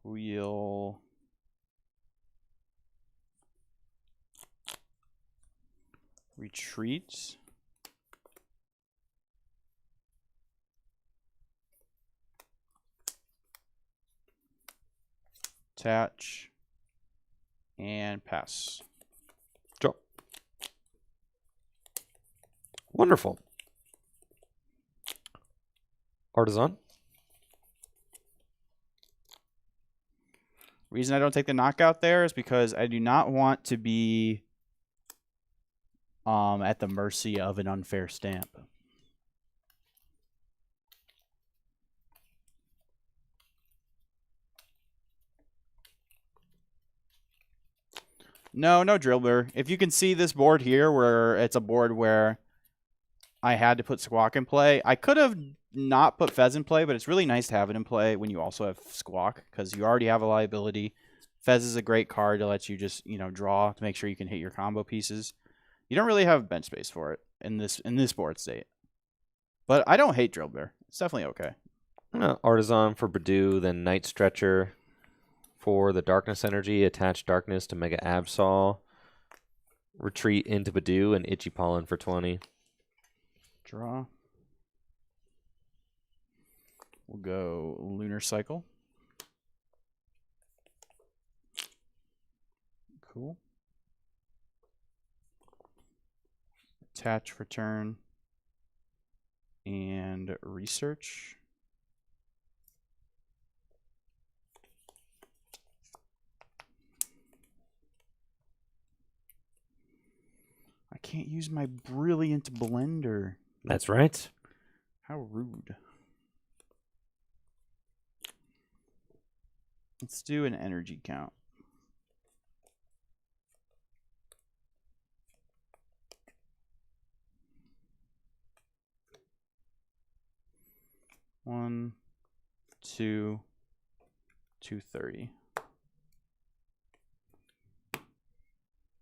We'll... retreat. Attach. And pass. Draw. Wonderful. Artisan. Reason I don't take the knockout there is because I do not want to be at the mercy of an unfair stamp. No Drillbur. If you can see this board here, where it's a board where I had to put Squawk in play, I could have not put Fez in play, but it's really nice to have it in play when you also have Squawk, because you already have a liability. Fez is a great card to let you just, draw to make sure you can hit your combo pieces. You don't really have bench space for it in this board state. But I don't hate Drillbur. It's definitely okay. Artisan for Bidoof, then Night Stretcher for the Darkness Energy, attach Darkness to Mega Absol, retreat into Bidoof, and Itchy Pollen for 20. Draw. We'll go Lunar Cycle. Cool. Attach, return, and research. I can't use my brilliant blender. That's right. How rude. Let's do an energy count. One, 2, 230.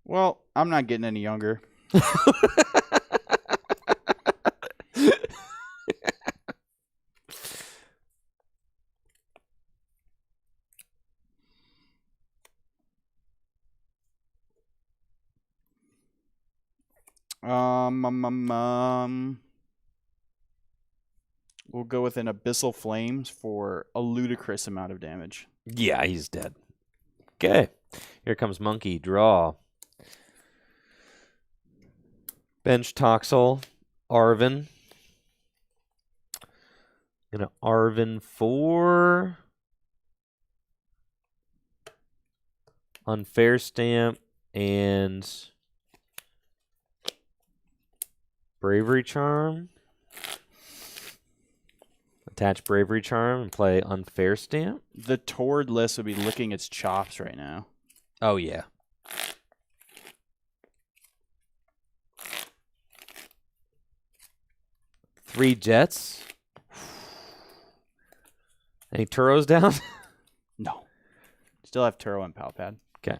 Well, I'm not getting any younger. We'll go with an Abyssal Flames for a ludicrous amount of damage. Yeah, he's dead. Okay. Here comes Monkey. Draw. Bench Toxel. Arvin. Gonna Arvin for Unfair Stamp and Bravery Charm. Attach Bravery Charm and play Unfair Stamp. The Tord list would be licking its chops right now. Oh, yeah. Three Jets. Any Turos down? No. Still have Turo and Palpad. Okay.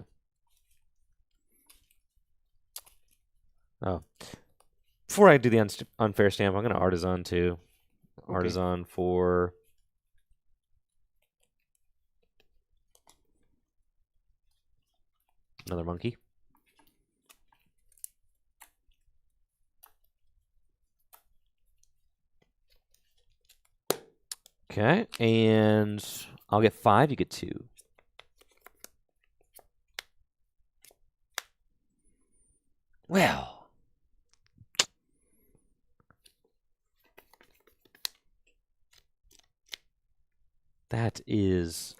Oh. Before I do the Unfair Stamp, I'm going to Artisan too. Okay. Artisan for another Monkey. Okay, and I'll get 5, you get 2. Well. That is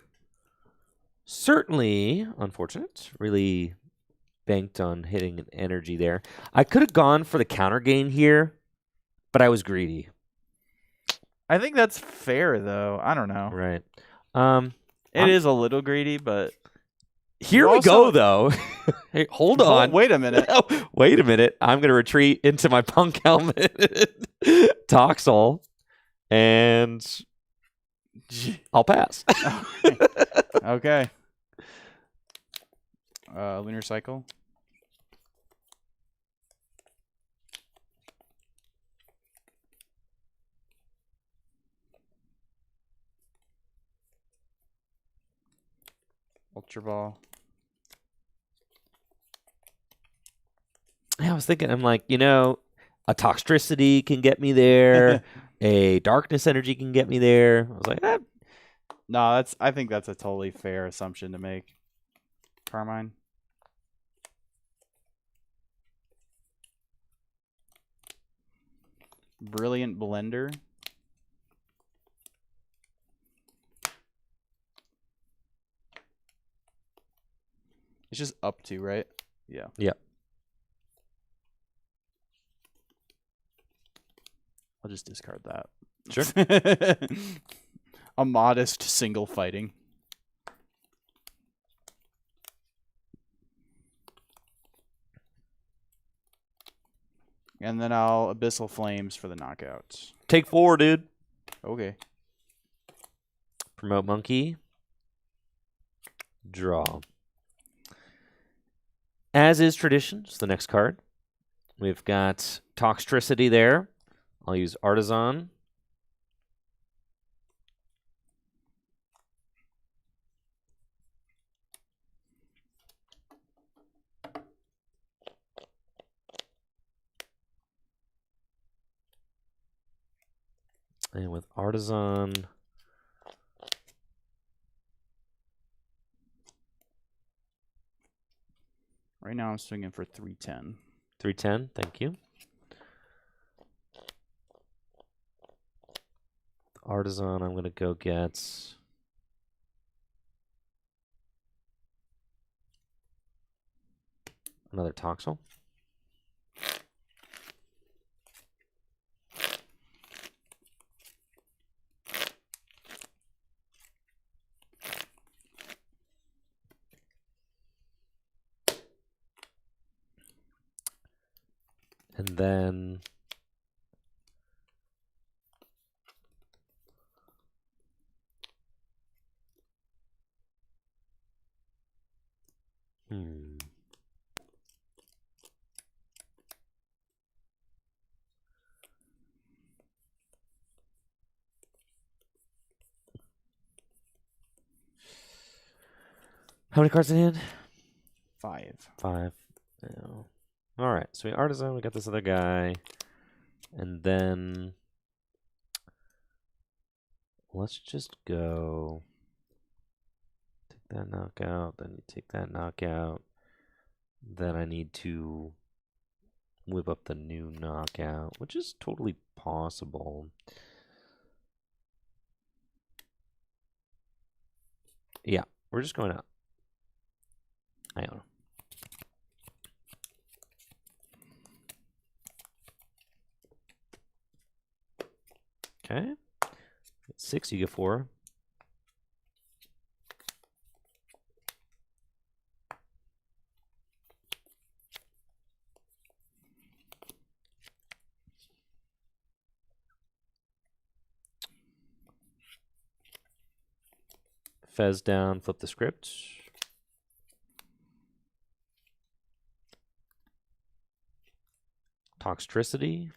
certainly unfortunate. Really banked on hitting an energy there. I could have gone for the counter gain here, but I was greedy. I think that's fair, though. I don't know. Right. It is a little greedy, but here we go, though. Hey, hold on. Wait a minute. Wait a minute. I'm going to retreat into my Punk Helmet Toxel, and I'll pass. Okay. Lunar Cycle. Ultra Ball. I was thinking, I'm like, a Toxtricity can get me there. A Darkness Energy can get me there. I was like, No, I think that's a totally fair assumption to make. Carmine. Brilliant Blender. It's just up to, right? Yeah. Yeah. I'll just discard that. Sure. A modest single fighting. And then I'll Abyssal Flames for the knockouts. Take 4, dude. Okay. Promote monkey. Draw. As is tradition, it's the next card. We've got Toxtricity there. I'll use Artisan. And with Artisan, Right now I'm swinging for 310. 310, thank you. Artisan, I'm going to go get another Toxel. And then how many cards in hand? 5. 5. Yeah. All right, so we Artisan, we got this other guy. And then let's just go. Take that knockout, then you take that knockout. Then I need to whip up the new knockout, which is totally possible. Yeah, we're just going out. I don't know. Okay. 6, you get 4. Fez down, flip the script. Toxtricity.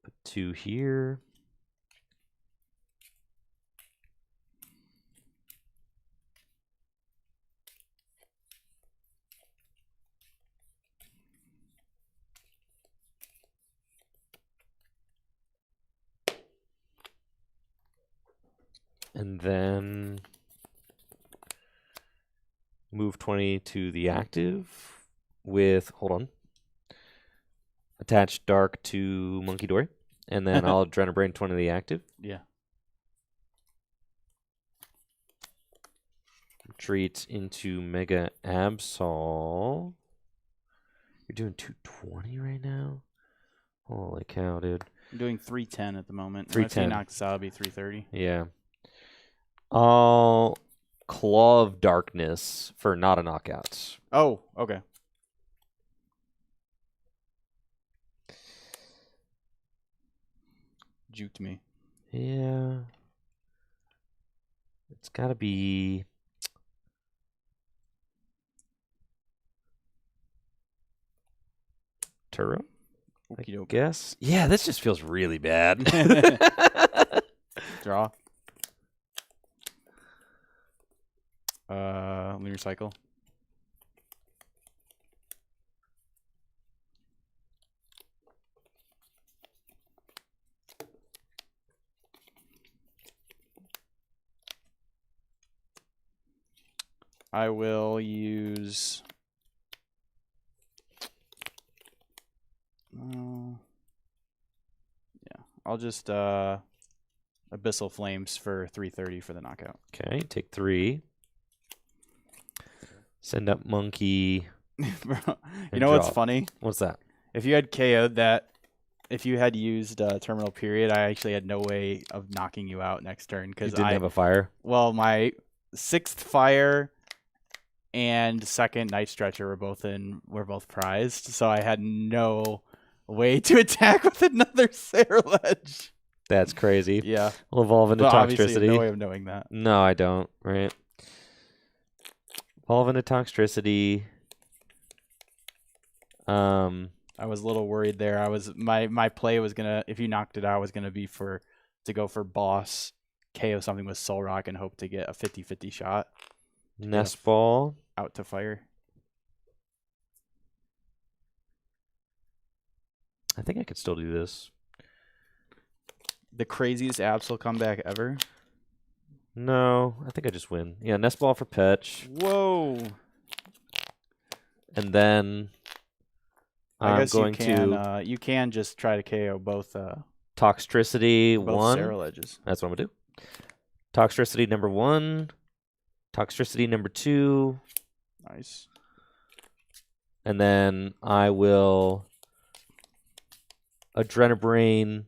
Put 2 here. And then move 20 to the active with, hold on, attach Dark to Monkey Dory. And then I'll Adrenabrain 20 to the active. Yeah. Retreat into Mega Absol. You're doing 220 right now? Holy cow, dude. I'm doing 310 at the moment. 310. If he knocks out, it'll be 330. Yeah. I'll Claw of Darkness for not a knockout. Oh, okay. Juked me. Yeah. It's got to be... Turo, I guess. Yeah, this just feels really bad. Draw. Lunar Cycle. I will use. Yeah, I'll just Abyssal Flames for 330 for the knockout. Okay, take 3. Send up Monkey. Bro, you know what's funny? What's that? If you had KO'd that, if you had used Terminal Period, I actually had no way of knocking you out next turn because You didn't have a fire? Well, my 6th fire and 2nd Night Stretcher were both prized, so I had no way to attack with another Sarilege. That's crazy. Yeah. We'll evolve into Toxtricity. No way of knowing that. No, I don't. Right. Evolve into Toxtricity. I was a little worried there. I was my play was gonna, if you knocked it out, was gonna be to go for boss, KO something with Soul Rock and hope to get a 50-50 shot. Nest Ball. Out to fire. I think I could still do this. The craziest Absol comeback ever. No, I think I just win. Yeah, Nest Ball for Petch. Whoa. And then I guess going you can just try to KO both Toxtricity both 1. Sarilege. That's what I'm gonna do. Toxtricity number 1. Toxtricity number 2. Nice. And then I will Adrenabrain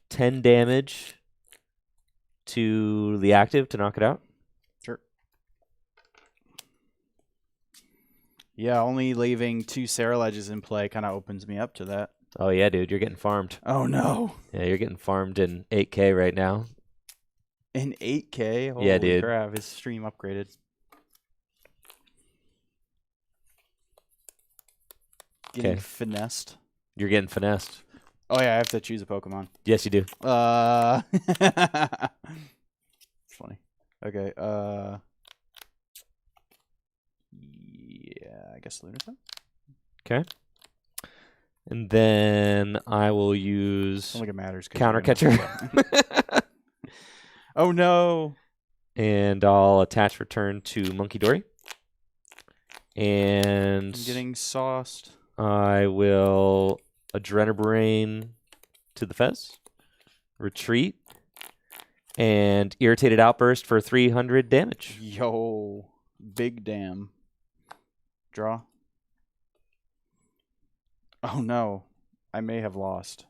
10 damage to the active to knock it out. Sure. Yeah, only leaving 2 Sarileges in play kind of opens me up to that. Oh, yeah, dude. You're getting farmed. Oh, no. Yeah, you're getting farmed in 8K right now. In 8K? Holy Yeah, dude. crap. His stream upgraded. Getting finessed. You're getting finessed. Oh, yeah, I have to choose a Pokemon. Yes, you do. It's funny. Okay, yeah, I guess Lunatone? Okay. And then I will use I don't think it matters. Counter Catcher. Oh, no. And I'll attach return to Monkey Dory. And I'm getting sauced. I will Adrenabrain to the Fez. Retreat. And Irritated Outburst for 300 damage. Yo, big damn. Draw. Oh, no. I may have lost.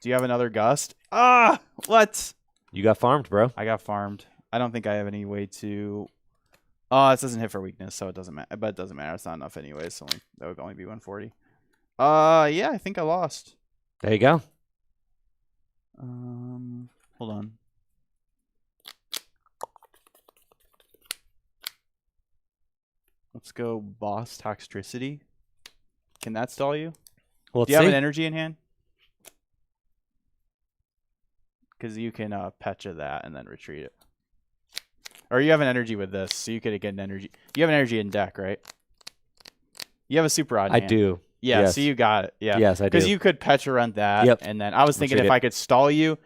Do you have another Gust? Ah, what? You got farmed, bro. I got farmed. I don't think I have any way to... Oh, this doesn't hit for weakness, so it doesn't matter. But it doesn't matter. It's not enough anyway, so that would only be 140. Yeah, I think I lost. There you go. Hold on. Let's go Boss Toxtricity. Can that stall you? Well, do you have an energy in hand? Because you can Pecha that and then retreat it. Or you have an energy with this, so you could get an energy. You have an energy in deck, right? You have a super odd. I do. Yeah, yes. so you got it. Yeah. Yes, I do. Because you could Pecha run that, yep. And then I was thinking if I could stall you,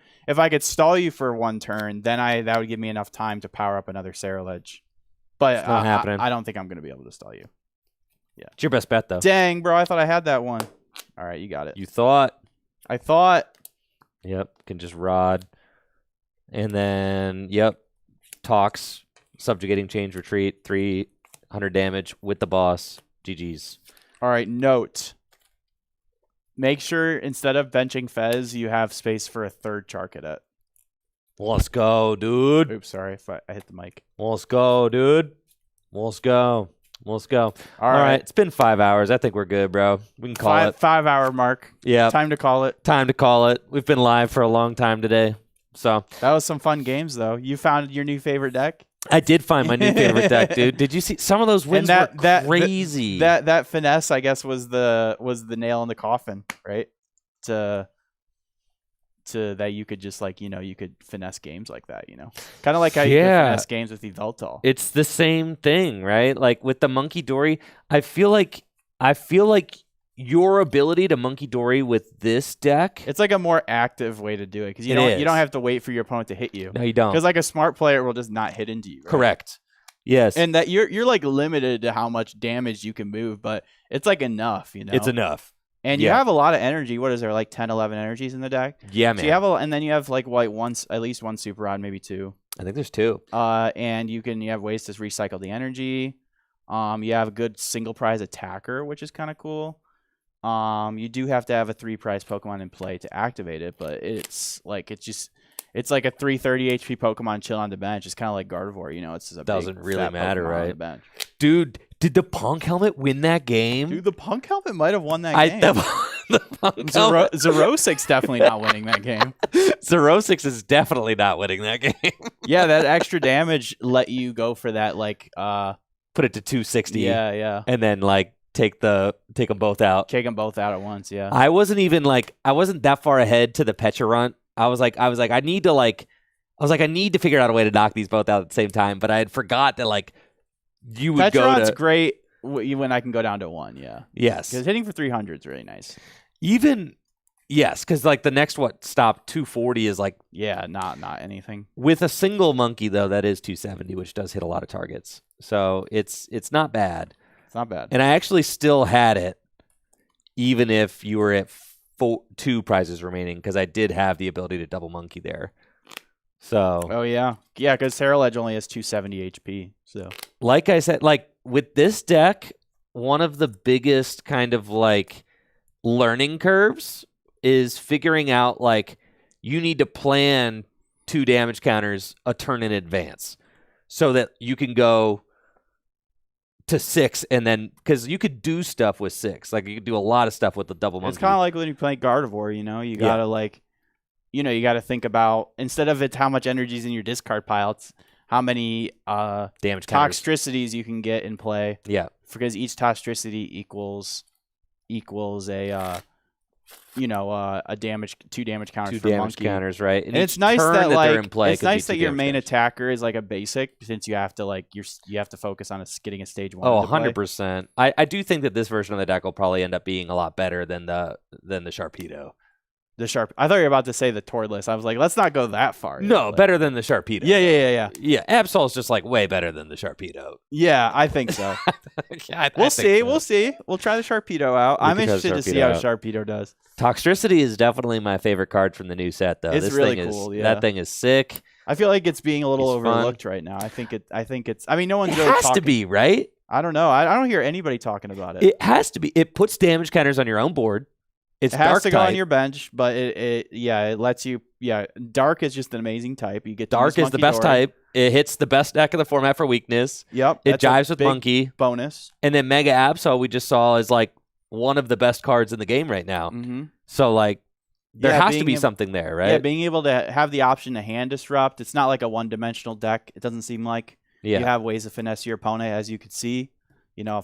for one turn, then that would give me enough time to power up another Sarilege. But it's not happening. I don't think I'm going to be able to stall you. Yeah. It's your best bet, though. Dang, bro, I thought I had that one. All right, you got it. You thought. I thought. Yep, can just Rod. And then, yep, Tox, Subjugating Change, Retreat, 300 damage with the boss. GG's. All right, note. Make sure instead of benching Fez, you have space for a third Charcadet. Let's go, dude. Oops, sorry if I hit the mic. Let's go, dude. Let's go. Let's go. All right. It's been 5 hours. I think we're good, bro. We can call it. 5 hour mark. Yeah. Time to call it. Time to call it. We've been live for a long time today. So that was some fun games, though. You found your new favorite deck? I did find my new favorite deck, dude. Did you see some of those wins were crazy? That finesse, I guess, was the nail in the coffin, right? To that you could just you could finesse games like that, kind of like how you could finesse games with Yveltal. It's the same thing, right? Like with the Monkey Dory, I feel like your ability to Monkey Dory with this deck, it's like a more active way to do it because you don't have to wait for your opponent to hit you. No, you don't. Because like a smart player will just not hit into you. Right? Correct. Yes. And that you're like limited to how much damage you can move, but it's like enough, you know. It's enough. And you have a lot of energy. What is there, like 10, 11 energies in the deck? Yeah, So man. you have and then you have like at least one super rod, maybe two. I think there's 2. And you have ways to recycle the energy. You have a good single prize attacker, which is kind of cool. You do have to have a 3 prize Pokemon in play to activate it, but it's like a 330 HP Pokemon chill on the bench. It's kind of like Gardevoir, you know. It's just a doesn't big, really fat matter, Pokemon on right? the bench. Dude, did the Punk Helmet win that game? Dude, the Punk Helmet might have won that game. The Punk Helmet. Zerosic's definitely not winning that game. Zerosix is definitely not winning that game. Yeah, that extra damage let you go for that, like put it to 260. Yeah. And then like take them both out. Take them both out at once. Yeah. I wasn't that far ahead to the Pecharunt. I was like I need to figure out a way to knock these both out at the same time, but I had forgot that like you would Pecharunt's great when I can go down to 1. Yeah. Yes. Because hitting for 300 is really nice. Yes, because like the next stop 240 is like not anything. With a single monkey though, that is 270, which does hit a lot of targets. So it's not bad. It's not bad. And I actually still had it, even if you were at 2 prizes remaining, because I did have the ability to double monkey there. So. Oh yeah, because Terrell Edge only has 270 HP. So. Like I said, like with this deck, one of the biggest kind of like learning curves is figuring out like you need to plan 2 damage counters a turn in advance so that you can go to 6 and then because you could do stuff with 6, like you could do a lot of stuff with the double monkey. It's kind of like when you play Gardevoir, you know, you gotta you gotta think about, instead of it's how much energy is in your discard pile, it's how many damage counters. Toxtricities you can get in play. Yeah, because each Toxtricity equals a a damage 2 damage counters 2 for damage monkey. counters, right? And it's nice that like they're in play it's nice be that 2 your damage main counters. attacker is like a basic, since you have to like you have to focus on getting a stage 1. Oh, 100%. I do think that this version of the deck will probably end up being a lot better than the Sharpedo. I thought you were about to say the Tordless. I was like, let's not go that far. No, better than the Sharpedo. Yeah. Yeah, Absol's just like way better than the Sharpedo. Yeah, I think so. We'll see. We'll try the Sharpedo out. I'm interested to see how Sharpedo does. Toxtricity is definitely my favorite card from the new set, though. It's this really thing cool. That thing is sick. I feel like it's being a little overlooked right now. I think it's. I mean, no one's really has to be, right? I don't know. I don't hear anybody talking about it. It has to be. It puts damage counters on your own board. It has to go on your bench, but it lets you. Yeah, Dark is just an amazing type. You get Dark is the best type. It hits the best deck of the format for weakness. Yep, it jives with Monkey bonus. And then Mega Absol we just saw is like one of the best cards in the game right now. Mm-hmm. So like there has to be something there, right? Yeah, being able to have the option to hand disrupt. It's not like a one-dimensional deck. It doesn't seem like. You have ways to finesse your opponent, as you could see. You know,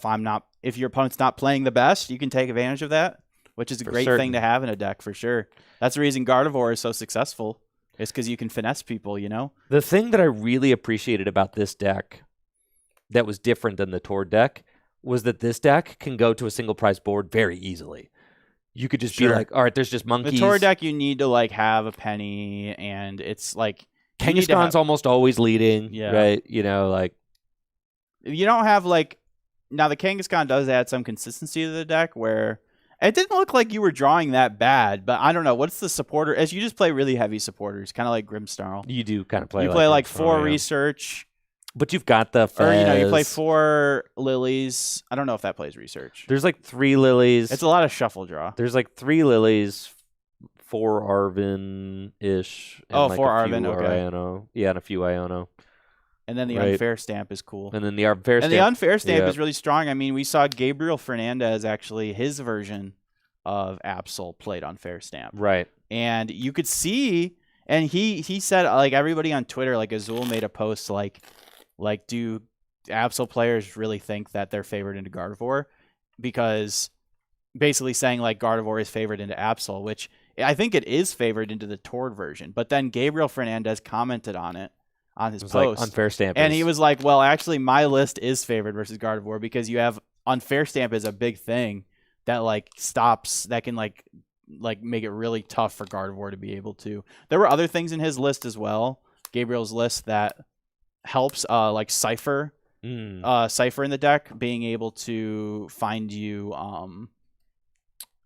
if your opponent's not playing the best, you can take advantage of that, which is a great thing to have in a deck for sure. That's the reason Gardevoir is so successful. It's because you can finesse people, you know? The thing that I really appreciated about this deck that was different than the Tord deck was that this deck can go to a single prize board very easily. You could just be like, all right, there's just monkeys. The Tord deck, you need to like have a penny, and it's like... Kangaskhan's almost always leading, right? You know, like... You don't have like... Now, the Kangaskhan does add some consistency to the deck where... It didn't look like you were drawing that bad, but I don't know. What's the supporter? As you just play really heavy supporters, kind of like Grimmsnarl. You do kind of play. You play like 4 research, but you've got the Fez. Or you play 4 lilies. I don't know if that plays research. There's like 3 lilies. It's a lot of shuffle draw. There's like 3 lilies, 4 Arven ish. 4 Arven. Okay. Iono. Yeah, and a few Iono. And then the unfair stamp is cool. And then the unfair stamp. And the unfair stamp is really strong. I mean, we saw Gabriel Fernandez, actually, his version of Absol played unfair stamp. Right. And you could see, and he said, like, everybody on Twitter, like Azul made a post like do Absol players really think that they're favored into Gardevoir? Because basically saying like Gardevoir is favored into Absol, which I think it is favored into the Tord version. But then Gabriel Fernandez commented on it. On his post, like unfair stamp, and he was like, "Well, actually, my list is favored versus Gardevoir because you have unfair stamp is a big thing that like stops that can like make it really tough for Gardevoir to be able to." There were other things in his list as well, Gabriel's list, that helps, like Cypher Cypher in the deck, being able to find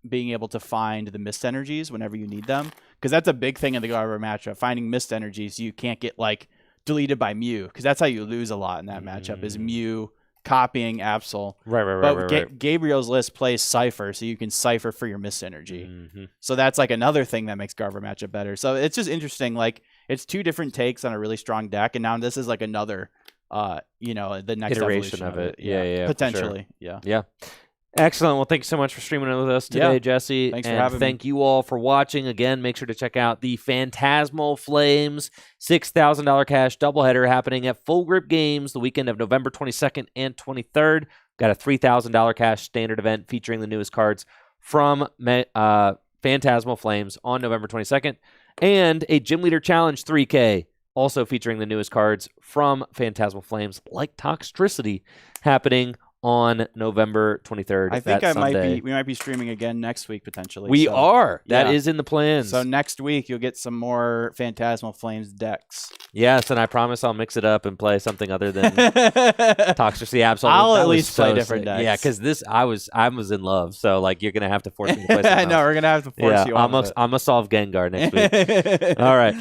the mist energies whenever you need them, because that's a big thing in the Gardevoir matchup. Finding mist energies, you can't get like deleted by Mew, because that's how you lose a lot in that matchup. Is Mew copying Absol. Right. Gabriel's list plays Cypher, so you can Cypher for your mist energy. So that's like another thing that makes Gardevoir matchup better. So it's just interesting. Like, it's two different takes on a really strong deck, and now this is like another, the next iteration of it. Yeah, potentially. Sure. Yeah. Excellent. Well, thanks so much for streaming with us today, Jesse. Thanks for having me. Thank you all for watching. Again, make sure to check out the Phantasmal Flames $6,000 cash doubleheader happening at Full Grip Games the weekend of November 22nd and 23rd. Got a $3,000 cash standard event featuring the newest cards from Phantasmal Flames on November 22nd, and a Gym Leader Challenge 3K also featuring the newest cards from Phantasmal Flames, like Toxtricity, happening on November 23rd. I think we might be streaming again next week potentially. We are. That is in the plans. So next week you'll get some more Phantasmal Flames decks. Yes, and I promise I'll mix it up and play something other than Toxtricity Absol. I'll at least play different decks. Yeah, because I was in love. So like you're gonna have to force me to play something I know, we're gonna have to force you on. I'm gonna solve Gengar next week. All right.